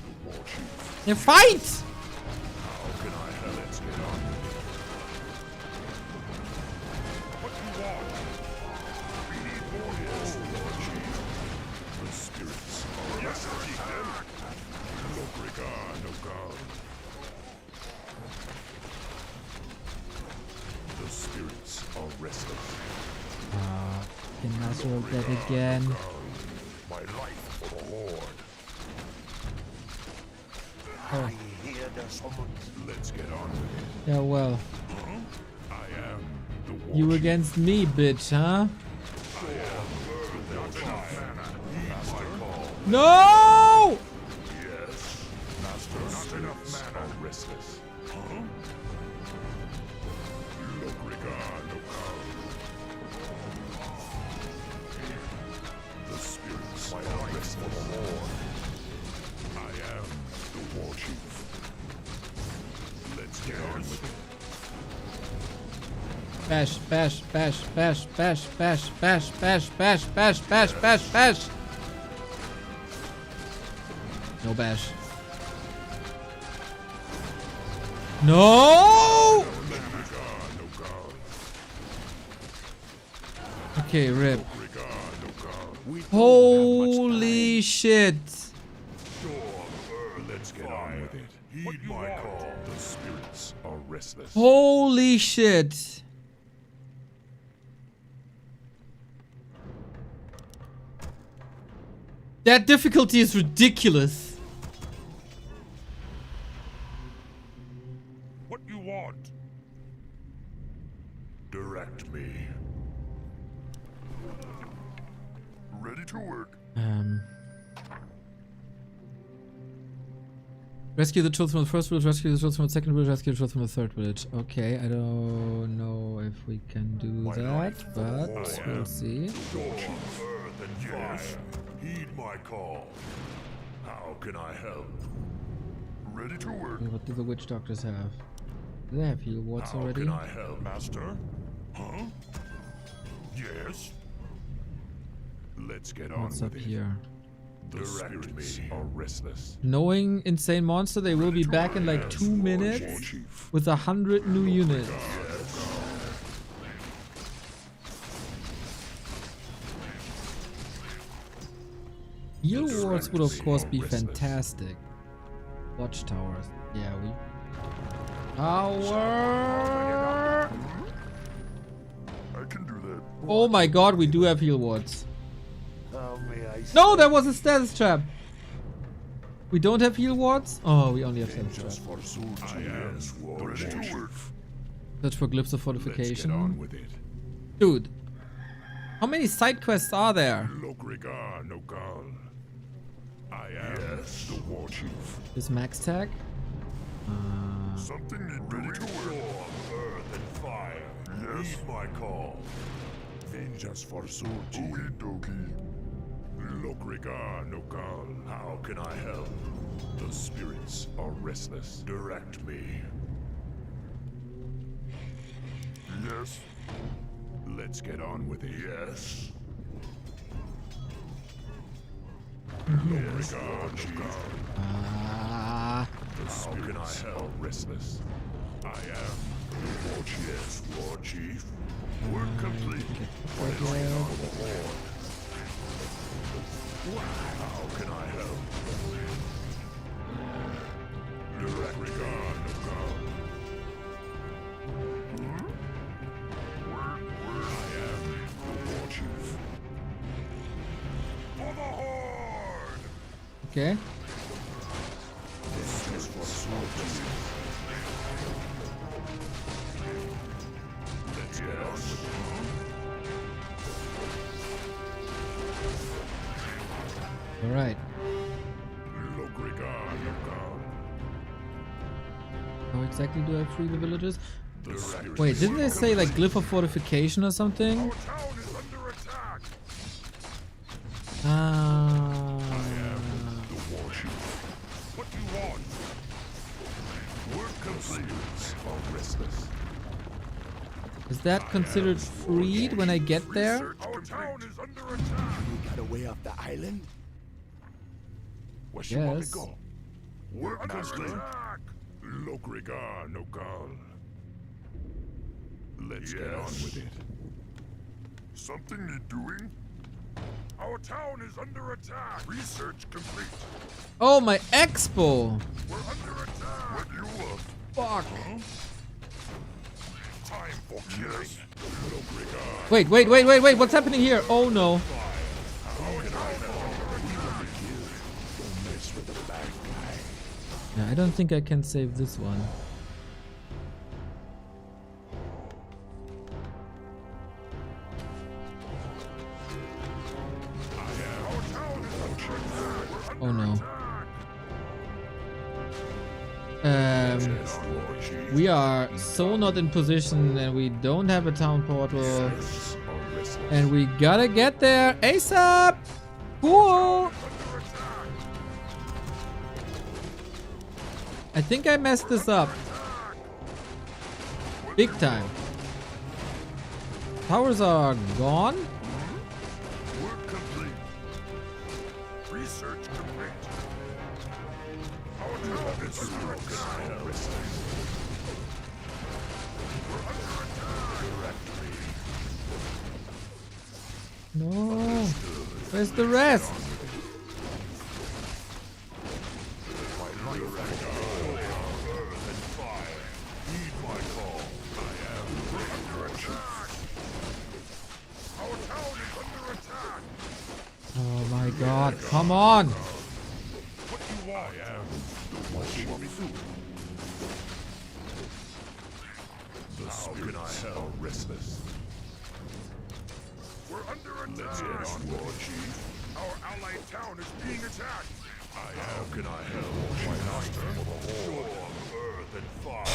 The war chief. Yeah, fight! How can I help? Let's get on with it. What do you want? We need more yes, Lord Chief. The spirits are restless. Look, regard, no God. The spirits are restless. Can Nazareth dead again. My life for the horde. Oh. Let's get on with it. Yeah, well. I am the war You chief. against me, bitch, huh? No! Yes. Master, not enough mana. Are restless. Huh? Look, regard, no God. The spirits are restless for the horde. I am the war chief. Let's get on with it. Bash, bash, bash, bash, bash, bash, bash, bash, bash, bash, bash, bash, bash. No bash. No! Okay, rip. Holy shit. Let's get on with it. Heed my call. The spirits are restless. Holy shit. That difficulty is ridiculous. What you want? Direct me. Ready to work. Rescue the children from the first village, rescue the children from the second village, rescue the children from the third village. Okay, I don't know if we can do that, but we'll see. Earth and fire. Heed my call. How can I help? Ready to work. What do the witch doctors have? Do they have heal wards already? How can I help? Master? Huh? Yes? Let's get on What's with up it. here? The spirits are restless. Knowing Insane Monster, they will be back in like 2 minutes with 100 new units. Heal wards would of course be fantastic. Watchtowers. Yeah, we... Power! I can do that. Oh my god, we do have heal wards. No, there was a status trap. We don't have heal wards? Oh, we only have status trap. Search for glyphs of fortification. Dude, how many side quests are there? I am the war chief. Is max tag? Something need ready to work. Earth and fire. Yes. Heed my call. Vengeance for Surti. Okie dokie. Lokrigar Nokal. How can I help? The spirits are restless. Direct me. Yes. Let's get on with it. Yes. Lokrigar Nokal. The How spirits can I are help? restless. I am the war chief. Yes, War Chief. Work complete. How can I help? Lokrigar Nokal. I am the war chief. For the Horde! Okay. This is for Surti. Let's get on with it. Alright. Lokrigar Nokal. How exactly do I free the villages? The spirits Wait, didn't they say like glyph of fortification or something? Our town is under attack. Ah. The war chief. What do you want? Work complete. Are restless. Is that considered freed when I get there? Our town is under attack. You got away off the island? Where she want me Yes. go? Work complete. Lokrigar Nokal. Let's get on with it. Something need doing? Our town is under attack. Research complete. Oh, my expo! We're under attack. What you want? Fuck. Time for killing. Lokrigar. Wait, what's happening here? Oh no. Yeah, I don't think I can save this one. Oh no. We are so not in position and we don't have a town portal. And we gotta get there ASAP! Cool! I think I messed this up. Big time. Towers are gone? Work complete. Research complete. Our town is under attack. We're under attack. No. Where's the rest? Our town is under attack. Oh my my god, come on! What you want? I am the watching. The spirits are restless. We're under attack. Let's get on, War Chief. Our allied town is being attacked. How can I help, my master? Shore, earth, and fire.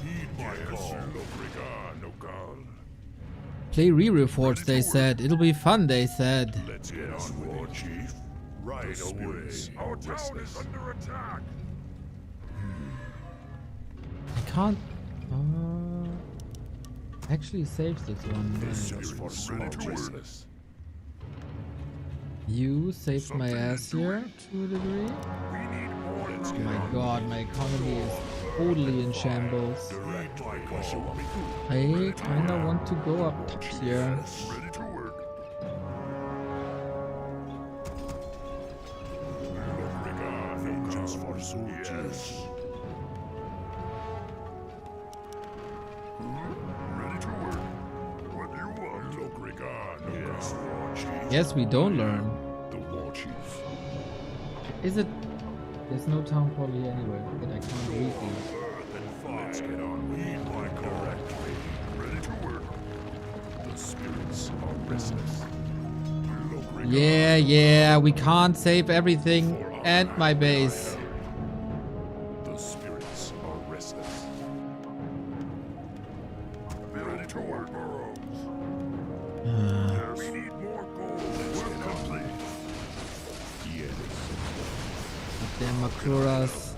Heed my call. Play Re-Reforged, they said. It'll be fun, they said. Let's get on, War Chief. Right away. Our town is under attack. I can't... actually saves this one. Right. You saved my ass here to a degree. Oh my god, my economy is totally in shambles. I kinda want to go up top here. Ready to work. Vengeance for soldiers. Ready to work. What do you want? Look, regard. Yes, War Chief. Yes, we don't learn. The War Chief. Is it? There's no town hall here anyway, but I can't read these. Let's get on. Lead my correctly. Ready to work. The spirits are restless. Yeah, we can't save everything and my base. The spirits are restless. Ready to work, burrows. We need more gold. Work complete. Yes. Damn Makuras.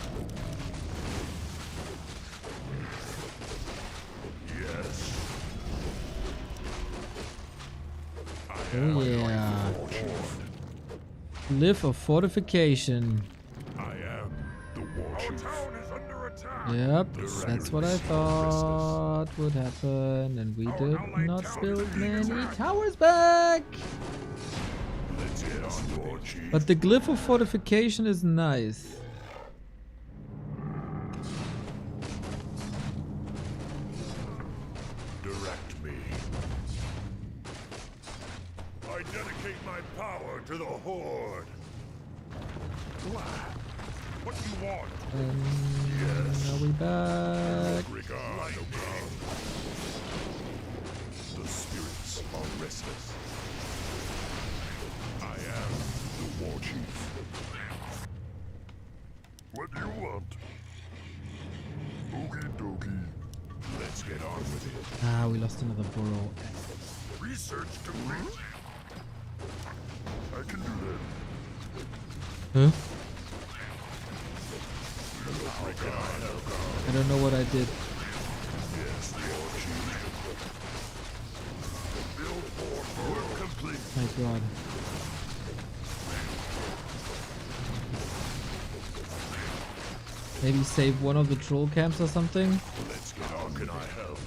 Yes. Oh yeah. Live of fortification. I am the War Chief. Our town is under attack. Yep, that's what I thought would happen, and we did not build many towers back. Let's get on, War Chief. But the glyph of fortification is nice. Direct me. I dedicate my power to the Horde. What do you want? Yes. Are we back? Regard, no God. The spirits are restless. I am the War Chief. What do you want? Okie dokie. Let's get on with it. Ah, we lost another borough. Research complete. I can do that. Huh? I don't know what I did. Yes, War Chief. Build more. Work complete. My god. Maybe save one of the troll camps or something? Let's get on. Can I help?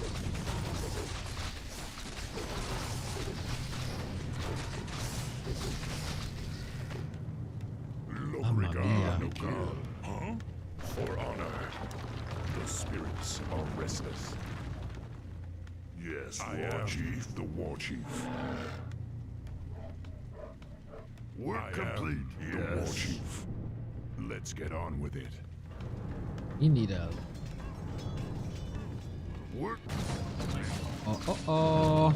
Mamma mia. No God. Huh? For honor. The spirits are restless. Yes, I am Chief, the War Chief. Work complete. Yes. The War Chief. Let's get on with it. We need help. Work. Oh.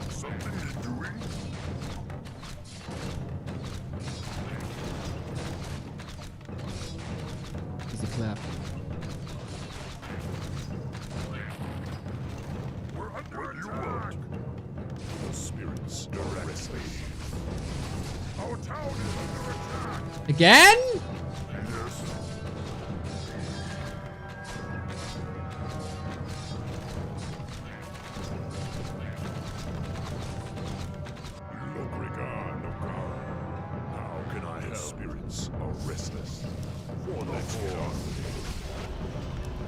Something is doing. There's a clap. We're under attack. The spirits directly. Our town is under attack. Again? Yes. How can I help? The spirits are restless. For the Horde.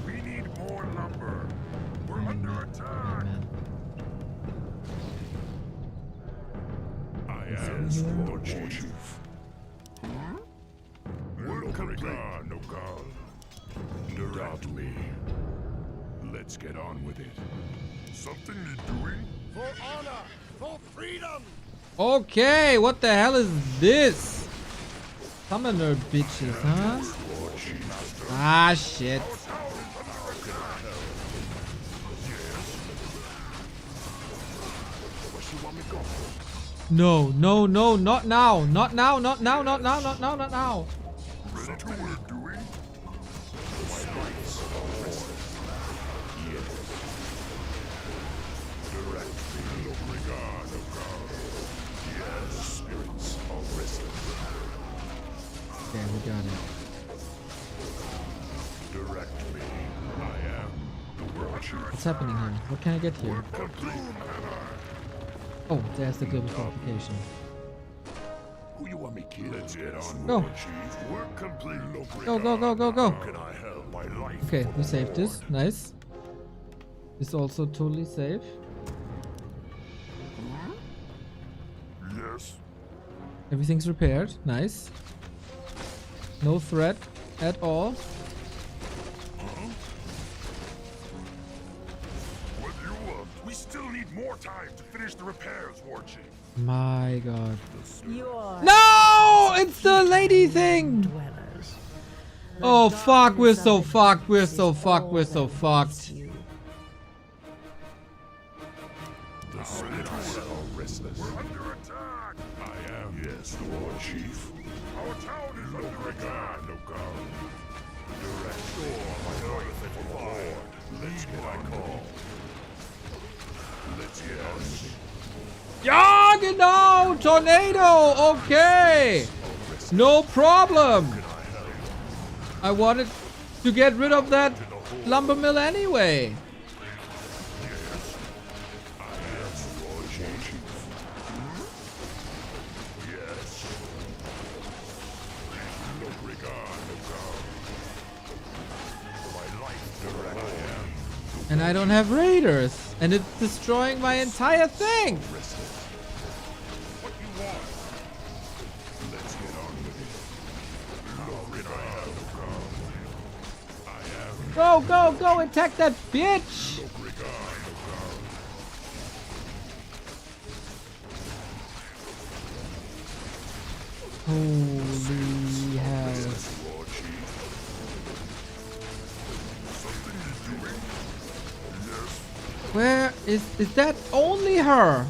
We need more lumber. We're under attack. I am the War Chief. Work complete. No God. Direct me. Let's get on with it. Something is doing? For honor! For freedom! Okay, what the hell is this? Summoner bitches, huh? Ah, shit. No, no, no, not now. Not now, not now, not now, not now, not now. Okay, we got it. What's happening here? What can I get here? Oh, there's the global qualification. Who you want me kill? Let's get on Go. with it, Chief. Work complete. Go, go, go, go, go. How can I help? My life. Okay, we saved this. Nice. This is also totally safe. Yes. Everything's repaired. Nice. No threat at all. What do you want? We still need more time to finish the repairs, War Chief. My god. Your No! It's the lady thing! dwellers. The Oh fuck, we're darkness so of the fucked, we're depths so is fucked, all we're so that fucked. awaits you. The spirits are restless. We're under attack. I am. Yes, the War Chief. Our town is under attack. No God. Direct door. My life at fire. Let's get on call. Let's get on. Ja, genau! Tornado! Okay! No problem! I wanted to get rid of that lumber mill anyway. And I don't have raiders. And it's destroying my entire thing. Go, go, go, attack that bitch! Holy hell. Where is that only her?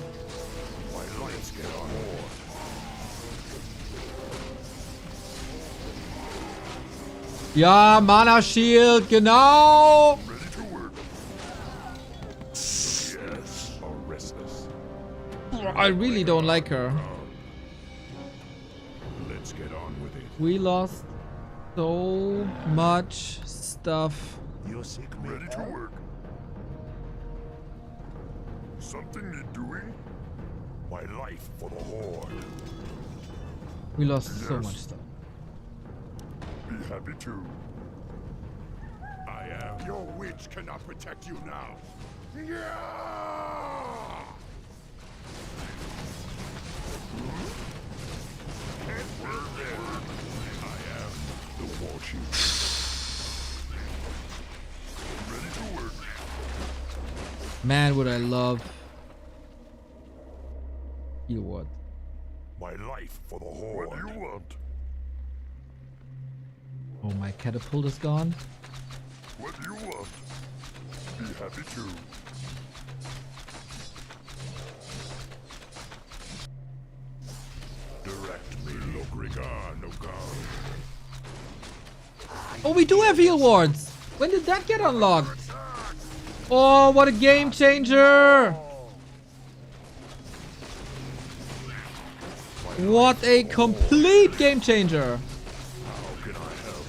Ja, Mana Shield, genau! I really don't like her. Let's get on with it. We lost so much stuff. You're sick, ready to work. Something need doing? My life for the Horde. We lost so much stuff. Be happy to. I am. Your witch cannot protect you now. Yeah! Can't burn there. I am the War Chief. Ready to work. Man, would I love you what? My life for the Horde. What do you want? Oh, my catapult is gone. What do you want? Be happy to. Direct me, Logrigar, no God. Oh, we do have heal wards. When did that get unlocked? Oh, what a game changer! What a complete game changer! How can I help?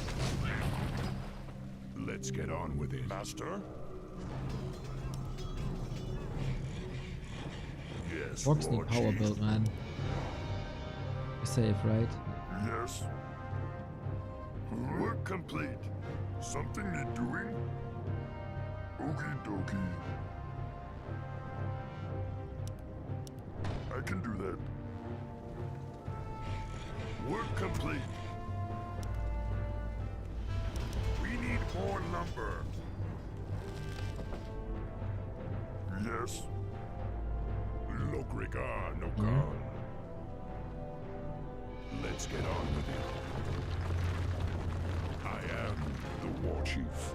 Let's get on with it, Master. Yes. Orcs need power build, man. You're safe, right? Yes. Work complete. Something need doing? Okie dokie. I can do that. Work complete. We need more lumber. Lokrigar, no God. Let's get on with it. I am the war chief.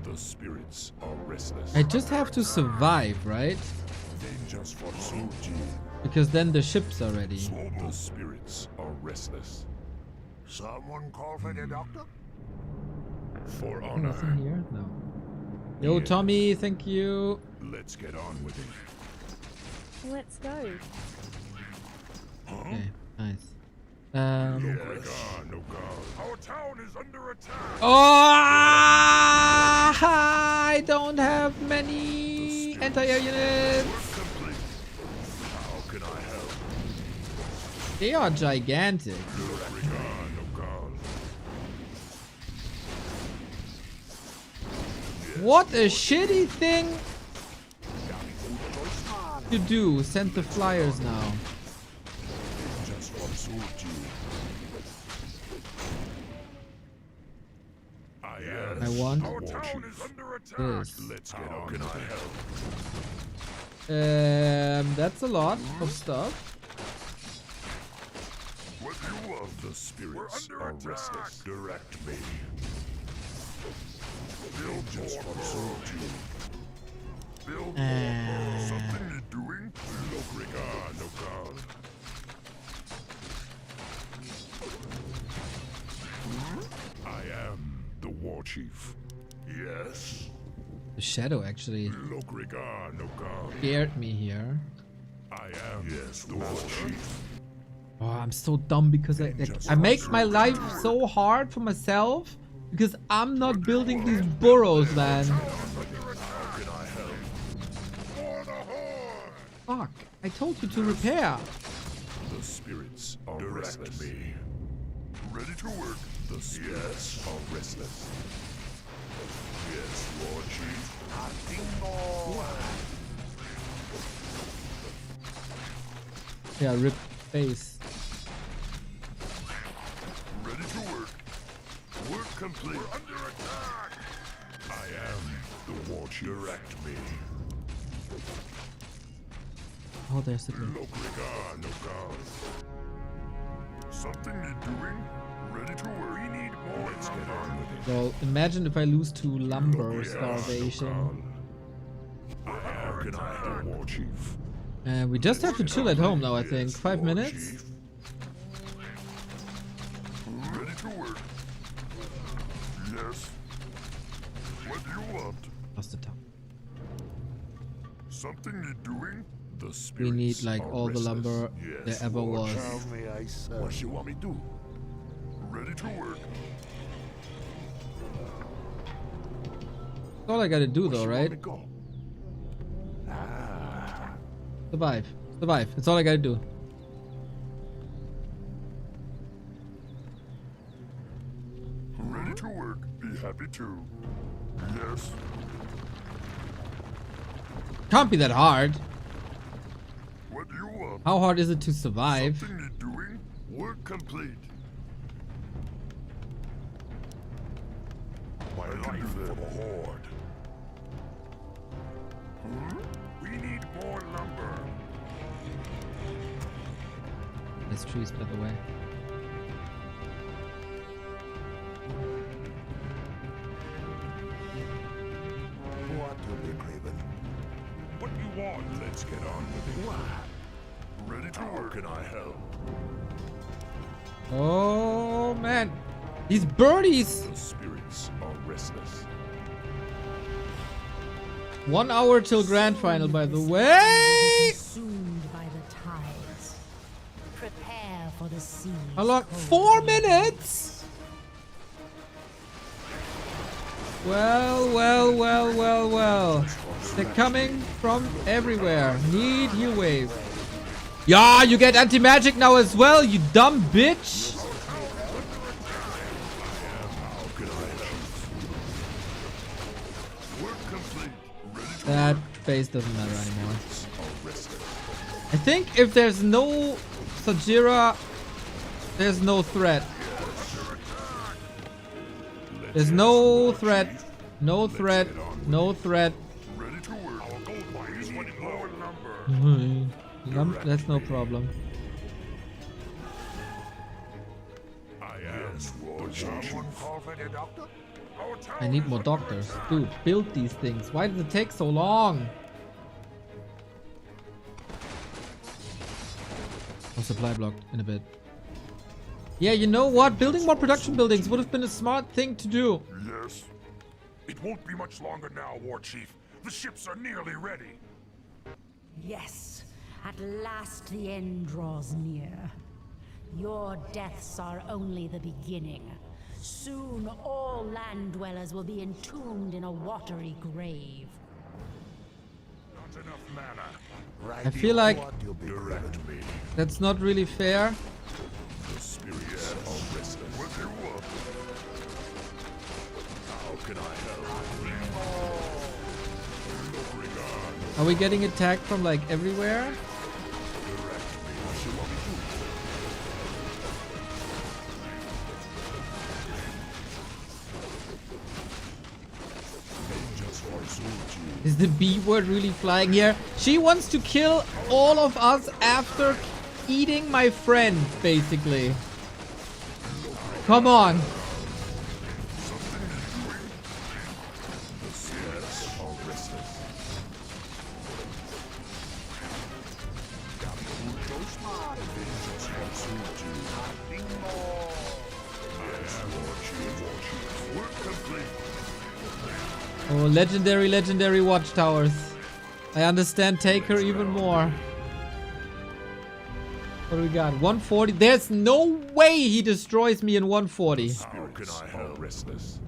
The spirits are restless. I just have to survive, right? Dangers for Suji. Because then the ship's are ready. The spirits are restless. Someone call for the doctor? For Oh, honor. nothing here? No. Yo, Tommy, thank you. Let's get on with it. Let's go. Okay, nice. Yes. No God. Our town is under attack. Oh, I don't have many anti-air units. Complete. How can I help? They are gigantic. No God. What a shitty thing to do. Send the flyers now. Just for Suji. I want Our town is under attack. this. Let's get on. Can I help? That's a lot of stuff. What do you want? The spirits are restless. Direct me. Build just for Suji. Build more. Something you're doing? Lokrigar, no God. I am the war chief. Yes. The shadow actually Lokrigar, no God. scared me here. I am the war chief. Oh, I'm so dumb because I make my life so hard for myself because I'm not building these burrows, man. Fuck! I told you to repair. The spirits are restless. Me. Ready to work. The spirits are restless. Yes, Lord Chief. Yeah, rip face. Ready to work. Work complete. We're under attack. I am the war chief. Direct me. Oh, there's the thing. Lokrigar, no God. Something you're doing? Ready to work. We need more. Let's get on with it. Well, imagine if I lose to lumber starvation. How can I help, war chief? We just have to chill at home now, I think. 5 minutes? Ready to work. Yes. What do you want? Lost the top. Something you're doing? The We spirits need like are all the restless. lumber Yes, there ever Lord was. Chief. What you want me to do? Ready to work. That's all I gotta do though, right? Survive. Survive. That's all I gotta do. Ready to work. Be happy to. Yes. Can't be that hard. What do you want? How hard is it to survive? Something you're doing? Work complete. My life for the Horde. We need more lumber. There's trees, by the way. What will be Craven? What do you want? Let's get on with it. Ready to work. How can I help? Oh man, these birdies! The spirits are restless. 1 hour till grand final, by the way. Consumed by the tides. Prepare for the sea. How long? 4 minutes. Well. They're coming from everywhere. Need heal wave. Yeah, you get anti-magic now as well, you dumb bitch. That base doesn't matter anymore. I think if there's no Sajira, there's no threat. There's no threat. No threat. No threat. more lumber. That's no problem. I am War Chief. Someone call for the doctor? I need more doctors. Dude, build these things. Why does it take so long? Oh, supply blocked in a bit. Yeah, you know what? Building more production buildings would have been a smart thing to do. Yes. It won't be much longer now, War Chief. The ships are nearly ready. Yes, at last the end draws near. Your deaths are only the beginning. Soon all land dwellers will be entombed in a watery grave. Not enough mana. I feel like Direct me. that's not really fair. The spirits are restless. How can I help? Are we getting attacked from like everywhere? Is the B word really flying here? She wants to kill all of us after eating my friend, basically. Come on. Oh, legendary watchtowers. I understand Taker even more. What do we got? 140. There's no way he destroys me in 140. How can I help? Restless.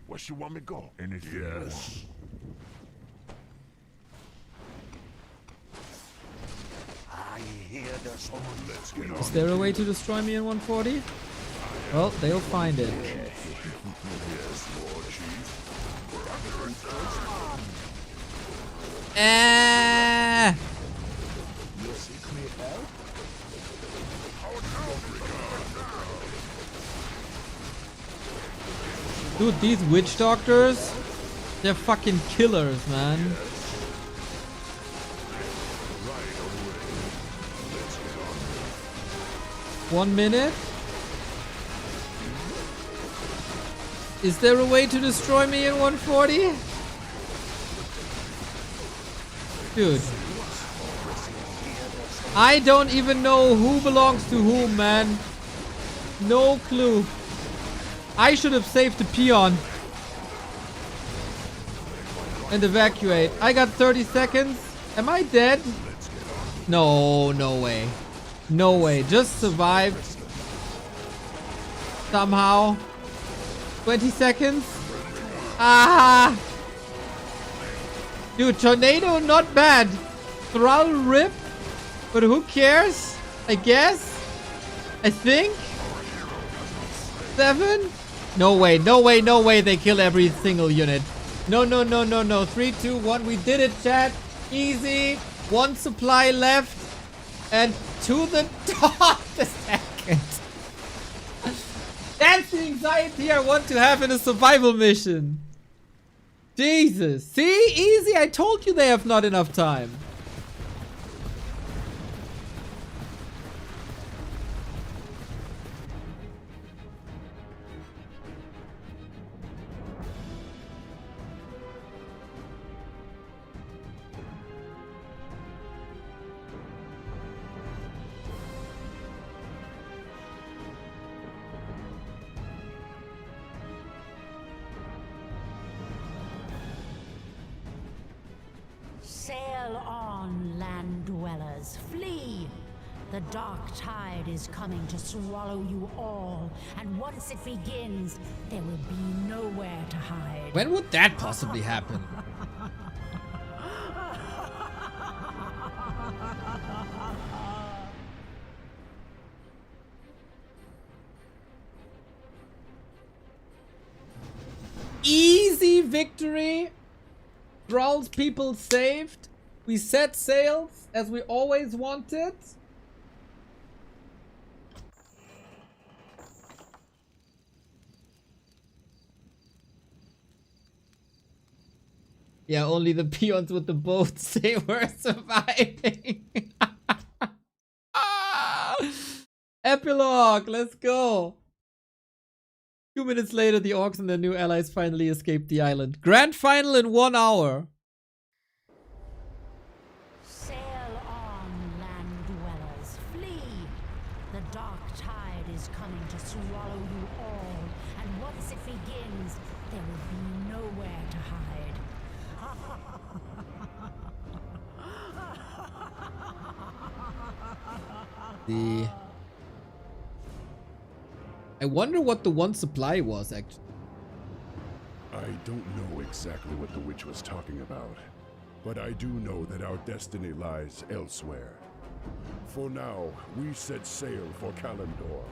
Where you want me to go? Anything? Yes. I hear there's someone. Let's get on. Is there a way to destroy me in 140? Well, they'll find it. Yes, Lord Chief. Dude, these witch doctors, they're fucking killers, man. 1 minute. Is there a way to destroy me in 140? Dude. I don't even know who belongs to whom, man. No clue. I should have saved the peon. And evacuate. I got 30 seconds. Am I dead? No, no way. No way. Just survive. Somehow. 20 seconds. Ah! Dude, tornado not bad. Thrall rip. But who cares? I guess. I think. 7. No way, no way, no way they kill every single unit. No, no, no, no, no. 3, 2, 1. We did it, chat. Easy. 1 supply left. And to the top the second. That's the anxiety I want to have in a survival mission. Jesus. See? Easy. I told you they have not enough time. Sail on, land dwellers, flee! The dark tide is coming to swallow you all, and once it begins, there will be nowhere to hide. When would that possibly happen? Easy victory. Thrall's people saved. We set sails as we always wanted. Yeah, only the peons with the boats, they were surviving. Epilogue, let's go. 2 minutes later, the orcs and their new allies finally escaped the island. Grand final in 1 hour. Sail on, land dwellers, flee! The dark tide is coming to swallow you all, and once it begins, there will be nowhere to hide. I wonder what the one supply was, actually. I don't know exactly what the witch was talking about, but I do know that our destiny lies elsewhere. For now, we set sail for Kalimdor.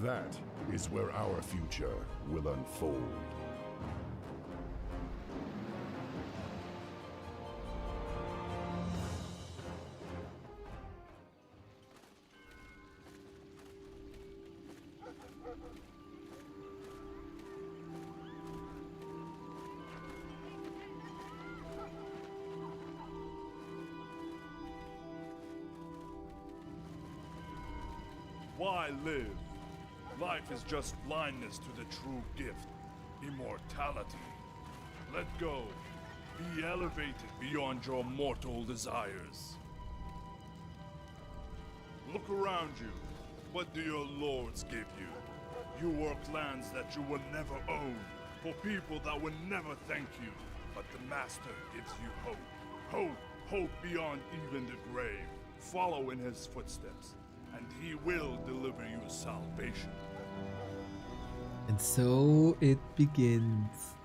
That is where our future will unfold. Why live? Life is just blindness to the true gift, immortality. Let go. Be elevated beyond your mortal desires. Look around you. What do your lords give you? You work lands that you will never own, for people that will never thank you. But the Master gives you hope. Hope. Hope beyond even the grave. Follow in his footsteps, and he will deliver you salvation. And so it begins.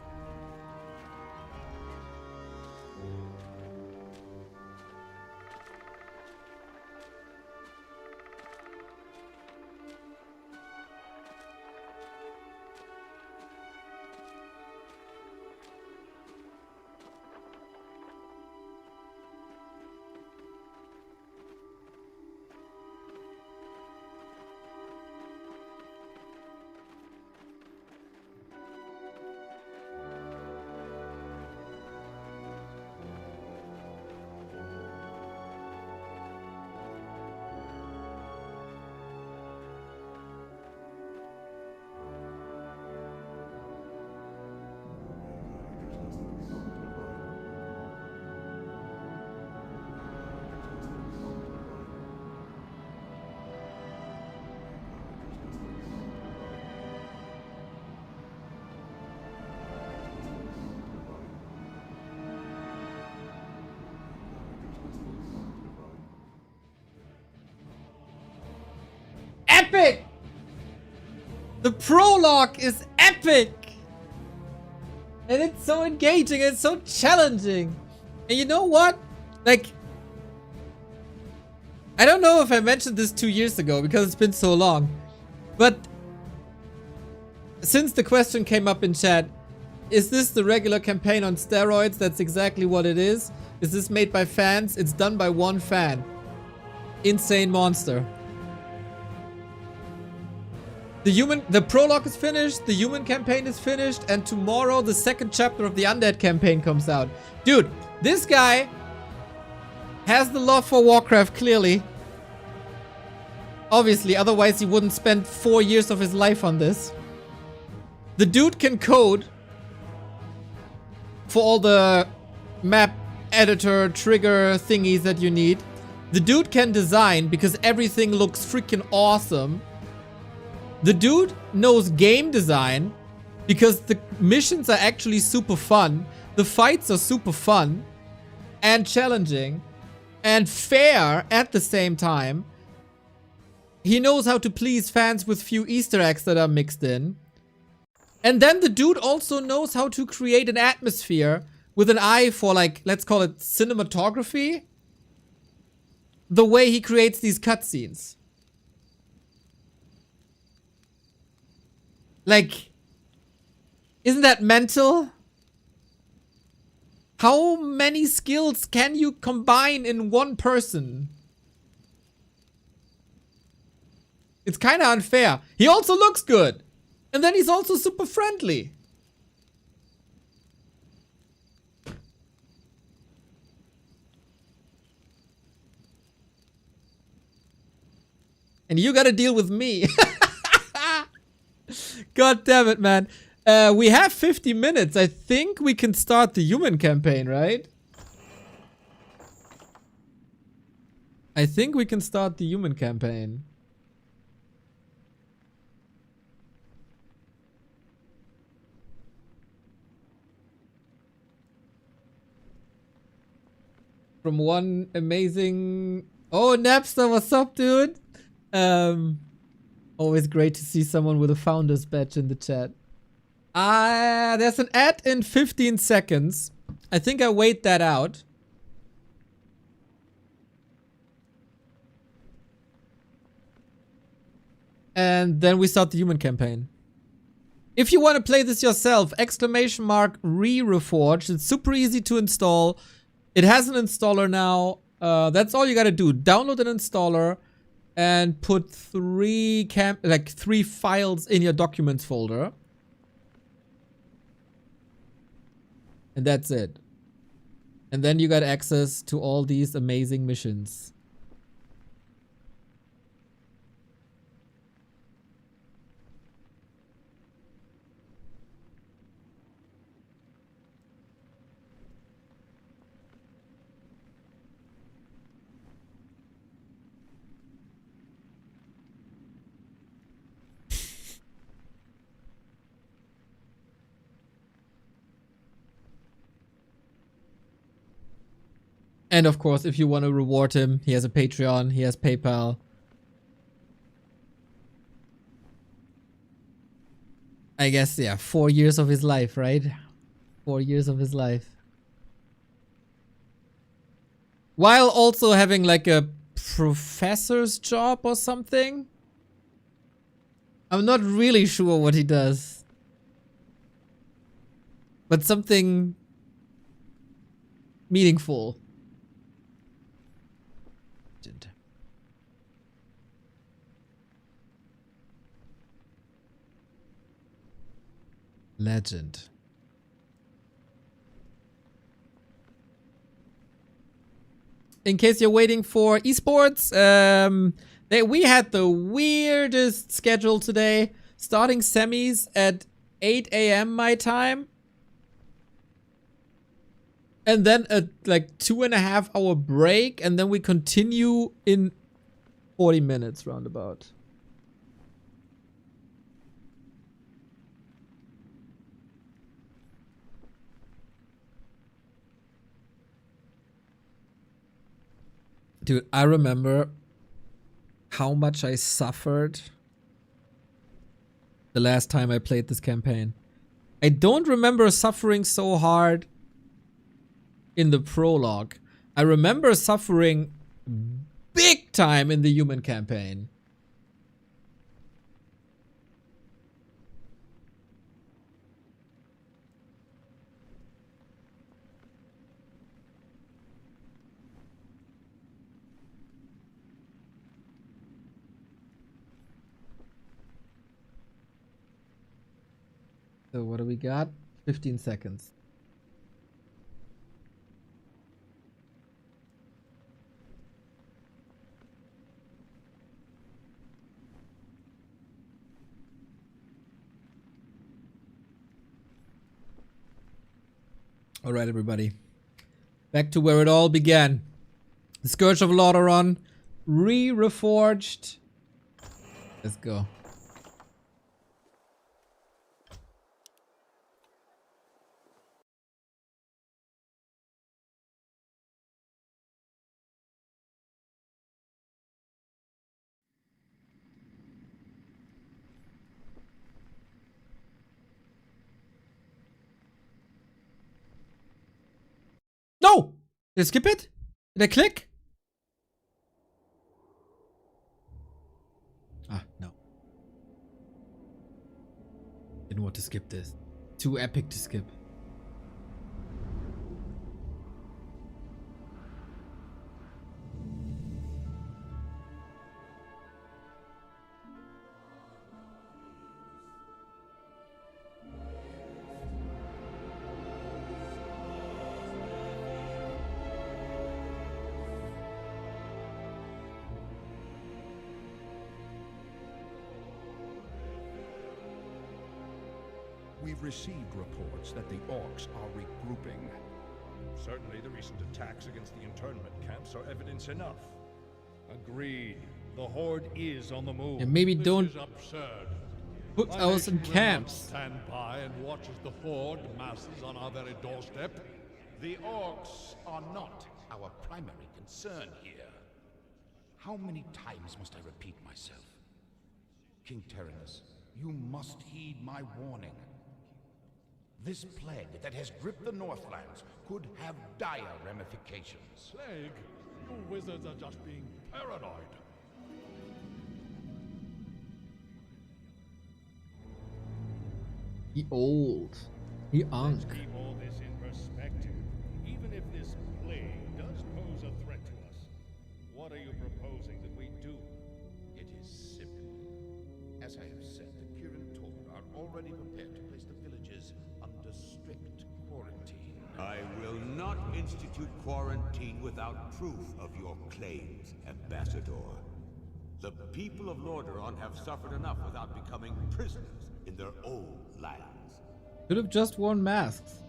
Epic! The prologue is epic! And it's so engaging, it's so challenging. And you know what? Like, I don't know if I mentioned this 2 years ago because it's been so long. But since the question came up in chat, is this the regular campaign on steroids? That's exactly what it is. Is this made by fans? It's done by one fan. Insane Monster. The prologue is finished, the human campaign is finished, and tomorrow the second chapter of the undead campaign comes out. Dude, this guy has the love for Warcraft, clearly. Obviously, otherwise he wouldn't spend 4 years of his life on this. The dude can code for all the map editor trigger thingies that you need. The dude can design because everything looks freaking awesome. The dude knows game design because the missions are actually super fun. The fights are super fun and challenging and fair at the same time. He knows how to please fans with few Easter eggs that are mixed in. And then the dude also knows how to create an atmosphere with an eye for, like, let's call it cinematography. The way he creates these cutscenes. Like, isn't that mental? How many skills can you combine in one person? It's kind of unfair. He also looks good. And then he's also super friendly. And you gotta deal with me. God damn it, man. We have 50 minutes. I think we can start the human campaign, right? I think we can start the human campaign. From one amazing... Oh, Napster, what's up, dude? Always great to see someone with a founder's badge in the chat. There's an ad in 15 seconds. I think I wait that out. And then we start the human campaign. If you want to play this yourself, !Re-Reforged. It's super easy to install. It has an installer now. That's all you gotta do. Download an installer and put three files in your documents folder. And that's it. And then you got access to all these amazing missions. And of course, if you want to reward him, he has a Patreon, he has PayPal. I guess, yeah, 4 years of his life, right? 4 years of his life. While also having like a professor's job or something. I'm not really sure what he does. But something meaningful. Legend. In case you're waiting for esports, we had the weirdest schedule today. Starting semis at 8 AM my time. And then a like 2.5 hour break. And then we continue in 40 minutes roundabout. Dude, I remember how much I suffered the last time I played this campaign. I don't remember suffering so hard in the prologue. I remember suffering big time in the human campaign. So what do we got? 15 seconds. All right, everybody. Back to where it all began. The Scourge of Lordaeron, Re-Reforged. Let's go. No! Did I skip it? Did I click? Ah, no. Didn't want to skip this. Too epic to skip. We've received reports that the orcs are regrouping. Certainly the recent attacks against the internment camps are evidence enough. Agreed. The Horde is on the move. And maybe This don't is absurd. put My us in nation will not camps. stand by and watch as the Horde masses on our very doorstep. The orcs are not our primary concern here. How many times must I repeat myself? King Tyrannus, you must heed my warning. This plague that has gripped the Northlands could have dire ramifications. Plague? You wizards are just being paranoid. He old. He unk. Let's keep all this in perspective. Even if this plague does pose a threat to us, what are you proposing that we do? It is simple. As I have said, the Kirin Tor are already prepared to place the villages under strict quarantine. I will not institute quarantine without proof of your claims, Ambassador. The people of Lordaeron have suffered enough without becoming prisoners in their own lands. Could have just worn masks.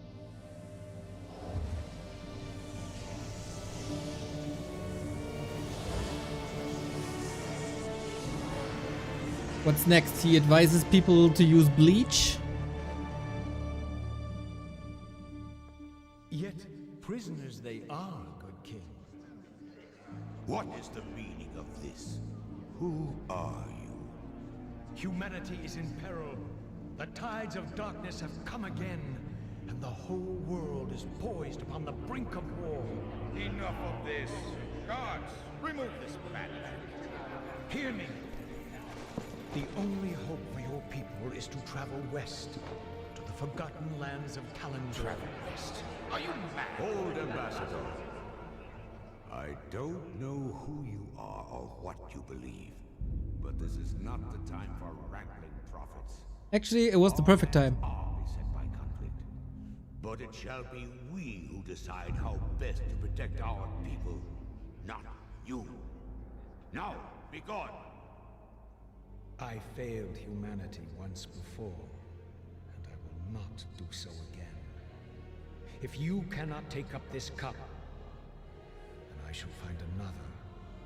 What's next? He advises people to use bleach. Yet prisoners they are, good king. What is the meaning of this? Who are you? Humanity is in peril. The tides of darkness have come again, and the whole world is poised upon the brink of war. Enough of this. Guards, remove this madman. Hear me. The only hope for your people is to travel west, to the forgotten lands of Kalimdor. Travel west? Are you mad? Hold, Ambassador. I don't know who you are or what you believe, but this is not the time for wrangling prophets. Actually, it was the perfect time. Are beset by conflict, but it shall be we who decide how best to protect our people, not you. Now, be gone. I failed humanity once before, and I will not do so again. If you cannot take up this cup, then I shall find another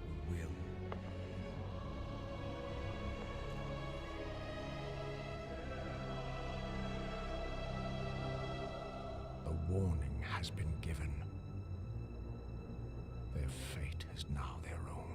who will. The warning has been given. Their fate is now their own.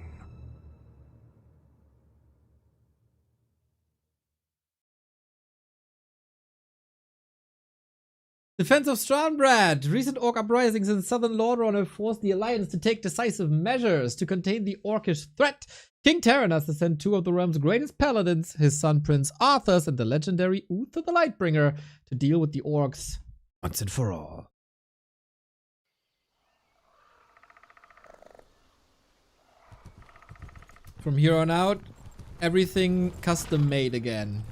Defense of Stranbrad. Recent orc uprisings in southern Lordaeron have forced the Alliance to take decisive measures to contain the orcish threat. King Tyrannus has sent two of the realm's greatest paladins, his son Prince Arthas and the legendary Uther the Lightbringer, to deal with the orcs once and for all. From here on out, everything custom made again.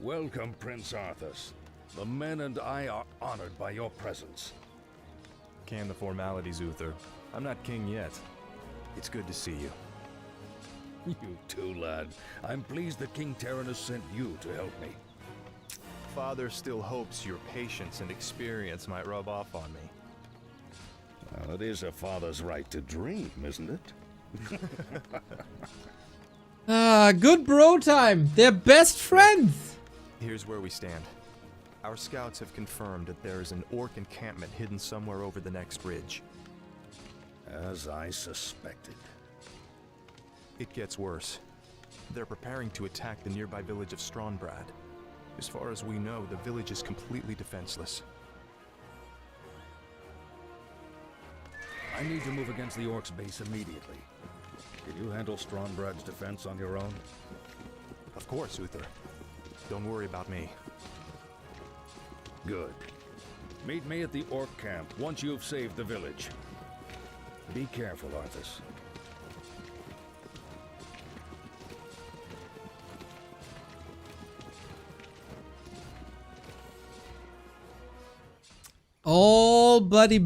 Welcome, Prince Arthas. The men and I are honored by your presence. Can the formalities, Uther. I'm not king yet. It's good to see you. You too, lad. I'm pleased that King Tyrannus sent you to help me. Father still hopes your patience and experience might rub off on me. Well, it is a father's right to dream, isn't it? Good bro time. They're best friends. Here's where we stand. Our scouts have confirmed that there is an orc encampment hidden somewhere over the next ridge. As I suspected. It gets worse. They're preparing to attack the nearby village of Stranbrad. As far as we know, the village is completely defenseless. I need to move against the orcs' base immediately. Can you handle Strongbrad's defense on your own? Of course, Uther. Don't worry about me. Good. Meet me at the orc camp once you've saved the village. Be careful, Arthas. Oh, buddy.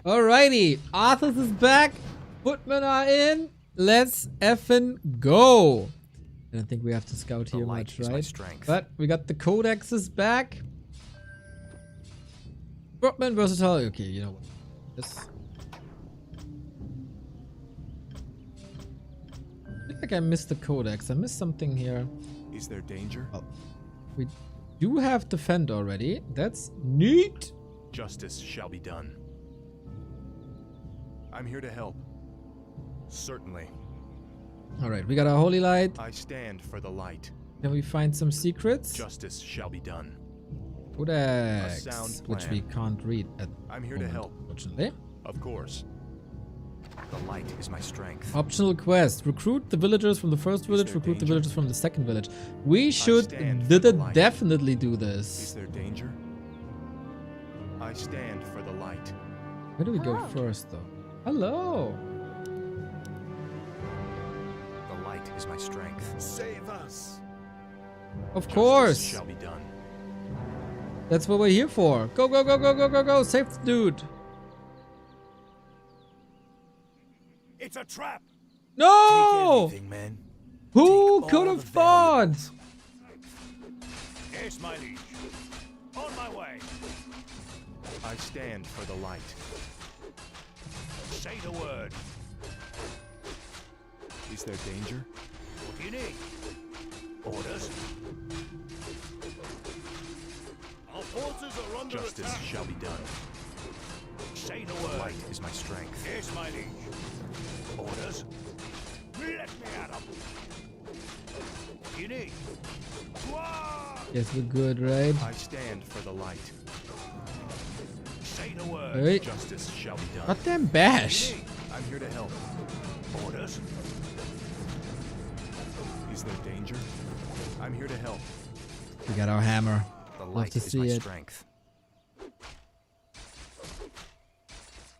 Alrighty, Arthas is back. Footmen are in. Let's effing go. I don't think we have to scout here much, right? But we got the codexes back. Footman versatile. Okay, you know what? This. I feel like I missed the codex. I missed something here. Is there danger? Oh. We do have defend already. That's neat. Justice shall be done. I'm here to help. Certainly. Alright, we got our holy light. I stand for the light. Can we find some secrets? Justice shall be done. Codex, A sound which plan. we can't read at I'm here moment, to help. Unfortunately. Of course. The light is my strength. Optional quest. Recruit the villagers from the first village, recruit the villagers from the second village. We should definitely do this. Is there danger? I stand for the light. Where do we go first, though? Hello. The light is my strength. Save us. Of course. Justice shall be done. That's what we're here for. Go, go, go, go, go, go, go. Save the dude. It's a trap. No! Take everything, man. Who Take could all have the thought? valuables. Yes, my liege. On my way. I stand for the light. Say the word. Is there danger? What do you need? Orders. Our forces are under Justice attack. shall be done. Say the The word. light is my strength. Yes, my liege. Orders. Let me at 'em. What do you need? Wah! Yes, we're good, right? I stand for the light. Say the word. Wait. Justice shall be done. Goddamn bash. I'm here to help. Orders. Is there danger? I'm here to help. We got our hammer. The Love light to is see my it. strength.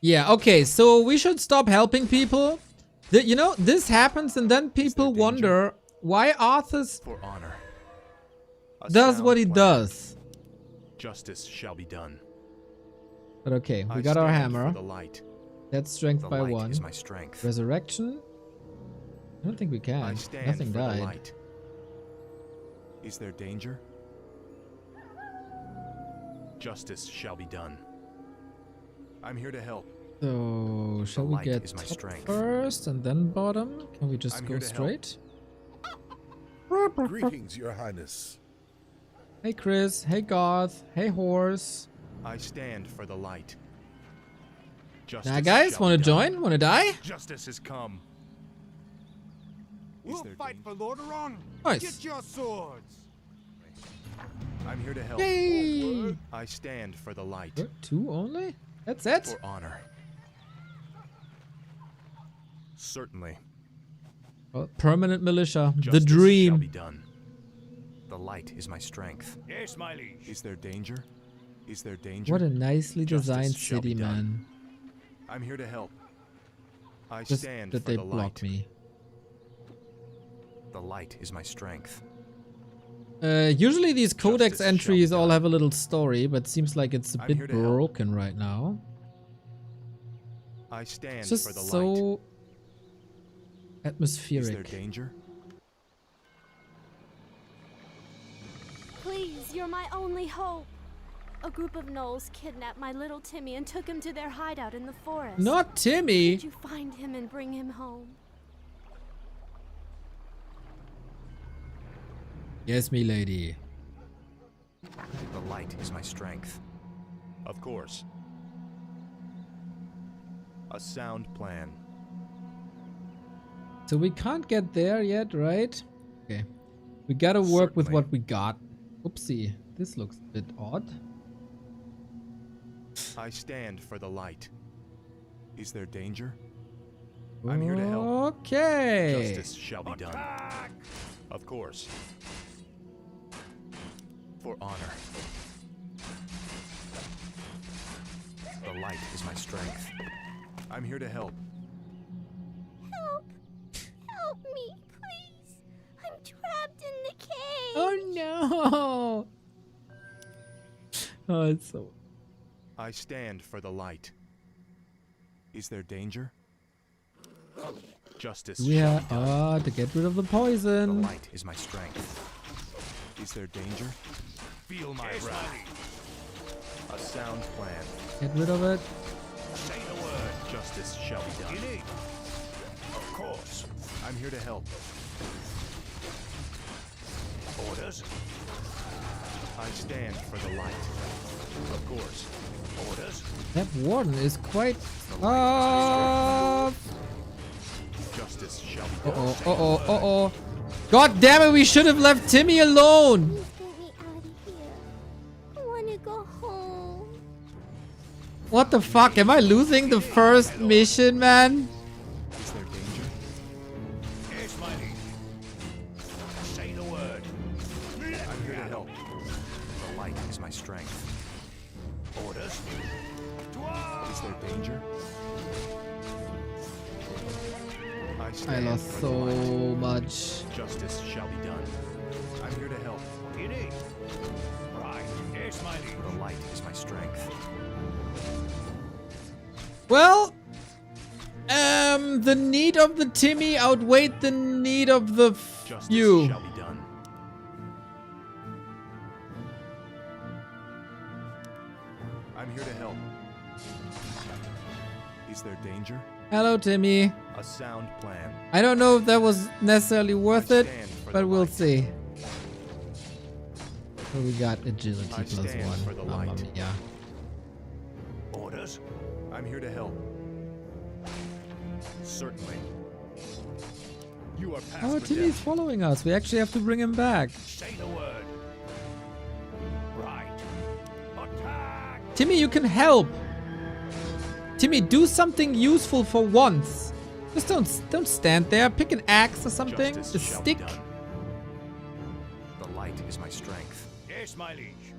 Yeah, okay, so we should stop helping people. You know, this happens and then people wonder why Arthas For honor. A does sound what he plan. does. Justice shall be done. But okay, we I got our stand hammer. For the light. That's strength The by light 1. is my strength. Resurrection? I don't think we I can. stand Nothing for died. the light. Is there danger? Justice shall be done. I'm here to help. So, shall we light get is my top strength. first and then bottom? Can we just I'm go here to help. straight? Greetings, Your Highness. Hey Chris, hey Goth, hey Horse. I stand for the light. Justice Now guys, shall wanna be done. join? Wanna die? Justice has come. We'll fight for Lordaeron. Nice. Get your swords. I'm here to help. Yay! I stand for the light. 2 only? That's it? For honor. Certainly. Well, permanent militia, the Justice dream. shall be done. The light is my strength. Yes, my liege. Is there danger? Is there danger? What a nicely Justice designed shall be city, done. man. I'm here to help. I Just stand that for they the blocked light. me. The light is my strength. Usually these codex Justice entries shall be all done. have a little story, but seems like it's a I'm bit here to help. broken right now. I stand It's just for the light. so Is there atmospheric. danger? Please, you're my only hope. A group of gnolls kidnapped my little Timmy and took him to their hideout in the forest. Not Timmy! Could you find him and bring him home? Yes, me lady. The light is my strength. Of course. A sound plan. So we can't get there yet, right? Okay. We gotta work with Certainly. what we got. Oopsie. This looks a bit odd. I stand for the light. Is there danger? I'm here to help. Okay. Justice shall be done. Of course. For honor. The light is my strength. I'm here to help. Help! Help me, please! I'm trapped in the cave! Oh no! Oh, it's so... I stand for the light. Is there danger? Justice shall be done. to get rid of the poison. The light is my strength. Is there danger? Feel my wrath. A sound plan. Get rid of it. Say the word. Justice shall be done. You need. Of course. I'm here to help. Orders. I stand for the light. Of course. Orders. That warden is quite... Justice shall be done. Uh-oh. God damn it, we should have left Timmy alone. Please get me out of here. I want to go home. What the fuck? Am I losing the first mission, man? Is there danger? Yes, my liege. Say the word. I'm here to help. The light is my strength. Orders. Is there danger? I lost so much. Justice shall be done. I'm here to help. What do you need? Right. Yes, my liege. The light is my strength. Well, the need of the Timmy outweighed the need of the few. Justice shall be done. I'm here to help. Is there danger? Hello, Timmy. A sound plan. I don't know if that was necessarily worth it, but we'll see. So we got agility +1. Mamma mia. Orders. I'm here to help. Certainly. You are past Oh, the Timmy's death. following us. We actually have to bring him back. Say the word. Right. Attack. Timmy, you can help. Timmy, do something useful for once. Just don't stand there. Pick an axe or something. Justice A shall be stick. done. The light is my strength. Yes, my liege.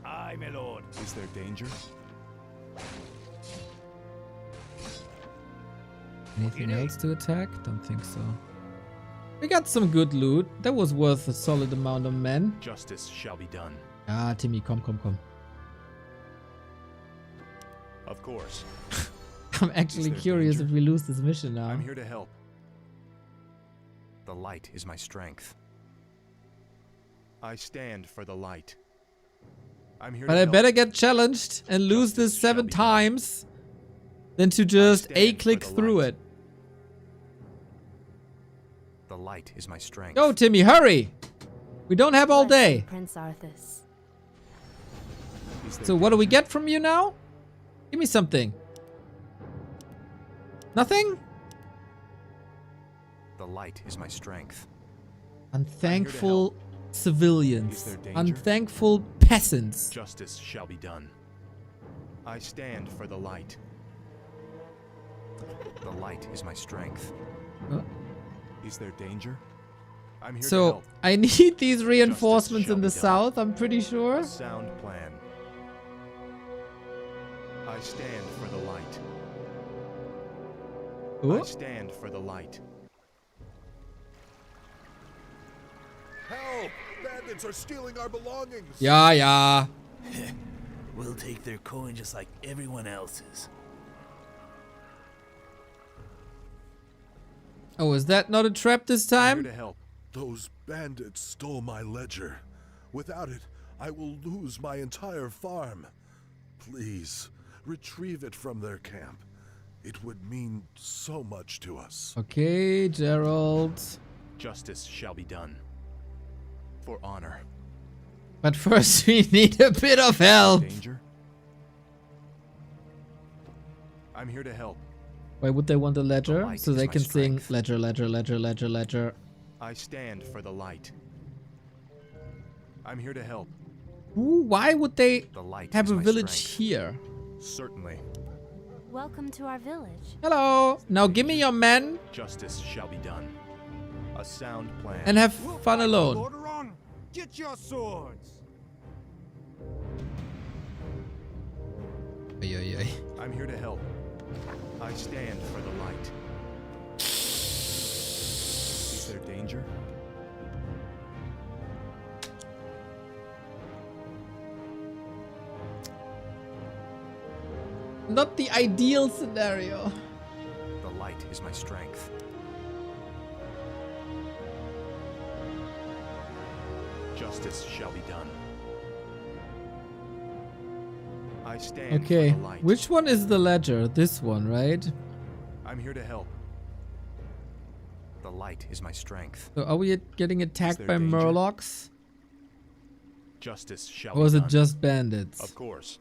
Aye, my lord. Is there danger? Anything else to attack? Don't think so. We got some good loot. That was worth a solid amount of men. Justice shall be done. Ah, Timmy, come. Of course. I'm actually curious if we lose this mission now. I'm here to help. The light is my strength. I stand for the light. I'm here But to I help. better get challenged and lose this 7 times than to just A-click through it. The light is my strength. Go, Timmy, hurry! We don't have all day. Prince Arthas. So what do we get from you now? Give me something. Nothing? The light is my strength. Unthankful civilians. Is there danger? Unthankful peasants. Justice shall be done. I stand for the light. The light is my strength. Is there danger? I'm here to So, help. I need these reinforcements in the south, I'm pretty sure. A sound plan. I stand for the light. Ooh. I stand for the light. Help! Bandits are stealing our belongings! Yeah. We'll take their coin just like everyone else's. Oh, is that not a trap this time? To help. Those bandits stole my ledger. Without it, I will lose my entire farm. Please, retrieve it from their camp. It would mean so much to us. Okay, Gerald. Justice shall be done. For honor. But first we need a bit of help. Danger? I'm here to help. Why would they want a ledger? light So is they my can sing strength. ledger, ledger, ledger, ledger, ledger. I stand for the light. I'm here to help. Ooh, why would they The light have is a my village strength. here? Certainly. Welcome to our village. Hello. Now give me your men Justice shall be done. A sound plan. and have fun alone. Order on! Get your swords! Ay, ay, ay. I'm here to help. I stand for the light. Is there danger? Not the ideal scenario. The light is my strength. Justice shall be done. I stand Okay, for the light. which one is the ledger? This one, right? I'm here to help. The light is my strength. So are we getting attacked there by danger? Murlocs? Justice shall Or was be it done. just bandits? Of course.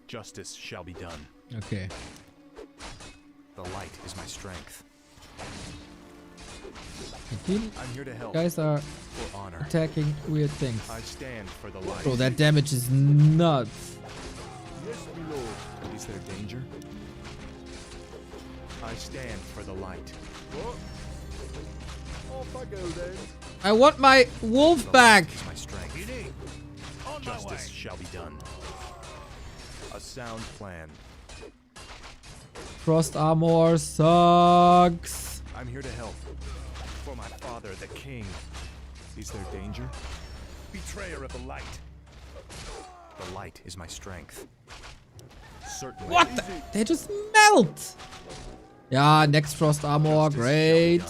Justice shall be done. Okay. The light is my strength. I feel I'm here to help. guys are For honor. attacking weird things. I stand for the light. Bro, that damage is nuts. Yes, my lord. Is there danger? I stand for the light. Off I go then. I want my wolf back. Is my strength. Justice shall be done. A sound plan. Frost armor sucks. I'm here to help. For my father, the king. Is there danger? Betrayer of the light. The light is my strength. Certainly. What the? They just melt. Yeah, next frost armor, great.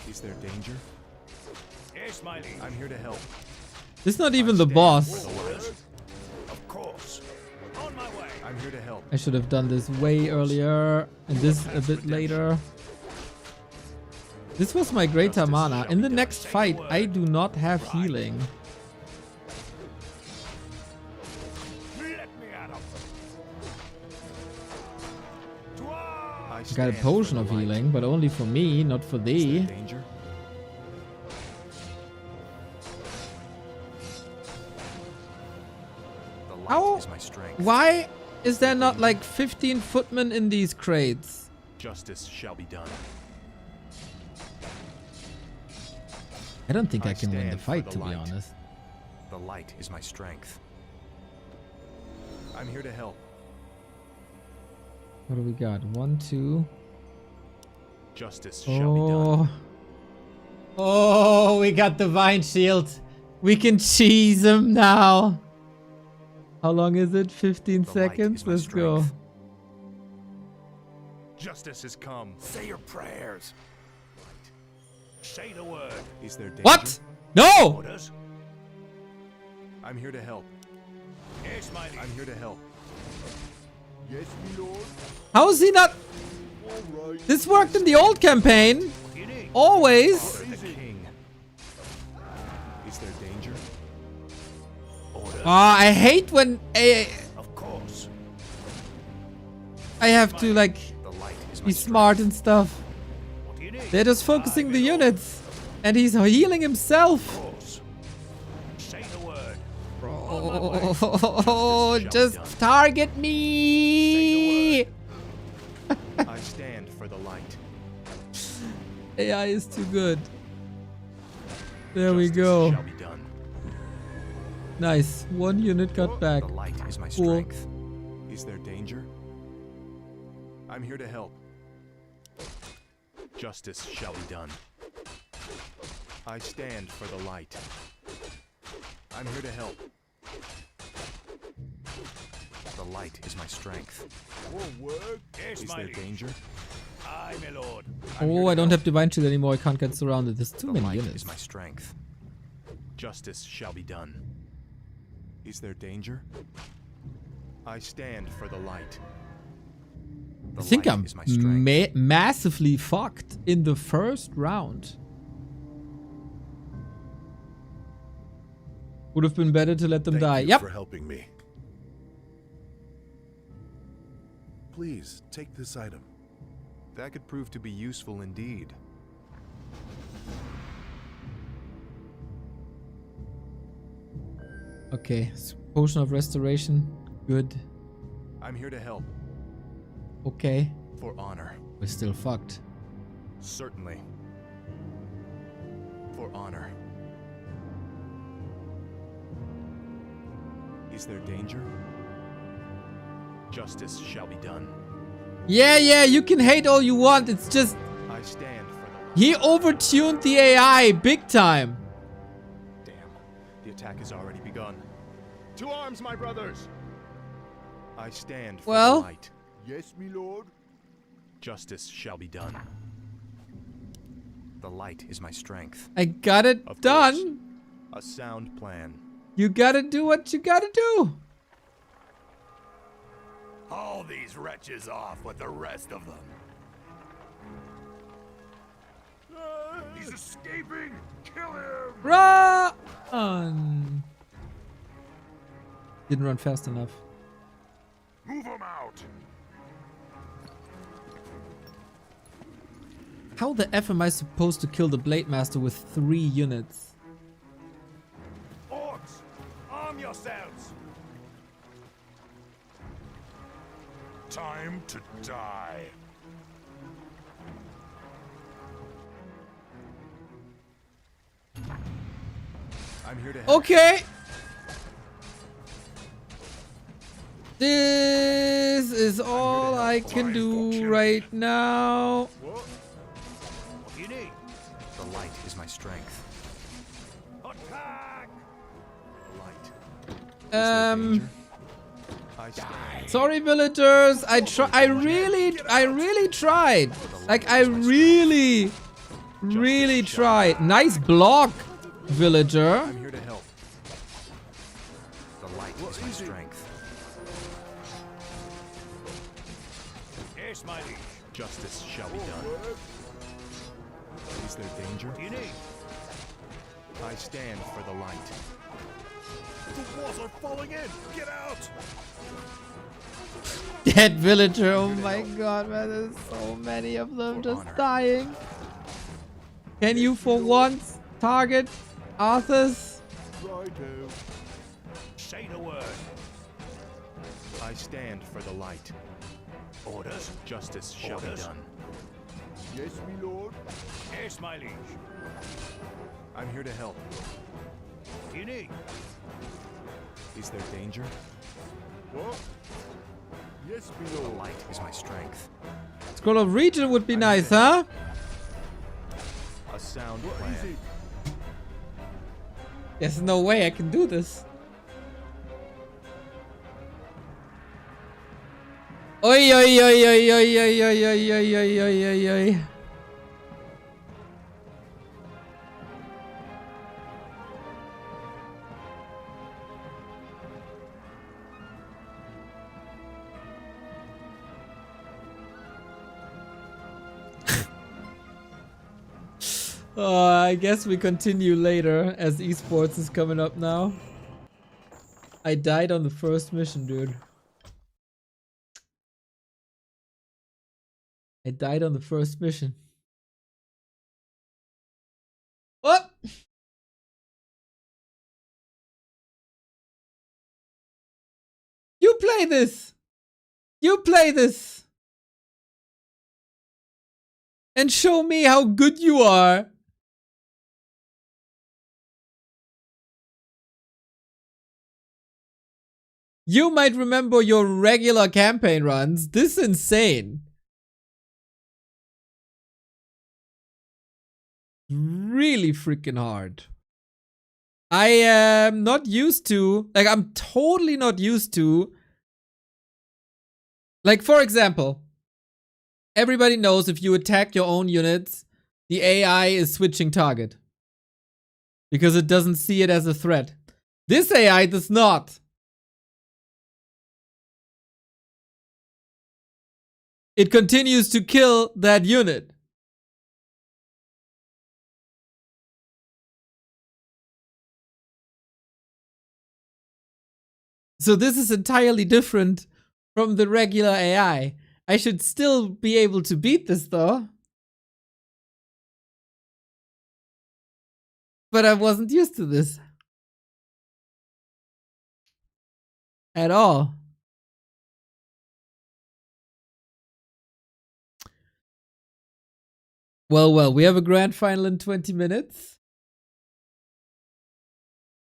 Is there danger? Yes, my lady. I'm here to help. This is not even the boss. Of course. On my way. I'm here to help. I should have done this way earlier and this a bit later. This was my greater mana. In the next fight, I do not have healing. I got a potion of healing, but only for me, not for thee. Danger? The light How? is my strength. Why is there not like 15 footmen in these crates? Justice shall be done. I don't think I can win the stand for fight, the to be light. honest. The light is my strength. I'm here to help. What do we got? 1, 2. Justice shall be done. Oh, we got Divine Shield. We can cheese him now. How long is it? 15 seconds? Let's go. Justice has come. Say your prayers. Say the word. Is there danger? What? No! Orders. I'm here to help. Yes, my lady. I'm here to help. Yes, my lord. How is he not? All right. This worked in the old campaign. Always. The king. Is there danger? Oh, I hate when Of course. I have to like The light is my be smart and stuff. What do you need? They're just focusing the units. And he's healing himself. Of course. Say the word. Oh, just target me. I stand for the light. AI is too good. There we Justice go. shall be done. Nice. 1 unit got back. The light is my Cool. strength. Is there danger? I'm here to help. Justice shall be done. I stand for the light. I'm here to help. The light is my strength. One word. Yes, Is my there lady. danger? Aye, my lord. Oh, I don't have Divine Shield anymore. I can't get surrounded. There's too The many light units. is my strength. Justice shall be done. Is there danger? I stand for the light. I think I'm massively fucked in the first round. Would have been better to let them die. Thank you Yep. for helping me. Please, take this item. That could prove to be useful indeed. Okay, Potion of Restoration. Good. I'm here to help. Okay. For honor. We're still fucked. Certainly. For honor. Is there danger? Justice shall be done. Yeah, you can hate all you want. It's just... I stand for he overtuned the AI big time. Damn. The attack has already begun. To arms, my brothers! I stand for the light. Yes, me lord. Justice shall be done. The light is my strength. I got it Of done. course. A sound plan. You gotta do what you gotta do. Haul these wretches off with the rest of them. He's escaping! Kill him! Run! Didn't run fast enough. Move him out! How the F am I supposed to kill the Blade Master with 3 units? Orcs, arm yourselves! Time to die. I'm here to help. Okay. This is all I can do right now. What do you need? The light is my strength. Attack! The light. I Sorry, villagers. I really tried. Like, I really tried. Nice block, villager. I'm here to help. The light is my strength. Yes, my liege. Justice shall be done. Is there danger? What do you need? I stand for the light. The walls are falling in! Get out! Dead villager. Oh my god, man. There's so many of them just dying. Can you for once target Arthas? Righto. Say the word. I stand for the light. Orders. Justice shall be done. Yes, me lord. Yes, my liege. I'm here to help. What do you need? Is there danger? What? Yes, me The lord. light is my strength. Scroll of Region would be nice, huh? A sound What plan. is it? There's no way I can do this. Oi, oi, oi, oi, oi, oi, oi, oi, oi, oi, oi, oi, oi. I guess we continue later as esports is coming up now. I died on the first mission, dude. I died on the first mission. What? You play this. You play this. And show me how good you are. You might remember your regular campaign runs. This is insane. Really freaking hard. I am not used to, like, I'm totally not used to, like, for example, everybody knows if you attack your own units, the AI is switching target. Because it doesn't see it as a threat. This AI does not. It continues to kill that unit. So this is entirely different from the regular AI. I should still be able to beat this though. But I wasn't used to this. At all. Well, we have a grand final in 20 minutes.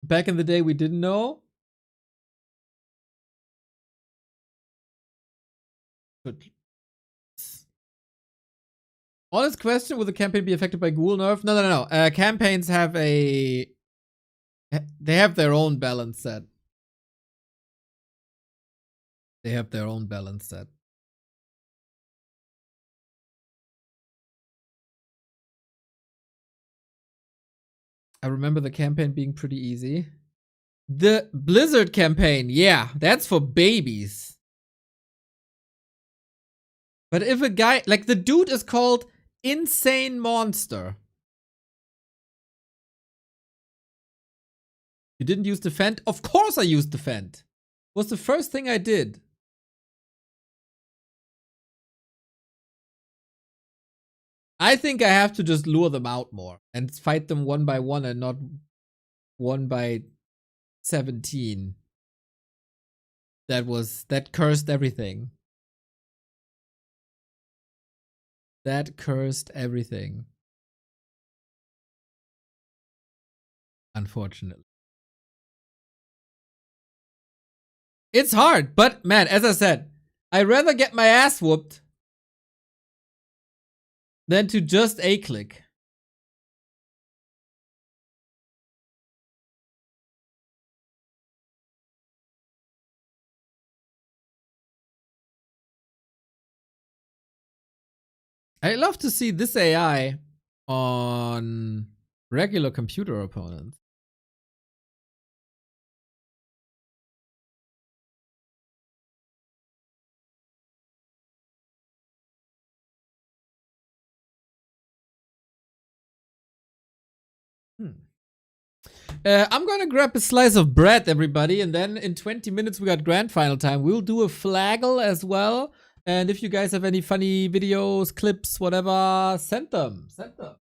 Back in the day, we didn't know. Good. Honest question, will the campaign be affected by ghoul nerf? No. Campaigns have they have their own balance set. They have their own balance set. I remember the campaign being pretty easy. The Blizzard campaign, yeah, that's for babies. But if a guy, like the dude is called Insane Monster. You didn't use Defend? Of course I used Defend. Was the first thing I did. I think I have to just lure them out more and fight them one by one and not 1 by 17. That cursed everything. That cursed everything. Unfortunately. It's hard, but man, as I said, I'd rather get my ass whooped than to just A-click. I love to see this AI on regular computer opponents. I'm gonna grab a slice of bread, everybody, and then in 20 minutes we got grand final time. We'll do a flaggle as well. And if you guys have any funny videos, clips, whatever, send them. Send them.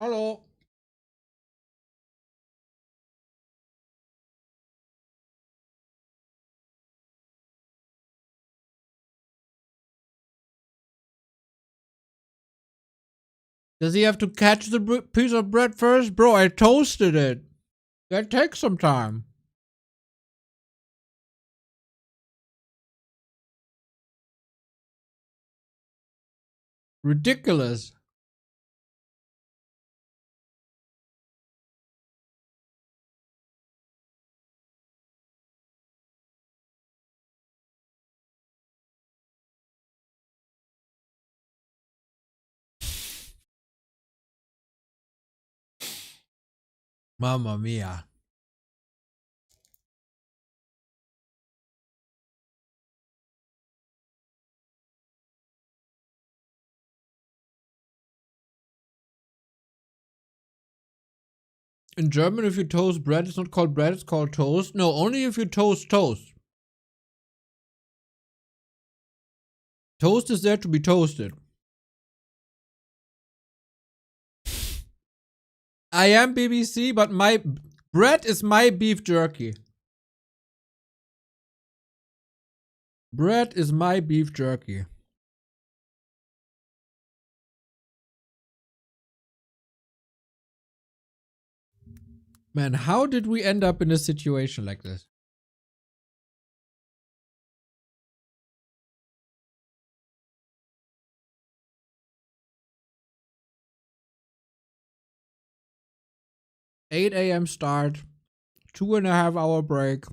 Hello. Does he have to catch the piece of bread first? Bro, I toasted it. That takes some time. Ridiculous. Mamma mia. In German, if you toast bread, it's not called bread, it's called toast. No, only if you toast toast. Toast is there to be toasted. I am BBC, but my bread is my beef jerky. Bread is my beef jerky. Man, how did we end up in a situation like this? $8 a.m. start, 2.5 hour break.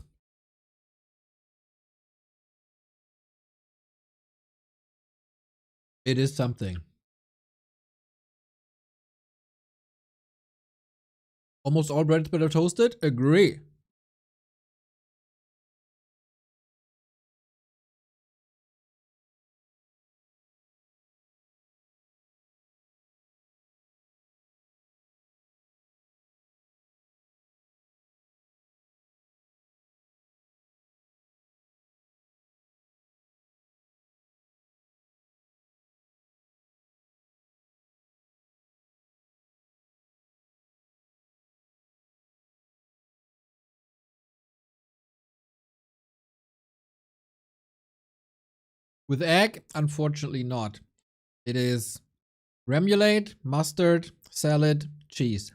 It is something. Almost all bread is better toasted? Agree. With egg, unfortunately not. It is remoulade, mustard, salad, cheese.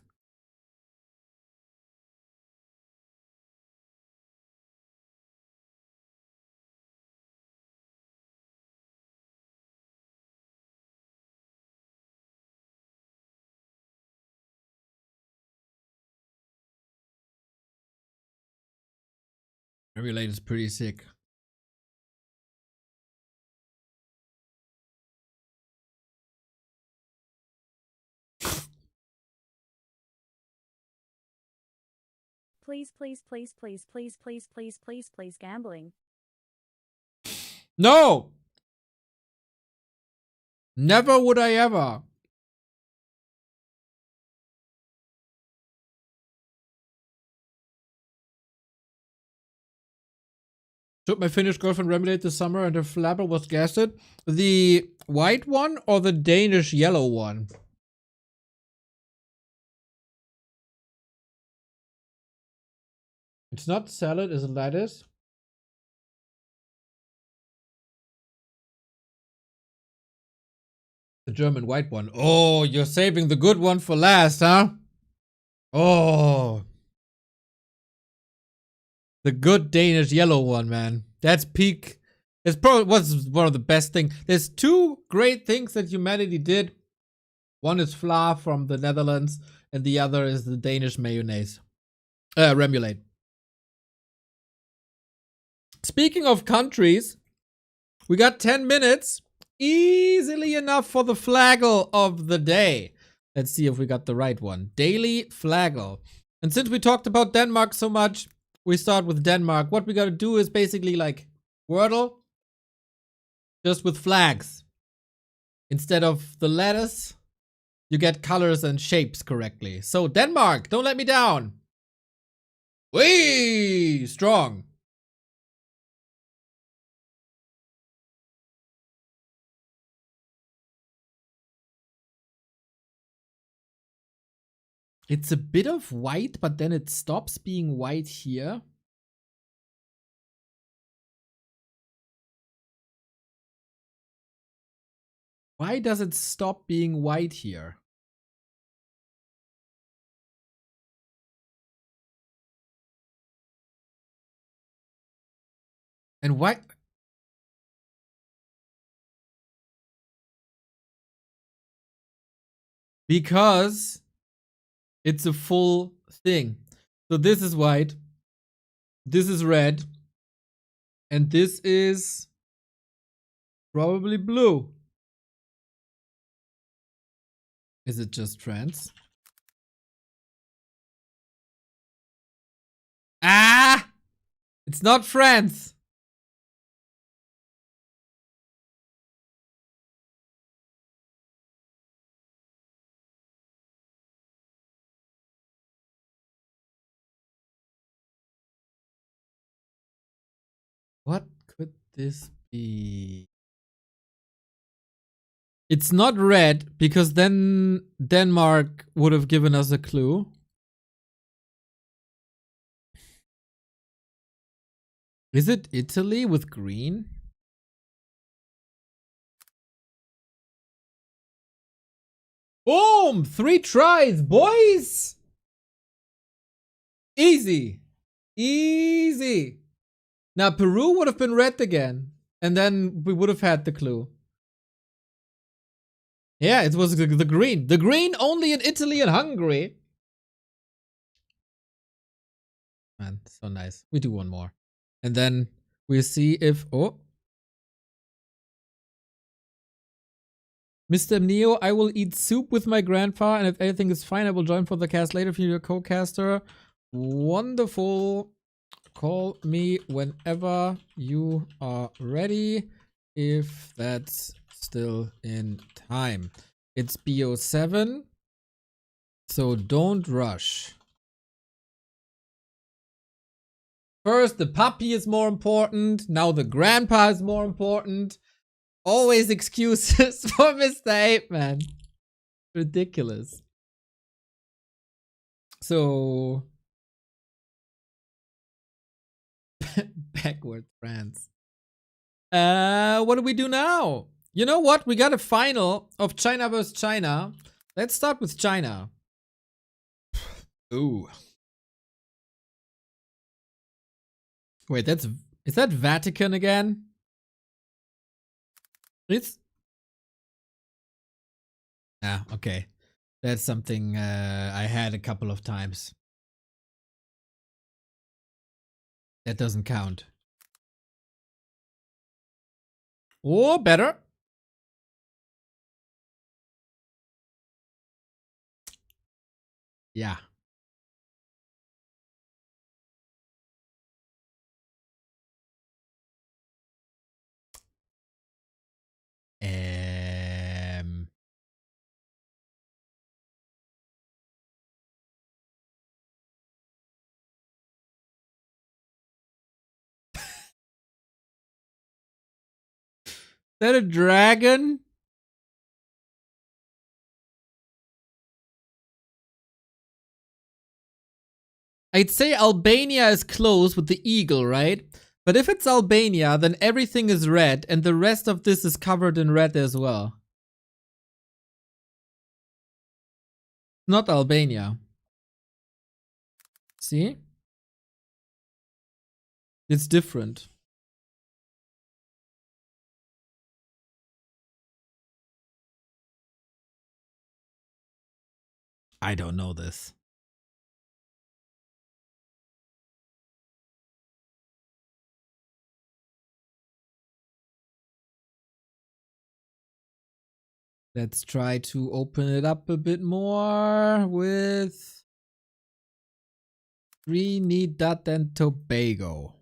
Remoulade is pretty sick. Please, please, please, please, please, please, please, please, please, gambling. No! Never would I ever. Should my Finnish girlfriend remoulade this summer and her flapper was gasted? The white one or the Danish yellow one? It's not salad, it's lettuce. The German white one. Oh, you're saving the good one for last, huh? Oh. The good Danish yellow one, man. That's peak. It's probably was one of the best things. There's two great things that humanity did. One is fla from the Netherlands, and the other is the Danish mayonnaise. Remoulade. Speaking of countries, we got 10 minutes. Easily enough for the flaggle of the day. Let's see if we got the right one. Daily flaggle. And since we talked about Denmark so much, we start with Denmark. What we gotta do is basically like Wordle, just with flags. Instead of the letters, you get colors and shapes correctly. So Denmark, don't let me down. Whee! Strong. It's a bit of white, but then it stops being white here. Why does it stop being white here? And why? Because it's a full thing. So this is white. This is red. And this is probably blue. Is it just trans? Ah! It's not France. What could this be? It's not red, because then Denmark would have given us a clue. Is it Italy with green? Boom! 3 tries, boys! Easy. Easy. Now, Peru would have been red again. And then we would have had the clue. Yeah, it was the green. The green only in Italy and Hungary. Man, so nice. We do one more. And then we'll see if... Oh. Mr. Neo, I will eat soup with my grandpa, and if anything is fine, I will join for the cast later if you're a co-caster. Wonderful. Call me whenever you are ready, if that's still in time. It's BO7, so don't rush. First, the puppy is more important. Now the grandpa is more important. Always excuses for Mr. Ape, man. Ridiculous. So... Backward France. What do we do now? You know what? We got a final of China versus China. Let's start with China. Ooh. Wait, is that Vatican again? It's... Ah, okay. That's something I had a couple of times. That doesn't count. Or better. Yeah. Is that a dragon? I'd say Albania is close with the eagle, right? But if it's Albania, then everything is red, and the rest of this is covered in red as well. Not Albania. See? It's different. I don't know this. Let's try to open it up a bit more with Trinidad and Tobago.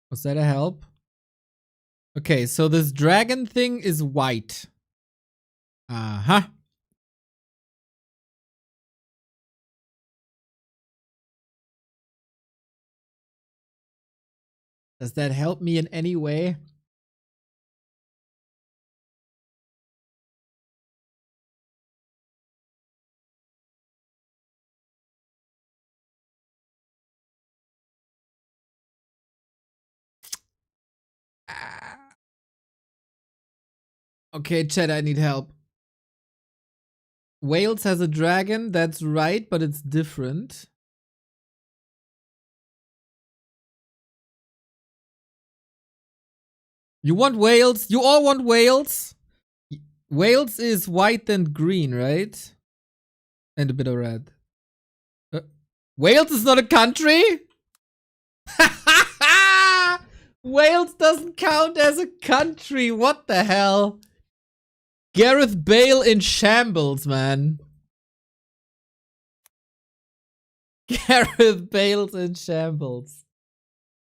Was that a help? Okay, so this dragon thing is white. Uh-huh. Does that help me in any way? Okay, chat, I need help. Wales has a dragon, that's right, but it's different. You want Wales? You all want Wales? Wales is white and green, right? And a bit of red. Wales is not a country? Wales doesn't count as a country. What the hell? Gareth Bale in shambles, man. Gareth Bale's in shambles.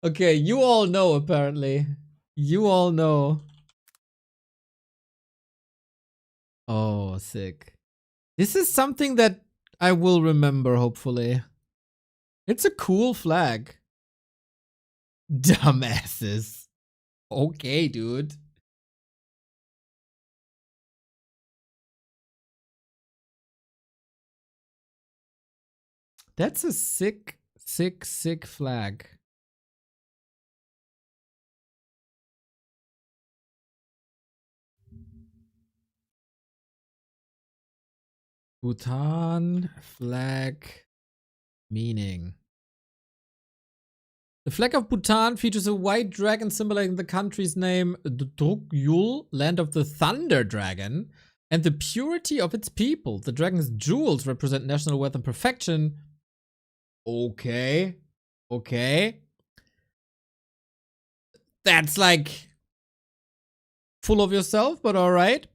Okay, you all know apparently. You all know. Oh, sick. This is something that I will remember, hopefully. It's a cool flag. Dumbasses. Okay, dude. That's a sick, sick, sick flag. Bhutan flag meaning. The flag of Bhutan features a white dragon symbolizing the country's name, the Drukyul, land of the thunder dragon, and the purity of its people. The dragon's jewels represent national wealth and perfection. Okay. Okay. That's like full of yourself, but alright.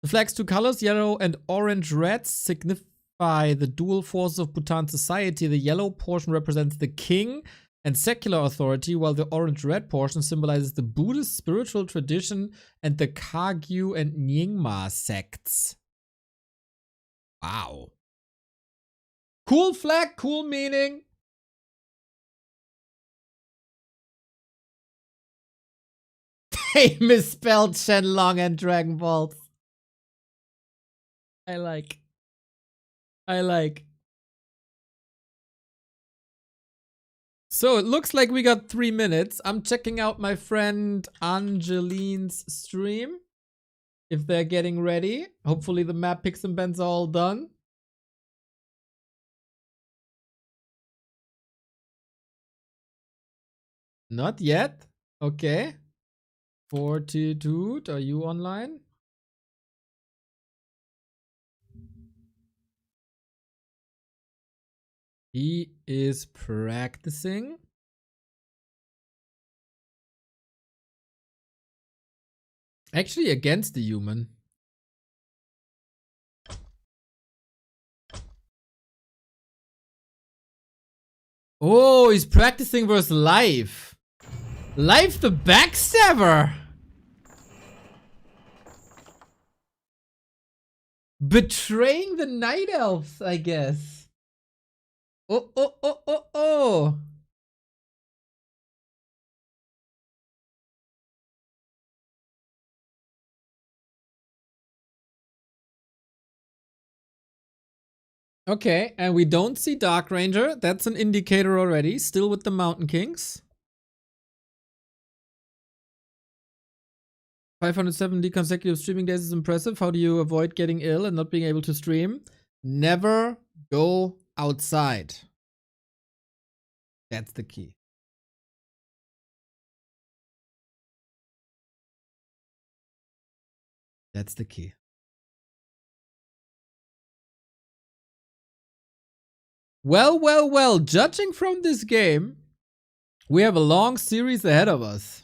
The flag's two colors, yellow and orange red, signify the dual forces of Bhutan society. The yellow portion represents the king and secular authority, while the orange-red portion symbolizes the Buddhist spiritual tradition and the Kagyu and Nyingma sects. Wow. Cool flag, cool meaning. They misspelled Shenlong and Dragon Balls. I like. So it looks like we got 3 minutes. I'm checking out my friend Angeline's stream. If they're getting ready. Hopefully the map picks and bends are all done. Not yet. Okay. Fortitude, are you online? He is practicing. Actually against the human. Oh, he's practicing versus Life. Life the backstabber. Betraying the Night Elves, I guess. Oh. Okay, and we don't see Dark Ranger. That's an indicator already. Still with the Mountain Kings. 570 consecutive streaming days is impressive. How do you avoid getting ill and not being able to stream? Never go outside. That's the key. That's the key. Well, judging from this game, we have a long series ahead of us.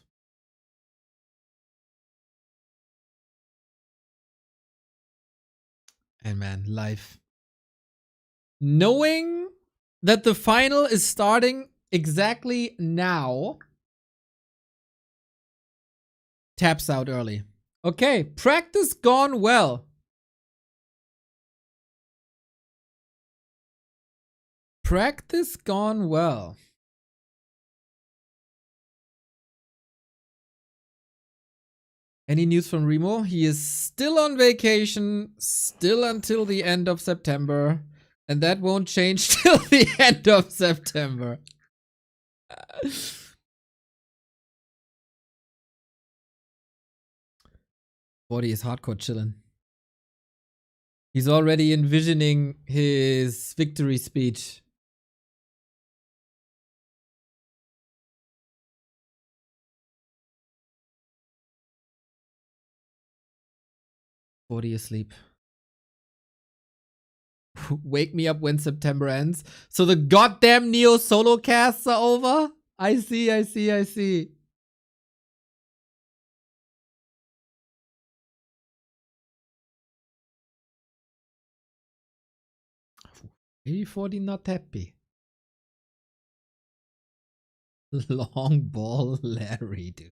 And man, Life. Knowing that the final is starting exactly now, taps out early. Okay, practice gone well. Practice gone well. Any news from Remo? He is still on vacation, still until the end of September. And that won't change till the end of September. 40 is hardcore chillin'. He's already envisioning his victory speech. Asleep. Wake me up when September ends. So the goddamn Neo solo casts are over? I see, I see, I see. 40 not happy. Long ball Larry, dude.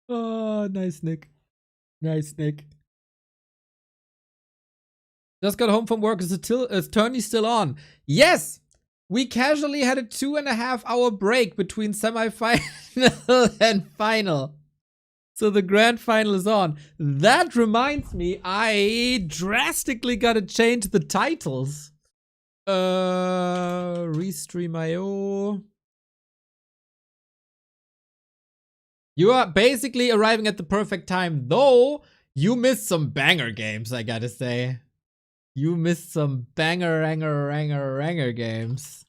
Oh, nice, Nick. Nice, Nick. Just got home from work. Is tourney still on? Yes! We casually had a 2.5-hour break between semi-final and final. So the grand final is on. That reminds me, I drastically gotta change the titles. Restream.io. You are basically arriving at the perfect time, though you missed some banger games, I gotta say. You missed some banger games.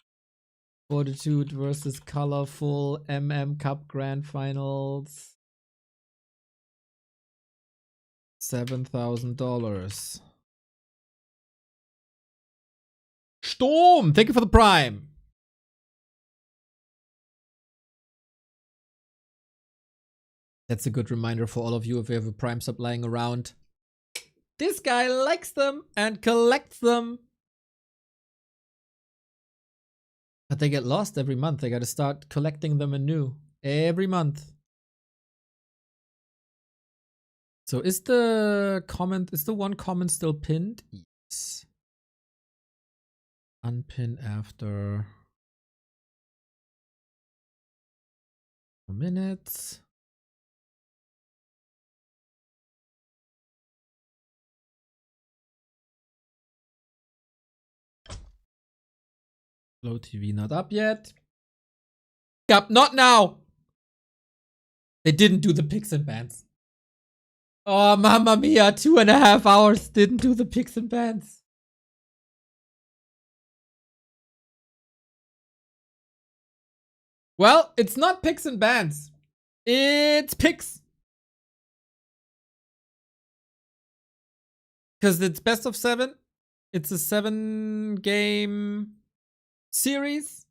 Fortitude versus ColorFul Cup Grand Finals. $7,000. Storm! Thank you for the Prime. That's a good reminder for all of you if you have a Prime sub lying around. This guy likes them and collects them. But they get lost every month. They gotta start collecting them anew. Every month. So is the one comment still pinned? Yes. Unpin after a minute. Flow TV not up yet. Yup, not now. They didn't do the picks and bans. Oh, mamma mia, 2.5 hours didn't do the picks and bans. Well, it's not picks and bans. It's picks. Because it's best of 7. It's a 7-game series.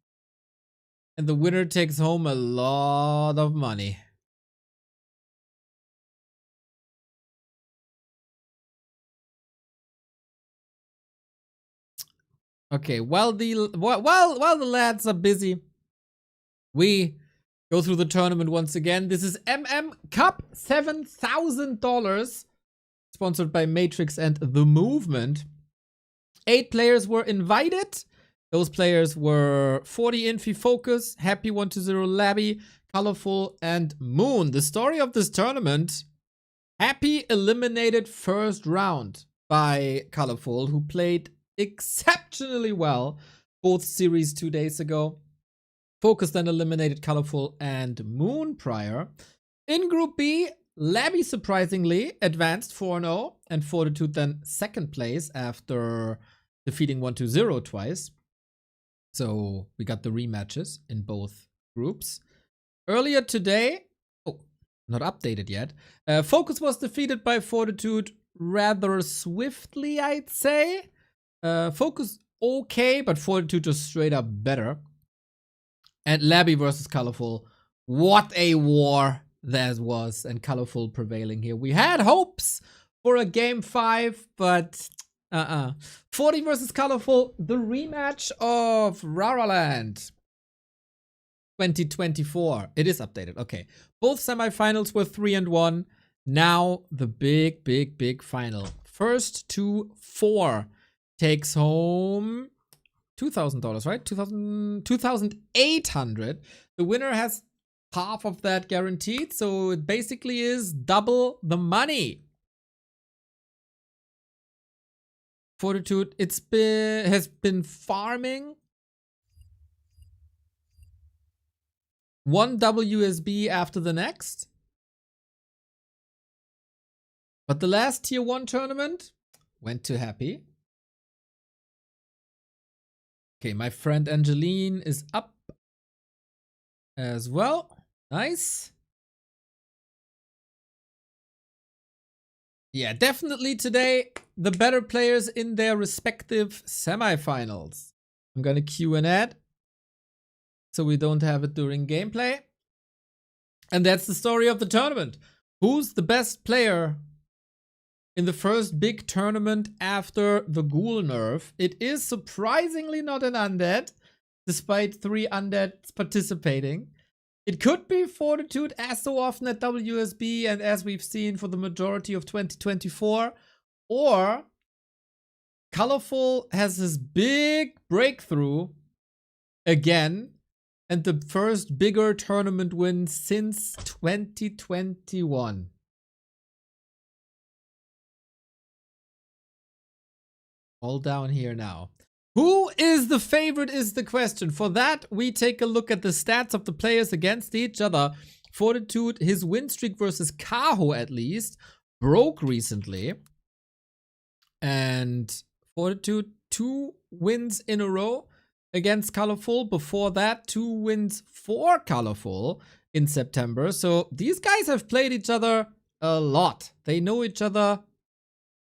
And the winner takes home a lot of money. Okay, while the lads are busy, we go through the tournament once again. This is Cup, $7,000, sponsored by Matrix and The Movement. 8 players were invited. Those players were 40 Infi Focus, Happy 120 Labby, ColorFul, and Moon. The story of this tournament: Happy eliminated first round by ColorFul, who played exceptionally well both series 2 days ago. Focus then eliminated ColorFul and Moon prior. In Group B, Labby surprisingly advanced 4-0, and Fortitude then second place after defeating 120 twice. So we got the rematches in both groups. Earlier today, not updated yet, Focus was defeated by Fortitude rather swiftly, I'd say. Focus okay, but Fortitude just straight up better. And Labby versus ColorFul, what a war that was, and ColorFul prevailing here. We had hopes for a game 5, but 40 versus ColorFul, the rematch of Raraland 2024. It is updated. Okay. Both semifinals were 3-1. Now the big final. First to 4 takes home $2,000, right? $2,800. The winner has half of that guaranteed, so it basically is double the money. Fortitude, has been farming one WSB after the next. But the last tier 1 tournament went to Happy. Okay, my friend Angeline is up as well. Nice. Yeah, definitely today the better players in their respective semifinals. I'm gonna queue an ad so we don't have it during gameplay. And that's the story of the tournament. Who's the best player in the first big tournament after the ghoul nerf? It is surprisingly not an undead, despite 3 undeads participating. It could be Fortitude, as so often at WSB and as we've seen for the majority of 2024. Or ColorFul has this big breakthrough again, and the first bigger tournament win since 2021. All down here now. Who is the favorite is the question. For that, we take a look at the stats of the players against each other. Fortitude, his win streak versus Kaho at least, broke recently. And Fortitude, 2 wins in a row against ColorFul. Before that, 2 wins for ColorFul in September. So these guys have played each other a lot. They know each other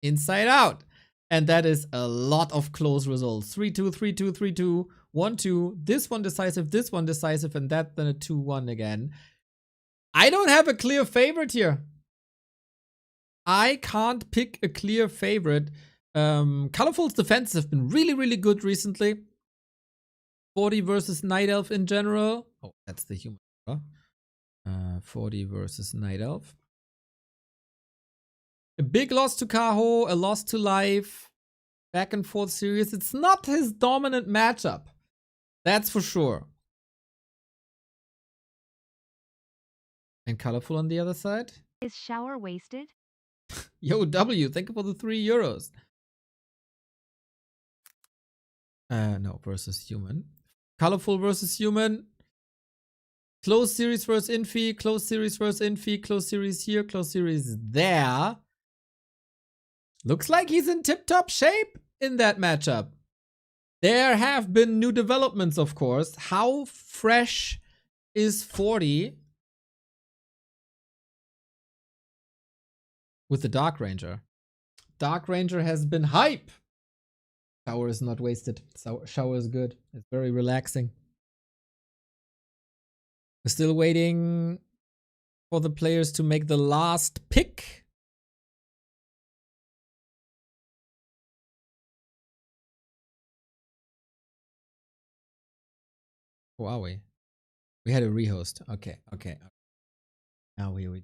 inside out. And that is a lot of close results. 3-2, 3-2, 3-2, 1-2. This one decisive, and that then a 2-1 again. I don't have a clear favorite here. I can't pick a clear favorite. ColorFul's defenses have been really, really good recently. 40 versus Night Elf in general. Oh, that's the human. 40 versus Night Elf. A big loss to Kaho, a loss to Life, back and forth series. It's not his dominant matchup. That's for sure. And ColorFul on the other side. Is shower wasted? Yo, W, think about the €3. No, versus human. ColorFul versus human. Close series versus Infi, close series versus Infi, close series here, close series there. Looks like he's in tip-top shape in that matchup. There have been new developments, of course. How fresh is 40 with the Dark Ranger? Dark Ranger has been hype. Shower is not wasted. Shower is good. It's very relaxing. We're still waiting for the players to make the last pick. Oh, are we? We had a rehost. Okay. Now we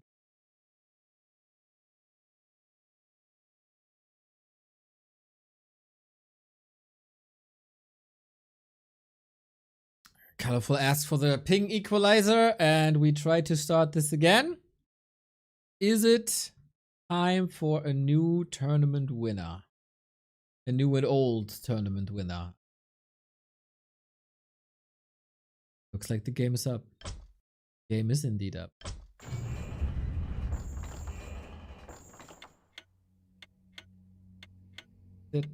ColorFul asked for the ping equalizer, and we try to start this again. Is it time for a new tournament winner? A new and old tournament winner. Looks like the game is up. Game is indeed up. It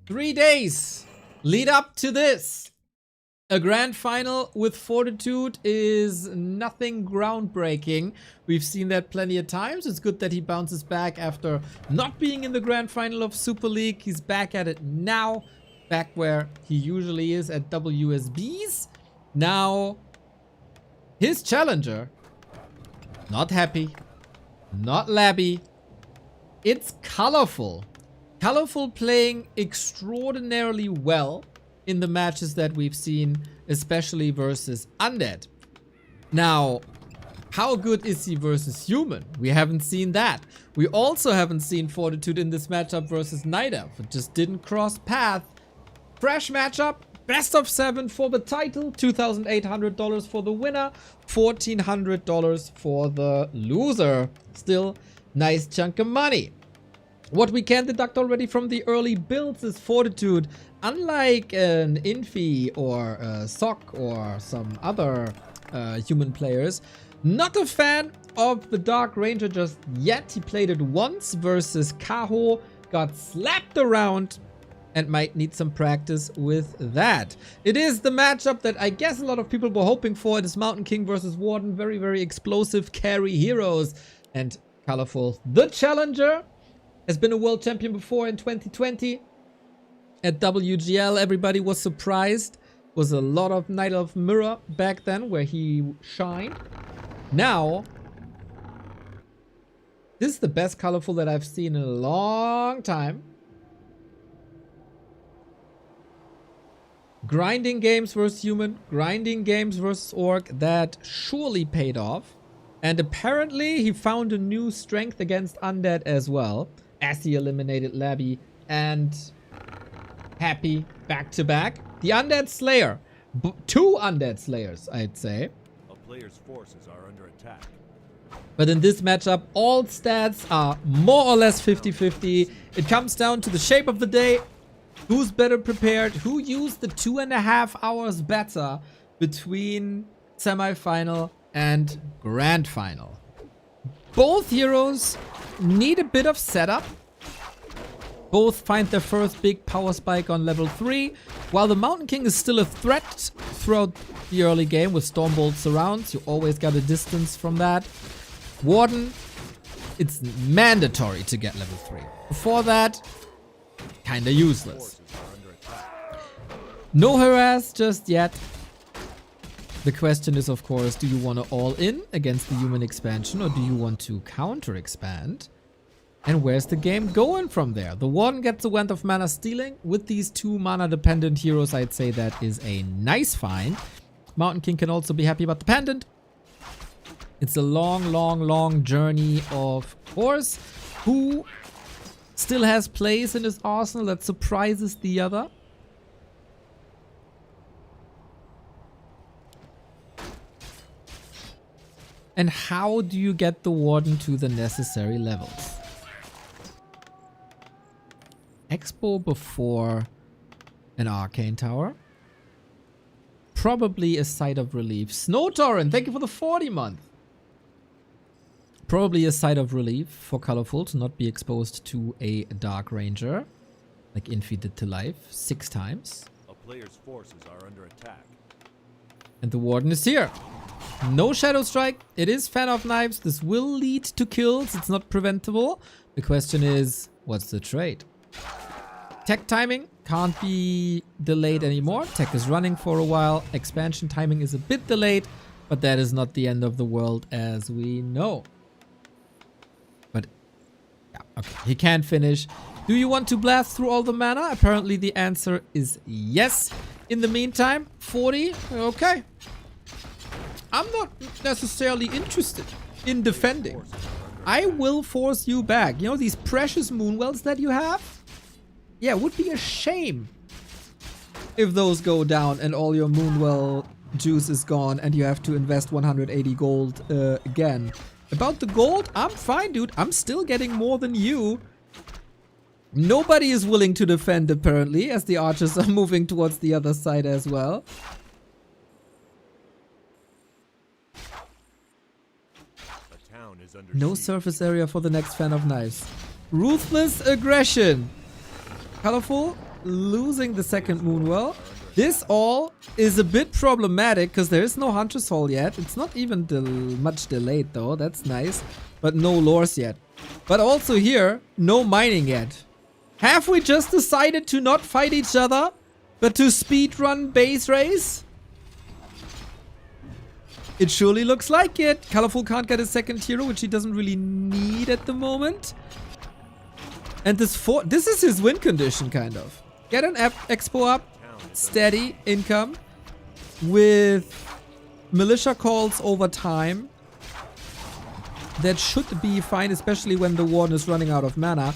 3 days lead up to this. A grand final with Fortitude is nothing groundbreaking. We've seen that plenty of times. It's good that he bounces back after not being in the grand final of Super League. He's back at it now, back where he usually is at WSBs. Now, his challenger, not Happy, not Labby, it's ColorFul. ColorFul playing extraordinarily well in the matches that we've seen, especially versus Undead. Now, how good is he versus Human? We haven't seen that. We also haven't seen Fortitude in this matchup versus Night Elf. It just didn't cross path. Fresh matchup. Best of 7 for the title, $2,800 for the winner, $1,400 for the loser. Still, nice chunk of money. What we can deduct already from the early builds is Fortitude, unlike an Infi or a Sock or some other human players, Not a fan of the Dark Ranger just yet. He played it once versus Kaho, got slapped around, and might need some practice with that. It is the matchup that I guess a lot of people were hoping for. It is Mountain King versus Warden. Very, very explosive carry heroes. And ColorFul, the challenger, has been a world champion before in 2020. At WGL, everybody was surprised. Was a lot of Night of Mirror back then where he shined. Now, this is the best ColorFul that I've seen in a long time. Grinding games versus human, grinding games versus orc, that surely paid off. And apparently he found a new strength against undead as well, as he eliminated Labby and Happy back to back. The Undead Slayer, two Undead Slayers, I'd say. A player's forces are under attack. But in this matchup, all stats are more or less 50-50. It comes down to the shape of the day. Who's better prepared? Who used the 2.5 hours better between semi-final and grand final? Both heroes need a bit of setup. Both find their first big power spike on level 3. While the Mountain King is still a threat throughout the early game with Stormbolt surrounds. You always got a distance from that. Warden, it's mandatory to get level 3. Before that, kinda useless. No harass just yet. The question is, of course, do you want to all in against the human expansion or do you want to counter expand? And where's the game going from there? The Warden gets a Wand of Mana Stealing. With these two mana dependent heroes, I'd say that is a nice find. Mountain King can also be happy about the pendant. It's a long journey, of course. Who still has plays in his arsenal that surprises the other? And how do you get the Warden to the necessary levels? Expo before an Arcane Tower. Probably a Site of Relief. Snow Torrent, thank you for the 40 month. Probably a Site of Relief for ColorFul to not be exposed to a Dark Ranger. Like Infi did to life 6 times. A player's forces are under attack. And the Warden is here. No Shadow Strike. It is Fan of Knives. This will lead to kills. It's not preventable. The question is, what's the trade? Tech timing can't be delayed anymore. Tech is running for a while. Expansion timing is a bit delayed, but that is not the end of the world as we know. But yeah, okay, he can't finish. Do you want to blast through all the mana? Apparently the answer is yes. In the meantime, 40, okay. I'm not necessarily interested in defending. I will force you back. You know these precious Moonwells that you have? Yeah, it would be a shame if those go down and all your Moonwell juice is gone and you have to invest 180 gold again. About the gold, I'm fine, dude. I'm still getting more than you. Nobody is willing to defend, apparently, as the archers are moving towards the other side as well. No surface area for the next Fan of Knives. Ruthless Aggression. ColorFul losing the second Moonwell. This all is a bit problematic because there is no Hunter's Hall yet. It's not even much delayed though. That's nice. But no lores yet. But also here, no mining yet. Have we just decided to not fight each other, but to speedrun base race? It surely looks like it. ColorFul can't get a second hero, which he doesn't really need at the moment. And this is his win condition, kind of. Get an expo up, steady income, with militia calls over time. That should be fine, especially when the Warden is running out of mana.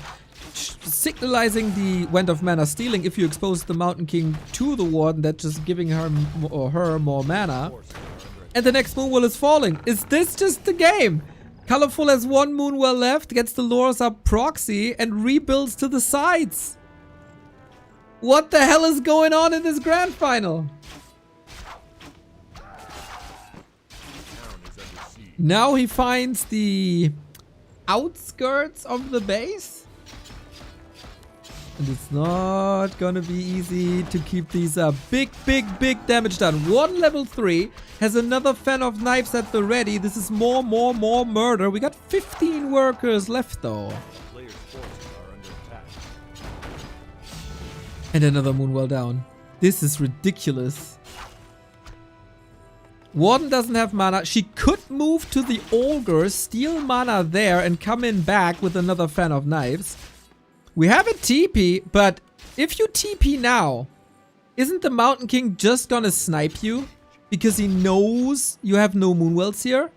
Signalizing the Wand of Mana Stealing, if you expose the Mountain King to the Warden, that's just giving her more mana. And the next Moonwell is falling. Is this just the game? ColorFul has one Moonwell left, gets the lures up proxy, and rebuilds to the sides. What the hell is going on in this grand final? The town is under siege. Now he finds the outskirts of the base. And it's not gonna be easy to keep these up. Big damage done. One level 3 has another fan of knives at the ready. This is more murder. We got 15 workers left though. Players' forces are under attack. And another Moonwell down. This is ridiculous. Warden doesn't have mana. She could move to the Ogre, steal mana there, and come in back with another fan of knives. We have a TP, but if you TP now, isn't the Mountain King just gonna snipe you? Because he knows you have no Moonwells here?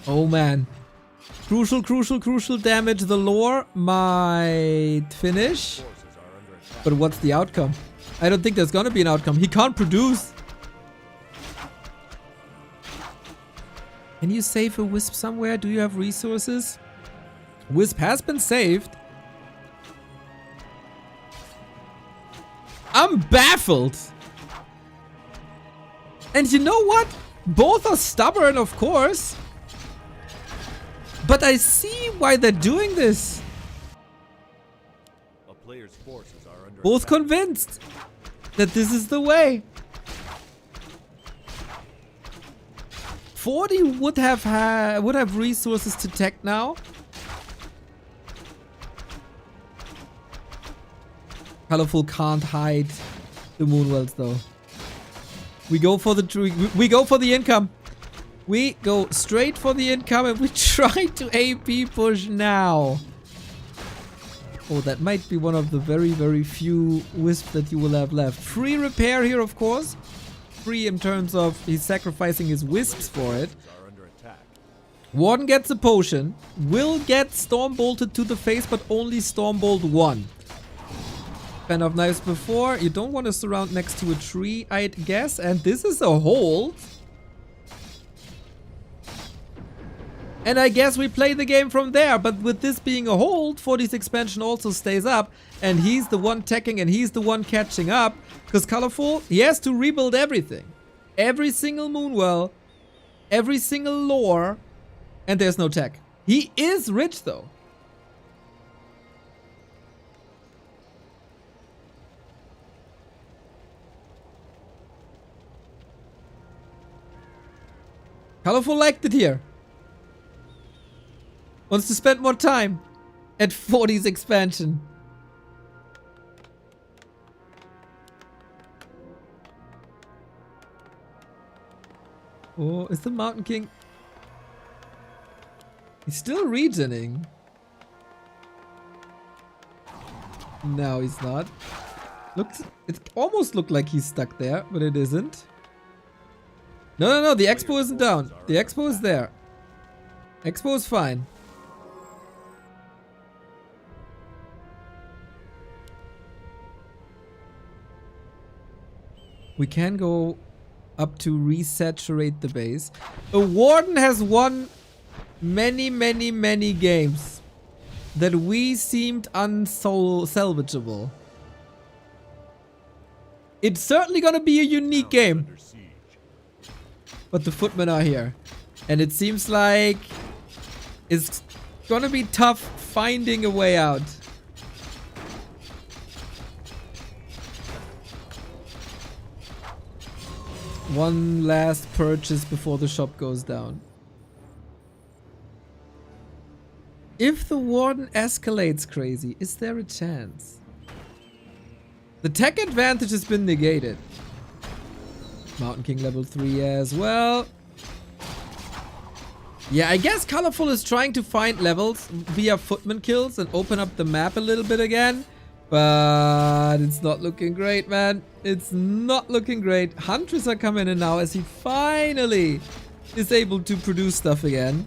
Oh man. Crucial damage. The lore might finish. But what's the outcome? I don't think there's gonna be an outcome. He can't produce. Can you save a Wisp somewhere? Do you have resources? Wisp has been saved. I'm baffled. And you know what? Both are stubborn, of course. But I see why they're doing this. A player's forces are under Both attack. convinced that this is the way. 40 would have resources to tech now. ColorFul can't hide the Moonwells though. We go for the income. We go straight for the income and we try to AP push now. Oh, that might be one of the very few wisps that you will have left. Free repair here, of course. Free in terms of he's sacrificing his wisps for it. Warden gets a potion. Will get Storm Bolted to the face, but only Storm Bolt 1. Fan of knives before. You don't want to surround next to a tree, I'd guess. And this is a hold. And I guess we play the game from there. But with this being a hold, 40's expansion also stays up. And he's the one teching and he's the one catching up. Because ColorFul, he has to rebuild everything. Every single Moonwell. Every single lore. And there's no tech. He is rich though. ColorFul liked it here. Wants to spend more time at 40's expansion. Oh, is the Mountain King... He's still regening. No, he's not. It almost looked like he's stuck there, but it isn't. No, the Expo isn't down. The Expo is there. Expo is fine. We can go up to resaturate the base. A Warden has won many games that we seemed unsalvageable. It's certainly gonna be a unique game. But the footmen are here. And it seems like it's gonna be tough finding a way out. One last purchase before the shop goes down. If the Warden escalates crazy, is there a chance? The tech advantage has been negated. Mountain King level 3 as well. Yeah, I guess ColorFul is trying to find levels via footman kills and open up the map a little bit again. But it's not looking great, man. It's not looking great. Huntress are coming in now as he finally is able to produce stuff again.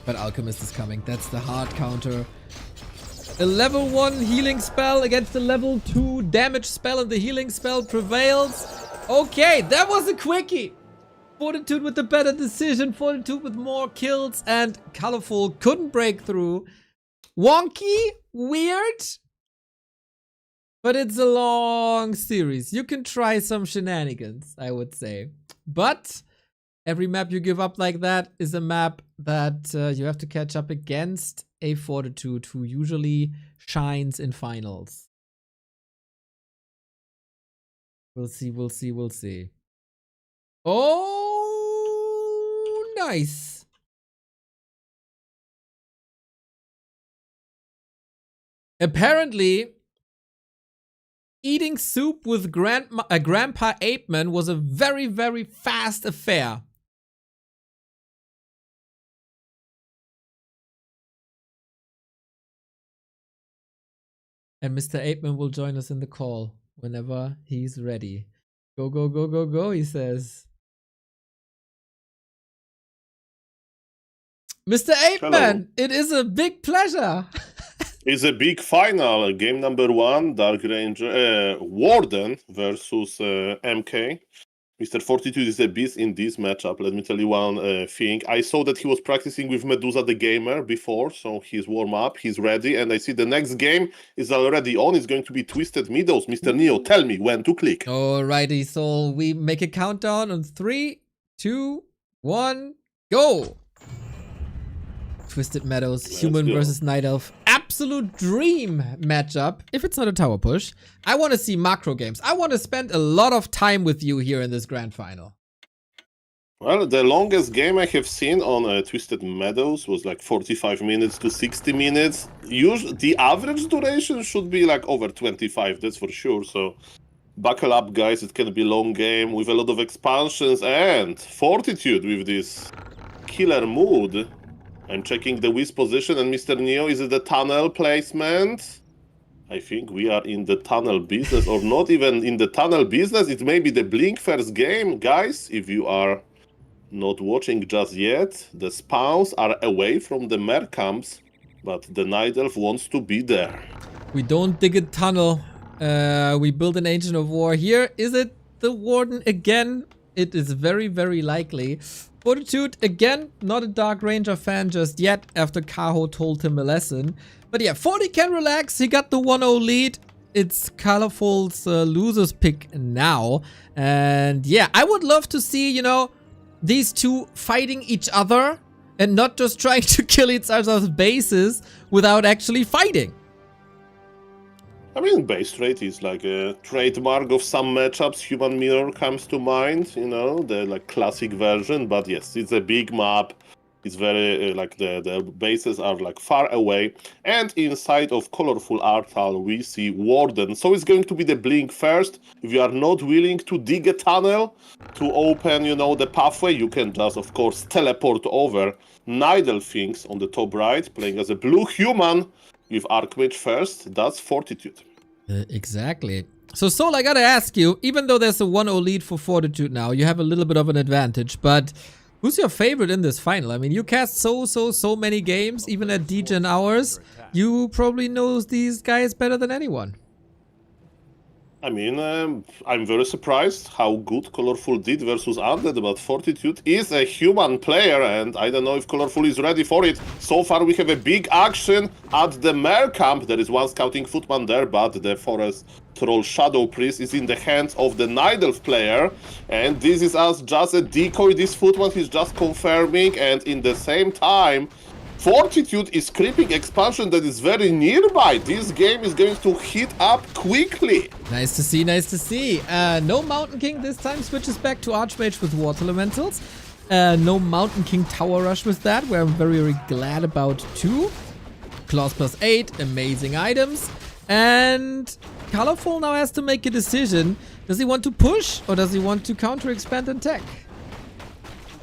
But Alchemist is coming. That's the hard counter. A level 1 healing spell against a level 2 damage spell, and the healing spell prevails. Okay, that was a quickie. Fortitude with the better decision. Fortitude with more kills, and ColorFul couldn't break through. Wonky, weird, But it's a long series. You can try some shenanigans, I would say. But every map you give up like that is a map that you have to catch up against a Fortitude who usually shines in finals. We'll see, we'll see, we'll see. Oh, nice. Apparently, eating soup with Grandpa Apeman was a very, very fast affair. And Mr. Apeman will join us in the call whenever he's ready. Go, go, go, go, go, he says. Mr. Apeman, it is a big pleasure. It's a big final. Game number 1, Dark Ranger, Warden versus MK. Mr. Fortitude is a beast in this matchup. Let me tell you one thing. I saw that he was practicing with Medusa the Gamer before, so he's warm up, he's ready, and I see the next game is already on. It's going to be Twisted Meadows. Mr. Neo, tell me when to click. Alrighty, so we make a countdown on 3, 2, 1, go! Twisted Meadows, Human versus Night Elf. Absolute dream matchup, if it's not a tower push. I want to see macro games. I want to spend a lot of time with you here in this grand final. Well, the longest game I have seen on Twisted Meadows was like 45 minutes to 60 minutes. The average duration should be like over 25, that's for sure. So buckle up, guys. It can be a long game with a lot of expansions and Fortitude with this killer mood. I'm checking the Wiz position, and Mr. Neo, is it the tunnel placement? I think we are in the tunnel business, or not even in the tunnel business. It may be the Blink first game. Guys, if you are not watching just yet, the spawns are away from the mer camps, but the Night Elf wants to be there. We don't dig a tunnel. We build an Agent of War here. Is it the Warden again? It is very, very likely. Fortitude, again, not a Dark Ranger fan just yet after Kaho told him a lesson. But yeah, 40 can relax. He got the 1-0 lead. It's ColorFul's loser's pick now. And yeah, I would love to see, you know, these two fighting each other and not just trying to kill each other's bases without actually fighting. I mean, base rate is like a trademark of some matchups. Human Mirror comes to mind, you know, the like classic version. But yes, it's a big map. It's very like the bases are like far away. And inside of ColorFul Artal, we see Warden. So it's going to be the Blink first. If you are not willing to dig a tunnel to open, you know, the pathway, you can just, of course, teleport over. Night Elf things on the top right, playing as a blue human. With Archmage first, that's Fortitude. Exactly. So Sol, I gotta ask you, even though there's a 1-0 lead for Fortitude now, you have a little bit of an advantage, but who's your favorite in this final? I mean, you cast so many games, even at DGen hours. You probably know these guys better than anyone. I mean, I'm very surprised how good ColorFul did versus Undead, but Fortitude is a human player, and I don't know if ColorFul is ready for it. So far, we have a big action at the Mer camp. There is one scouting footman there, but the Forest Troll Shadow Priest is in the hands of the Night Elf player, and this is as just a decoy. This footman is just confirming, and in the same time, Fortitude is creeping expansion that is very nearby. This game is going to heat up quickly. Nice to see, nice to see. No Mountain King this time, switches back to Archmage with Water Elementals. No Mountain King Tower Rush with that, where I'm very, very glad about too. Claws +8, amazing items. And ColorFul now has to make a decision. Does he want to push or does he want to counter expand and tech?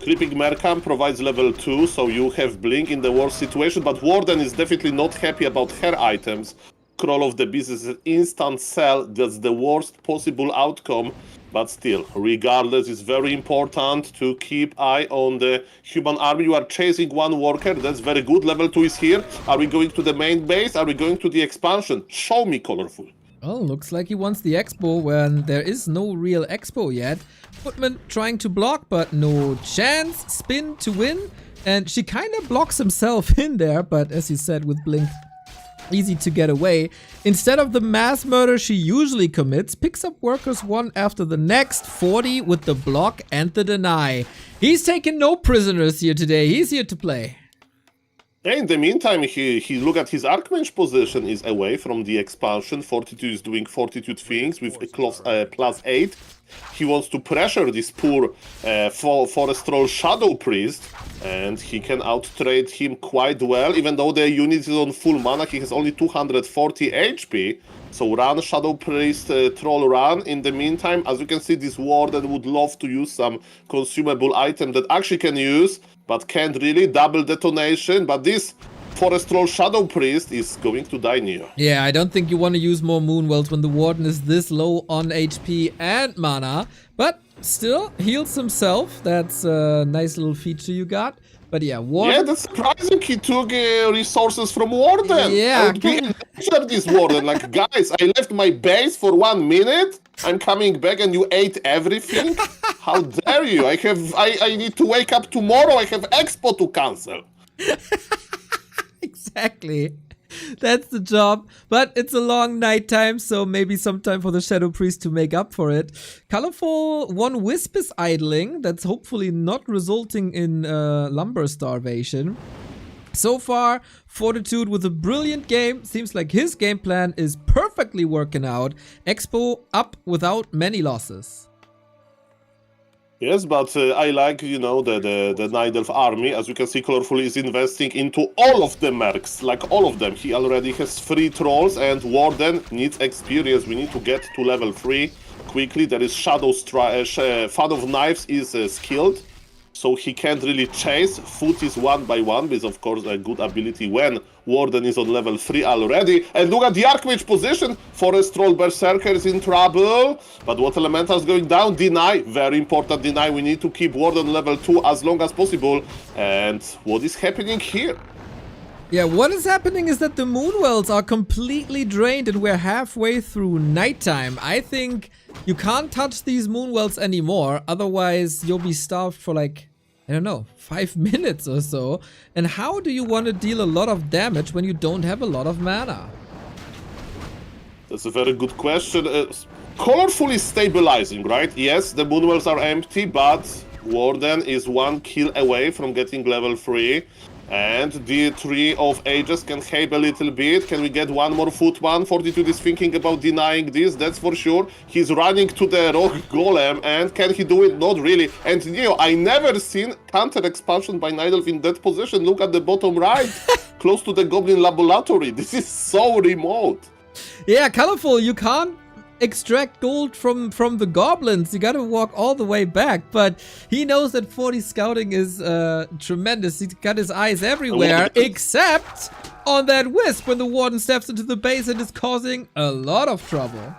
Creeping Mercam provides level 2, so you have Blink in the worst situation, but Warden is definitely not happy about her items. Crawl of the Beast is an instant sell, that's the worst possible outcome, but still, regardless, it's very important to keep eye on the human army. You are chasing one worker, that's very good, level 2 is here. Are we going to the main base? Are we going to the expansion? Show me, ColorFul. Oh, looks like he wants the expo when there is no real expo yet. Footman trying to block, but no chance. Spin to win. And she kind of blocks himself in there, but as you said with Blink, easy to get away. Instead of the mass murder she usually commits, picks up workers one after the next, 40 with the block and the deny. He's taking no prisoners here today. He's here to play. In the meantime, he look at his Archmage position is away from the expansion. Fortitude is doing Fortitude things with a +8. He wants to pressure this poor Forest Troll Shadow Priest, and he can outtrade him quite well. Even though the unit is on full mana, he has only 240 HP. So run, Shadow Priest, Troll run. In the meantime, as you can see, this Warden would love to use some consumable item that actually can use, but can't really. Double detonation, but this Forest Troll Shadow Priest is going to die near. Yeah, I don't think you want to use more Moonwells when the Warden is this low on HP and mana, but still heals himself. That's a nice little feature you got. But yeah, Warden... Yeah, that's surprising he took resources from Warden. Yeah. I would be enraged this Warden. Like, guys, I left my base for 1 minute. I'm coming back and you ate everything? How dare you? I need to wake up tomorrow. I have Expo to cancel. Exactly. That's the job. But it's a long night time, so maybe some time for the Shadow Priest to make up for it. ColorFul, one Wisp is idling. That's hopefully not resulting in lumber starvation. So far, Fortitude with a brilliant game. Seems like his game plan is perfectly working out. Expo up without many losses. Yes, but I like, you know, the Night Elf army. As you can see, ColorFul is investing into all of the mercs, like all of them. He already has 3 trolls, and Warden needs experience. We need to get to level 3 quickly. There is Shadow Fan of Knives is skilled, so he can't really chase. Foot is 1 by 1, but is of course a good ability when Warden is on level 3 already. And look at the Archmage position. Forest Troll Berserker is in trouble. But what Elemental is going down? Deny. Very important deny. We need to keep Warden level 2 as long as possible. And what is happening here? Yeah, what is happening is that the Moonwells are completely drained and we're halfway through nighttime. I think you can't touch these Moonwells anymore. Otherwise, you'll be starved for like, I don't know, 5 minutes or so. And how do you want to deal a lot of damage when you don't have a lot of mana? That's a very good question. ColorFul is stabilizing, right? Yes, the Moonwells are empty, but Warden is 1 kill away from getting level 3. And the Tree of Ages can help a little bit. Can we get one more foot one? Fortitude is thinking about denying this, that's for sure. He's running to the Rock Golem, and can he do it? Not really. And you know, I never seen counter expansion by Night Elf in that position. Look at the bottom right, close to the Goblin Laboratory. This is so remote. Yeah, ColorFul, you can't extract gold from the goblins. You gotta walk all the way back, but he knows that 40 scouting is tremendous. He's got his eyes everywhere except on that Wisp when the Warden steps into the base and is causing a lot of trouble.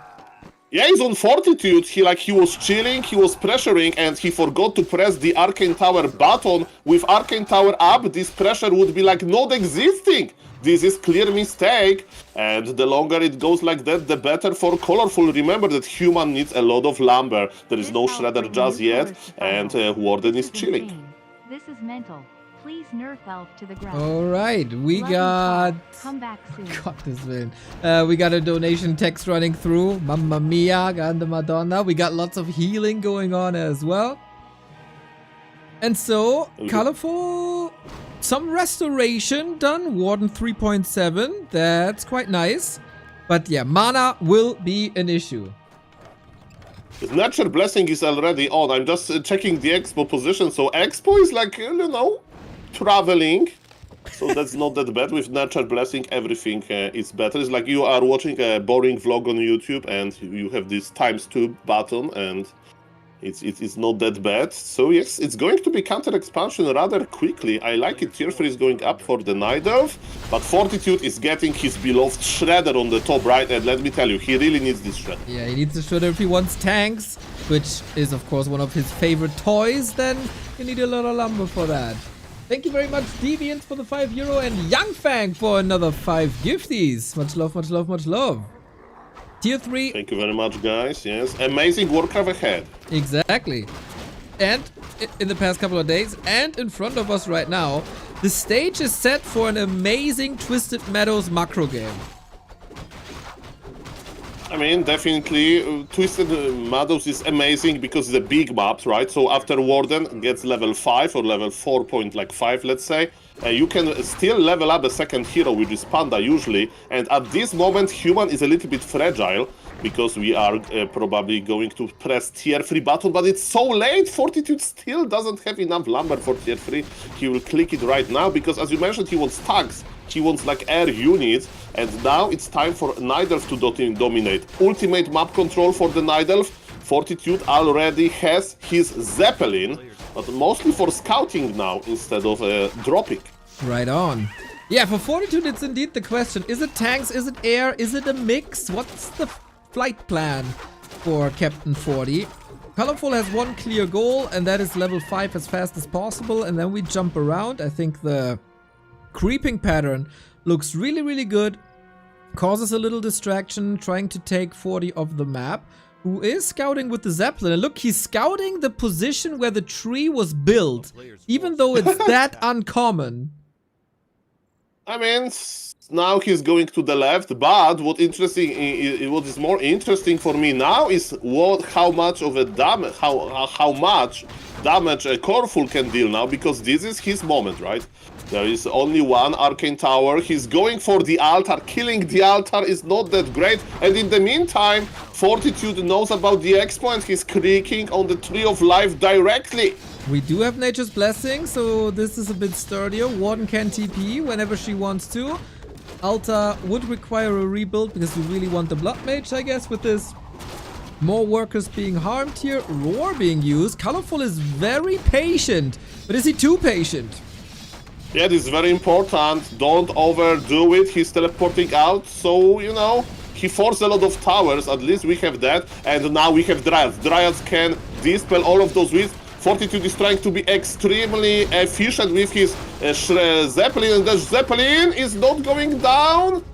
Yeah, he's on Fortitude. He was chilling, he was pressuring, and he forgot to press the Arcane Tower button. With Arcane Tower up, this pressure would be like not existing. This is clear mistake, and the longer it goes like that, the better for ColorFul. Remember that human needs a lot of lumber. There is no shredder just yet, and Warden is chilling. This is mental. Please nerf elf to the ground. All right, we got... Come back soon. Gottes Willen. We got a donation text running through. Mamma mia, grande Madonna. We got lots of healing going on as well. And so, ColorFul... Some restoration done, Warden 3.7, that's quite nice. But yeah, mana will be an issue. His Natural Blessing is already on. I'm just checking the Expo position. So Expo is like, you know, traveling. So that's not that bad. With Natural Blessing, everything is better. It's like you are watching a boring vlog on YouTube and you have this ×2 button and it's not that bad. So yes, it's going to be counter expansion rather quickly. I like it. Tier 3 is going up for the Night Elf, but Fortitude is getting his beloved Shredder on the top right, and let me tell you, he really needs this Shredder. Yeah, he needs the Shredder if he wants tanks, which is of course one of his favorite toys. Then you need a lot of lumber for that. Thank you very much, Deviant, for the €5, and Youngfang for another 5 gifties. Much love, much love, much love. Tier 3. Thank you very much, guys. Yes, amazing Warcraft ahead. Exactly. And in the past couple of days, and in front of us right now, The stage is set for an amazing Twisted Meadows macro game. I mean, definitely, Twisted Meadows is amazing because it's a big map, right? So after Warden gets level 5 or level 4.5, let's say, you can still level up a second hero, which is Panda usually. And at this moment, Human is a little bit fragile because we are probably going to press tier 3 button, but it's so late. Fortitude still doesn't have enough lumber for tier 3. He will click it right now because, as you mentioned, he wants tanks. He wants like air units, and now it's time for Night Elf to dominate. Ultimate map control for the Night Elf. Fortitude already has his Zeppelin, but mostly for scouting now instead of dropping. Right on. Yeah, for Fortitude it's indeed the question. Is it tanks? Is it air? Is it a mix? What's the flight plan for Captain 40? ColorFul has one clear goal, and that is level 5 as fast as possible, and then we jump around. I think the creeping pattern looks really, really good. Causes a little distraction, trying to take 40 off the map. Who is scouting with the Zeppelin. And look, he's scouting the position where the tree was built, even though it's that uncommon. I mean, now he's going to the left, but what is more interesting for me now is how much damage ColorFul can deal now, because this is his moment, right? There is only one Arcane Tower. He's going for the altar. Killing the altar is not that great. And in the meantime, Fortitude knows about the expo and he's clicking on the Tree of Life directly. We do have Nature's Blessing, so this is a bit sturdier. Warden can TP whenever she wants to. Altar would require a rebuild because we really want the Blood Mage, I guess, with this. More workers being harmed here. Roar being used. ColorFul is very patient, but is he too patient? Yeah, this is very important. Don't overdo it. He's teleporting out, so, you know, he forced a lot of towers. At least we have that. And now we have Dryads. Dryads can dispel all of those weeds. Fortitude is trying to be extremely efficient with his Zeppelin, and the Zeppelin is not going down.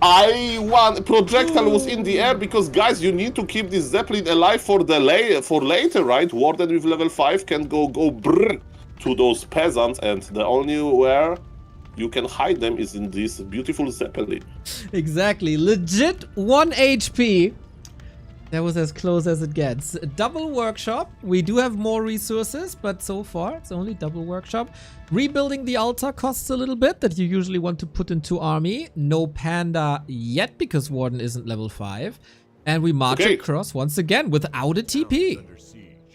Projectile was in the air because, guys, you need to keep this Zeppelin alive for later, right? Warden with level 5 can go brrr to those peasants, and the only where you can hide them is in this beautiful Zeppelin. Exactly. Legit 1 HP. That was as close as it gets. Double workshop. We do have more resources, but so far it's only double workshop. Rebuilding the altar costs a little bit that you usually want to put into army. No panda yet because Warden isn't level 5. And we march across once again without a TP.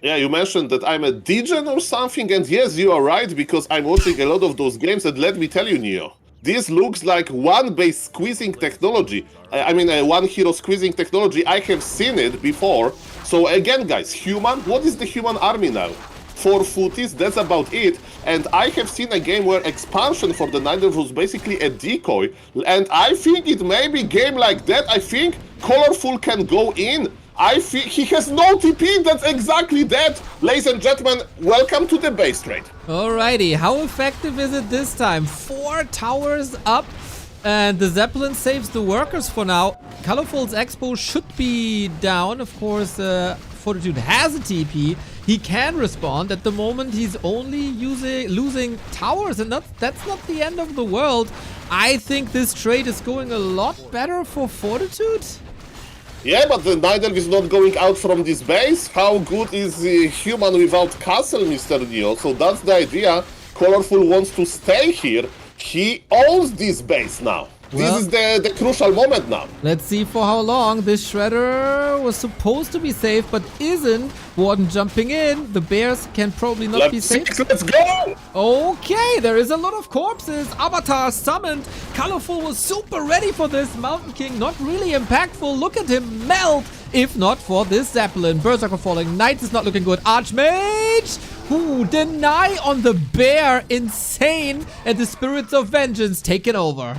Yeah, you mentioned that I'm a degen or something, and yes, you are right, because I'm watching a lot of those games, and let me tell you, Neo, this looks like one-base squeezing technology. One hero squeezing technology. I have seen it before. So again, guys, Human, what is the Human army now? 4 footies, that's about it. And I have seen a game where expansion for the Night Elf was basically a decoy. And I think it may be a game like that. I think ColorFul can go in. I think he has no TP, that's exactly that. Ladies and gentlemen, welcome to the base trade. Alrighty, how effective is it this time? 4 towers up, and the Zeppelin saves the workers for now. ColorFul's Expo should be down. Of course, Fortitude has a TP. He can respond. At the moment, he's only losing towers, and that's not the end of the world. I think this trade is going a lot better for Fortitude. Yeah, but the Night Elf is not going out from this base. How good is the Human without castle, Mr. Neo? So that's the idea. ColorFul wants to stay here. He owns this base now. Well, this is the crucial moment now. Let's see for how long. This Shredder was supposed to be safe, but isn't. Warden jumping in. The bears can probably not be safe. Let's go! Okay, there is a lot of corpses. Avatar summoned. ColorFul was super ready for this. Mountain King not really impactful. Look at him melt. If not for this Zeppelin. Berserker falling. Knight is not looking good. Archmage! Who deny on the bear. Insane. And the spirits of vengeance taken over.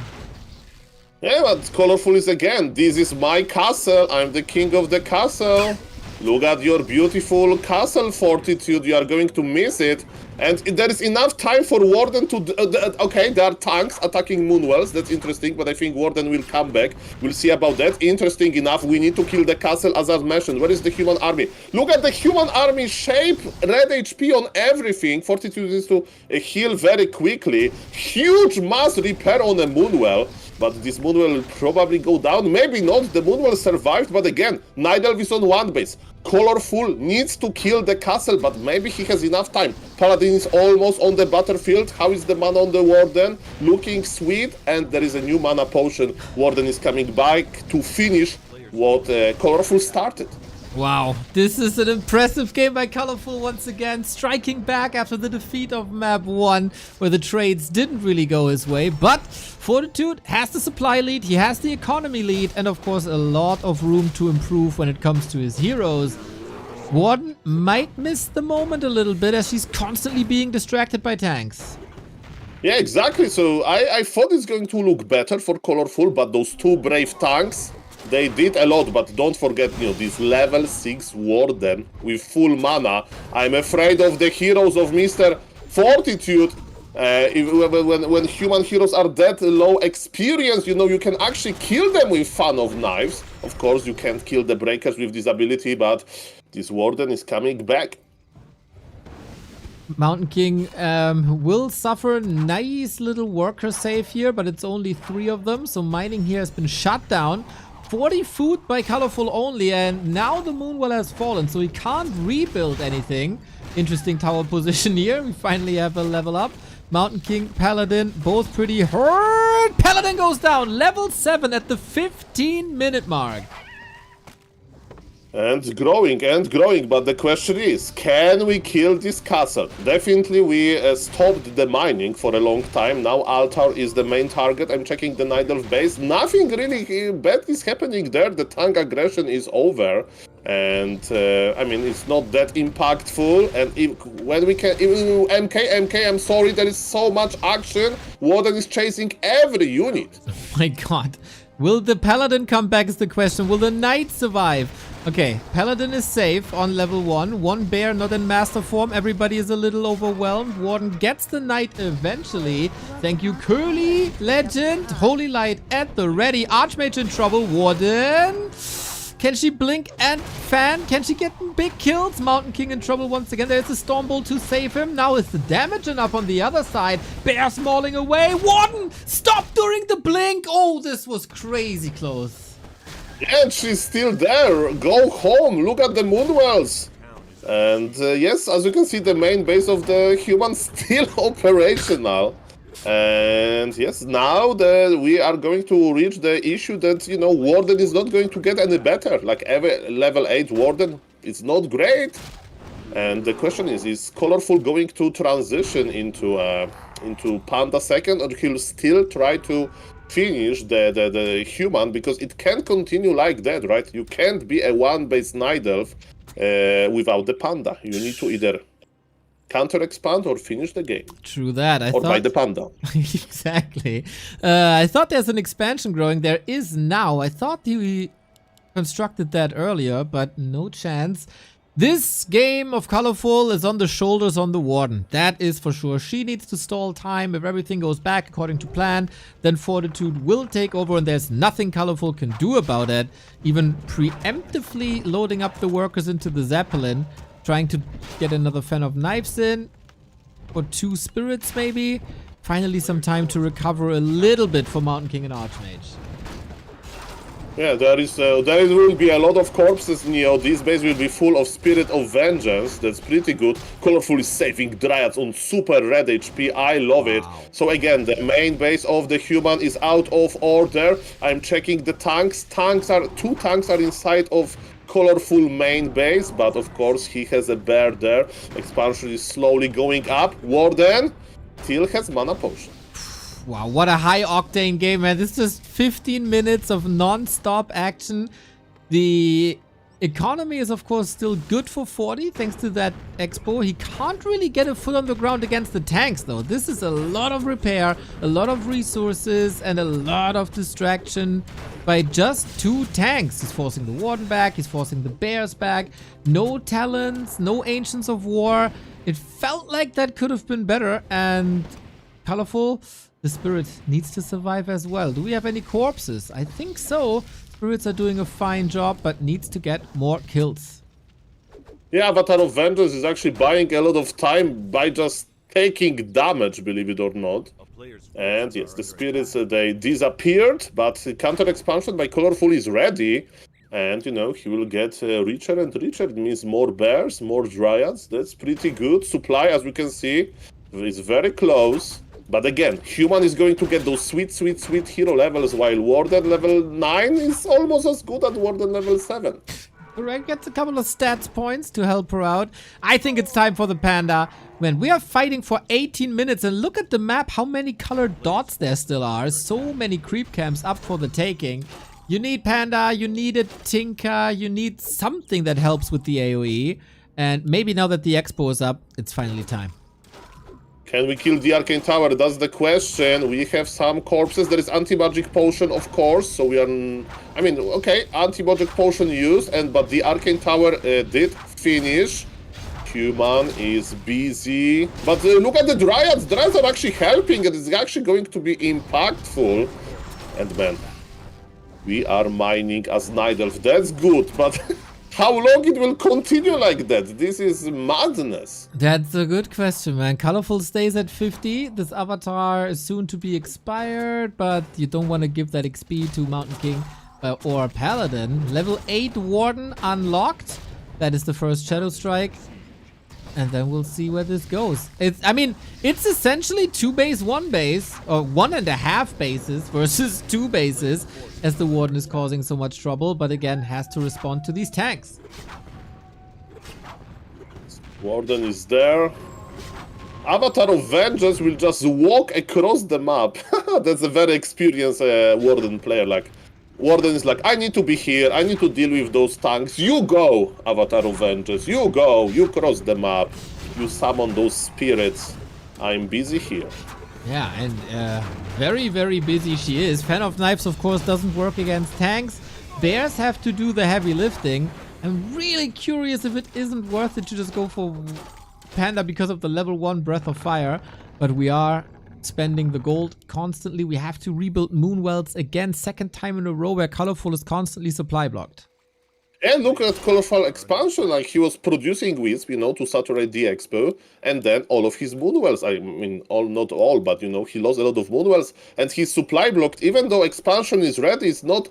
Yeah, but ColorFul is again, this is my castle, I'm the king of the castle. Look at your beautiful castle, Fortitude. You are going to miss it. And there is enough time for Warden to... okay, there are tanks attacking Moonwells. That's interesting, but I think Warden will come back. We'll see about that. Interesting enough, we need to kill the castle, as I mentioned. Where is the human army? Look at the human army shape. Red HP on everything. Fortitude needs to heal very quickly. Huge mass repair on a Moonwell. But this Moonwell will probably go down. Maybe not. The Moonwell survived, but again, Night Elf is on one base. ColorFul needs to kill the castle, but maybe he has enough time. Paladin is almost on the battlefield. How is the mana on the Warden? Looking sweet, and there is a new mana potion. Warden is coming back to finish what ColorFul started. Wow, this is an impressive game by ColorFul once again, striking back after the defeat of map 1, where the trades didn't really go his way, but Fortitude has the supply lead, he has the economy lead, and of course a lot of room to improve when it comes to his heroes. Warden might miss the moment a little bit as she's constantly being distracted by tanks. Yeah, exactly, so I thought it's going to look better for ColorFul, but those two brave tanks, they did a lot, but don't forget, this level 6 Warden with full mana. I'm afraid of the heroes of Mr. Fortitude. When human heroes are that low experience, you can actually kill them with Fan of Knives. Of course, you can't kill the Breakers with this ability, but this Warden is coming back. Mountain King will suffer nice little worker save here, but it's only 3 of them, so mining here has been shut down. 40 food by ColorFul only, and now the Moonwell has fallen, so he can't rebuild anything. Interesting tower position here. We finally have a level up. Mountain King, Paladin, both pretty hurt. Paladin goes down, level 7 at the 15-minute mark. And growing, but the question is, can we kill this castle? Definitely we stopped the mining for a long time. Now Altar is the main target. I'm checking the Night Elf base. Nothing really bad is happening there. The tank aggression is over. And, I mean, it's not that impactful. And when we can... MK, I'm sorry, there is so much action. Warden is chasing every unit. Oh my god. Will the Paladin come back is the question. Will the Knight survive? Okay, Paladin is safe on level 1. One bear not in master form. Everybody is a little overwhelmed. Warden gets the Knight eventually. Thank you, Curly. Legend. Holy Light at the ready. Archmage in trouble. Warden. Can she blink and fan? Can she get big kills? Mountain King in trouble once again. There's a Stormbolt to save him. Now is the damage enough on the other side? Bear's mauling away. Warden! Stop during the blink! Oh, this was crazy close. Yeah, she's still there. Go home. Look at the Moonwells. And yes, as you can see, the main base of the humans still operational. And yes, now we are going to reach the issue that, Warden is not going to get any better. Like every level 8 Warden, it's not great. And the question is ColorFul going to transition into Panda second, or he'll still try to finish the human, because it can't continue like that, right? You can't be a one-base Night Elf without the Panda. You need to either counter-expand or finish the game. True that. Or buy the Panda. Exactly. I thought there's an expansion growing. There is now. I thought we constructed that earlier, but no chance. This game of ColorFul is on the shoulders on the Warden. That is for sure. She needs to stall time. If everything goes back according to plan, then Fortitude will take over, and there's nothing ColorFul can do about it. Even preemptively loading up the workers into the Zeppelin, trying to get another Fan of Knives in, or 2 spirits maybe. Finally some time to recover a little bit for Mountain King and Archmage. Yeah, there will be a lot of corpses. This base will be full of Spirit of Vengeance. That's pretty good. ColorFul is saving Dryads on super red HP. I love it. So again, the main base of the human is out of order. I'm checking the tanks. 2 tanks are inside of ColorFul main base, but of course he has a bear there. Expansion is slowly going up. Warden still has mana potion. Wow, what a high octane game, man. This is just 15 minutes of non-stop action. The Economy is, of course, still good for 40 thanks to that expo. He can't really get a foot on the ground against the tanks, though. This is a lot of repair, a lot of resources, and a lot of distraction by just 2 tanks. He's forcing the Warden back. He's forcing the Bears back. No talents, no Ancients of War. It felt like that could have been better. And ColorFul, the Spirit needs to survive as well. Do we have any corpses? I think so. Spirits are doing a fine job, but needs to get more kills. Yeah, Avatar of Vengeance is actually buying a lot of time by just taking damage, believe it or not. And yes, the spirits, they disappeared, but the counter expansion by ColorFul is ready. And, you know, he will get richer and richer. It means more bears, more dryads. That's pretty good. Supply, as we can see, is very close. But again, Human is going to get those sweet hero levels, while Warden level 9 is almost as good as Warden level 7. Correct, gets a couple of stats points to help her out. I think it's time for the Panda. Man, we are fighting for 18 minutes, and look at the map, how many colored dots there still are. So many creep camps up for the taking. You need Panda, you need a Tinker, you need something that helps with the AoE. And maybe now that the expo is up, it's finally time. Can we kill the Arcane Tower? That's the question. We have some corpses. There is anti-magic potion, of course. So we are... I mean, okay, anti-magic potion used, but the Arcane Tower did finish. Human is busy. But look at the Dryads. Dryads are actually helping, and it's actually going to be impactful. And man, we are mining as Night Elf. That's good, but... How long it will continue like that? This is madness. That's a good question, man. ColorFul stays at 50. This avatar is soon to be expired, but you don't want to give that XP to Mountain King or Paladin. Level 8 Warden unlocked. That is the first Shadow Strike. And then we'll see where this goes. I mean, it's essentially 2 base, 1 base, or 1.5 bases versus 2 bases, as the Warden is causing so much trouble, but again, has to respond to these tanks. Warden is there. Avatar of Vengeance will just walk across the map. That's a very experienced Warden player. Like, Warden is like, I need to be here, I need to deal with those tanks. You go, Avatar of Vengeance. You go, you cross the map. You summon those spirits. I'm busy here. Yeah, and very, very busy she is. Fan of Knives, of course, doesn't work against tanks. Bears have to do the heavy lifting. I'm really curious if it isn't worth it to just go for Panda because of the level 1 Breath of Fire. But we are spending the gold constantly. We have to rebuild Moonwells again, second time in a row where ColorFul is constantly supply blocked. And look at ColorFul expansion, like he was producing Wisp, you know, to saturate the expo, and then all of his Moonwells, I mean, not all, but, you know, he lost a lot of Moonwells, and he's supply blocked, even though expansion is ready, it's not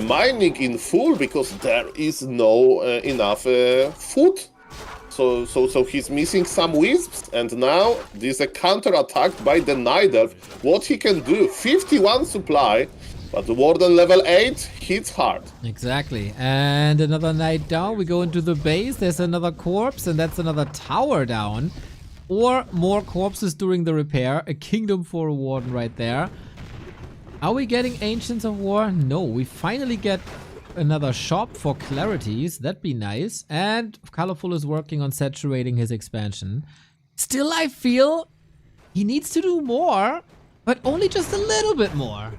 mining in full, because there is no enough food. So he's missing some Wisps, and now there's a counter-attack by the Night Elf. What he can do, 51 supply, but the Warden level 8 hits hard. Exactly. And another Knight down. We go into the base. There's another corpse, and that's another tower down. Or more corpses during the repair. A kingdom for a Warden right there. Are we getting Ancients of War? No. We finally get another shop for Clarities. That'd be nice. And ColorFul is working on saturating his expansion. Still, I feel he needs to do more, but only just a little bit more.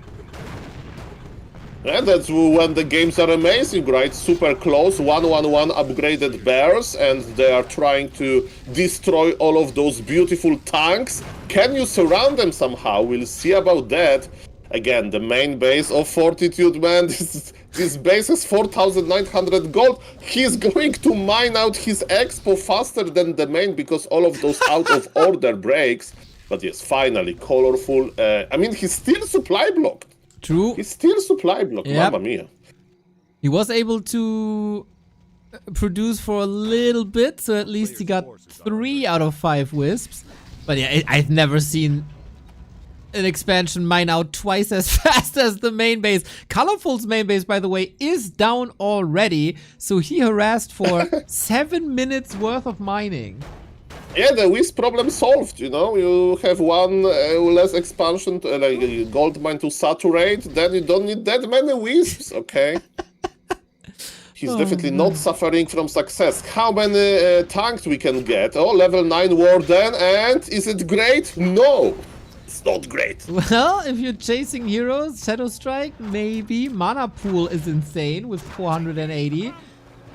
Yeah, that's when the games are amazing, right? Super close, 1-1-1 upgraded bears, and they are trying to destroy all of those beautiful tanks. Can you surround them somehow? We'll see about that. Again, the main base of Fortitude, man, this base has 4,900 gold. He's going to mine out his expo faster than the main because all of those out of order breaks. But yes, finally, ColorFul. I mean, he's still supply blocked. True. He's still supply blocked, yep. Mamma mia. He was able to produce for a little bit, so at least he got 3 out of 5 Wisps. But yeah, I've never seen an expansion mine out twice as fast as the main base. ColorFul's main base, by the way, is down already, so he harassed for 7 minutes worth of mining. Yeah, the Wisp problem solved, you know, you have one less expansion, like a gold mine to saturate, then you don't need that many Wisps, okay? He's definitely not suffering from success. How many tanks we can get? Oh, level 9 Warden, and is it great? No, it's not great. Well, if you're chasing heroes, Shadow Strike, maybe. Mana pool is insane with 480.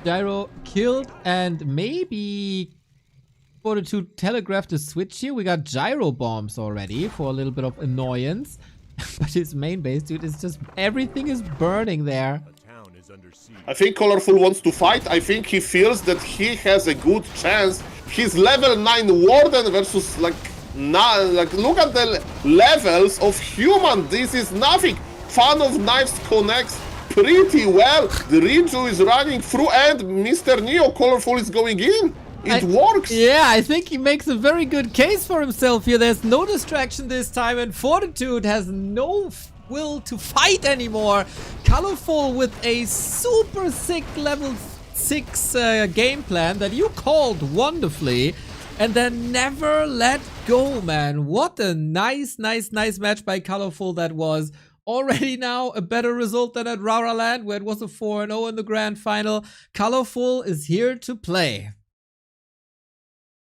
Gyro killed, and maybe Fortitude telegraphed a switch here. We got gyro bombs already for a little bit of annoyance. But his main base, dude, is just everything is burning there. I think ColorFul wants to fight. I think he feels that he has a good chance. He's level 9 Warden versus look at the levels of human. This is nothing. Fan of Knives connects pretty well. The Reju is running through and Mr. Neo ColorFul is going in. It works. Yeah, I think he makes a very good case for himself here. There's no distraction this time, and Fortitude has no will to fight anymore. ColorFul with a super sick level 6 game plan that you called wonderfully, and then never let go, man. What a nice match by ColorFul that was. Already now a better result than at Raraland, where it was a 4-0 in the grand final. ColorFul is here to play.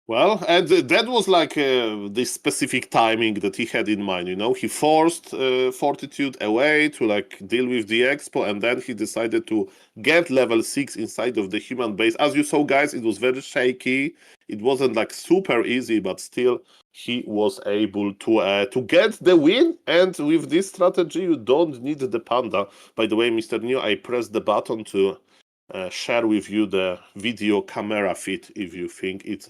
Well, and that was like this specific timing that he had in mind, you know. He forced Fortitude away to like deal with the Expo, and then he decided to get level 6 inside of the human base. As you saw, guys, it was very shaky. It wasn't like super easy, but still he was able to get the win. And with this strategy, you don't need the panda. By the way, Mr. Neo, I pressed the button to share with you the video camera feed if you think it's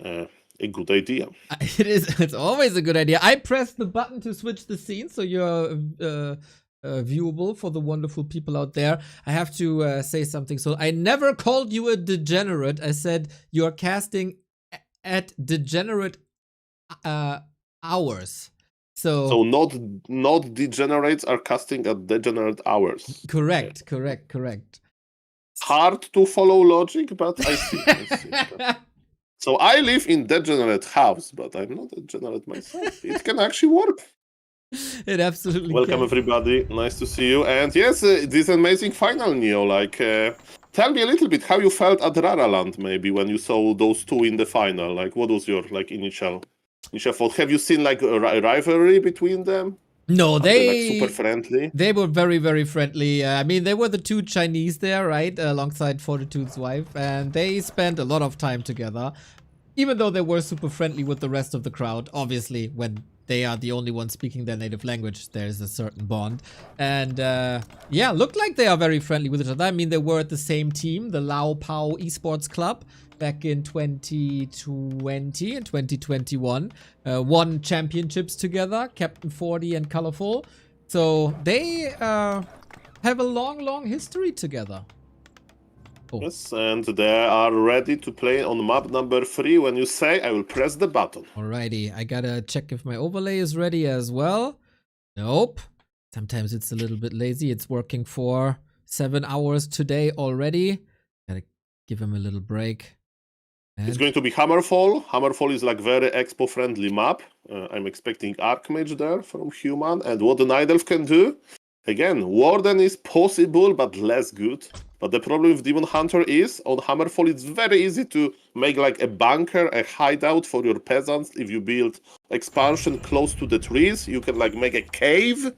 a good idea. It's always a good idea. I pressed the button to switch the scene so you're viewable for the wonderful people out there. I have to say something. So I never called you a degenerate. I said you're casting at degenerate hours. So not degenerates are casting at degenerate hours. Correct. Hard to follow logic, but I see. So I live in degenerate house, but I'm not a degenerate myself. It can actually work. It absolutely Welcome can. everybody, nice to see you. And yes, this amazing final, Neo. Like, tell me a little bit how you felt at Raraland, maybe when you saw those two in the final. Like, what was your like initial thought? Have you seen like a rivalry between them? No, they like super friendly. They were very friendly. I mean, they were the two Chinese there, right, alongside Fortitude's wife, and they spent a lot of time together. Even though they were super friendly with the rest of the crowd, obviously, when they are the only ones speaking their native language, there's a certain bond. And yeah, looked like they are very friendly with each other. I mean, they were at the same team, the Lao Pao Esports Club, back in 2020 and 2021. Won championships together, Captain 40 and ColorFul. So they have a long history together. Oh. Yes, and they are ready to play on map number 3. When you say, I will press the button. Alrighty, I gotta check if my overlay is ready as well. Nope. Sometimes it's a little bit lazy. It's working for 7 hours today already. Gotta give him a little break. And it's going to be Hammerfall. Hammerfall is like very expo-friendly map. I'm expecting Archmage there from Human. And what the Night Elf can do? Again, Warden is possible, but less good. But the problem with Demon Hunter is, on Hammerfall, it's very easy to make like a bunker, a hideout for your peasants. If you build expansion close to the trees, you can like make a cave.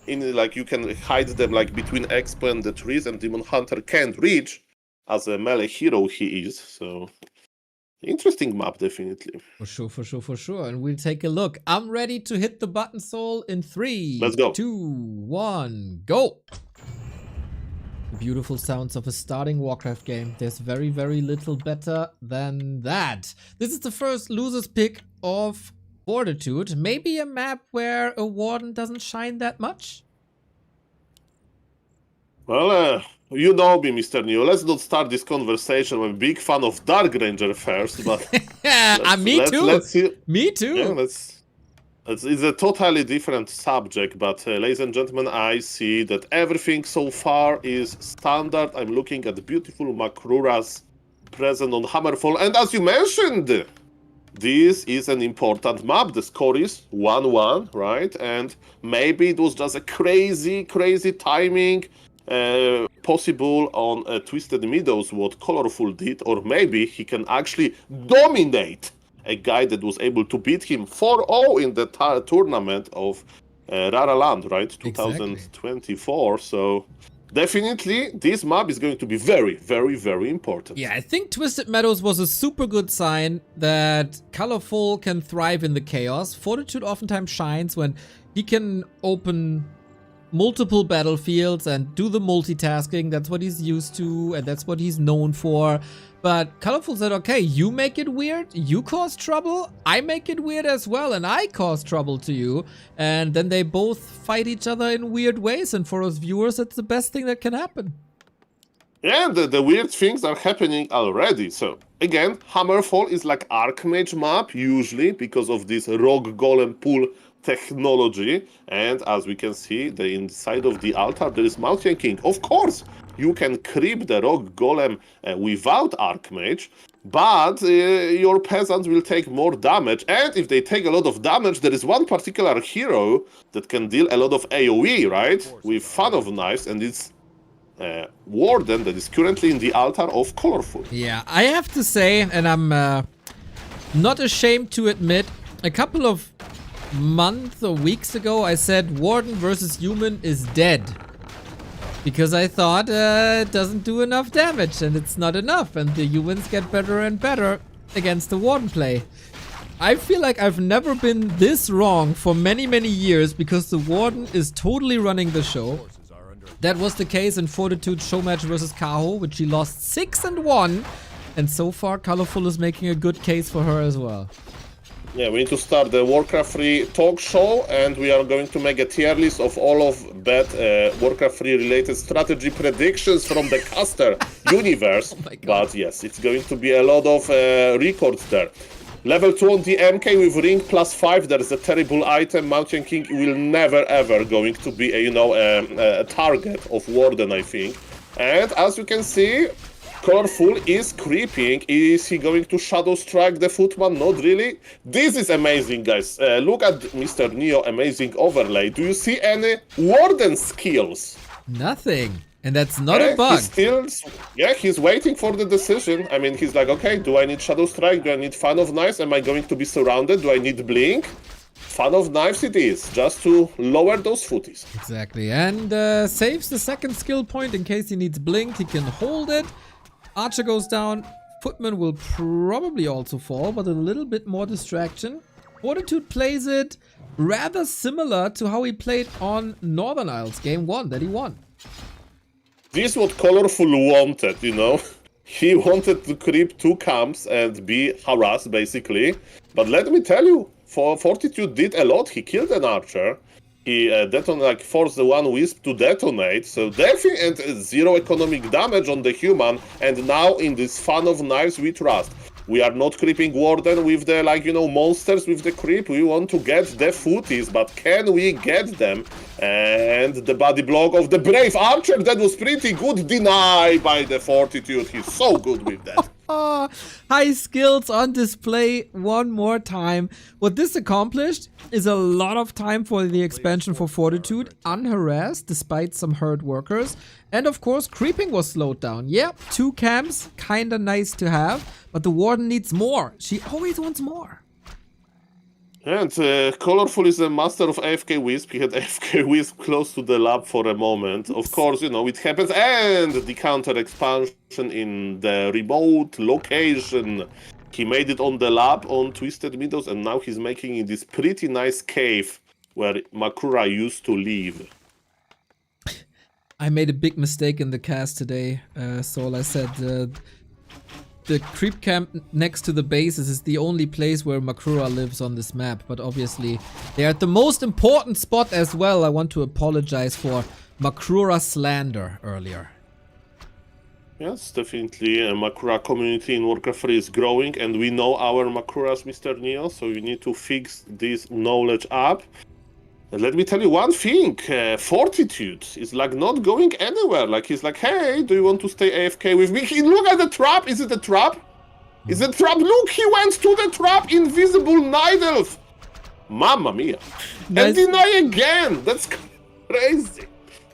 Like you can hide them like between Expo and the trees, and Demon Hunter can't reach. As a melee hero he is, so... Interesting map, definitely. For sure. And we'll take a look. I'm ready to hit the button, Soul, in 3, Let's go. 2, 1, go! The beautiful sounds of a starting Warcraft game. There's very little better than that. This is the first loser's pick of Fortitude. Maybe a map where a Warden doesn't shine that much? Well, you know me, Mr. Neo. Let's not start this conversation. I'm a big fan of Dark Ranger first, but... Me too. Yeah, it's a totally different subject, but ladies and gentlemen, I see that everything so far is standard. I'm looking at the beautiful Makruras present on Hammerfall, and as you mentioned, this is an important map. The score is 1-1, right? And maybe it was just a crazy timing. possible on Twisted Meadows what ColorFul did, or maybe he can actually dominate a guy that was able to beat him 4-0 in the tournament of Rara Land, right? 2024. So definitely this map is going to be very, very, very important. Yeah, I think Twisted Meadows was a super good sign that ColorFul can thrive in the chaos. Fortitude oftentimes shines when he can open multiple battlefields and do the multitasking. That's what he's used to and that's what he's known for. But ColorFul said, okay, you make it weird, you cause trouble, I make it weird as well, and I cause trouble to you. And then they both fight each other in weird ways, and for us viewers, it's the best thing that can happen. Yeah, the weird things are happening already. So, again, Hammerfall is like Archmage map, usually, because of this Rogue Golem pool technology. And as we can see, the inside of the altar, there is Mountain King. Of course, you can creep the Rogue Golem without Archmage, but your peasants will take more damage. And if they take a lot of damage, there is one particular hero that can deal a lot of AoE, right? With Fan of Knives, and it's Warden that is currently in the altar of ColorFul. Yeah, I have to say, and I'm not ashamed to admit, a couple of months or weeks ago, I said Warden versus Human is dead. Because I thought it doesn't do enough damage, and it's not enough, and the humans get better and better against the Warden play. I feel like I've never been this wrong for many, many years, because the Warden is totally running the show. That was the case in Fortitude's show match versus Kaho, which she lost 6-1, and so far ColorFul is making a good case for her as well. Yeah, we need to start the Warcraft 3 talk show, and we are going to make a tier list of all of bad Warcraft 3 related strategy predictions from the caster universe. Oh my God. But yes, it's going to be a lot of records there. Level 2 on the MK with ring +5, there is a terrible item. Mountain King will never ever going to be a target of Warden, I think. And as you can see, ColorFul is creeping. Is he going to Shadow Strike the Footman? Not really. This is amazing, guys. Look at Mr. Neo, amazing overlay. Do you see any Warden skills? Nothing. And that's not a bug. He's waiting for the decision. I mean, he's like, okay, do I need Shadow Strike? Do I need Fan of Knives? Am I going to be surrounded? Do I need Blink? Fan of Knives it is, just to lower those footies. Exactly. And saves the second skill point in case he needs Blink. He can hold it. Archer goes down. Footman will probably also fall, but a little bit more distraction. Fortitude plays it rather similar to how he played on Northern Isles game 1 that he won. This is what ColorFul wanted, you know? He wanted to creep 2 camps and be harassed, basically. But let me tell you, Fortitude did a lot. He killed an archer. He forced the one wisp to detonate, so definitely and 0 economic damage on the human, and now in this Fan of Knives we trust. We are not creeping Warden with the, monsters with the creep. We want to get the footies, but can we get them? And the body block of the Brave Archer, that was pretty good. Deny by the Fortitude. He's so good with that. High skills on display one more time. What this accomplished is a lot of time for the expansion for Fortitude, unharassed despite some hurt workers. And of course, creeping was slowed down. Yeah, 2 camps, kinda nice to have, but the Warden needs more. She always wants more. And ColorFul is a master of AFK Wisp. He had AFK Wisp close to the lab for a moment. Of course, it happens. And the counter expansion in the remote location. He made it on the lab on Twisted Meadows, and now he's making in this pretty nice cave where Makura used to live. I made a big mistake in the cast today. So I said the creep camp next to the bases is the only place where Makura lives on this map. But obviously, they're at the most important spot as well. I want to apologize for Makura slander earlier. Yes, definitely. Makura community in Warcraft 3 is growing, and we know our Makuras, Mr. Neo, so we need to fix this knowledge up. And let me tell you one thing, Fortitude is not going anywhere. He's like, hey, do you want to stay AFK with me? Look at the trap. Is it a trap? Is it a trap? Look, he went to the trap. Invisible Night Elf. Mamma mia. Nice. And deny again. That's crazy.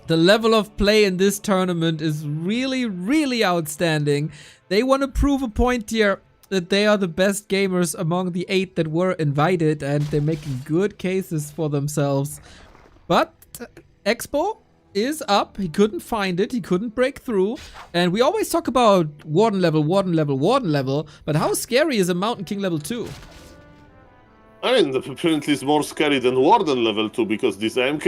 The level of play in this tournament is really, really outstanding. They want to prove a point here that they are the best gamers among the 8 that were invited, and they're making good cases for themselves. But Expo is up. He couldn't find it. He couldn't break through. And we always talk about Warden level, Warden level, Warden level. But how scary is a Mountain King level 2? I mean, apparently it's more scary than Warden level 2 because this MK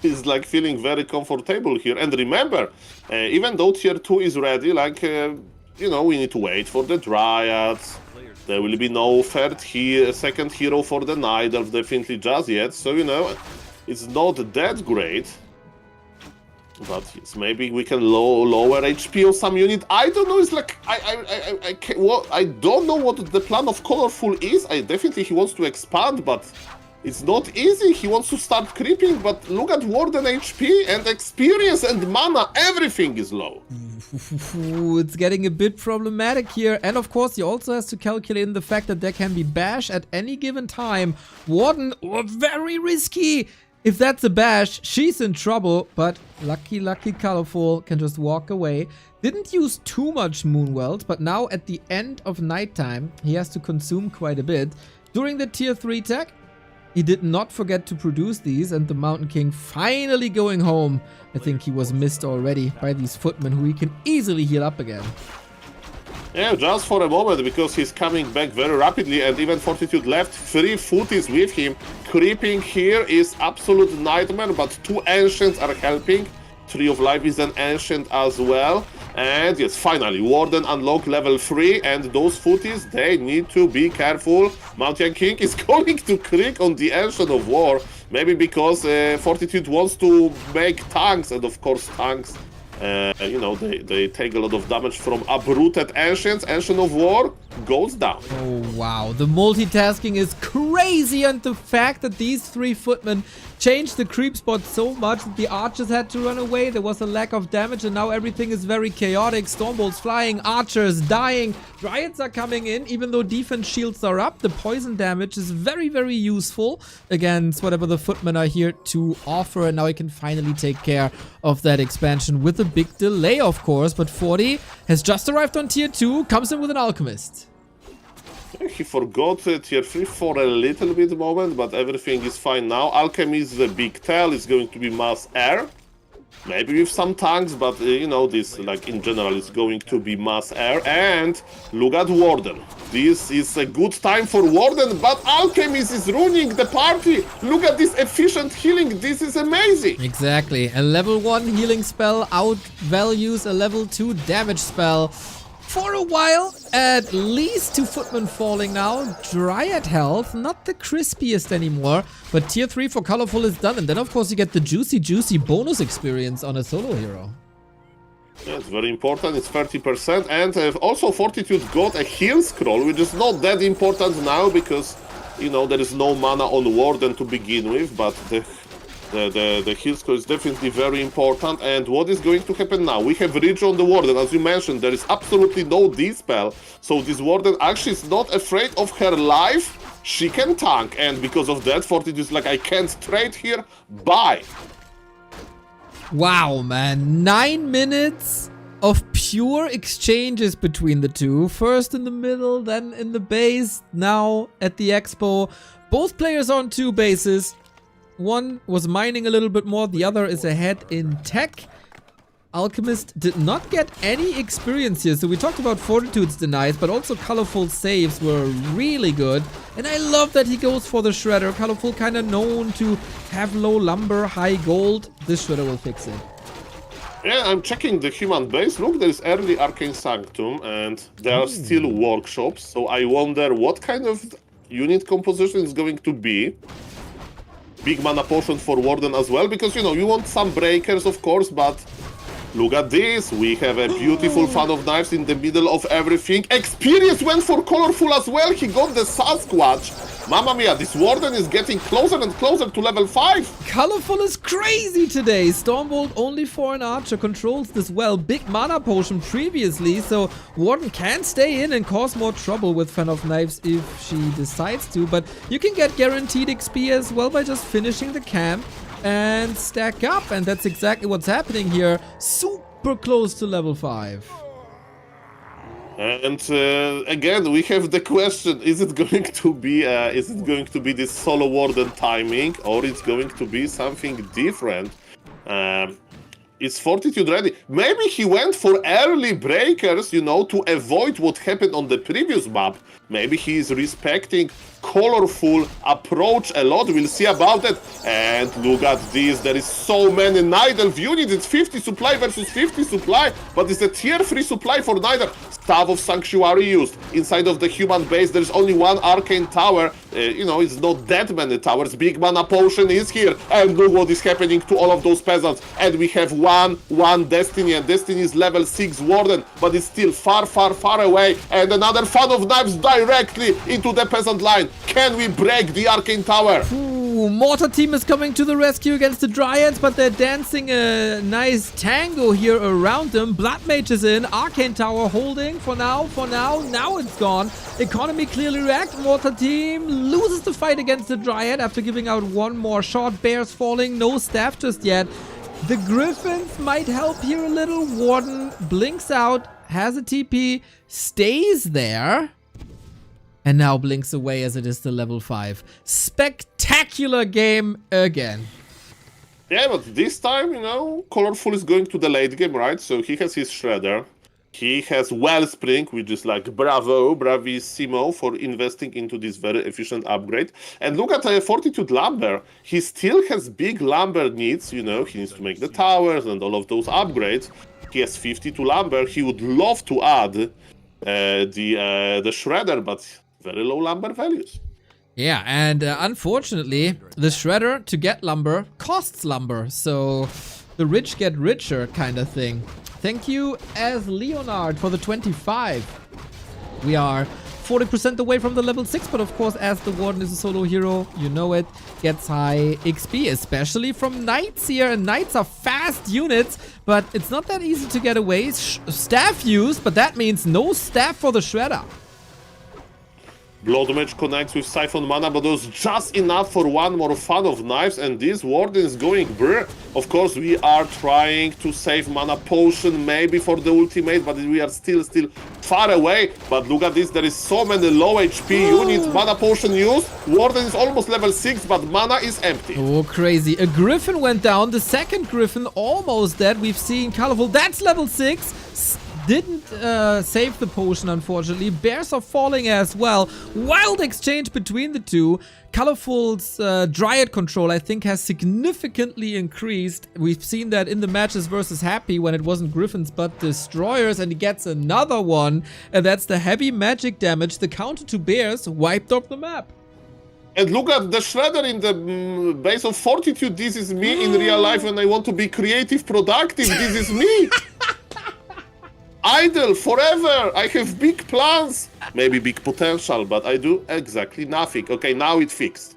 is like feeling very comfortable here. And remember, even though tier 2 is ready, like, you know, we need to wait for the Dryads. There will be no second hero for the Night Elf definitely just yet. So, you know, it's not that great. But yes, maybe we can lower HP of some unit. I don't know. It's like I don't know what the plan of ColorFul is. Definitely he wants to expand, but it's not easy. He wants to start creeping, but look at Warden HP and experience and mana. Everything is low. It's getting a bit problematic here. And of course, he also has to calculate in the fact that there can be bash at any given time. Warden, very risky. If that's a bash, she's in trouble, but lucky ColorFul can just walk away. Didn't use too much Moonwelt, but now at the end of nighttime, he has to consume quite a bit. During the tier 3 tech, he did not forget to produce these, and the Mountain King finally going home. I think he was missed already by these footmen who he can easily heal up again. Yeah, just for a moment, because he's coming back very rapidly, and even Fortitude left 3 footies with him. Creeping here is absolute nightmare, but 2 Ancients are helping. Tree of Life is an Ancient as well. And yes, finally, Warden unlock level 3, and those footies, they need to be careful. Mountain King is going to click on the Ancient of War, maybe because Fortitude wants to make tanks, and of course tanks, you know, they take a lot of damage from uprooted Ancients. Ancient of War goes down. Oh, wow. The multitasking is crazy, and the fact that these 3 footmen changed the creep spot so much that the archers had to run away. There was a lack of damage, and now everything is very chaotic. Stormbolts flying, archers dying, Dryads are coming in. Even though defense shields are up, the poison damage is very, very useful against whatever the footmen are here to offer. And now he can finally take care of that expansion with a big delay, of course. But 40 has just arrived on tier 2, comes in with an Alchemist. He forgot tier 3 for a little bit moment, but everything is fine now. Alchemy is the big tell, it's going to be mass air. Maybe with some tanks, but you know, this, like in general, is going to be mass air. And look at Warden. This is a good time for Warden, but Alchemist is ruining the party. Look at this efficient healing, this is amazing. Exactly, a level 1 healing spell outvalues a level 2 damage spell. For a while, at least 2 footmen falling now. Dryad health, not the crispiest anymore. But tier 3 for ColorFul is done. And then, of course, you get the juicy bonus experience on a solo hero. Yeah, it's very important. It's 30%. And also Fortitude got a heal scroll, which is not that important now because, you know, there is no mana on Warden to begin with. But the heal scroll is definitely very important. And what is going to happen now? We have Reach on the Warden. As you mentioned, there is absolutely no dispel. So this Warden actually is not afraid of her life. She can tank. And because of that, Fortitude is like, I can't trade here. Bye. Wow, man. 9 minutes of pure exchanges between the two. First in the middle, then in the base, now at the expo. Both players on 2 bases. One was mining a little bit more, the other is ahead in tech. Alchemist did not get any experience here, so we talked about Fortitude's denies, but also ColorFul saves were really good. And I love that he goes for the Shredder. ColorFul kind of known to have low lumber, high gold. This Shredder will fix it. Yeah, I'm checking the human base. Look, there is early Arcane Sanctum, and there are still workshops, so I wonder what kind of unit composition is going to be. Big mana potion for Warden as well, because, you know, you want some breakers, of course, but look at this. We have a beautiful fan of knives in the middle of everything. Experience went for ColorFul as well. He got the Sasquatch. Mamma mia, this Warden is getting closer and closer to level 5. ColorFul is crazy today. Stormbolt only for an archer controls this well. Big mana potion previously, so Warden can stay in and cause more trouble with Fan of Knives if she decides to. But you can get guaranteed XP as well by just finishing the camp. and stack up. And that's exactly what's happening here. Super close to level 5. And again, we have the question: is it going to be this solo warden timing, or it's going to be something different? Is Fortitude ready? Maybe he went for early breakers, you know, to avoid what happened on the previous map. Maybe he is respecting ColorFul approach a lot. We'll see about that. And look at this. There is so many Nidelf units. It's 50 supply versus 50 supply. But it's a tier 3 supply for Nidelf. Staff of Sanctuary used. Inside of the human base, there's only one arcane tower. You know, it's not that many towers. Big mana potion is here. And look what is happening to all of those peasants. And we have one Destiny. And Destiny is level 6 Warden. But it's still far, far, far away. And another fan of knives directly into the peasant line. Can we break the arcane tower? Ooh, Mortar team is coming to the rescue against the Dryads, but they're dancing a nice tango here around them. Blood Mage is in. Arcane tower holding for now. Now it's gone. Economy clearly wrecked. Mortar team loses the fight against the Dryad after giving out one more shot. Bears falling. No staff just yet. The Griffins might help here a little. Warden blinks out. Has a TP. Stays there. And now blinks away as it is the level 5. Spectacular game again. Yeah, but this time, you know, ColorFul is going to the late game, right? So he has his Shredder. He has Wellspring, which is like bravissimo for investing into this very efficient upgrade. And look at Fortitude Lumber. He still has big lumber needs, you know. He needs to make the towers and all of those upgrades. He has 52 lumber. He would love to add the Shredder, but very low lumber values. Yeah, and unfortunately, the Shredder to get lumber costs lumber. So the rich get richer kind of thing. Thank you as Leonard for the 25. We are 40% away from the level 6, but of course, as the Warden is a solo hero, you know it, gets high XP, especially from Knights here. And Knights are fast units, but it's not that easy to get away. Staff use, but that means no staff for the Shredder. Blood Mage connects with Siphon Mana, but it was just enough for one more fan of knives, and this Warden is going brr. Of course, we are trying to save Mana Potion, maybe for the ultimate, but we are still far away. But look at this, there is so many low HP units. Mana Potion used, Warden is almost level 6, but Mana is empty. Oh, crazy. A Griffin went down, the second Griffin almost dead. We've seen ColorFul, that's level 6. Didn't save the potion, unfortunately. Bears are falling as well. Wild exchange between the two. ColorFul's Dryad control, I think, has significantly increased. We've seen that in the matches versus Happy when it wasn't Griffins but Destroyers, and he gets another one. And that's the heavy magic damage. The counter to Bears wiped off the map. And look at the Shredder in the base of Fortitude. This is me in real life when I want to be creative, productive. This is me. Idle forever. I have big plans, maybe big potential, but I do exactly nothing. Okay, now it's fixed.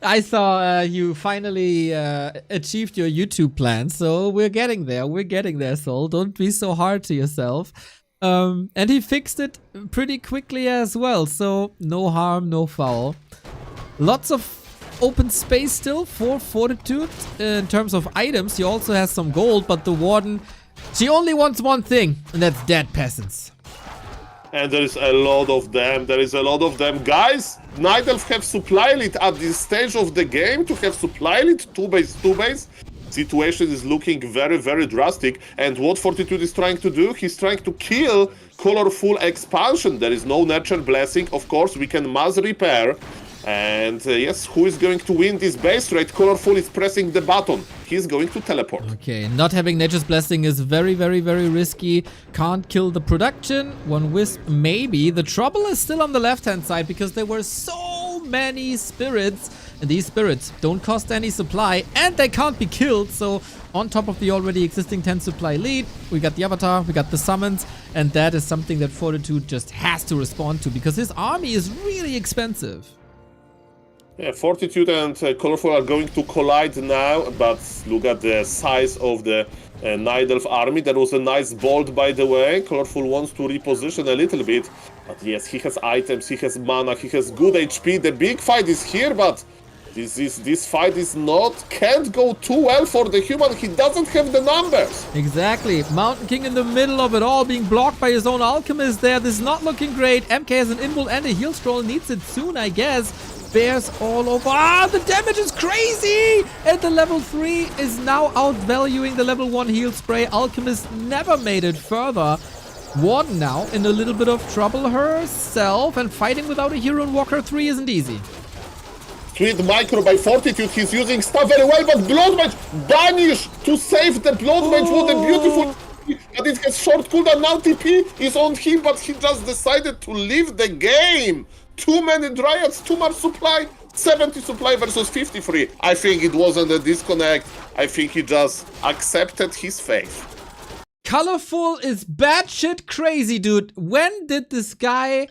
I saw you finally achieved your YouTube plan, so we're getting there. We're getting there, Soul. Don't be so hard to yourself. And he fixed it pretty quickly as well, so no harm, no foul. Lots of open space still for Fortitude in terms of items. He also has some gold, but the Warden, she only wants one thing, and that's dead peasants. And there is a lot of them. Guys, Night Elf have supply lead at this stage of the game. To have supply lead 2 base. Situation is looking very, very drastic. And what Fortitude is trying to do, he's trying to kill ColorFul expansion. There is no Nurture Blessing. Of course, we can mass repair. And yes, who is going to win this base raid? ColorFul is pressing the button. He's going to teleport. Okay, not having Nature's Blessing is very, very, very risky. Can't kill the production. One Wisp, maybe. The trouble is still on the left-hand side because there were so many spirits. And these spirits don't cost any supply and they can't be killed. So on top of the already existing 10 supply lead, we got the Avatar, we got the summons. And that is something that Fortitude just has to respond to because his army is really expensive. Yeah, Fortitude and ColorFul are going to collide now, but look at the size of the Night Elf army. That was a nice bolt, by the way. ColorFul wants to reposition a little bit, but yes, he has items, he has mana, he has good HP. The big fight is here, but This fight can't go too well for the human. He doesn't have the numbers. Exactly. Mountain King in the middle of it all, being blocked by his own alchemist there. This is not looking great. MK has an invul and a heal scroll. Needs it soon, I guess. Bears all over. Ah, the damage is crazy! And the level 3 is now outvaluing the level 1 heal spray. Alchemist never made it further. Warden now in a little bit of trouble herself, and fighting without a hero in Warcraft 3 isn't easy. Street micro by Fortitude, he's using stuff very well, but Blood Mage banished to save the Blood Mage. What a beautiful... But it has short cooldown, now TP is on him, but he just decided to leave the game. Too many Dryads, too much supply. 70 supply versus 53. I think it wasn't a disconnect. I think he just accepted his fate. ColorFul is batshit crazy, dude. When did this guy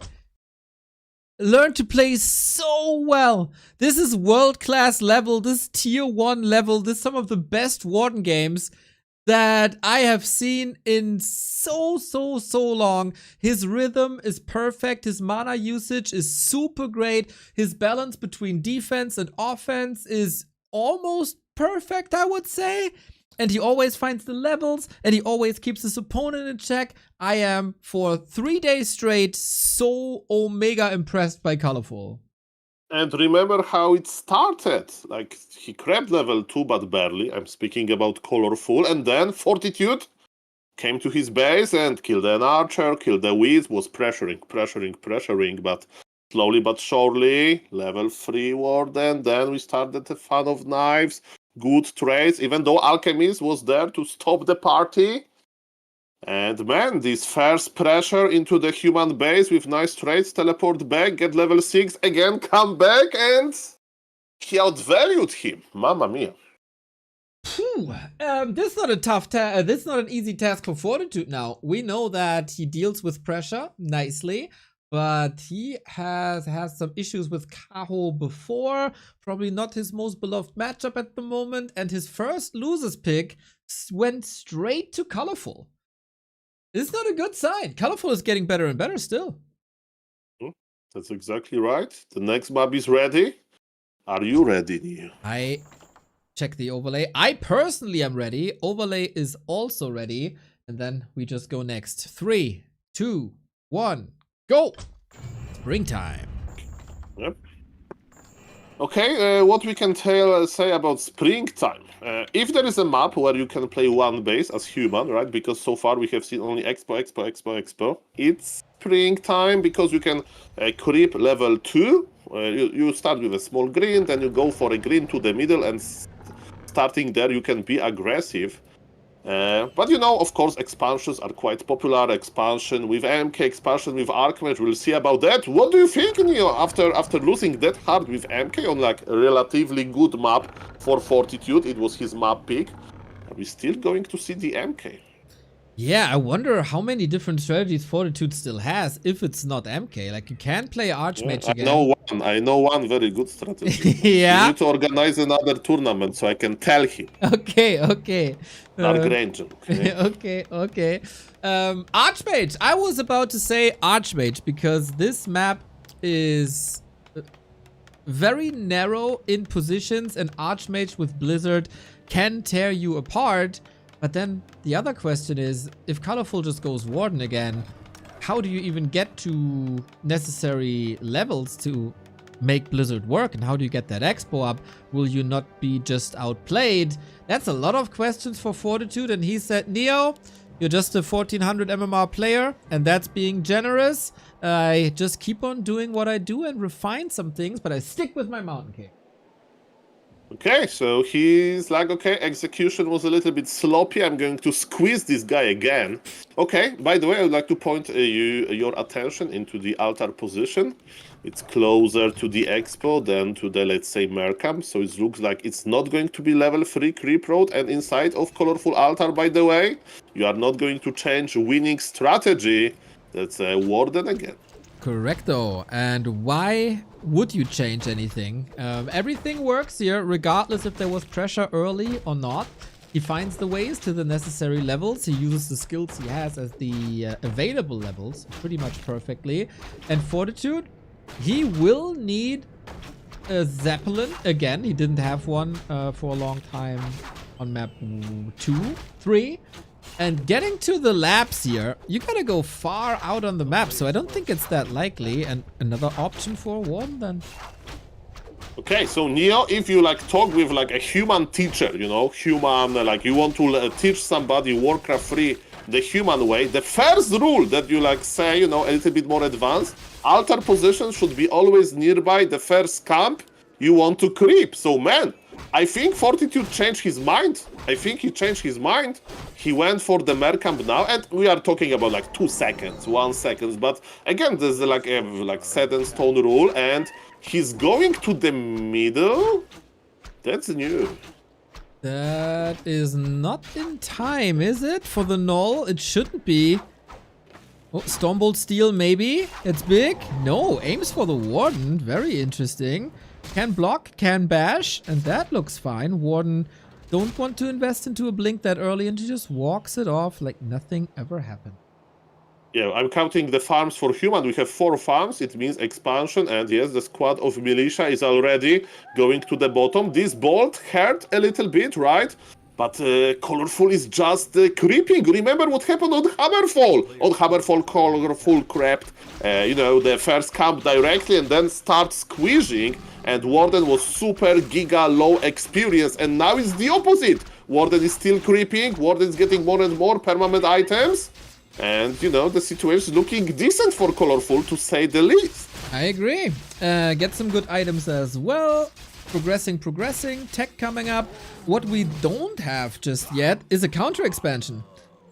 learn to play so well? This is world-class level. This is tier 1 level. This is some of the best Warden games that I have seen in so long. His rhythm is perfect. His mana usage is super great. His balance between defense and offense is almost perfect, I would say. And he always finds the levels, and he always keeps his opponent in check. I am, for 3 days straight, so omega impressed by ColorFul. And remember how it started. Like, he crept level 2, but barely. I'm speaking about ColorFul. And then Fortitude came to his base and killed an archer, killed a Wisp, was pressuring, but slowly but surely, level 3 Warden. Then we started the fun of knives. Good trades, even though Alchemist was there to stop the party. And man, this first pressure into the human base with nice trades, teleport back, get level 6, again come back, and he outvalued him. Mamma mia. This is not a tough task. This is not an easy task for Fortitude now. We know that he deals with pressure nicely, but he has some issues with Kaho before. Probably not his most beloved matchup at the moment. And his first losers pick went straight to ColorFul. It's not a good sign. ColorFul is getting better and better still. That's exactly right. The next map is ready. Are you ready, Neo? I check the overlay. I personally am ready. Overlay is also ready. And then we just go next. 3, 2, 1. Go! Springtime. Yep. Okay, what we can say about springtime. If there is a map where you can play one base as human, right? Because so far we have seen only Expo. It's springtime because you can creep level 2. You start with a small green, then you go for a green to the middle, and starting there you can be aggressive. But you know, of course, expansions are quite popular. Expansion with MK, expansion with Archmage, we'll see about that. What do you think, Neo, after losing that hard with MK on like a relatively good map for Fortitude? It was his map pick. Are we still going to see the MK? Yeah, I wonder how many different strategies Fortitude still has if it's not MK. Like, you can play Archmage again. I know one very good strategy. Yeah? You need to organize another tournament so I can tell him. Okay. Dark Ranger. Okay. Archmage. I was about to say Archmage because this map is very narrow in positions, and Archmage with Blizzard can tear you apart. But then the other question is, if ColorFul just goes Warden again, how do you even get to necessary levels to make Blizzard work? And how do you get that Expo up? Will you not be just outplayed? That's a lot of questions for Fortitude. And he said, Neo, you're just a 1400 MMR player, and that's being generous. I just keep on doing what I do and refine some things, but I stick with my Mountain King. Okay, so he's like, okay, execution was a little bit sloppy. I'm going to squeeze this guy again. Okay, by the way, I would like to point your attention into the altar position. It's closer to the Expo than to the, let's say, Mercam. So it looks like it's not going to be level 3 creep road. And inside of ColorFul altar, by the way, you are not going to change winning strategy. That's a Warden again. Correcto. And why would you change anything? Everything works here, regardless if there was pressure early or not. He finds the ways to the necessary levels. He uses the skills he has as the available levels pretty much perfectly. And Fortitude, he will need Zeppelin. Again, he didn't have one for a long time on map 2, 3. And getting to the labs here, you gotta go far out on the map, so I don't think it's that likely. And another option for Warden then. Okay, so Neo, if you like talk with like a human teacher, you know, human, like you want to teach somebody Warcraft 3 the human way, the first rule that you like say, you know, a little bit more advanced, altar position should be always nearby the first camp you want to creep. So man, I think Fortitude changed his mind. I think he changed his mind. He went for the mer camp now, and we are talking about like 2 seconds, 1 second. But again, there's like a set in stone rule, and he's going to the middle. That's new. That is not in time, is it? For the null, it shouldn't be. Oh, Stormbolt Steel, maybe? It's big? No, aims for the Warden. Very interesting. Can block, can bash, and that looks fine. Warden don't want to invest into a blink that early, and he just walks it off like nothing ever happened. Yeah, I'm counting the farms for human. We have 4 farms. It means expansion. And yes, the squad of militia is already going to the bottom. This bolt hurt a little bit, right? But ColorFul is just creeping. Remember what happened on Hammerfall? On Hammerfall, ColorFul crept, you know, the first camp directly and then start squeezing. And Warden was super giga low experience. And now it's the opposite. Warden is still creeping. Warden is getting more and more permanent items. And, you know, the situation is looking decent for ColorFul, to say the least. I agree. Get some good items as well. Progressing. Tech coming up. What we don't have just yet is a counter expansion.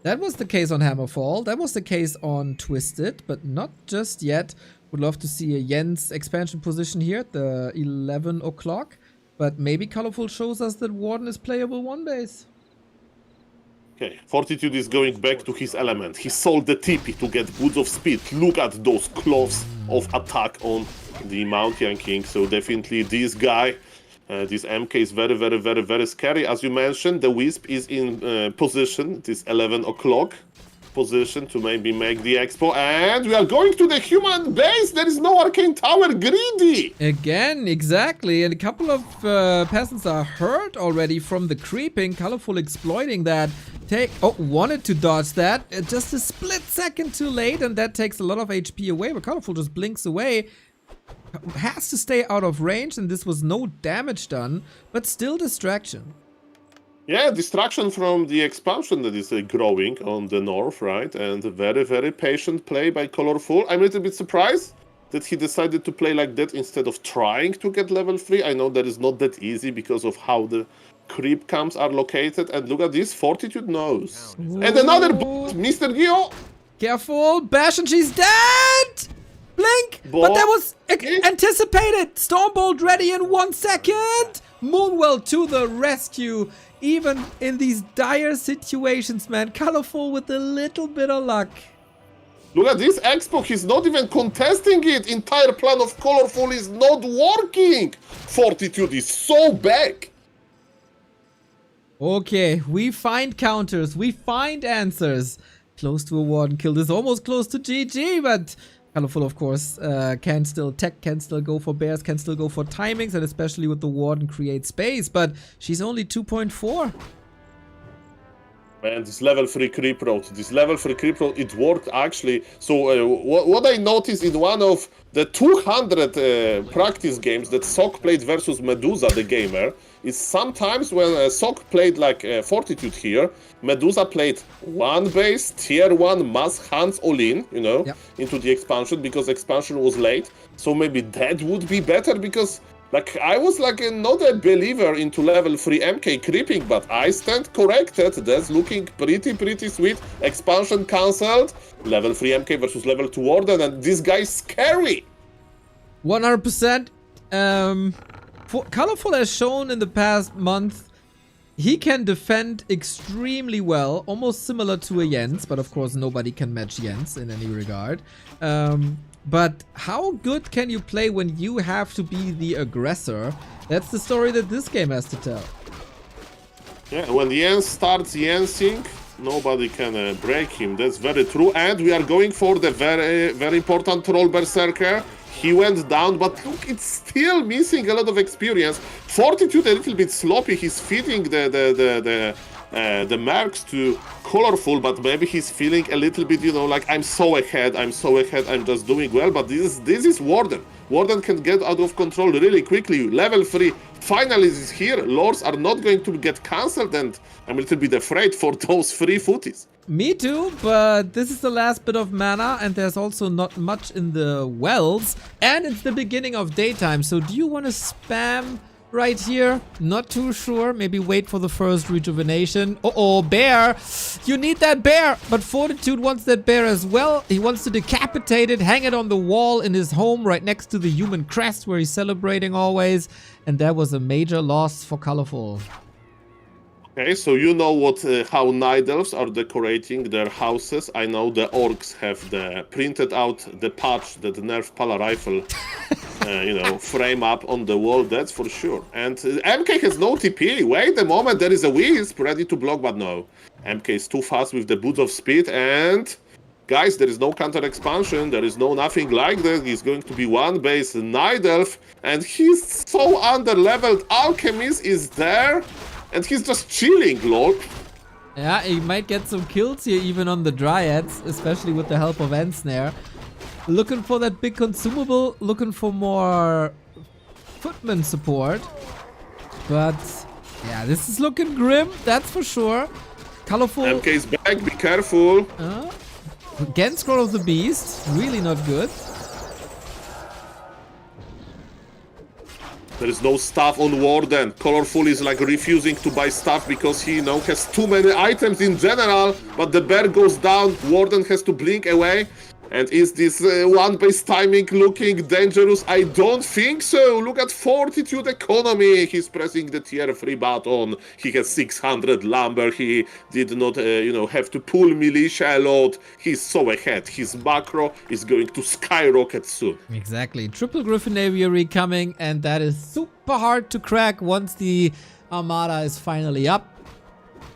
That was the case on Hammerfall. That was the case on Twisted, but not just yet. Would love to see a Jens expansion position here at the 11 o'clock. But maybe ColorFul shows us that Warden is playable one base. Okay, Fortitude is going back to his element. He sold the TP to get Boots of Speed. Look at those claws of attack on the Mountain King. So definitely this guy, this MK is very scary. As you mentioned, the Wisp is in position, this 11 o'clock position to maybe make the expo. And we are going to the human base. There is no Arcane Tower. Greedy. Again, exactly. And a couple of peasants are hurt already from the creeping. ColorFul exploiting that. Wanted to dodge that. Just a split second too late, and that takes a lot of HP away. But ColorFul just blinks away. Has to stay out of range, and this was no damage done, but still distraction. Yeah, distraction from the expansion that is growing on the north, right? And a very patient play by ColorFul. I'm a little bit surprised that he decided to play like that instead of trying to get level 3. I know that is not that easy because of how the creep camps are located. And look at this, Fortitude knows. Ooh. And another bot, Mr. Gio. Careful, bash and she's dead! Blink! But that was anticipated! Stormbolt ready in 1 second! Moonwell to the rescue! Even in these dire situations, man. ColorFul with a little bit of luck. Look at this Expo, he's not even contesting it. Entire plan of ColorFul is not working. Fortitude is so back. Okay, we find counters, we find answers. Close to a Warden kill. This is almost close to GG, but ColorFul, of course, can still go for bears, can still go for timings, and especially with the Warden create space, but she's only 2.4. Man, this level 3 creep road, it worked actually. So what I noticed in one of the 200 practice games that Sok played versus Medusa, the gamer, is sometimes when Sok played like Fortitude here, Medusa played one base, tier 1 mass hands all in, you know, into the expansion because expansion was late. So maybe that would be better because like I was like not a believer into level 3 MK creeping, but I stand corrected. That's looking pretty sweet. Expansion cancelled. Level 3 MK versus level 2 Warden, and this guy's scary. 100%. ColorFul has shown in the past month he can defend extremely well, almost similar to a Jens, but of course nobody can match Jens in any regard. But how good can you play when you have to be the aggressor? That's the story that this game has to tell. Yeah, when Jens starts Jensing, nobody can break him. That's very true. And we are going for the very important Troll Berserker. He went down, but look, it's still missing a lot of experience. Fortitude a little bit sloppy. He's feeding the mercs to ColorFul, but maybe he's feeling a little bit, you know, like I'm so ahead, I'm just doing well. But this is Warden. Warden can get out of control really quickly. Level 3 finally is here. Lords are not going to get cancelled, and I'm a little bit afraid for those free footies. Me too, but this is the last bit of mana, and there's also not much in the wells, and it's the beginning of daytime. So do you want to spam right here? Not too sure. Maybe wait for the first rejuvenation. Uh-oh, bear! You need that bear! But Fortitude wants that bear as well. He wants to decapitate it, hang it on the wall in his home right next to the human crest where he's celebrating always. And that was a major loss for ColorFul. Okay, so you know how Night Elves are decorating their houses. I know the orcs have printed out the patch that nerf Pala rifle, you know, frame up on the wall. That's for sure. And MK has no TP. Wait a moment, there is a Wisp ready to block, but no. MK is too fast with the Boots of Speed, and guys, there is no counter expansion. There is nothing like that. He's going to be one base Night Elf, and he's so under-leveled. Alchemist is there. And he's just chilling, lol. Yeah, he might get some kills here even on the Dryads, especially with the help of Ensnare. Looking for that big consumable, looking for more footman support. But yeah, this is looking grim, that's for sure. ColorFul. MK's back, be careful. Again, Scroll of the Beast, really not good. There is no stuff on Warden. ColorFul is like refusing to buy stuff because he, you know, has too many items in general. But the bear goes down. Warden has to blink away. And is this one-base timing looking dangerous? I don't think so. Look at Fortitude economy. He's pressing the tier 3 button. He has 600 lumber. He did not, you know, have to pull militia a lot. He's so ahead. His macro is going to skyrocket soon. Exactly. Triple Griffin Aviary coming, and that is super hard to crack once the Armada is finally up.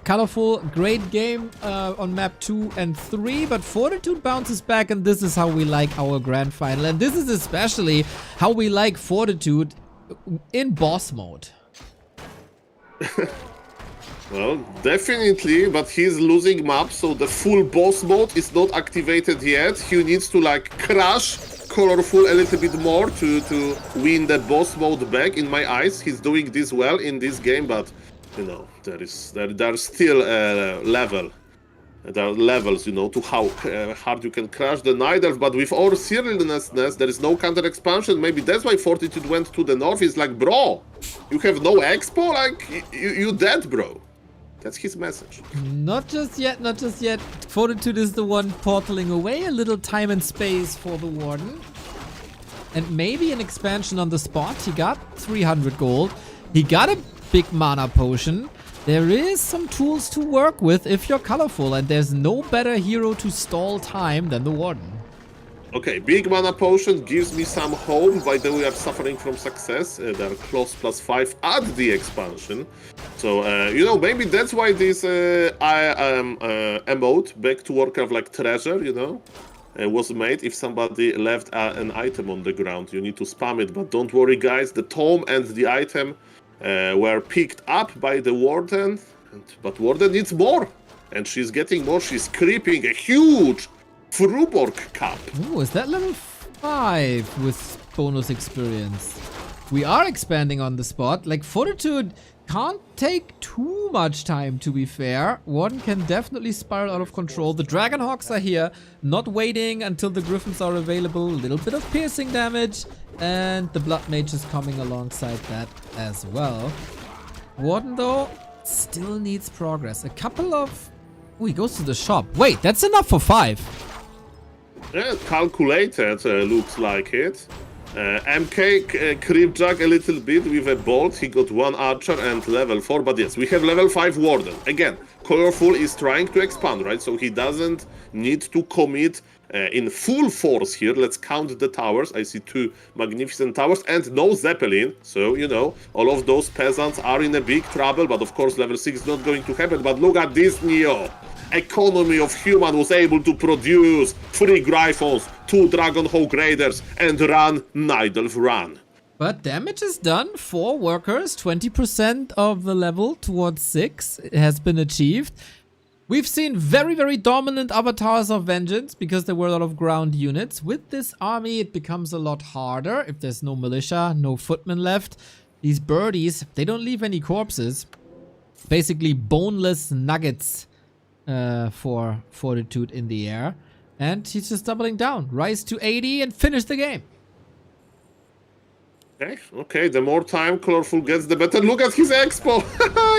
ColorFul, great game on map 2 and 3, but Fortitude bounces back, and this is how we like our grand final. And this is especially how we like Fortitude in boss mode. Well, definitely, but he's losing maps, so the full boss mode is not activated yet. He needs to like crush ColorFul a little bit more to win the boss mode back. In my eyes, he's doing this well in this game, but you know, there's still a level. There are levels, you know, to how hard you can crush the Night Elf. But with our seriousness, there is no counter expansion. Maybe that's why Fortitude went to the north. He's like, bro, you have no expo? Like, you dead, bro. That's his message. Not just yet, not just yet. Fortitude is the one portaling away a little time and space for the Warden. And maybe an expansion on the spot. He got 300 gold. He got a big mana potion. There is some tools to work with if you're ColorFul, and there's no better hero to stall time than the Warden. Okay, big mana potion gives me some hope. By the way, I'm suffering from success. There are close +5 at the expansion. So, you know, maybe that's why this emote, back to Warcraft like treasure, you know, was made. If somebody left an item on the ground, you need to spam it. But don't worry, guys, the tome and the item were picked up by the Warden, but Warden needs more, and she's getting more. She's creeping a huge Fruborg Cup. Oh, is that level 5 with bonus experience? We are expanding on the spot. Like, Fortitude can't take too much time, to be fair. Warden can definitely spiral out of control. The Dragonhawks are here, not waiting until the Griffins are available. A little bit of piercing damage, and the Blood Mage is coming alongside that as well. Warden, though, still needs progress. A couple of... Oh, he goes to the shop. Wait, that's enough for 5. Yeah, calculated, looks like it. MK creep jug a little bit with a bolt. He got 1 archer and level 4, but yes, we have level 5 Warden. Again, ColorFul is trying to expand, right? So he doesn't need to commit in full force here. Let's count the towers. I see 2 magnificent towers and no Zeppelin. So, you know, all of those peasants are in a big trouble, but of course level 6 is not going to happen. But look at this, Neo. Economy of Human was able to produce 3 Gryphons, 2 Dragonhawk Raiders, and run, Nidalf, run. But damage is done. 4 workers, 20% of the level towards 6 has been achieved. We've seen very, very dominant avatars of vengeance because there were a lot of ground units. With this army, it becomes a lot harder if there's no militia, no footmen left. These birdies, they don't leave any corpses. Basically boneless nuggets for Fortitude in the air. And he's just doubling down. Rise to 80 and finish the game. Okay, the more time ColorFul gets, the better. Look at his expo.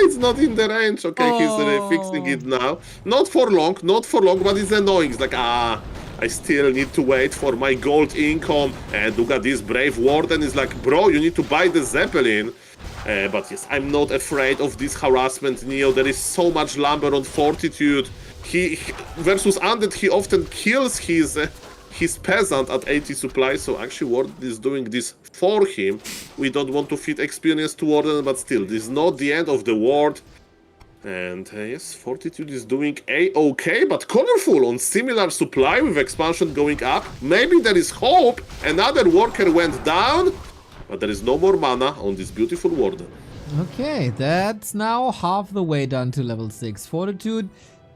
It's not in the range. Okay, he's fixing it now. Not for long, but it's annoying. It's like, I still need to wait for my gold income. And look at this brave warden. Is like, bro, you need to buy the Zeppelin. But yes, I'm not afraid of this harassment, Neo. There is so much lumber on Fortitude. He versus Undead, he often kills his peasant at 80 supply, so actually Warden is doing this for him. We don't want to feed experience to Warden, but still, this is not the end of the world. And yes, Fortitude is doing a-okay, but ColorFul on similar supply with expansion going up. Maybe there is hope. Another worker went down, but there is no more mana on this beautiful Warden. Okay, that's now half the way done to level 6. Fortitude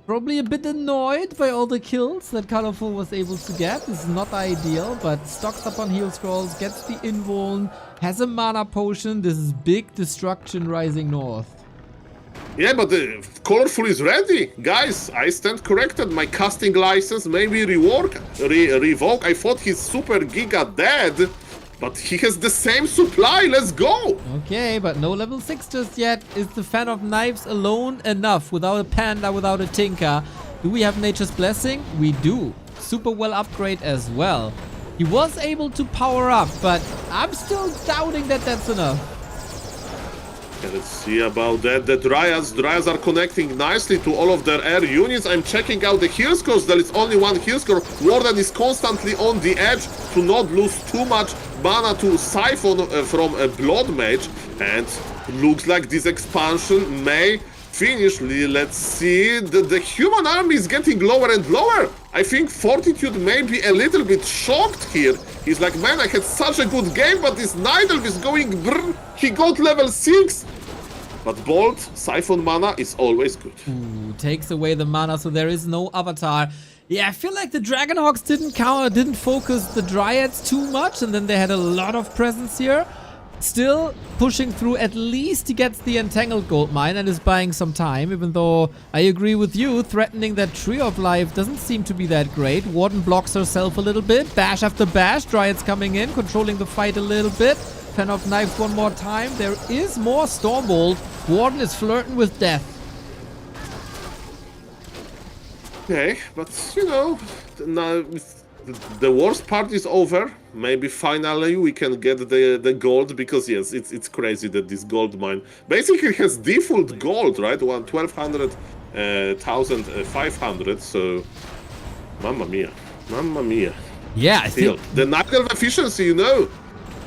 probably a bit annoyed by all the kills that ColorFul was able to get. This is not ideal, but stocks up on heal scrolls, gets the invuln, has a mana potion. This is big destruction rising north. Yeah, but ColorFul is ready. Guys, I stand corrected. My casting license maybe revoke. I thought he's super giga dead, but he has the same supply. Let's go. Okay, but no level 6 just yet. Is the Fan of Knives alone enough? Without a Panda, without a Tinker. Do we have Nature's Blessing? We do. Super well upgrade as well. He was able to power up, but I'm still doubting that that's enough. Okay, let's see about that. The Dryads are connecting nicely to all of their air units. I'm checking out the heal scores. There is only one heal score. Warden is constantly on the edge to not lose too much mana to siphon from a Blood Mage. And looks like this expansion may finish. Let's see. The human army is getting lower and lower. I think Fortitude may be a little bit shocked here. He's like, man, I had such a good game, but this Nidalf is going brr. He got level 6. But Bolt, Siphon mana is always good. Ooh, takes away the mana, so there is no avatar. Yeah, I feel like the Dragonhawks didn't focus the Dryads too much, and then they had a lot of presence here. Still pushing through. At least he gets the Entangled Gold Mine and is buying some time, even though I agree with you, threatening that Tree of Life doesn't seem to be that great. Warden blocks herself a little bit, bash after bash, Dryads coming in, controlling the fight a little bit. Fan of Knives one more time. There is more Stormbolt. Warden is flirting with death. Okay, but you know, now the worst part is over. Maybe finally we can get the gold, because yes, it's crazy that this gold mine basically has default gold, right? 1200, 1500. So, mamma mia. Yeah, I still think the Nightgolf efficiency, you know.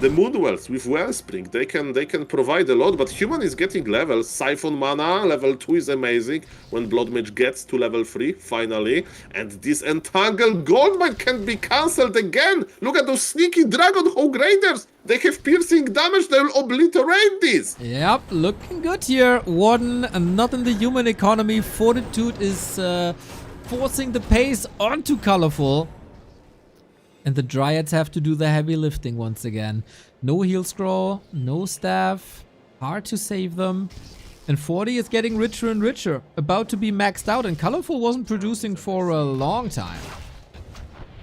The Moonwells with Wellspring, they can provide a lot, but human is getting levels. Siphon mana, level 2 is amazing when Blood Mage gets to level 3, finally. And this Entangled Goldmine can be cancelled again! Look at those sneaky Dragonhawk Raiders! They have piercing damage, they will obliterate this! Yep, looking good here. Warden, not in the human economy. Fortitude is forcing the pace onto ColorFul. And the Dryads have to do the heavy lifting once again. No heal scroll, no staff, hard to save them. And 40 is getting richer and richer, about to be maxed out, and ColorFul wasn't producing for a long time.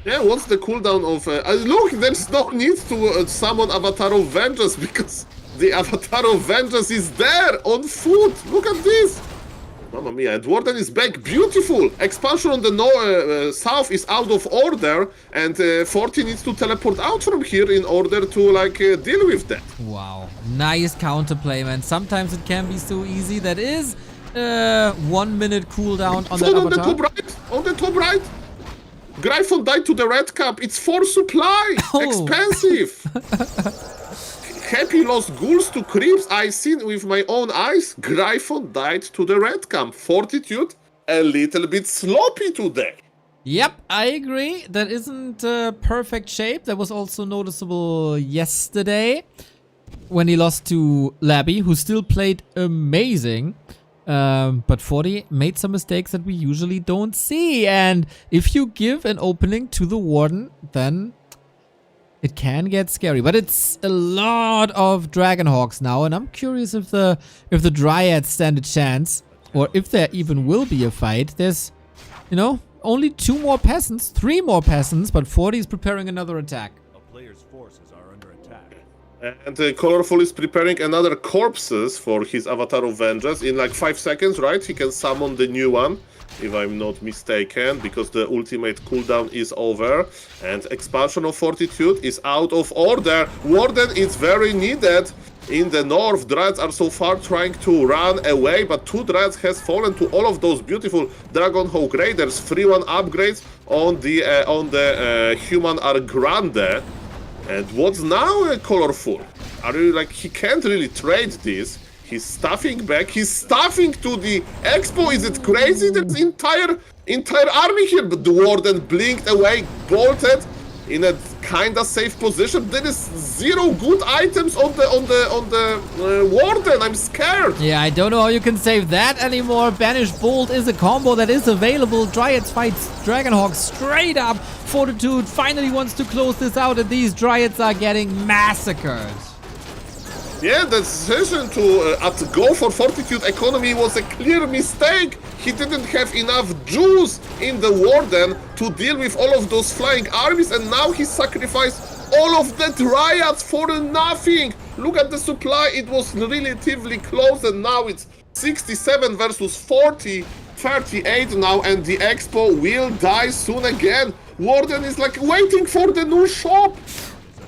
Yeah, what's the cooldown of... look, there's no need to summon Avatar of Vengeance, because the Avatar of Vengeance is there, on foot! Look at this! Mamma mia, and Warden is back. Beautiful! Expansion on the south is out of order, and 40 needs to teleport out from here in order to, like, deal with that. Wow. Nice counterplay, man. Sometimes it can be so easy. That is 1 minute cooldown on that avatar. On the top right! Gryphon died to the red cap. It's 4 supply! Expensive! Happy lost ghouls to creeps. I seen with my own eyes. Gryphon died to the red camp. Fortitude a little bit sloppy today. Yep, I agree. That isn't perfect shape. That was also noticeable yesterday when he lost to Labby, who still played amazing. But 40 made some mistakes that we usually don't see. And if you give an opening to the Warden, then it can get scary. But it's a lot of Dragonhawks now, and I'm curious if the Dryads stand a chance, or if there even will be a fight. There's, you know, only 2 more peasants, 3 more peasants, but 40 is preparing another attack. A player's forces are under attack. And ColorFul is preparing another corpses for his Avatar of Vengeance. In like 5 seconds, right? He can summon the new one, if I'm not mistaken, because the ultimate cooldown is over. And expansion of Fortitude is out of order. Warden is very needed. In the north, Dryads are so far trying to run away, but 2 Dryads has fallen to all of those beautiful Dragonhawk Raiders. 3-1 upgrades on the Human Argrande. And what's now ColorFul? Are you like, he can't really trade this. He's stuffing back. He's stuffing to the Expo. Is it crazy? There's entire army here, but the Warden blinked away, bolted in a kinda safe position. There is 0 good items on the Warden. I'm scared. Yeah, I don't know how you can save that anymore. Banish Bolt is a combo that is available. Dryads fights Dragonhawk straight up. Fortitude finally wants to close this out, and these Dryads are getting massacred. Yeah, the decision to go for Fortitude economy was a clear mistake. He didn't have enough juice in the Warden to deal with all of those flying armies, and now he sacrificed all of the Dryads for nothing. Look at the supply, it was relatively close, and now it's 67 versus 40, 38 now, and the Expo will die soon again. Warden is like waiting for the new shop.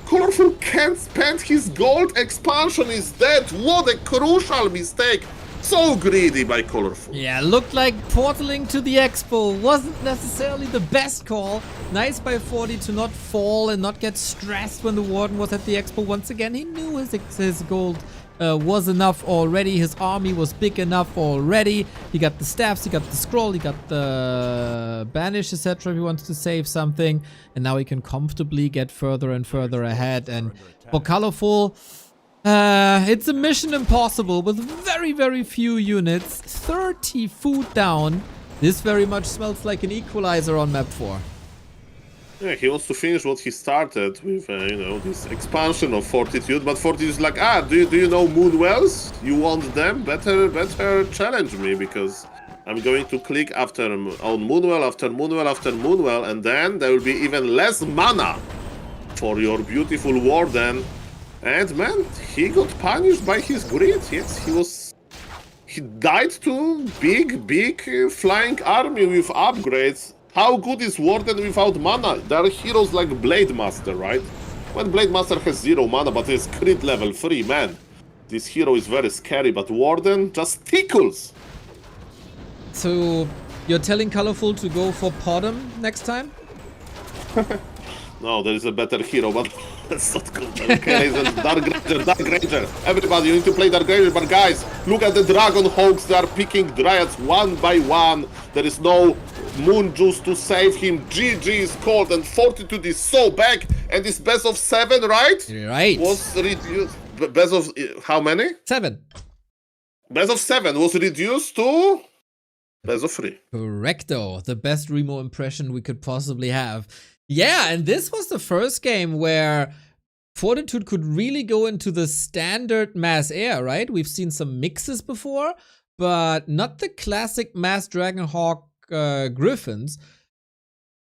ColorFul can't spend his gold. Expansion is dead. What a crucial mistake. So greedy by ColorFul. Yeah, looked like portaling to the Expo wasn't necessarily the best call. Nice by 40 to not fall and not get stressed when the Warden was at the Expo. Once again, he knew his gold was enough already. His army was big enough already. He got the staffs, he got the scroll, he got the banish, etc. if he wants to save something. And now he can comfortably get further and further ahead. And for ColorFul, it's a mission impossible with very, very few units. 30 food down. This very much smells like an equalizer on map 4. Yeah, he wants to finish what he started with, you know, this expansion of Fortitude. But Fortitude is like, do you know Moonwells? You want them? Better challenge me, because I'm going to click on Moonwell after Moonwell after Moonwell, and then there will be even less mana for your beautiful Warden. And man, he got punished by his greed. Yes, he died to big flying army with upgrades. How good is Warden without mana? There are heroes like Blade Master, right? When Blade Master has 0 mana, but is crit level 3, man. This hero is very scary, but Warden just tickles. So, you're telling ColorFul to go for Podem next time? No, there is a better hero, but that's not good. Okay, Dark Ranger. Everybody, you need to play Dark Ranger, but guys, look at the Dragonhawks. They are picking Dryads one by one. There is no Moon Juice to save him. GG is called, and Fortitude is so back, and it's best of 7, right? Right. Was reduced. Best of how many? 7. Best of 7 was reduced to best of 3. Correcto. The best Remo impression we could possibly have. Yeah, and this was the first game where Fortitude could really go into the standard mass air, right? We've seen some mixes before, but not the classic mass Dragonhawk Griffins.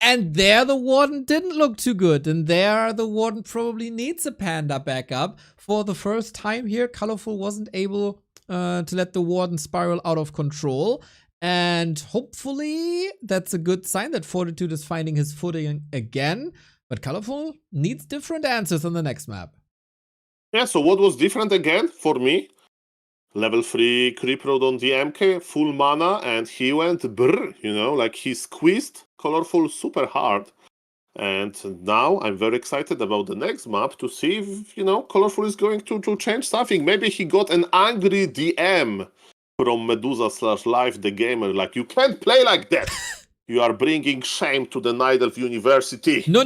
And there the Warden didn't look too good. And there the Warden probably needs a Panda backup. For the first time here, ColorFul wasn't able to let the Warden spiral out of control. And hopefully that's a good sign that Fortitude is finding his footing again. But ColorFul needs different answers on the next map. Yeah, so what was different again for me? Level 3 creep road on the MK, full mana, and he went brr, you know, like he squeezed ColorFul super hard. And now I'm very excited about the next map to see if, you know, ColorFul is going to change something. Maybe he got an angry DM from Medusa /Live the Gamer, like, you can't play like that. You are bringing shame to the Night Elf University. No.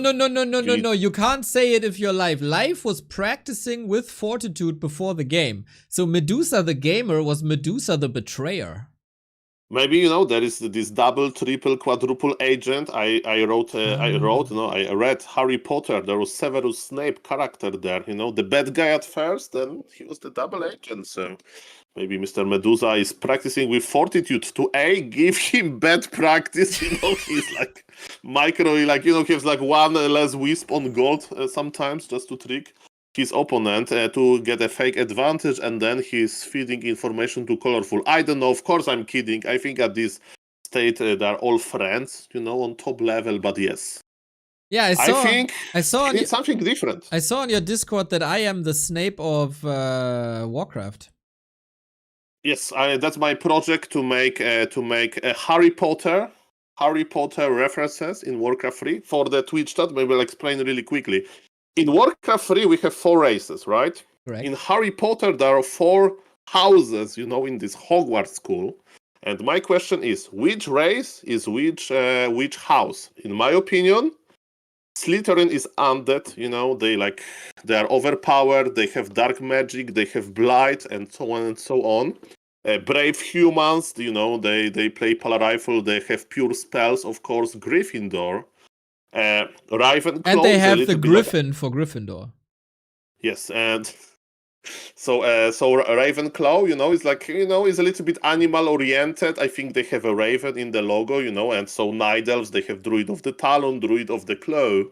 You can't say it if you're live. Live was practicing with Fortitude before the game. So Medusa the gamer was Medusa the betrayer. Maybe, you know, there is this double, triple, quadruple agent. I read Harry Potter. There was Severus Snape character there, you know, the bad guy at first, then he was the double agent. So maybe Mr. Medusa is practicing with Fortitude to give him bad practice. You know, he's like he has like one less wisp on gold sometimes just to trick his opponent to get a fake advantage, and then he's feeding information to ColorFul. I don't know, of course I'm kidding. I think at this state they're all friends, you know, on top level, but yes. Yeah, I saw it's something different. I saw on your Discord that I am the Snape of Warcraft. Yes, that's my project to make a Harry Potter references in Warcraft 3 for the Twitch chat. Maybe I'll explain really quickly. In Warcraft 3, we have 4 races, right? Correct. In Harry Potter, there are 4 houses, you know, in this Hogwarts school. And my question is, which race is which house? In my opinion, Slytherin is undead, you know, they are overpowered, they have dark magic, they have blight, and so on and so on. Brave humans, you know, they play pala rifle, they have pure spells, of course, Gryffindor. Ravenclaw, and they have the Griffin for Gryffindor. Yes, and so Ravenclaw, you know, is is a little bit animal oriented. I think they have a raven in the logo, you know, and so Night Elves, they have Druid of the Talon, Druid of the Claw.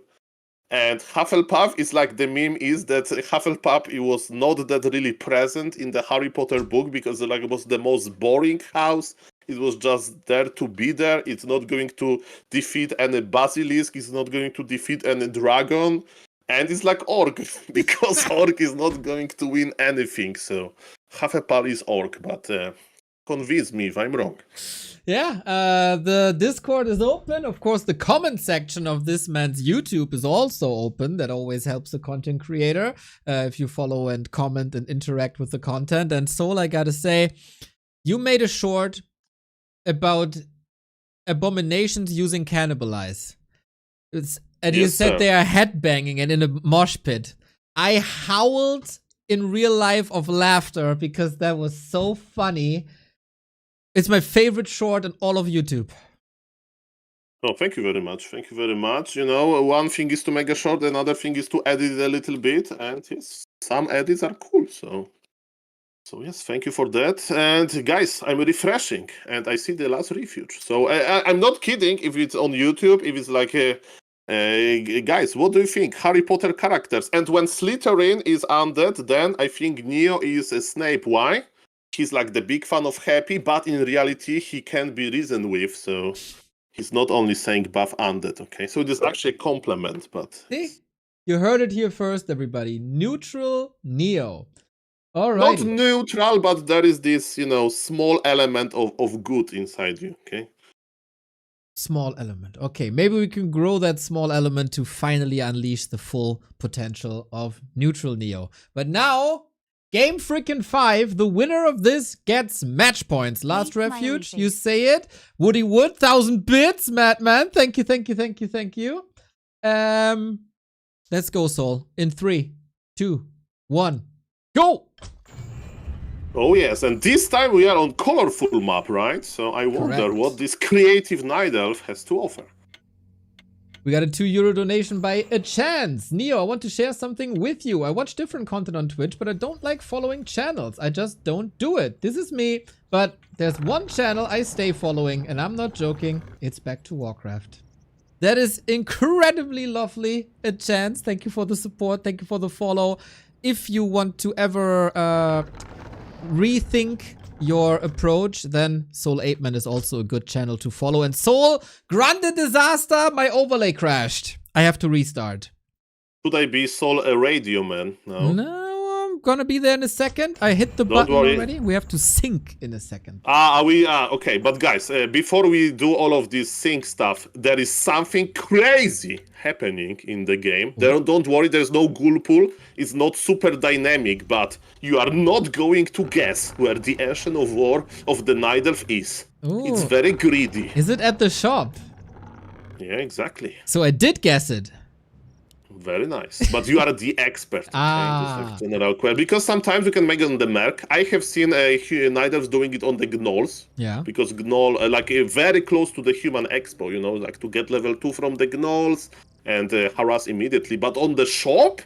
And Hufflepuff is like, the meme is that Hufflepuff, it was not that really present in the Harry Potter book because it was the most boring house. It was just there to be there. It's not going to defeat any basilisk. It's not going to defeat any dragon. And it's like Orc, because Orc is not going to win anything. So Hufflepuff is Orc, but convince me if I'm wrong. Yeah, the Discord is open. Of course, the comment section of this man's YouTube is also open. That always helps the content creator if you follow and comment and interact with the content. And Soul, I gotta say, you made a short about abominations using cannibalize. And you said they are headbanging and in a mosh pit. I howled in real life of laughter because that was so funny. It's my favorite short in all of YouTube. Oh, thank you very much. Thank you very much. You know, one thing is to make a short, another thing is to edit it a little bit. And yes, some edits are cool. So yes, thank you for that. And guys, I'm refreshing and I see the last Refuge. So I'm not kidding if it's on YouTube, if it's like, guys, what do you think? Harry Potter characters. And when Slytherin is undead, then I think Neo is a Snape. Why? He's like the big fan of Happy, but in reality, he can be reasoned with. So he's not only saying buff undead, okay? So it is actually a compliment, but... See? You heard it here first, everybody. Neutral Neo. All Not right. neutral, but there is this, you know, small element of good inside you, okay? Small element. Okay, maybe we can grow that small element to finally unleash the full potential of neutral Neo. But now, Game freaking 5, the winner of this gets match points. Last Refuge, you say it. Woody Wood, 1,000 bits, Madman. Thank you. Let's go, Soul. In 3, 2, 1, go! Oh yes, and this time we are on ColorFul map, right? So I wonder what this creative Night Elf has to offer. We got a €2 donation by a chance. Neo, I want to share something with you. I watch different content on Twitch, but I don't like following channels. I just don't do it. This is me, but there's one channel I stay following, and I'm not joking. It's Back to Warcraft. That is incredibly lovely, a chance. Thank you for the support. Thank you for the follow. If you want to ever rethink your approach, then Soul 8man is also a good channel to follow. And Soul, grande disaster, my overlay crashed. I have to restart. Should I be Soul a radio man now? No, I'm gonna be there in a second. I hit the button already. We have to sync in a second. Okay, but guys, before we do all of this sync stuff, there is something crazy happening in the game. Don't worry, there's no ghoul pool. It's not super dynamic, but you are not going to guess where the Ancient of War of the Night Elf is. Ooh. It's very greedy. Is it at the shop? Yeah, exactly. So I did guess it. Very nice. But you are the expert, okay? Just like general question. Because sometimes you can make it on the Merc. I have seen Night Elves doing it on the Gnolls. Yeah. Because Gnoll, very close to the human expo, you know, like to get level 2 from the Gnolls and harass immediately. But on the shop,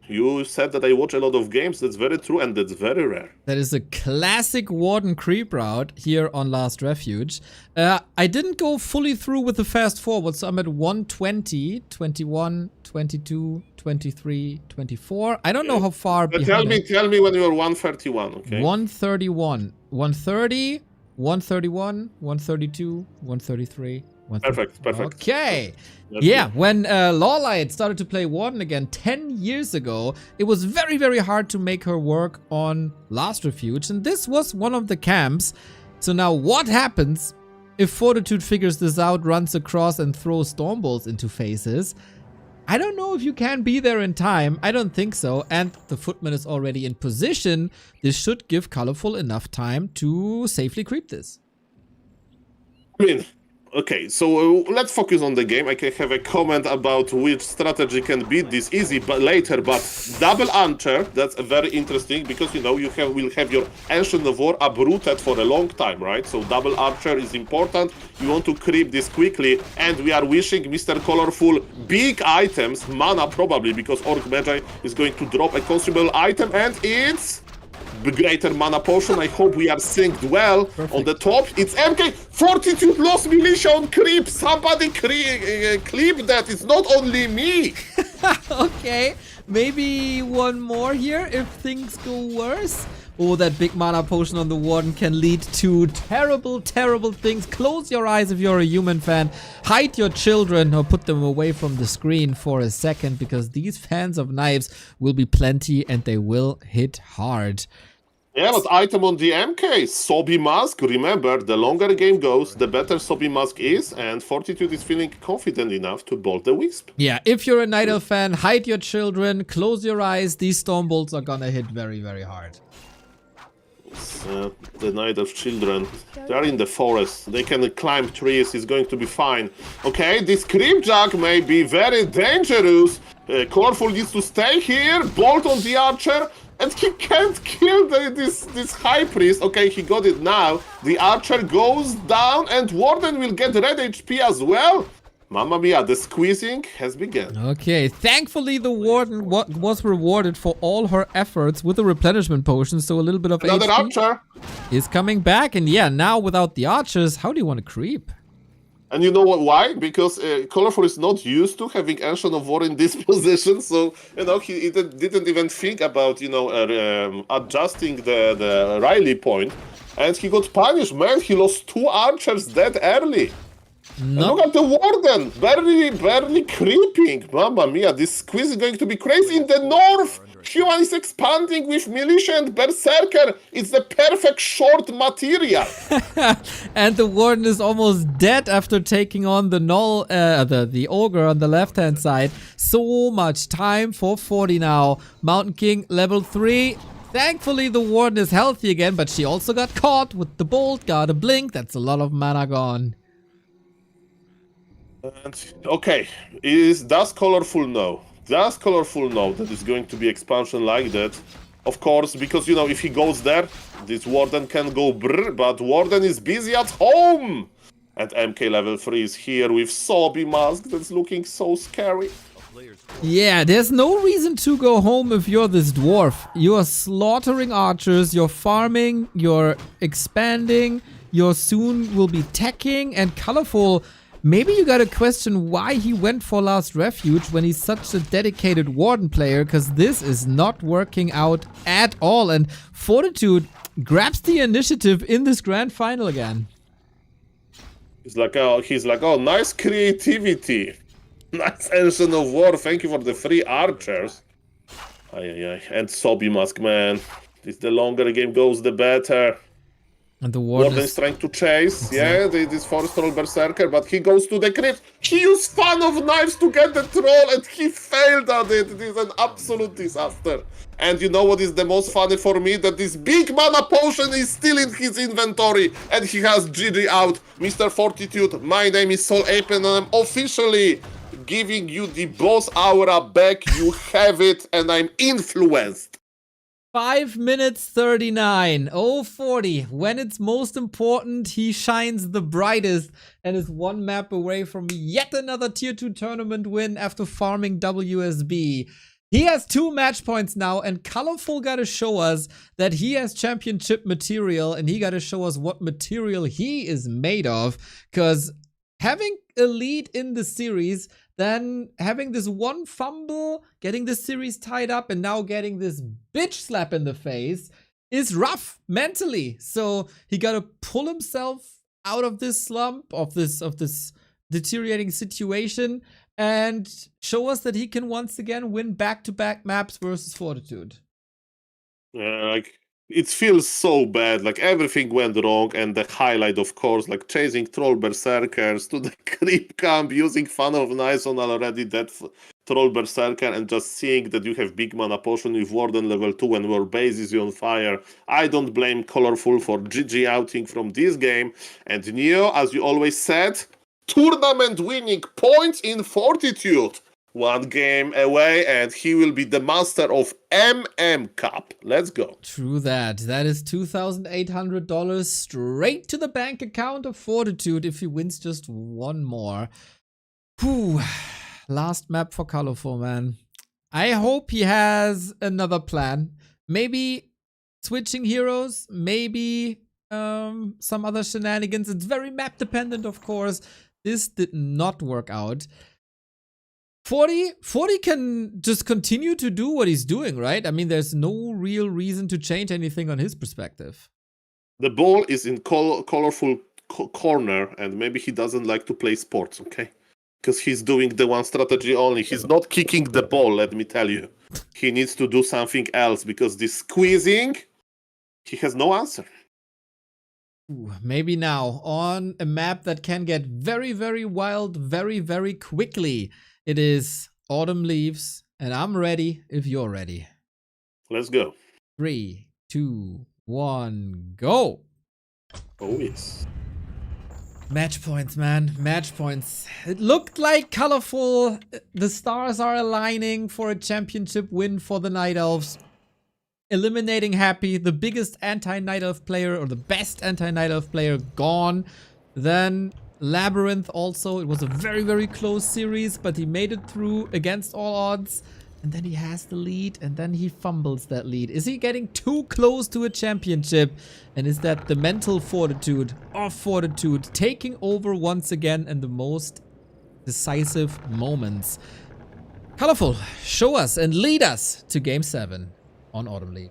you said that I watch a lot of games. That's very true, and that's very rare. That is a classic Warden creep route here on Last Refuge. I didn't go fully through with the fast forward, so I'm at 120, 21, 22, 23, 24. I don't know how far behind. Tell me when you're 131, okay? 131, 130, 131, 132, 133. Perfect. Okay. Yeah, when Lawlight started to play Warden again 10 years ago, it was very, very hard to make her work on Last Refuge, and this was one of the camps. So now what happens if Fortitude figures this out, runs across and throws Stormbolts into faces? I don't know if you can be there in time. I don't think so. And the Footman is already in position. This should give ColorFul enough time to safely creep this. I mean, okay, so let's focus on the game. I can have a comment about which strategy can beat this easy, but later. But double archer, that's very interesting because you know will have your Ancient of War uprooted for a long time, right? So double archer is important. You want to creep this quickly, and we are wishing Mr. ColorFul big items, mana probably because Orc Magi is going to drop a consumable item, and it's greater mana potion. I hope we are synced well. Perfect. On the top, it's MK. Fortitude lost militia on creep. Somebody clip that. It's not only me. Okay, maybe one more here if things go worse. Oh, that big mana potion on the Warden can lead to terrible, terrible things. Close your eyes if you're a human fan. Hide your children or put them away from the screen for a second because these fans of knives will be plenty and they will hit hard. Yeah, but item on the MK, Sobi Mask. Remember, the longer the game goes, the better Sobi Mask is, and Fortitude is feeling confident enough to bolt the Wisp. Yeah, if you're a Night Elf fan, hide your children, close your eyes. These Stormbolts are gonna hit very, very hard. The Night of Children, they are in the forest, they can climb trees, it's going to be fine. Okay, this Creepjack may be very dangerous. ColorFul needs to stay here, bolt on the archer, and he can't kill this High Priest. Okay, he got it now. The archer goes down, and Warden will get red HP as well. Mamma mia, the squeezing has begun. Okay, thankfully the Warden was rewarded for all her efforts with the replenishment potion, so a little bit of another HP archer is coming back, and yeah, now without the archers, how do you want to creep? And you know what? Why? Because ColorFul is not used to having Ancient of War in this position, so you know he didn't even think about adjusting the Riley point, and he got punished. Man, he lost 2 archers that early. No. Look at the Warden, barely creeping. Mamma mia, this squeeze is going to be crazy in the north. Human is expanding with militia and berserker. It's the perfect short material. And the Warden is almost dead after taking on the Gnoll, the ogre on the left-hand side. So much time for 40 now. Mountain King level 3. Thankfully, the Warden is healthy again, but she also got caught with the bolt. Got a blink. That's a lot of mana gone. And, okay, does ColorFul know? Does ColorFul know that it's going to be expansion like that? Of course, because, you know, if he goes there, this Warden can go brr, but Warden is busy at home! And MK level 3 is here with Sobi Mask that's looking so scary. Yeah, there's no reason to go home if you're this dwarf. You're slaughtering archers, you're farming, you're expanding, you soon will be teching, and ColorFul. Maybe you gotta question why he went for Last Refuge when he's such a dedicated Warden player, because this is not working out at all. And Fortitude grabs the initiative in this grand final again. He's like, oh, nice creativity. Nice Ancient of War, thank you for the 3 archers. And Sobi Mask, man. The longer the game goes, the better. And the Warden is trying to chase, this Forest Troll Berserker, but he goes to the crypt. He used Fan of Knives to get the troll and he failed at it. It is an absolute disaster. And you know what is the most funny for me? That this big mana potion is still in his inventory and he has GG out. Mr. Fortitude, my name is Sol Apen and I'm officially giving you the boss aura back. You have it and I'm influenced. 5 minutes 39. 040. When it's most important, he shines the brightest and is one map away from yet another tier 2 tournament win after farming WSB. He has 2 match points now, and ColorFul gotta show us that he has championship material, and he gotta show us what material he is made of, because having a lead in the series, then having this one fumble, getting the series tied up, and now getting this bitch slap in the face is rough mentally. So he gotta pull himself out of this slump, of this deteriorating situation, and show us that he can once again win back-to-back maps versus Fortitude. It feels so bad, like everything went wrong, and the highlight, of course, like chasing Troll Berserkers to the creep camp, using Fan of Knives on already dead Troll Berserker, and just seeing that you have big mana potion with Warden level 2 and your base is on fire. I don't blame ColorFul for GG outing from this game, and Neo, as you always said, tournament winning points in Fortitude. 1 game away and he will be the master of Cup. Let's go. True that. That is $2,800 straight to the bank account of Fortitude if he wins just 1 more. Whew. Last map for ColorFul, man. I hope he has another plan. Maybe switching heroes, maybe some other shenanigans. It's very map dependent, of course. This did not work out. 40 can just continue to do what he's doing, right? I mean, there's no real reason to change anything on his perspective. The ball is in ColorFul corner, and maybe he doesn't like to play sports, okay? Because he's doing the one strategy only. He's not kicking the ball, let me tell you. He needs to do something else, because this squeezing, he has no answer. Ooh, maybe now, on a map that can get very, very wild very, very quickly. It is Autumn Leaves, and I'm ready if you're ready. Let's go. 3, 2, 1, go! Oh, yes. Match points, man. Match points. It looked like ColorFul. The stars are aligning for a championship win for the Night Elves. Eliminating Happy, the biggest anti-Night Elf player, or the best anti-Night Elf player, gone. Then Labyrinth also. It was a very, very close series, but he made it through against all odds. And then he has the lead, and then he fumbles that lead. Is he getting too close to a championship? And is that the mental fortitude of Fortitude taking over once again in the most decisive moments? ColorFul, show us and lead us to Game 7 on Autumn Lead.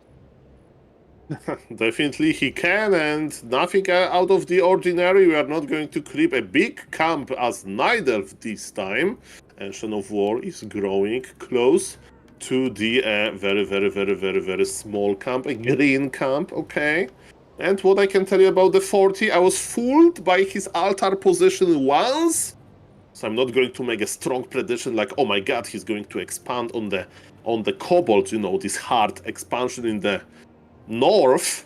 Definitely he can, and nothing out of the ordinary. We are not going to creep a big camp as Night Elf this time. Ancient of War is growing close to the very small camp, a green camp, okay? And what I can tell you about the 40, I was fooled by his altar position once. So I'm not going to make a strong prediction like, oh my god, he's going to expand on the Cobalt, you know, this hard expansion in the north.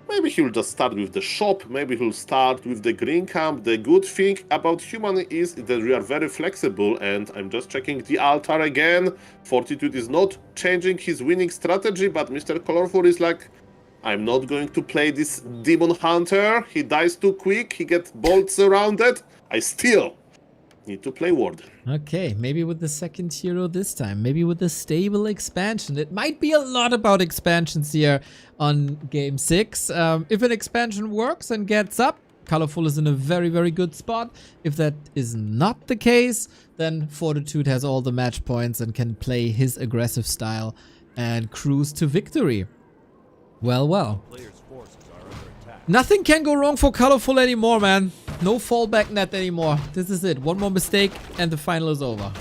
Maybe he'll just start with the shop, maybe he'll start with the green camp. The good thing about human is that we are very flexible, and I'm just checking the altar again. Fortitude is not changing his winning strategy, but Mr. ColorFul is like, I'm not going to play this Demon Hunter. He dies too quick, he gets bolts surrounded. I still need to play Warden. Okay, maybe with the second hero this time. Maybe with the stable expansion. It might be a lot about expansions here on Game 6. If an expansion works and gets up, ColorFul is in a very good spot. If that is not the case, then Fortitude has all the match points and can play his aggressive style and cruise to victory. Well. Nothing can go wrong for ColorFul anymore, man. No fallback net anymore. This is it. One more mistake and the final is over.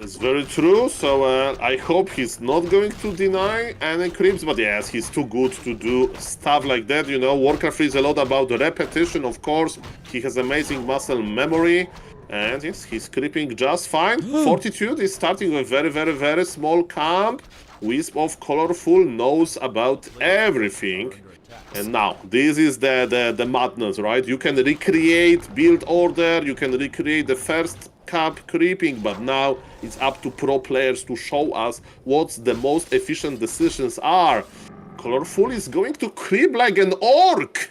It's very true, so I hope he's not going to deny any creeps, but yes, he's too good to do stuff like that, you know. Warcraft 3 is a lot about repetition, of course. He has amazing muscle memory, and yes, he's creeping just fine. Fortitude is starting with very small camp. Wisp of ColorFul knows about everything. And now, this is the madness, right? You can recreate build order, you can recreate the first camp creeping, but now it's up to pro players to show us what the most efficient decisions are. ColorFul is going to creep like an orc.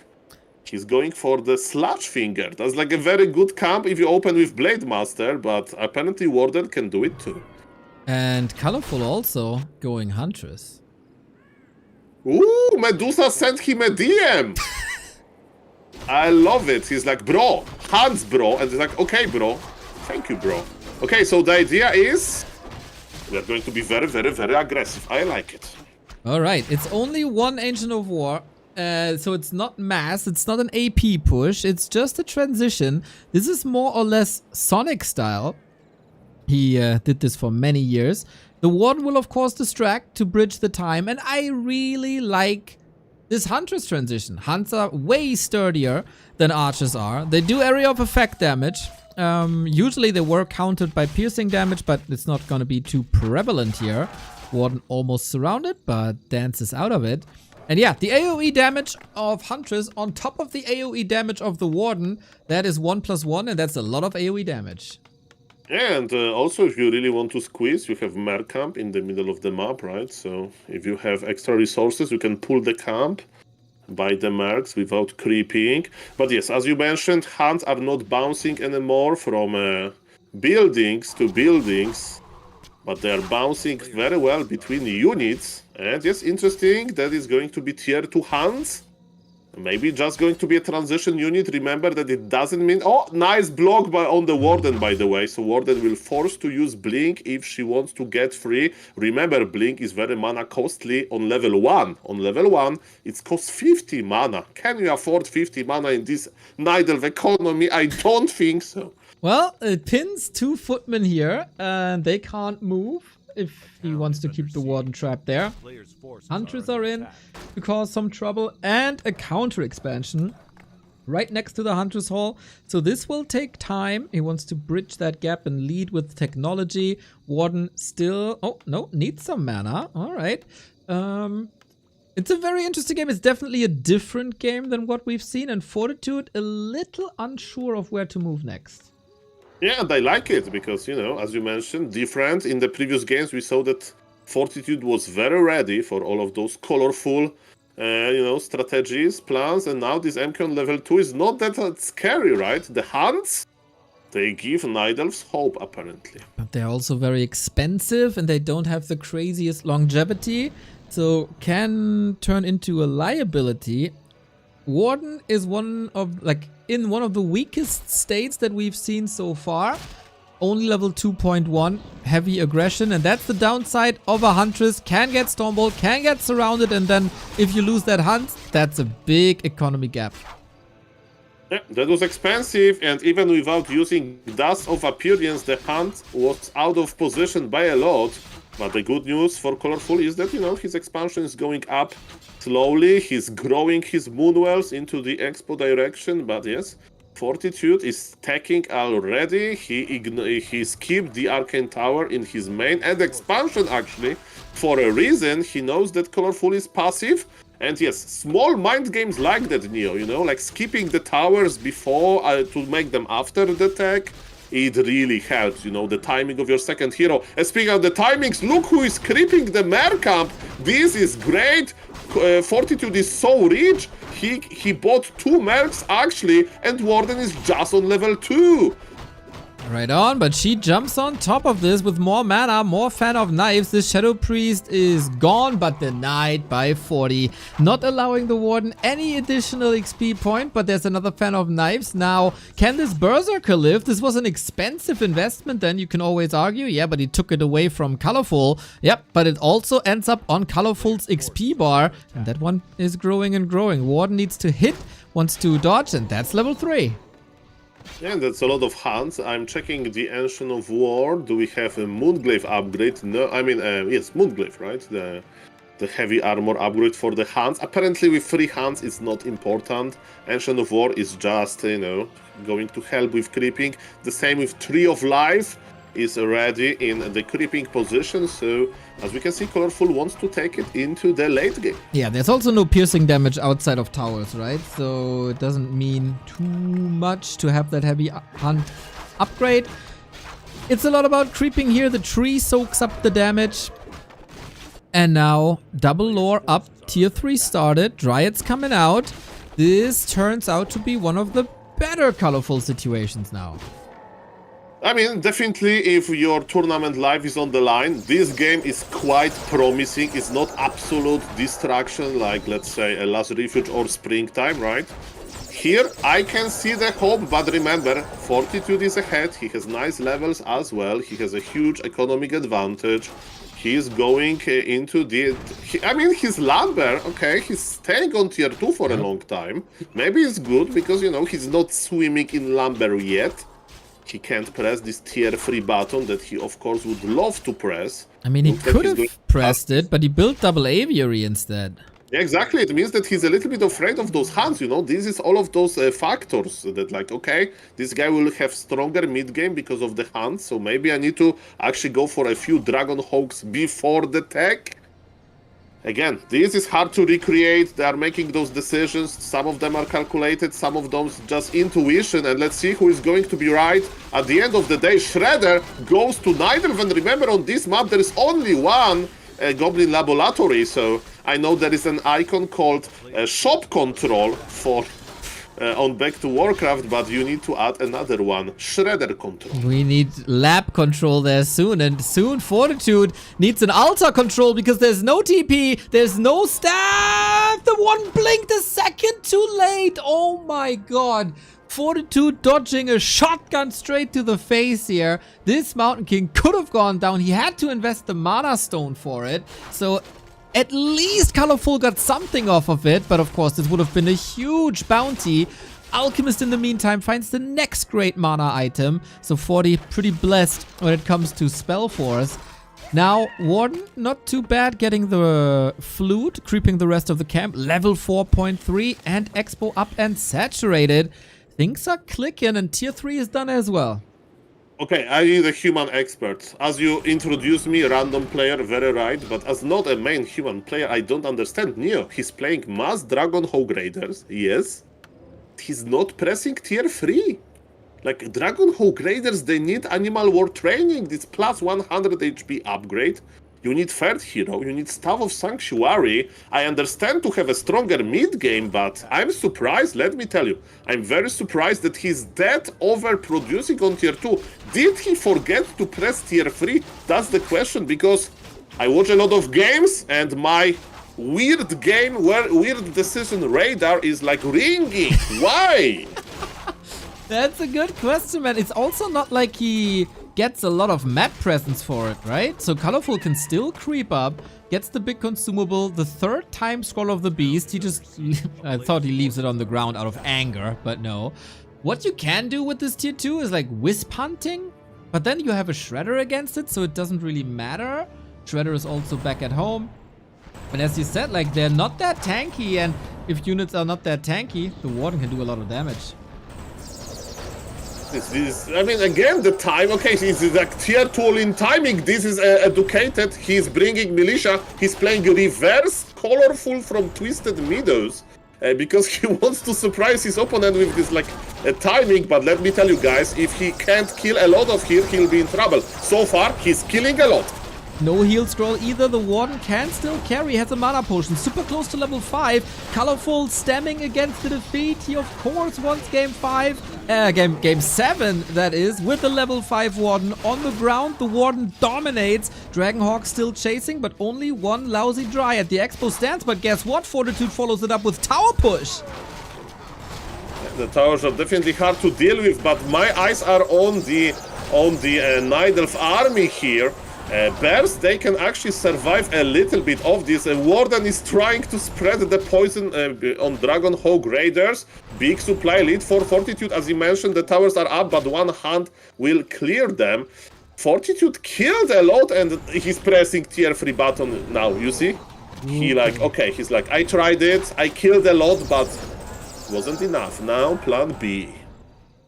He's going for the Slash Finger. That's like a very good camp if you open with Blade Master, but apparently Warden can do it too. And ColorFul also going Huntress. Ooh, Medusa sent him a DM. I love it. He's like, bro, hands, bro. And he's like, okay, bro. Thank you, bro. Okay, so the idea is we are going to be very aggressive. I like it. All right, it's only one Ancient of War. So it's not mass, it's not an AP push, it's just a transition. This is more or less Sonic style. He did this for many years. The Warden will of course distract to bridge the time, and I really like this Huntress transition. Hunts are way sturdier than Archers are. They do area of effect damage. Usually they were countered by piercing damage, but it's not gonna be too prevalent here. Warden almost surrounded, but dances out of it. And yeah, the AoE damage of Huntress on top of the AoE damage of the Warden, that is 1+1, and that's a lot of AoE damage. And also, if you really want to squeeze, you have Mer Camp in the middle of the map, right? So if you have extra resources, you can pull the camp, buy the mercs without creeping. But yes, as you mentioned, hunts are not bouncing anymore from buildings to buildings, but they are bouncing very well between units. And yes, interesting, that is going to be tier 2 hunts. Maybe just going to be a transition unit. Remember that it doesn't mean... Oh, nice block on the Warden, by the way. So Warden will force to use Blink if she wants to get free. Remember, Blink is very mana costly on level 1. On level 1, it costs 50 mana. Can you afford 50 mana in this Night Elf economy? I don't think so. Well, it pins 2 footmen here, and they can't move if he wants to keep the Warden trapped there. Huntress are in to cause some trouble, and a counter expansion right next to the Huntress Hall. So this will take time. He wants to bridge that gap and lead with technology. Warden still... Oh, no, needs some mana. All right. It's a very interesting game. It's definitely a different game than what we've seen, and Fortitude a little unsure of where to move next. Yeah, and I like it because, you know, as you mentioned, different. In the previous games, we saw that Fortitude was very ready for all of those colorful, you know, strategies, plans. And now this MK on level 2 is not that scary, right? The hunts, they give Night Elves hope, apparently. But they're also very expensive and they don't have the craziest longevity. So can turn into a liability. Warden is one of, in one of the weakest states that we've seen so far. Only level 2.1, heavy aggression, and that's the downside of a Huntress. Can get Stormbolt, can get surrounded, and then if you lose that hunt, that's a big economy gap. Yeah, that was expensive, and even without using Dust of Appearance, the hunt was out of position by a lot. But the good news for ColorFul is that, you know, his expansion is going up slowly. He's growing his Moonwells into the Expo direction. But yes, Fortitude is stacking already. He skipped the Arcane Tower in his main and expansion, actually. For a reason, he knows that ColorFul is passive. And yes, small mind games like that, Neo, you know, like skipping the towers before to make them after the tech. It really helps, you know, the timing of your second hero. And speaking of the timings, look who is creeping the Mer Camp. This is great. Fortitude is so rich. He bought 2 Mercs, actually, and Warden is just on level 2. Right on, but she jumps on top of this with more mana, more Fan of Knives. The Shadow Priest is gone, but denied by 40. Not allowing the Warden any additional XP point, but there's another Fan of Knives. Now, can this Berserker live? This was an expensive investment, then you can always argue. Yeah, but he took it away from ColorFul. Yep, but it also ends up on ColorFul's XP bar, and that one is growing and growing. Warden needs to hit, wants to dodge, and that's level 3. Yeah, that's a lot of hands. I'm checking the Ancient of War. Do we have a Moonglaive upgrade? No, I mean, yes, Moonglaive, right? The heavy armor upgrade for the hands. Apparently with 3 hands it's not important. Ancient of War is just, you know, going to help with creeping. The same with Tree of Life is already in the creeping position, so as we can see, ColorFul wants to take it into the late game. Yeah, there's also no piercing damage outside of towers, right? So it doesn't mean too much to have that heavy hunt upgrade. It's a lot about creeping here. The tree soaks up the damage. And now, double lore up, tier 3 started, Dryads coming out. This turns out to be one of the better ColorFul situations now. I mean, definitely if your tournament life is on the line, this game is quite promising. It's not absolute distraction like, let's say, a Last Refuge or Springtime, right? Here, I can see the hope, but remember, Fortitude is ahead. He has nice levels as well. He has a huge economic advantage. He's going into the... I mean, he's Lumber, okay? He's staying on tier 2 for a long time. Maybe it's good because, you know, he's not swimming in Lumber yet. He can't press this tier 3 button that he, of course, would love to press. I mean, he could have pressed it, but he built double aviary instead. Yeah, exactly. It means that he's a little bit afraid of those hands, you know? This is all of those factors that, like, okay, this guy will have stronger mid-game because of the hands, so maybe I need to actually go for a few Dragon Hawks before the tech. Again, this is hard to recreate. They are making those decisions. Some of them are calculated, some of them just intuition, and let's see who is going to be right. At the end of the day, Shredder goes to Nidelv, and remember, on this map there is only one Goblin Laboratory, so I know there is an icon called Shop Control for on Back to Warcraft, but you need to add another one, Shredder Control. We need Lab Control there soon, and soon Fortitude needs an Altar Control because there's no TP, there's no staff! The one blinked a second too late! Oh my god! Fortitude dodging a shotgun straight to the face here. This Mountain King could have gone down. He had to invest the Mana Stone for it, so at least ColorFul got something off of it, but of course this would have been a huge bounty. Alchemist in the meantime finds the next great mana item, so 40 pretty blessed when it comes to Spell Force. Now Warden, not too bad getting the Flute, creeping the rest of the camp, level 4.3 and Expo up and saturated. Things are clicking and tier 3 is done as well. Okay, I need a human expert. As you introduce me, random player, very right, but as not a main human player, I don't understand. Neo, he's playing Mass Dragon Hog Raiders, yes. He's not pressing tier 3. Like, Dragon Hog Raiders, they need Animal War training, this plus 100 HP upgrade. You need third hero, you need Staff of Sanctuary. I understand to have a stronger mid-game, but I'm surprised, let me tell you. I'm very surprised that he's that overproducing on tier 2. Did he forget to press tier 3? That's the question, because I watch a lot of games, and my weird decision radar is like ringing. Why? That's a good question, man. It's also not like he gets a lot of map presence for it, right? So ColorFul can still creep up, gets the big consumable, the third time Scroll of the Beast. He just, I thought he leaves it on the ground out of anger, but no. What you can do with this tier 2 is like wisp hunting, but then you have a Shredder against it, so it doesn't really matter. Shredder is also back at home. And as you said, like, they're not that tanky, and if units are not that tanky, the Warden can do a lot of damage. This is, I mean, again, the time, okay, he's like tier 2 in timing. This is educated. He's bringing militia. He's playing reverse ColorFul from Twisted Meadows because he wants to surprise his opponent with this, like, timing. But let me tell you guys, if he can't kill a lot of here, he'll be in trouble. So far, he's killing a lot. No heal scroll either. The Warden can still carry, has a mana potion, super close to level 5. ColorFul stemming against the defeat. He of course wants game 7, that is, with the level 5 Warden on the ground. The Warden dominates. Dragonhawk still chasing, but only one lousy Dryad. The Expo stands, but guess what? Fortitude follows it up with Tower Push. The towers are definitely hard to deal with, but my eyes are on the Nidelf army here. Bears, they can actually survive a little bit of this. Warden is trying to spread the poison on Dragonhawk Raiders. Big supply lead for Fortitude. As you mentioned, the towers are up, but one hand will clear them. Fortitude killed a lot, and he's pressing tier 3 button now, you see? He like, okay, he's like, I tried it, I killed a lot, but wasn't enough. Now, plan B.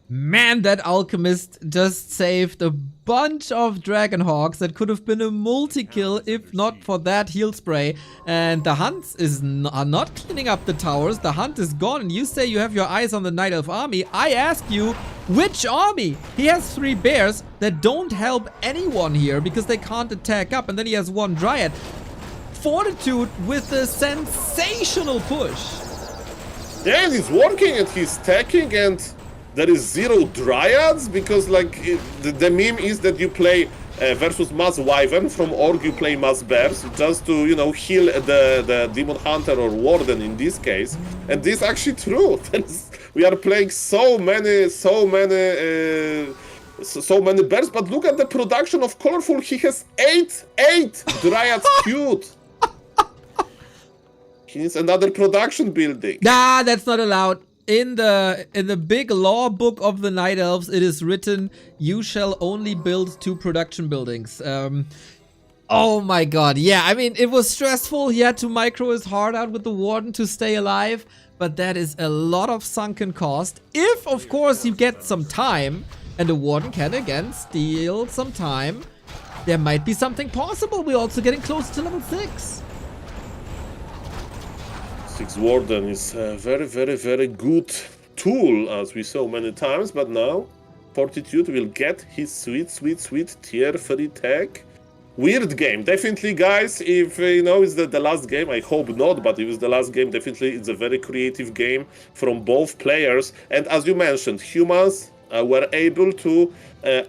Man, that Alchemist just saved a bunch of Dragonhawks that could have been a multi-kill if not for that heal spray. And the Hunts are not cleaning up the towers. The Hunt is gone. You say you have your eyes on the Night Elf army. I ask you, which army? He has 3 bears that don't help anyone here because they can't attack up. And then he has 1 Dryad. Fortitude with a sensational push. Yeah, and he's working and he's stacking, and there is 0 Dryads because, like, the meme is that you play versus Mass Wyvern, from Org you play Mass Bears, just to, you know, heal the Demon Hunter or Warden in this case. And this is actually true. We are playing so many bears, but look at the production of ColorFul. He has 8 Dryads queued. He needs another production building. Nah, that's not allowed. In the big law book of the Night Elves, it is written, you shall only build 2 production buildings. Oh my god, yeah, I mean, it was stressful. He had to micro his heart out with the Warden to stay alive, but that is a lot of sunken cost. If, of course, you get some time, and the Warden can again steal some time, there might be something possible. We're also getting close to level 6. 6 Warden is a very good tool, as we saw many times, but now Fortitude will get his sweet tier 3 tag. Weird game, definitely, guys. If you know it's the last game, I hope not, but if it's the last game, definitely it's a very creative game from both players. And as you mentioned, humans were able to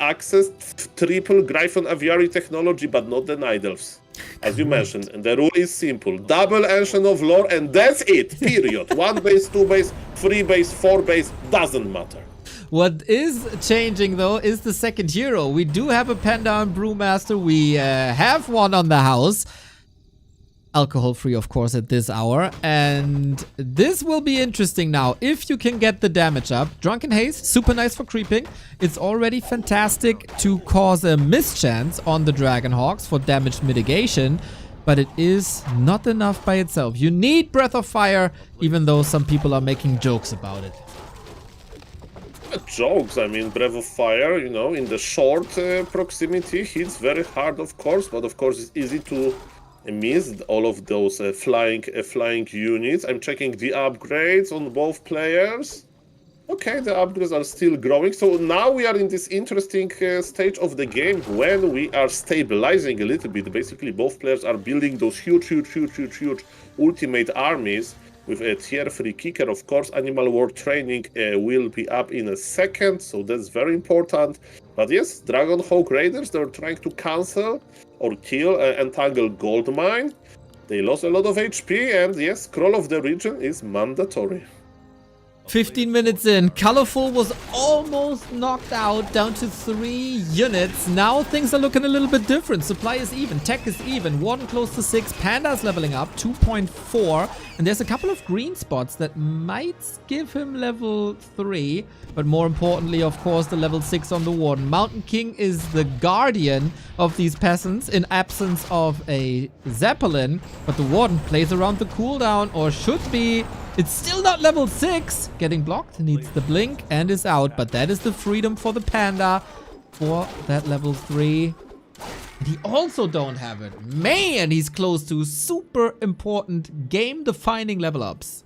access triple Gryphon Aviary technology, but not the Night Elves. As you mentioned, and the rule is simple. Double Ancient of Lore, and that's it, period. 1 base, 2 base, 3 base, 4 base, doesn't matter. What is changing, though, is the second hero. We do have a Panda and Brewmaster. We have one on the house. Alcohol-free, of course, at this hour. And this will be interesting now. If you can get the damage up. Drunken Haze, super nice for creeping. It's already fantastic to cause a mischance on the Dragonhawks for damage mitigation. But it is not enough by itself. You need Breath of Fire, even though some people are making jokes about it. Jokes, I mean, Breath of Fire, you know, in the short proximity hits very hard, of course. But of course, it's easy to missed all of those flying units. I'm checking the upgrades on both players. Okay, the upgrades are still growing. So now we are in this interesting stage of the game when we are stabilizing a little bit. Basically, both players are building those huge ultimate armies with a tier 3 kicker. Of course, Animal War training will be up in a second, so that's very important. But yes, Dragonhawk Raiders, they're trying to cancel or kill Entangle Goldmine. They lost a lot of HP, and yes, Scroll of the Region is mandatory. 15 minutes in, ColorFul was almost knocked out, down to 3 units. Now things are looking a little bit different. Supply is even, tech is even, Warden close to 6, Panda's leveling up, 2.4. And there's a couple of green spots that might give him level 3. But more importantly, of course, the level 6 on the Warden. Mountain King is the guardian of these peasants in absence of a Zeppelin. But the Warden plays around the cooldown, or should be. It's still not level 6. Getting blocked, needs the blink and is out. But that is the freedom for the Panda for that level 3. And he also don't have it. Man, he's close to super important game-defining level ups.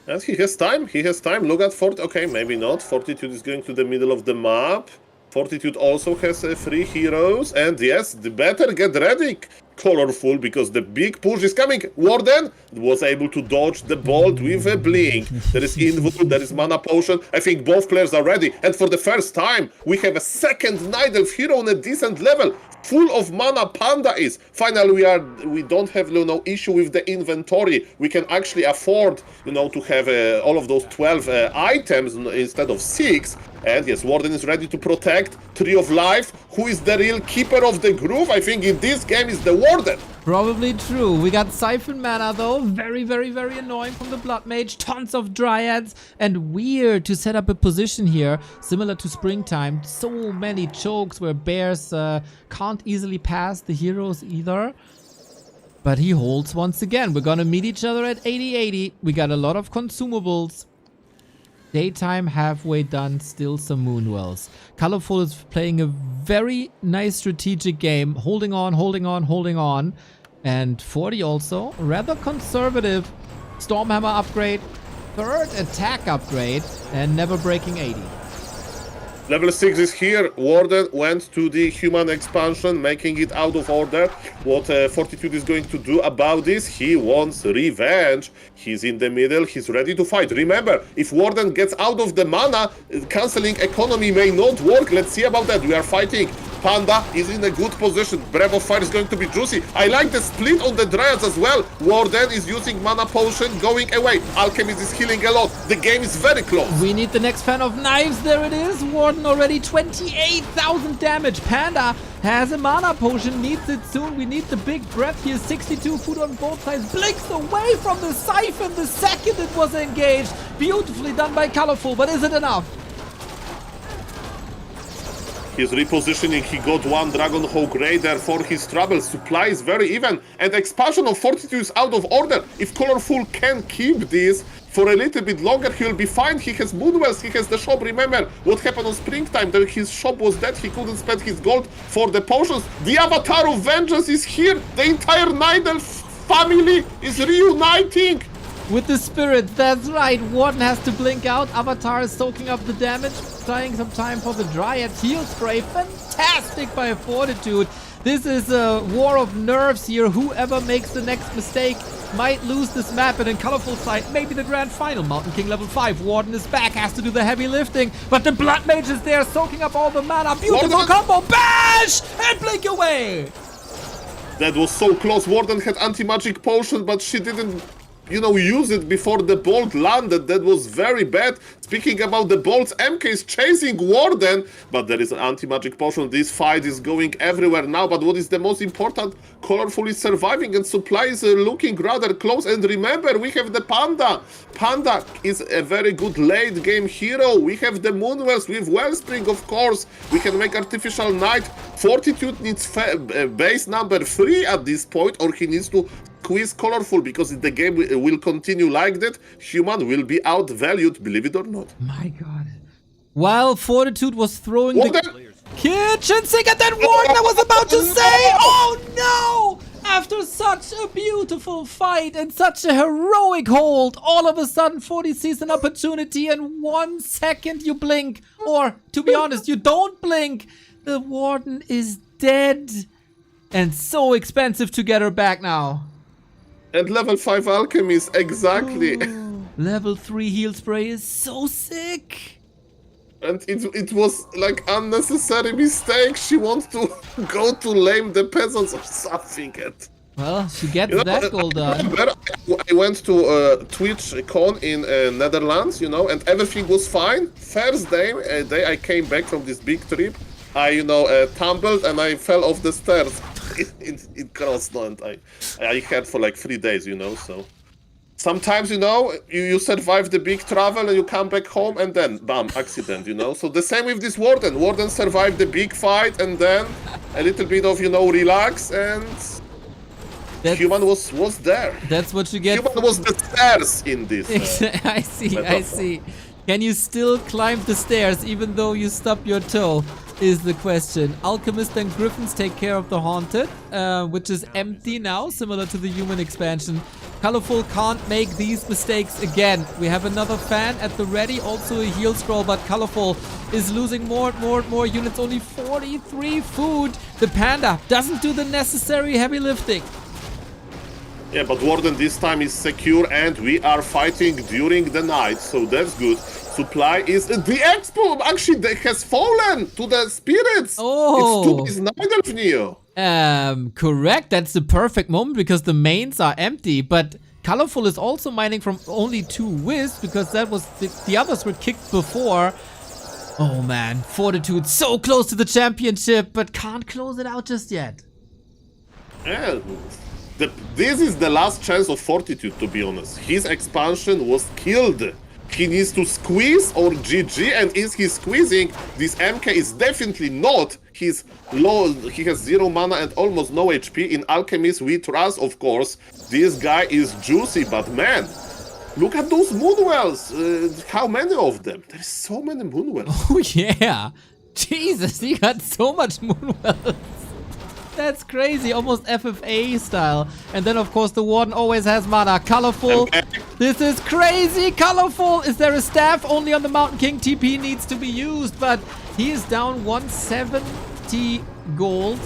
And he has time. Look at okay, maybe not. Fortitude is going to the middle of the map. Fortitude also has 3 heroes. And yes, the better get ready, ColorFul, because the big push is coming. Warden was able to dodge the bolt with a blink. There is Invul, there is Mana Potion. I think both players are ready. And for the first time, we have a second Night Elf hero on a decent level. Full of mana Panda is. Finally, we don't have no issue with the inventory. We can actually afford, to have all of those 12 items instead of 6. And yes, Warden is ready to protect. Tree of Life. Who is the real keeper of the groove? I think in this game is the Warden. Probably true. We got Siphon Mana though. Very, very, very annoying from the Blood Mage. Tons of Dryads. And weird to set up a position here. Similar to Springtime. So many chokes where bears can't easily pass the heroes either. But he holds once again. We're gonna meet each other at 80-80. We got a lot of consumables. Daytime halfway done, still some Moonwells. ColorFul is playing a very nice strategic game. Holding on, holding on, holding on. And 40 also, rather conservative. Stormhammer upgrade, third attack upgrade, and never breaking 80. Level 6 is here. Warden went to the human expansion, making it out of order. What Fortitude is going to do about this? He wants revenge. He's in the middle. He's ready to fight. Remember, if Warden gets out of the mana, cancelling economy may not work. Let's see about that. We are fighting. Panda is in a good position. Breath of Fire is going to be juicy. I like the split on the Dryads as well. Warden is using mana potion, going away. Alchemist is healing a lot. The game is very close. We need the next fan of knives. There it is. Warden already 28,000 damage. Panda has a mana potion, needs it soon. We need the big breath here. 62 food on both sides. Blinks away from the Siphon the second it was engaged. Beautifully done by ColorFul, but is it enough? He's repositioning, he got one Dragon Hawk Raider for his trouble. Supply is very even, and expansion of Fortitude is out of order. If ColorFul can keep this for a little bit longer, he'll be fine. He has Moonwells, he has the shop. Remember what happened on Springtime, that his shop was dead, he couldn't spend his gold for the potions. The Avatar of Vengeance is here, the entire Nidal family is reuniting. With the spirit, that's right. Warden has to blink out. Avatar is soaking up the damage. Trying some time for the Dryad. Heal spray. Fantastic by Fortitude. This is a war of nerves here. Whoever makes the next mistake might lose this map. And in ColorFul side, maybe the grand final. Mountain King level 5. Warden is back. Has to do the heavy lifting. But the Blood Mage is there, soaking up all the mana. Beautiful combo. Bash! And blink away. That was so close. Warden had anti-magic potion, but she didn't, you know, use it before the bolt landed. That was very bad. Speaking about the bolts, MK is chasing Warden, but there is an anti-magic potion. This fight is going everywhere now, but what is the most important? ColorFul is surviving and supply is looking rather close. And remember, we have the Panda. Panda is a very good late game hero. We have the Moonwells with Wellspring, of course. We can make Artificial Night. Fortitude needs base number 3 at this point, or he needs to quiz ColorFul, because if the game will continue like that, human will be outvalued, believe it or not. My god. While Fortitude was throwing the kitchen sink at that Warden, I was about to say, oh no! After such a beautiful fight and such a heroic hold, all of a sudden 40 sees an opportunity and 1 second you blink, or to be honest, you don't blink. The Warden is dead. And so expensive to get her back now. And level 5 Alchemist, exactly. Ooh, level 3 heal spray is so sick. And it was like unnecessary mistake. She wants to go to lame the peasants or something. Well, she gets that gold done. I went to Twitch con in Netherlands, you know, and everything was fine. First day I came back from this big trip, I, tumbled and I fell off the stairs. in Krosno, and I had for like 3 days, so sometimes, you survive the big travel and you come back home and then bam, accident, so the same with this Warden survived the big fight and then a little bit of, relax, and human was there. That's what you get. Human was the stairs in this. I see. Can you still climb the stairs even though you stub your toe? Is the question. Alchemist and Griffins take care of the Haunted, which is empty now, similar to the human expansion. ColorFul can't make these mistakes again. We have another fan at the ready, also a heal scroll, but ColorFul is losing more and more units, only 43 food. The Panda doesn't do the necessary heavy lifting. Yeah, but Warden this time is secure and we are fighting during the night, so that's good. Supply is the expo actually has fallen to the spirits. Oh, it's Nidalf Neo. Correct. That's the perfect moment because the mains are empty. But ColorFul is also mining from only 2 wisps because that was the others were kicked before. Oh man, Fortitude so close to the championship, but can't close it out just yet. Yeah, this is the last chance of Fortitude, to be honest. His expansion was killed. He needs to squeeze or GG, and is he squeezing? This MK is definitely not. He's low, he has 0 mana and almost no HP. In Alchemist we trust, of course. This guy is juicy, but man, look at those Moonwells. How many of them? There's so many Moonwells. Oh yeah. Jesus, he got so much Moonwells. That's crazy, almost FFA style. And then of course the Warden always has mana. ColorFul. This is crazy. ColorFul. Is there a staff? Only on the Mountain King. TP needs to be used, but he is down 170 gold.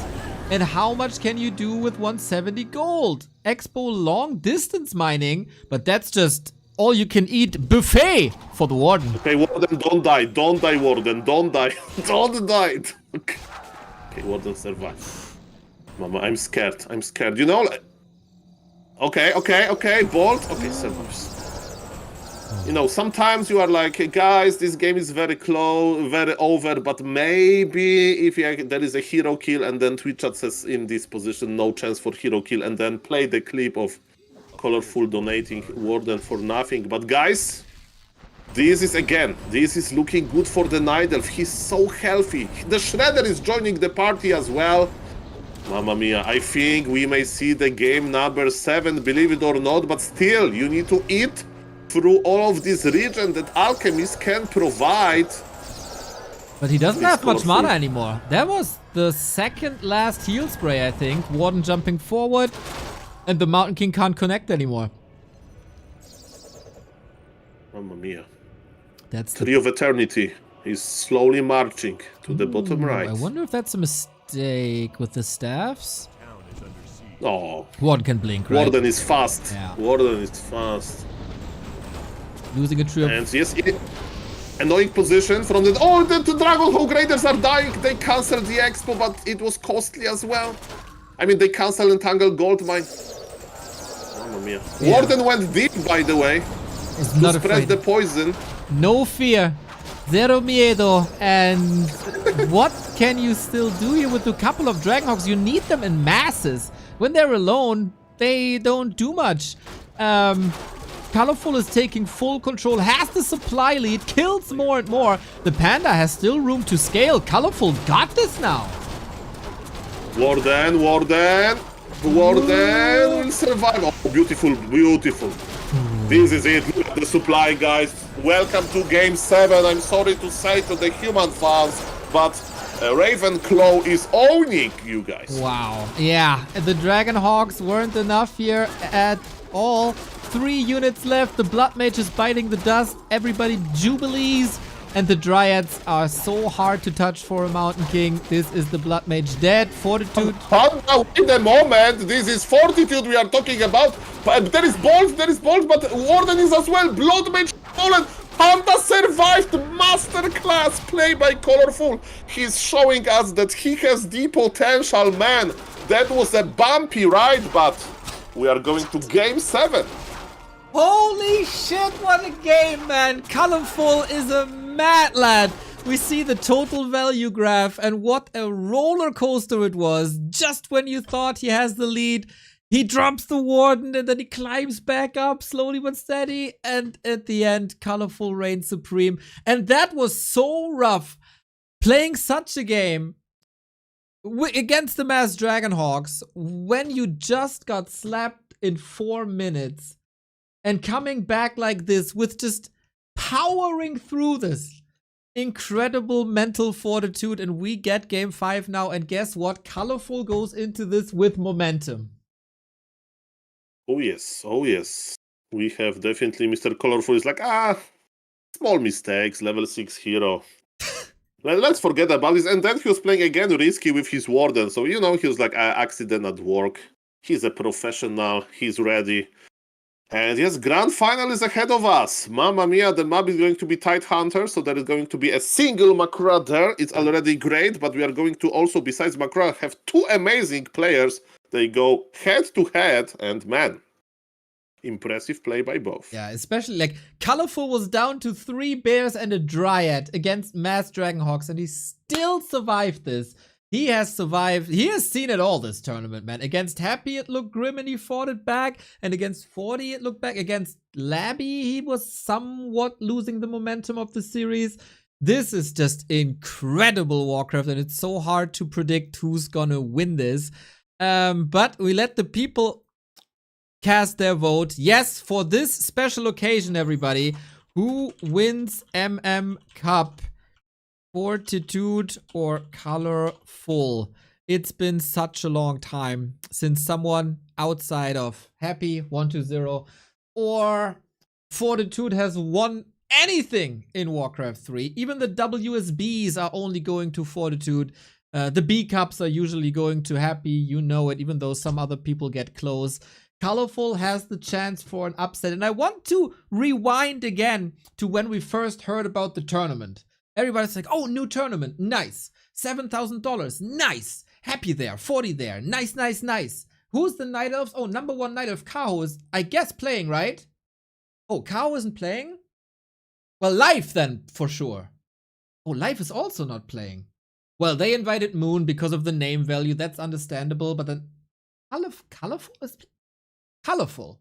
And how much can you do with 170 gold? Expo long distance mining, but that's just all you can eat buffet for the Warden. Okay, Warden, don't die. Don't die, Warden. Don't die. Don't die. Okay, Warden survive. Mama, I'm scared. I'm scared. You know, like... Okay. Bolt. Okay, survives. You know, sometimes you are like, hey, guys, this game is very close, very over, but maybe if there is a hero kill and then Twitch chat says in this position, no chance for hero kill, and then play the clip of ColorFul donating Warden for nothing. But guys, this is looking good for the Night Elf. He's so healthy. The Shredder is joining the party as well. Mamma mia, I think we may see the game number 7, believe it or not, but still, you need to eat through all of this region that Alchemist can provide. But he doesn't have much mana anymore. That was the second last heal spray, I think. Warden jumping forward, and the Mountain King can't connect anymore. Mamma mia. That's Tree of Eternity is slowly marching to the bottom right. I wonder if that's a mistake with the staffs. Oh. Warden can blink, right? Warden is fast. Yeah. Warden is fast. Losing a tree of... And yes, annoying position from the... Oh, the Dragon Hawk Raiders are dying. They cancelled the expo, but it was costly as well. I mean, they cancelled Entangled Gold Mine. Mamma mia. Yeah. Warden went deep, by the way. It's to not spread afraid. the poison. No fear. Zero miedo. And what can you still do here with a couple of Dragonhawks? You need them in masses. When they're alone, they don't do much. ColorFul is taking full control, has the supply lead, kills more and more. The Panda has still room to scale. ColorFul got this now. Warden will survive. Oh, beautiful. This is it. Look at the supply, guys. Welcome to Game 7. I'm sorry to say to the human fans, but Ravenclaw is owning you guys. Wow. Yeah, the Dragonhawks weren't enough here at all. 3 units left. The Blood Mage is biting the dust. Everybody jubilees. And the Dryads are so hard to touch for a Mountain King. This is the Blood Mage dead. Fortitude. In a moment, this is Fortitude we are talking about. There is Bolt, but Warden is as well. Blood Mage fallen. Panda survived. Masterclass play by ColorFul. He's showing us that he has the potential, man. That was a bumpy ride, but we are going to Game 7. Holy shit, what a game, man. ColorFul is a mad lad. We see the total value graph, and what a roller coaster it was. Just when you thought he has the lead, he drops the Warden, and then he climbs back up slowly but steady. And at the end, ColorFul reigns supreme. And that was so rough. Playing such a game against the Mass Dragonhawks when you just got slapped in 4 minutes. And coming back like this with just powering through this. Incredible mental fortitude. And we get Game 5 now. And guess what? ColorFul goes into this with momentum. Oh yes. We have definitely Mr. ColorFul is like, small mistakes, level 6 hero. Let's forget about this. And then he was playing again risky with his Warden. So, you know, he was like, accident at work. He's a professional. He's ready. And yes, Grand Final is ahead of us. Mamma mia, the map is going to be Tide Hunter, so there is going to be a single Makura there. It's already great, but we are going to also, besides Makura, have 2 amazing players. They go head to head, and man, impressive play by both. Yeah, especially like ColorFul was down to 3 bears and a dryad against Mass Dragonhawks, and he still survived this. He has survived. He has seen it all this tournament, man. Against Happy, it looked grim and he fought it back. And against 40, it looked back. Against Labby, he was somewhat losing the momentum of the series. This is just incredible Warcraft, and it's so hard to predict who's gonna win this. But we let the people cast their vote. Yes, for this special occasion, everybody. Who wins Cup? Fortitude or ColorFul? It's been such a long time since someone outside of Happy 120 or Fortitude has won anything in Warcraft 3. Even the WSBs are only going to Fortitude. The B Cups are usually going to Happy, you know it, even though some other people get close. ColorFul has the chance for an upset, and I want to rewind again to when we first heard about the tournament. Everybody's like, oh, new tournament, nice. $7,000, nice. Happy there, 40 there, nice, nice, nice. Who's the Night Elves? Oh, number 1 Night Elf, Kaho, is, I guess, playing, right? Oh, Kaho isn't playing? Well, Life then, for sure. Oh, Life is also not playing. Well, they invited Moon because of the name value, that's understandable, but then ColorFul is ColorFul.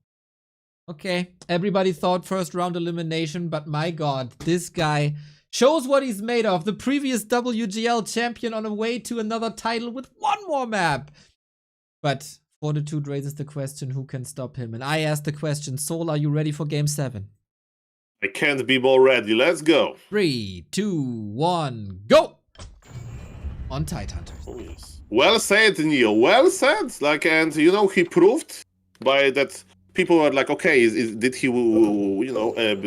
Okay, everybody thought first round elimination, but my god, this guy shows what he's made of. The previous WGL champion on a way to another title with 1 more map. But Fortitude raises the question, who can stop him? And I ask the question, Soul, are you ready for game 7? I can't be more ready. Let's go. 3, 2, 1, go! On Tidehunters. Oh, yes. Well said, Neo. Well said. Like, and you know, he proved by that. People were like, okay, did he,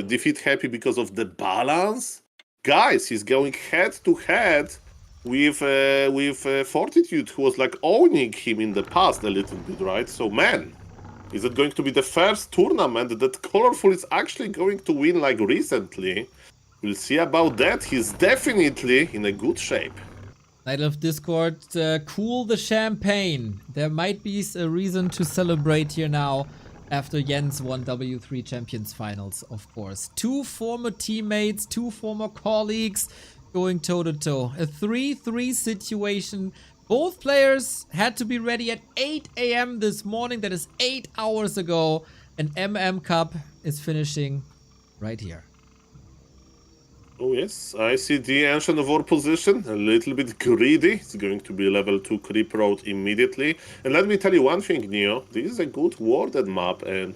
defeat Happy because of the balance? Guys, he's going head to head with Fortitude, who was like owning him in the past a little bit, right? So, man, is it going to be the first tournament that ColorFul is actually going to win like recently? We'll see about that. He's definitely in a good shape. Night of Discord, cool the champagne. There might be a reason to celebrate here now. After Jens won W3 Champions Finals, of course. 2 former teammates, 2 former colleagues going toe-to-toe. A 3-3 situation. Both players had to be ready at 8 AM this morning. That is 8 hours ago. And Cup is finishing right here. Oh yes, I see the Ancient of War position, a little bit greedy. It's going to be level 2 creep road immediately. And let me tell you one thing, Neo, this is a good Warden map, and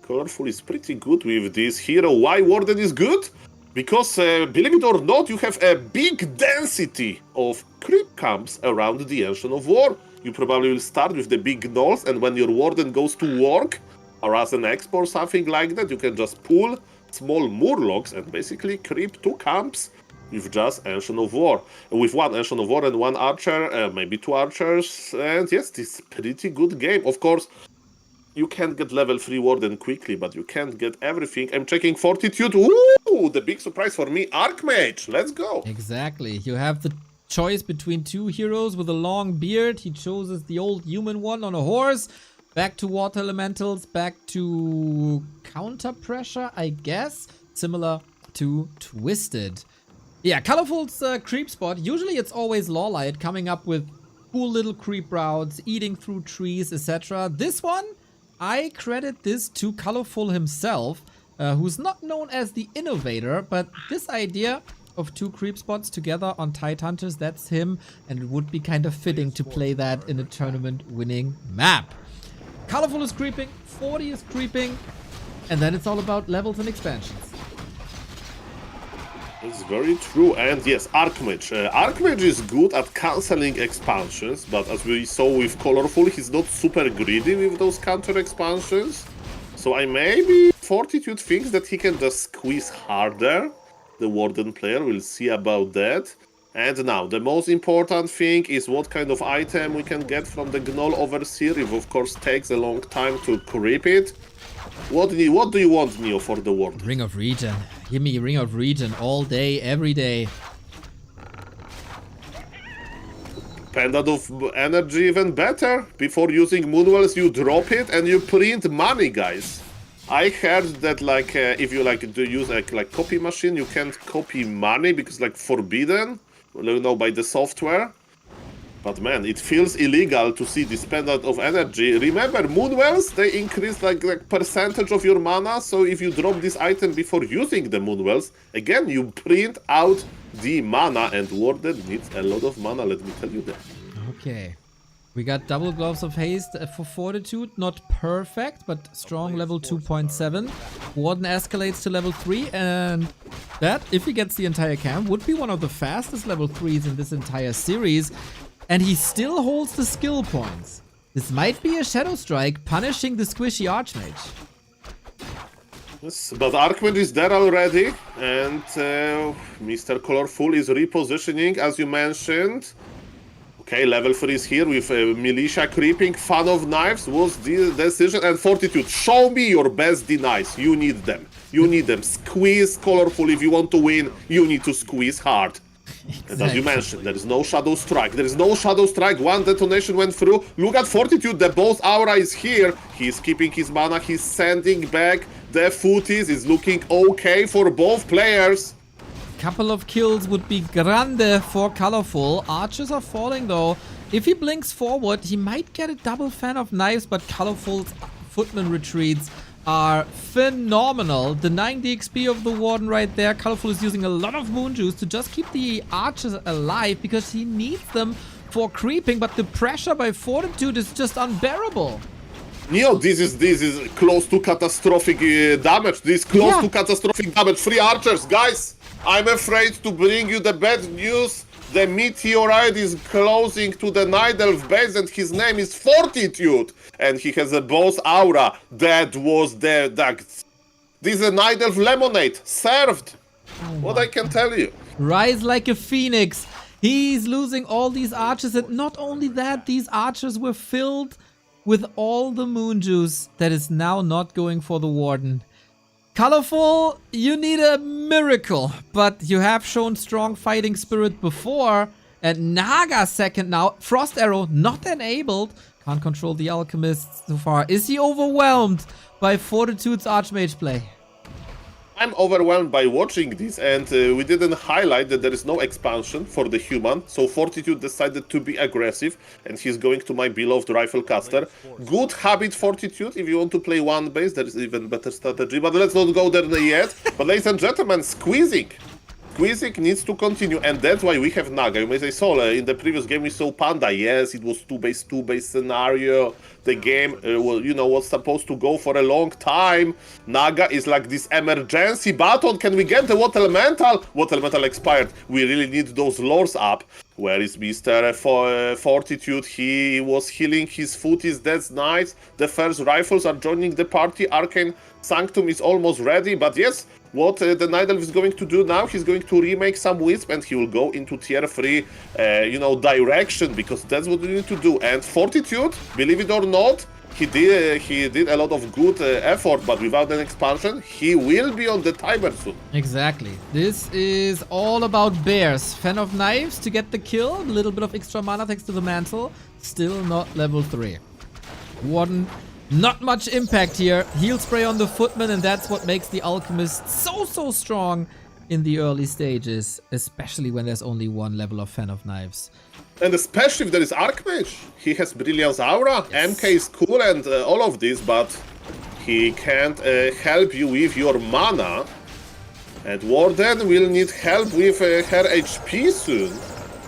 ColorFul is pretty good with this hero. Why Warden is good? Because, believe it or not, you have a big density of creep camps around the Ancient of War. You probably will start with the big gnolls, and when your Warden goes to work, or as an expo or something like that, you can just pull small murlocs and basically creep 2 camps with just Ancient of War. With 1 Ancient of War and 1 archer, maybe 2 archers, and yes, this is a pretty good game. Of course, you can't get level 3 Warden quickly, but you can't get everything. I'm checking Fortitude. Ooh, the big surprise for me, Archmage. Let's go. Exactly. You have the choice between 2 heroes with a long beard. He chooses the old human one on a horse. Back to Water Elementals, back to Counter Pressure, I guess. Similar to Twisted. Yeah, ColorFul's creep spot, usually it's always Lawlight coming up with cool little creep routes, eating through trees, etc. This one, I credit this to ColorFul himself, who's not known as the innovator, but this idea of 2 creep spots together on Tidehunters, that's him, and it would be kind of fitting to play that in a tournament-winning map. ColorFul is creeping, 40 is creeping, and then it's all about levels and expansions. It's very true, and yes, Archmage. Archmage is good at cancelling expansions, but as we saw with ColorFul, he's not super greedy with those counter expansions. So maybe Fortitude thinks that he can just squeeze harder. The Warden player, we'll see about that. And now, the most important thing is what kind of item we can get from the Gnoll Overseer. It of course takes a long time to creep it. What do you want, Neo, for the Warden? Ring of Regen. Give me Ring of Regen all day, every day. Pendant of Energy even better. Before using Moonwells, you drop it and you print money, guys. I heard that like if you like do use like copy machine, you can't copy money because like forbidden, you know, by the software. But man, it feels illegal to see this pendant of energy. Remember, Moonwells, they increase like percentage of your mana, so if you drop this item before using the Moonwells, again, you print out the mana, and Warden needs a lot of mana, let me tell you that. Okay. We got double gloves of haste for Fortitude. Not perfect, but strong level 2.7. Warden escalates to level 3, and that, if he gets the entire camp, would be one of the fastest level 3s in this entire series. And he still holds the skill points. This might be a Shadow Strike punishing the squishy Archmage. Yes, but Archmage is there already, and Mr. ColorFul is repositioning, as you mentioned. Okay, level 3 is here with Militia creeping. Fan of Knives was the decision, and Fortitude. Show me your best denies. You need them. You need them. Squeeze ColorFul if you want to win. You need to squeeze hard. Exactly. And as you mentioned, there is no Shadow Strike. There is no Shadow Strike. One detonation went through. Look at Fortitude. The boss aura is here. He's keeping his mana. He's sending back the footies. Is looking okay for both players. Couple of kills would be grande for ColorFul. Archers are falling though. If he blinks forward, he might get a double Fan of Knives, but ColorFul's footman retreats are phenomenal. Denying the XP of the Warden right there. ColorFul is using a lot of moon juice to just keep the archers alive because he needs them for creeping, but the pressure by Fortitude is just unbearable. Neo, this is close to catastrophic damage. This is close to catastrophic damage. 3 archers, guys. I'm afraid to bring you the bad news. The meteorite is closing to the Night Elf base, and his name is Fortitude. And he has a boss aura. That was the... This is a Night Elf lemonade. Served. What I can tell you. Rise like a phoenix. He's losing all these archers, and not only that, these archers were filled with all the moon juice that is now not going for the Warden. ColorFul, you need a miracle, but you have shown strong fighting spirit before. And Naga second now. Frost Arrow not enabled. Can't control the Alchemist so far. Is he overwhelmed by Fortitude's Archmage play? I'm overwhelmed by watching this, and we didn't highlight that there is no expansion for the human, so Fortitude decided to be aggressive, and he's going to my beloved rifle caster. Good habit, Fortitude. If you want to play one base, there is even better strategy, but let's not go there yet. But ladies and gentlemen, squeezing needs to continue, and that's why we have Naga. You may say, Sol, in the previous game we saw Panda. Yes, it was 2-base scenario. The game was supposed to go for a long time. Naga is like this emergency button. Can we get the Water Elemental? Water Elemental expired. We really need those lores up. Where is Mr. Fortitude? He was healing his footies. That's nice. The first rifles are joining the party. Arcane Sanctum is almost ready. But yes, what the Night Elf is going to do now, he's going to remake some Wisp, and he will go into tier 3, direction, because that's what we need to do. And Fortitude, believe it or not, he did a lot of good effort, but without an expansion, he will be on the timer soon. Exactly. This is all about bears. Fan of Knives to get the kill. A little bit of extra mana thanks to the mantle. Still not level 3. Warden, not much impact here. Heal spray on the footman, and that's what makes the Alchemist so strong in the early stages, especially when there's only one level of Fan of Knives. And especially if there is Archmage. He has Brilliance Aura, yes. MK is cool and all of this, but he can't help you with your mana. And Warden will need help with her HP soon.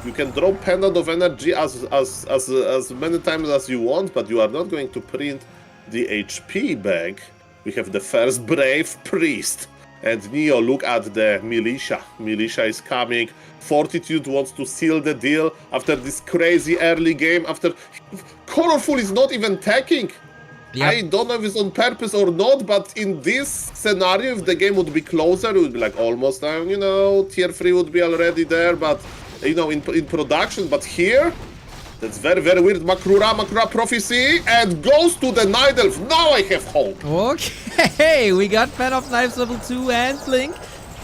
You can drop Pendant of Energy as many times as you want, but you are not going to print the HP back. We have the first Brave Priest. And Neo, look at the Militia. Militia is coming. Fortitude wants to seal the deal after this crazy early game. After ColorFul is not even attacking. Yep. I don't know if it's on purpose or not, but in this scenario, if the game would be closer, it would be like almost, tier 3 would be already there, but, in production. But here, that's very, very weird. Makrura Prophecy, and goes to the Night Elf. Now I have hope. Okay, we got Fan of Knives level 2 and Blink.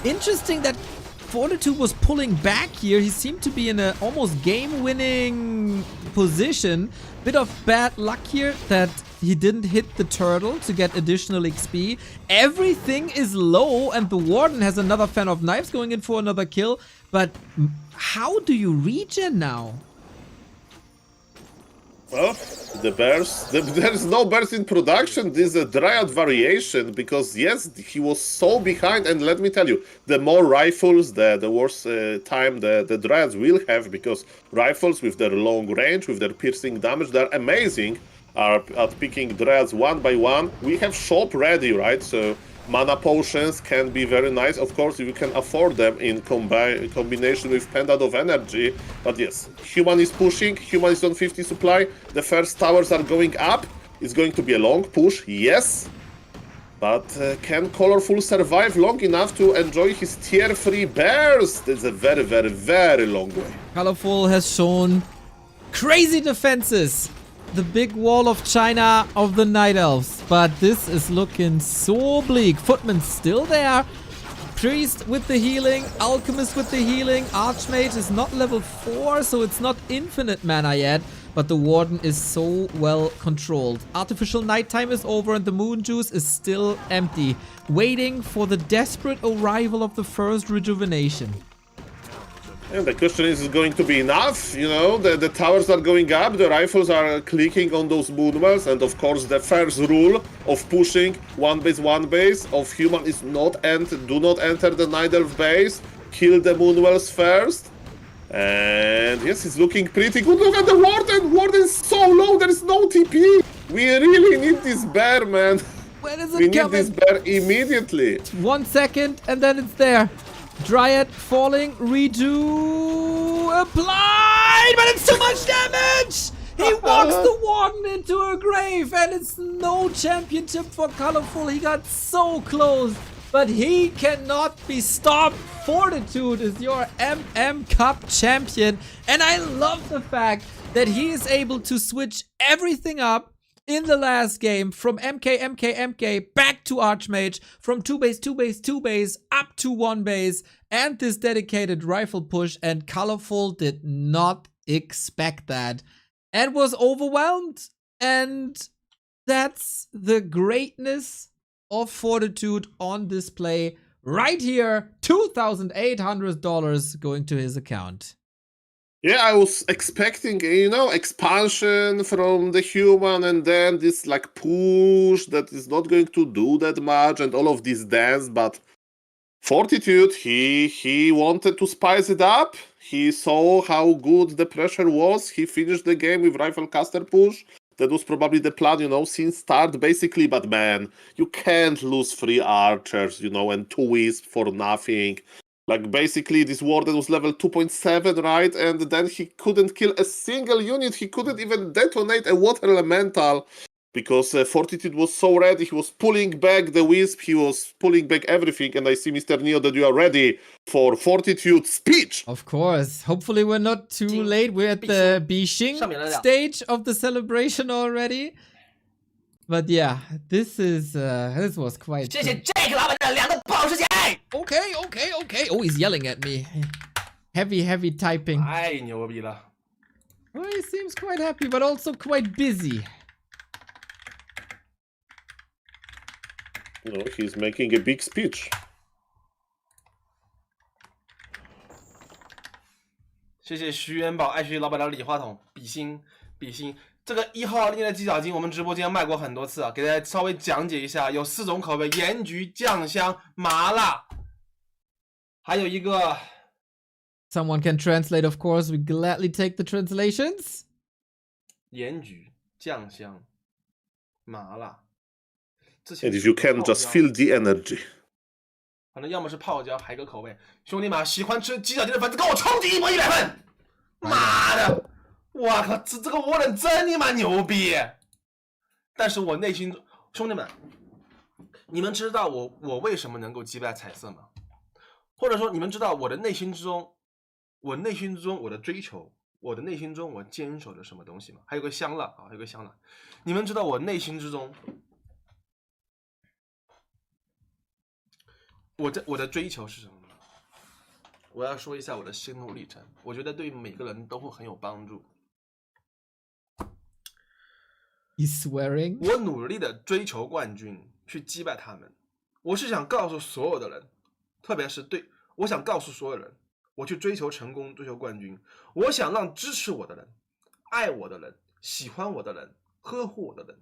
Interesting that Fortitude was pulling back here. He seemed to be in an almost game-winning position. Bit of bad luck here that he didn't hit the turtle to get additional XP. Everything is low, and the Warden has another fan of knives going in for another kill. But how do you regen now? Well, the bears, there's no bears in production. This is a Dryad variation because, yes, he was so behind. And let me tell you, the more rifles, the worse time the Dryads will have, because rifles with their long range, with their piercing damage, they're amazing at picking Dryads one by one. We have shop ready, right? So mana potions can be very nice, of course, if you can afford them in combination with Pendant of Energy. But yes, Human is pushing, Human is on 50 supply, the first towers are going up. It's going to be a long push, yes. But can ColorFul survive long enough to enjoy his tier 3 bears? That's a very, very, very long way. ColorFul has shown crazy defenses. The big wall of China of the Night Elves. But this is looking so bleak. Footman's still there. Priest with the healing. Alchemist with the healing. Archmage is not level 4, so it's not infinite mana yet. But the Warden is so well controlled. Artificial nighttime is over and the moon juice is still empty. Waiting for the desperate arrival of the first rejuvenation. And the question is going to be enough? You know, the towers are going up, the rifles are clicking on those moonwells, and of course the first rule of pushing one base of Human is do not enter the Night Elf base, kill the moonwells first. And yes, it's looking pretty good. Look at the Warden! Warden is so low, there is no TP! We really need this bear, man. When is it we coming? need this bear immediately. 1 second and then it's there. Dryad falling, redo applied, but it's too much damage! He walks the Warden into a grave, and it's no championship for ColorFul. He got so close, but he cannot be stopped. Fortitude is your MM Cup champion, and I love the fact that he is able to switch everything up in the last game from MK back to Archmage, from 2 base up to 1 base, and this dedicated rifle push, and ColorFul did not expect that and was overwhelmed. And that's the greatness of Fortitude on display right here. $2,800 going to his account. Yeah, I was expecting, you know, expansion from the Human, and then this like push that is not going to do that much, and all of this dance. But Fortitude, he wanted to spice it up. He saw how good the pressure was. He finished the game with rifle caster push. That was probably the plan, you know, since start basically. But man, you can't lose 3 archers, you know, and 2 wisps for nothing. Like, basically, this Warden was level 2.7, right? And then he couldn't kill a single unit. He couldn't even detonate a water elemental. Because Fortitude was so ready. He was pulling back the Wisp. He was pulling back everything. And I see, Mr. Neo, that you are ready for Fortitude speech. Of course. Hopefully we're not too late. We're at the Bixing stage of the celebration already. But yeah, this was quite... Okay. Oh, he's yelling at me. Heavy typing. Well, he seems quite happy, but also quite busy. You know, he's making a big speech. 谢谢徐元宝爱学习老板的礼话筒，比心。这个1号链的鸡脚筋，我们直播间卖过很多次啊，给大家稍微讲解一下，有4种口味：盐焗、酱香、麻辣，还有一个。Someone can translate, of course. We gladly take the translations. 盐焗、酱香、麻辣。 And if you can, just feel the energy. 反正要么是泡椒，还有一个口味。兄弟们，喜欢吃鸡脚筋的粉丝，跟我冲击一波100分！妈的，我靠，这个Warden真你妈牛逼！但是我内心中，兄弟们，你们知道我为什么能够击败彩色吗？或者说，你们知道我的内心之中，我的追求，我的内心中我坚守着什么东西吗？还有个香辣啊，还有个香辣。你们知道我内心之中。 我的追求是什么呢？我要说一下我的心路历程，我觉得对每个人都会很有帮助。He's swearing. 我努力的追求冠军，去击败他们。我是想告诉所有的人，特别是我想告诉所有人，我去追求成功，追求冠军。我想让支持我的人、爱我的人、喜欢我的人、呵护我的人，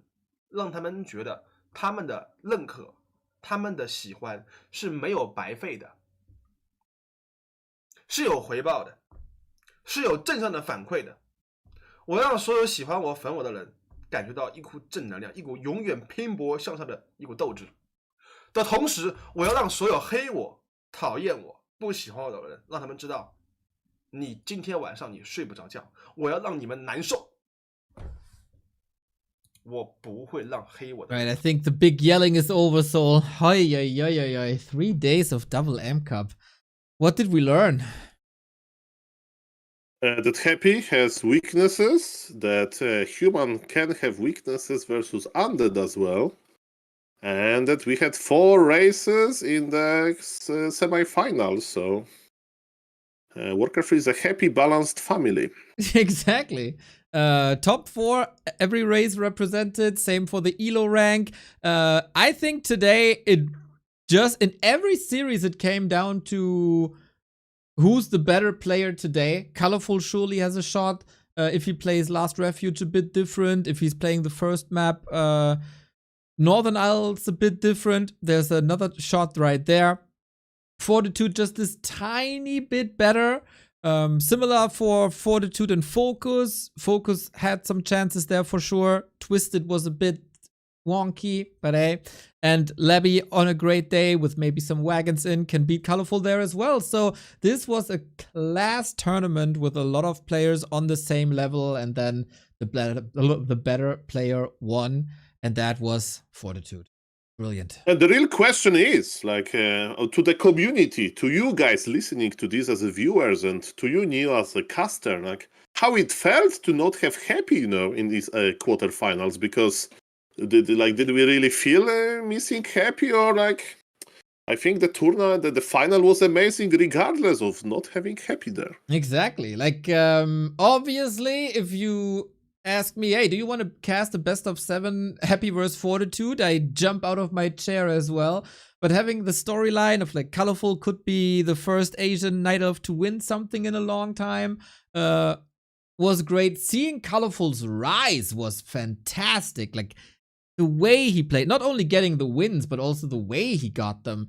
让他们觉得他们的认可、他们的喜欢是没有白费的，是有回报的，是有正向的反馈的。我让所有喜欢我、粉我的人感觉到一股正能量，一股永远拼搏向上的一股斗志的同时，我要让所有黑我、讨厌我、不喜欢我的人，让他们知道，你今天晚上你睡不着觉，我要让你们难受。我不会让黑我的人。Right, I think the big yelling is over, Soul. Hoi, 3 days of double M Cup. What did we learn? That Happy has weaknesses, that human can have weaknesses versus undead as well, and that we had 4 races in the semi-finals, so Warcraft is a happy, balanced family. Exactly. Top 4, every race represented, same for the ELO rank. I think today, in every series it came down to who's the better player today. ColorFul surely has a shot if he plays Last Refuge a bit different. If he's playing the first map, Northern Isles a bit different. There's another shot right there. Fortitude just this tiny bit better. Similar for Fortitude and Focus. Focus had some chances there for sure. Twisted was a bit wonky, but hey. And Levy on a great day with maybe some wagons in can beat ColorFul there as well. So this was a class tournament with a lot of players on the same level, and then the better player won, and that was Fortitude. Brilliant. And the real question is, like, to the community, to you guys listening to this as viewers, and to you, Neo, as a caster, like, how it felt to not have Happy, in these quarterfinals, because did we really feel missing Happy, or like, I think the tournament, the final was amazing regardless of not having Happy there. Exactly. Like, obviously, if you ask me, hey, do you want to cast a best of 7 Happy vs Fortitude? I jump out of my chair as well. But having the storyline of like ColorFul could be the first Asian Night Elf to win something in a long time was great. Seeing ColorFul's rise was fantastic. Like, the way he played, not only getting the wins, but also the way he got them,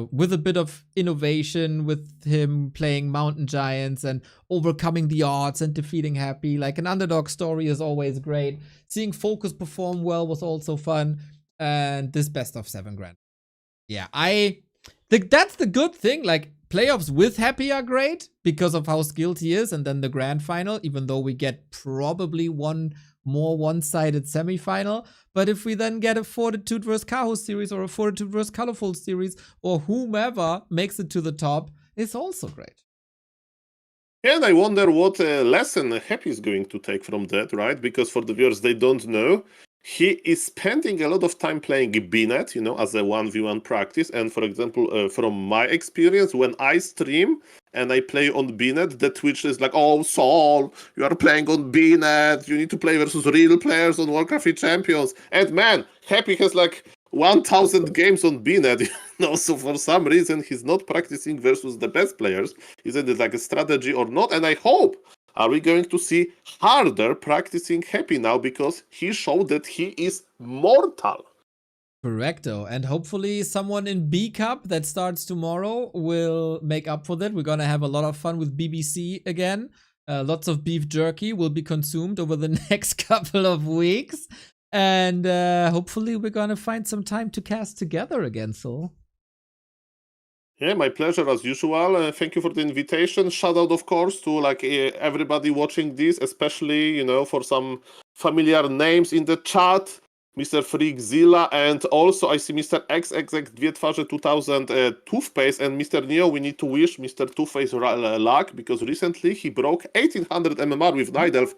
with a bit of innovation, with him playing Mountain Giants and overcoming the odds and defeating Happy. Like, an underdog story is always great. Seeing Focus perform well was also fun. And this best of 7 grand. Yeah, I think that's the good thing. Like, playoffs with Happy are great because of how skilled he is. And then the grand final, even though we get probably one more one-sided semi-final. But if we then get a Fortitude vs Kaho series or a Fortitude vs ColorFul series or whomever makes it to the top, it's also great. And I wonder what lesson Happy is going to take from that, right? Because for the viewers, they don't know. He is spending a lot of time playing BNet, as a 1v1 practice. And for example, from my experience, when I stream and I play on BNet, the Twitch is like, oh, Saul, you are playing on BNet. You need to play versus real players on Warcraft III Champions. And man, Happy has like 1,000 games on BNet. So for some reason, he's not practicing versus the best players. Isn't it like a strategy or not? And I hope, are we going to see harder practicing Happy now, because he showed that he is mortal. Correcto. And hopefully someone in B Cup that starts tomorrow will make up for that. We're going to have a lot of fun with BBC again. Lots of beef jerky will be consumed over the next couple of weeks. And hopefully we're going to find some time to cast together again, Sol. Yeah, my pleasure as usual. Thank you for the invitation. Shout out, of course, to everybody watching this, especially, for some familiar names in the chat. Mr. Freakzilla, and also I see Mr. XXX Dwie Twarze 2000 Toothpaste, and Mr. Neo, we need to wish Mr. Toothpaste luck, because recently he broke 1800 MMR with Night Elf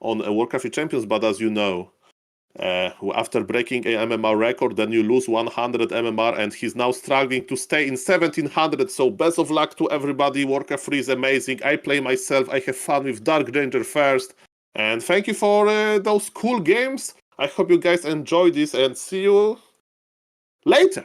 on Warcraft III Champions, but as you know, after breaking a MMR record, then you lose 100 MMR, and he's now struggling to stay in 1700, so best of luck to everybody. Warcraft 3 is amazing. I play myself, I have fun with Dark Ranger first, and thank you for those cool games. I hope you guys enjoy this and see you later.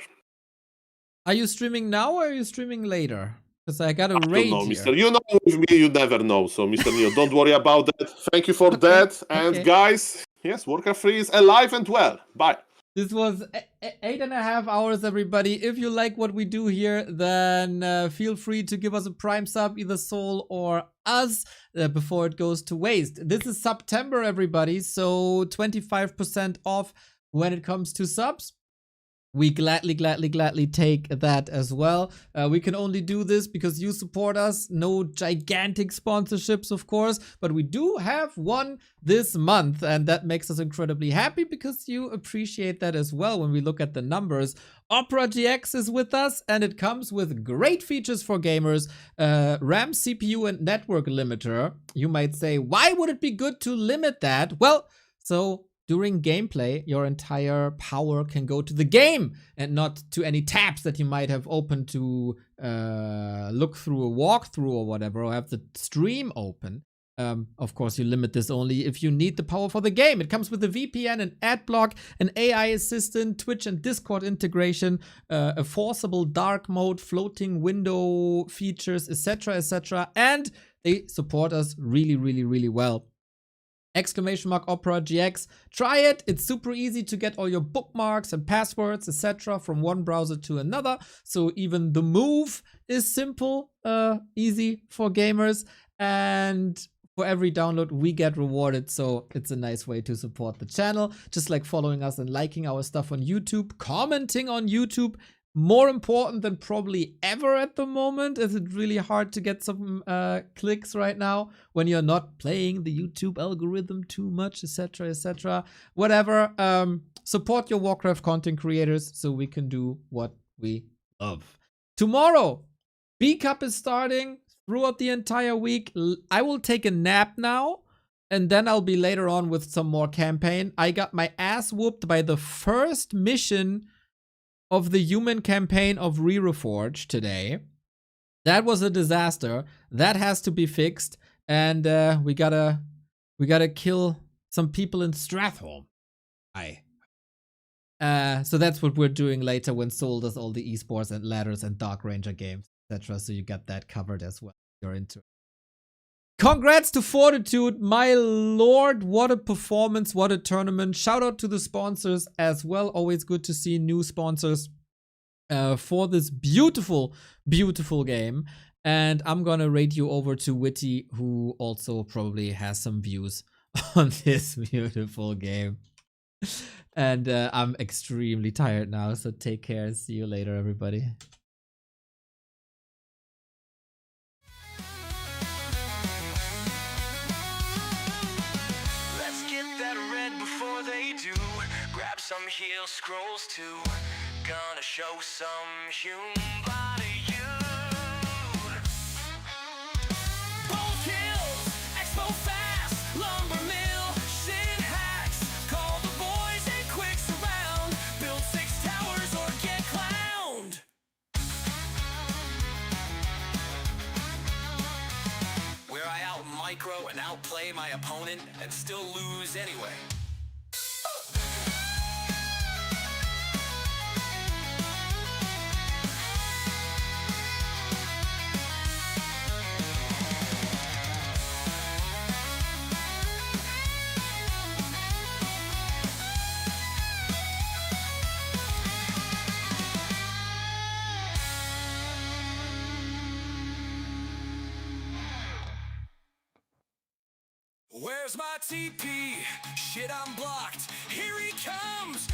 Are you streaming now or are you streaming later? Because I got a I don't raid know, here. Mister. You know, with me, you never know. So, Mr. Neo, don't worry about that. Thank you for that. And okay. guys, yes, Warcraft 3 is alive and well. Bye. This was 8.5 hours, everybody. If you like what we do here, then feel free to give us a Prime sub, either Soul or us, before it goes to waste. This is Subtember, everybody, so 25% off when it comes to subs. We gladly take that as well. We can only do this because you support us. No gigantic sponsorships, of course, but we do have one this month, and that makes us incredibly happy because you appreciate that as well when we look at the numbers. OperaGX is with us, and it comes with great features for gamers. RAM, CPU, and network limiter. You might say, why would it be good to limit that? Well, so during gameplay, your entire power can go to the game and not to any tabs that you might have opened to look through a walkthrough or whatever, or have the stream open. Of course, you limit this only if you need the power for the game. It comes with a VPN, an ad block, an AI assistant, Twitch and Discord integration, a forcible dark mode, floating window features, etc. And they support us really well. !OperaGX. Try it. It's super easy to get all your bookmarks and passwords, etc. from one browser to another. So even the move is simple, easy for gamers. And for every download, we get rewarded. So it's a nice way to support the channel. Just like following us and liking our stuff on YouTube, commenting on YouTube. More important than probably ever at the moment. Is it really hard to get some clicks right now when you're not playing the YouTube algorithm too much, etc. Whatever. Support your Warcraft content creators so we can do what we love. Tomorrow, B Cup is starting throughout the entire week. I will take a nap now, and then I'll be later on with some more campaign. I got my ass whooped by the first mission of the human campaign of Re-Reforged today. That was a disaster. That has to be fixed, and we gotta kill some people in Stratholme. So that's what we're doing later when Soul does all the esports and ladders and Dark Ranger games, etc. So you got that covered as well. You're into it. Congrats to Fortitude, my lord, what a performance, what a tournament. Shout out to the sponsors as well. Always good to see new sponsors for this beautiful game. And I'm gonna rate you over to Witty, who also probably has some views on this beautiful game. And I'm extremely tired now, so take care and see you later, everybody. Some heal scrolls too. Gonna show some human body you. Bold kills, expo fast, lumber mill, shit hacks. Call the boys and quicks around. Build 6 towers or get clowned. Where I out micro and outplay my opponent and still lose anyway. Where's my TP? Shit, I'm blocked. Here he comes!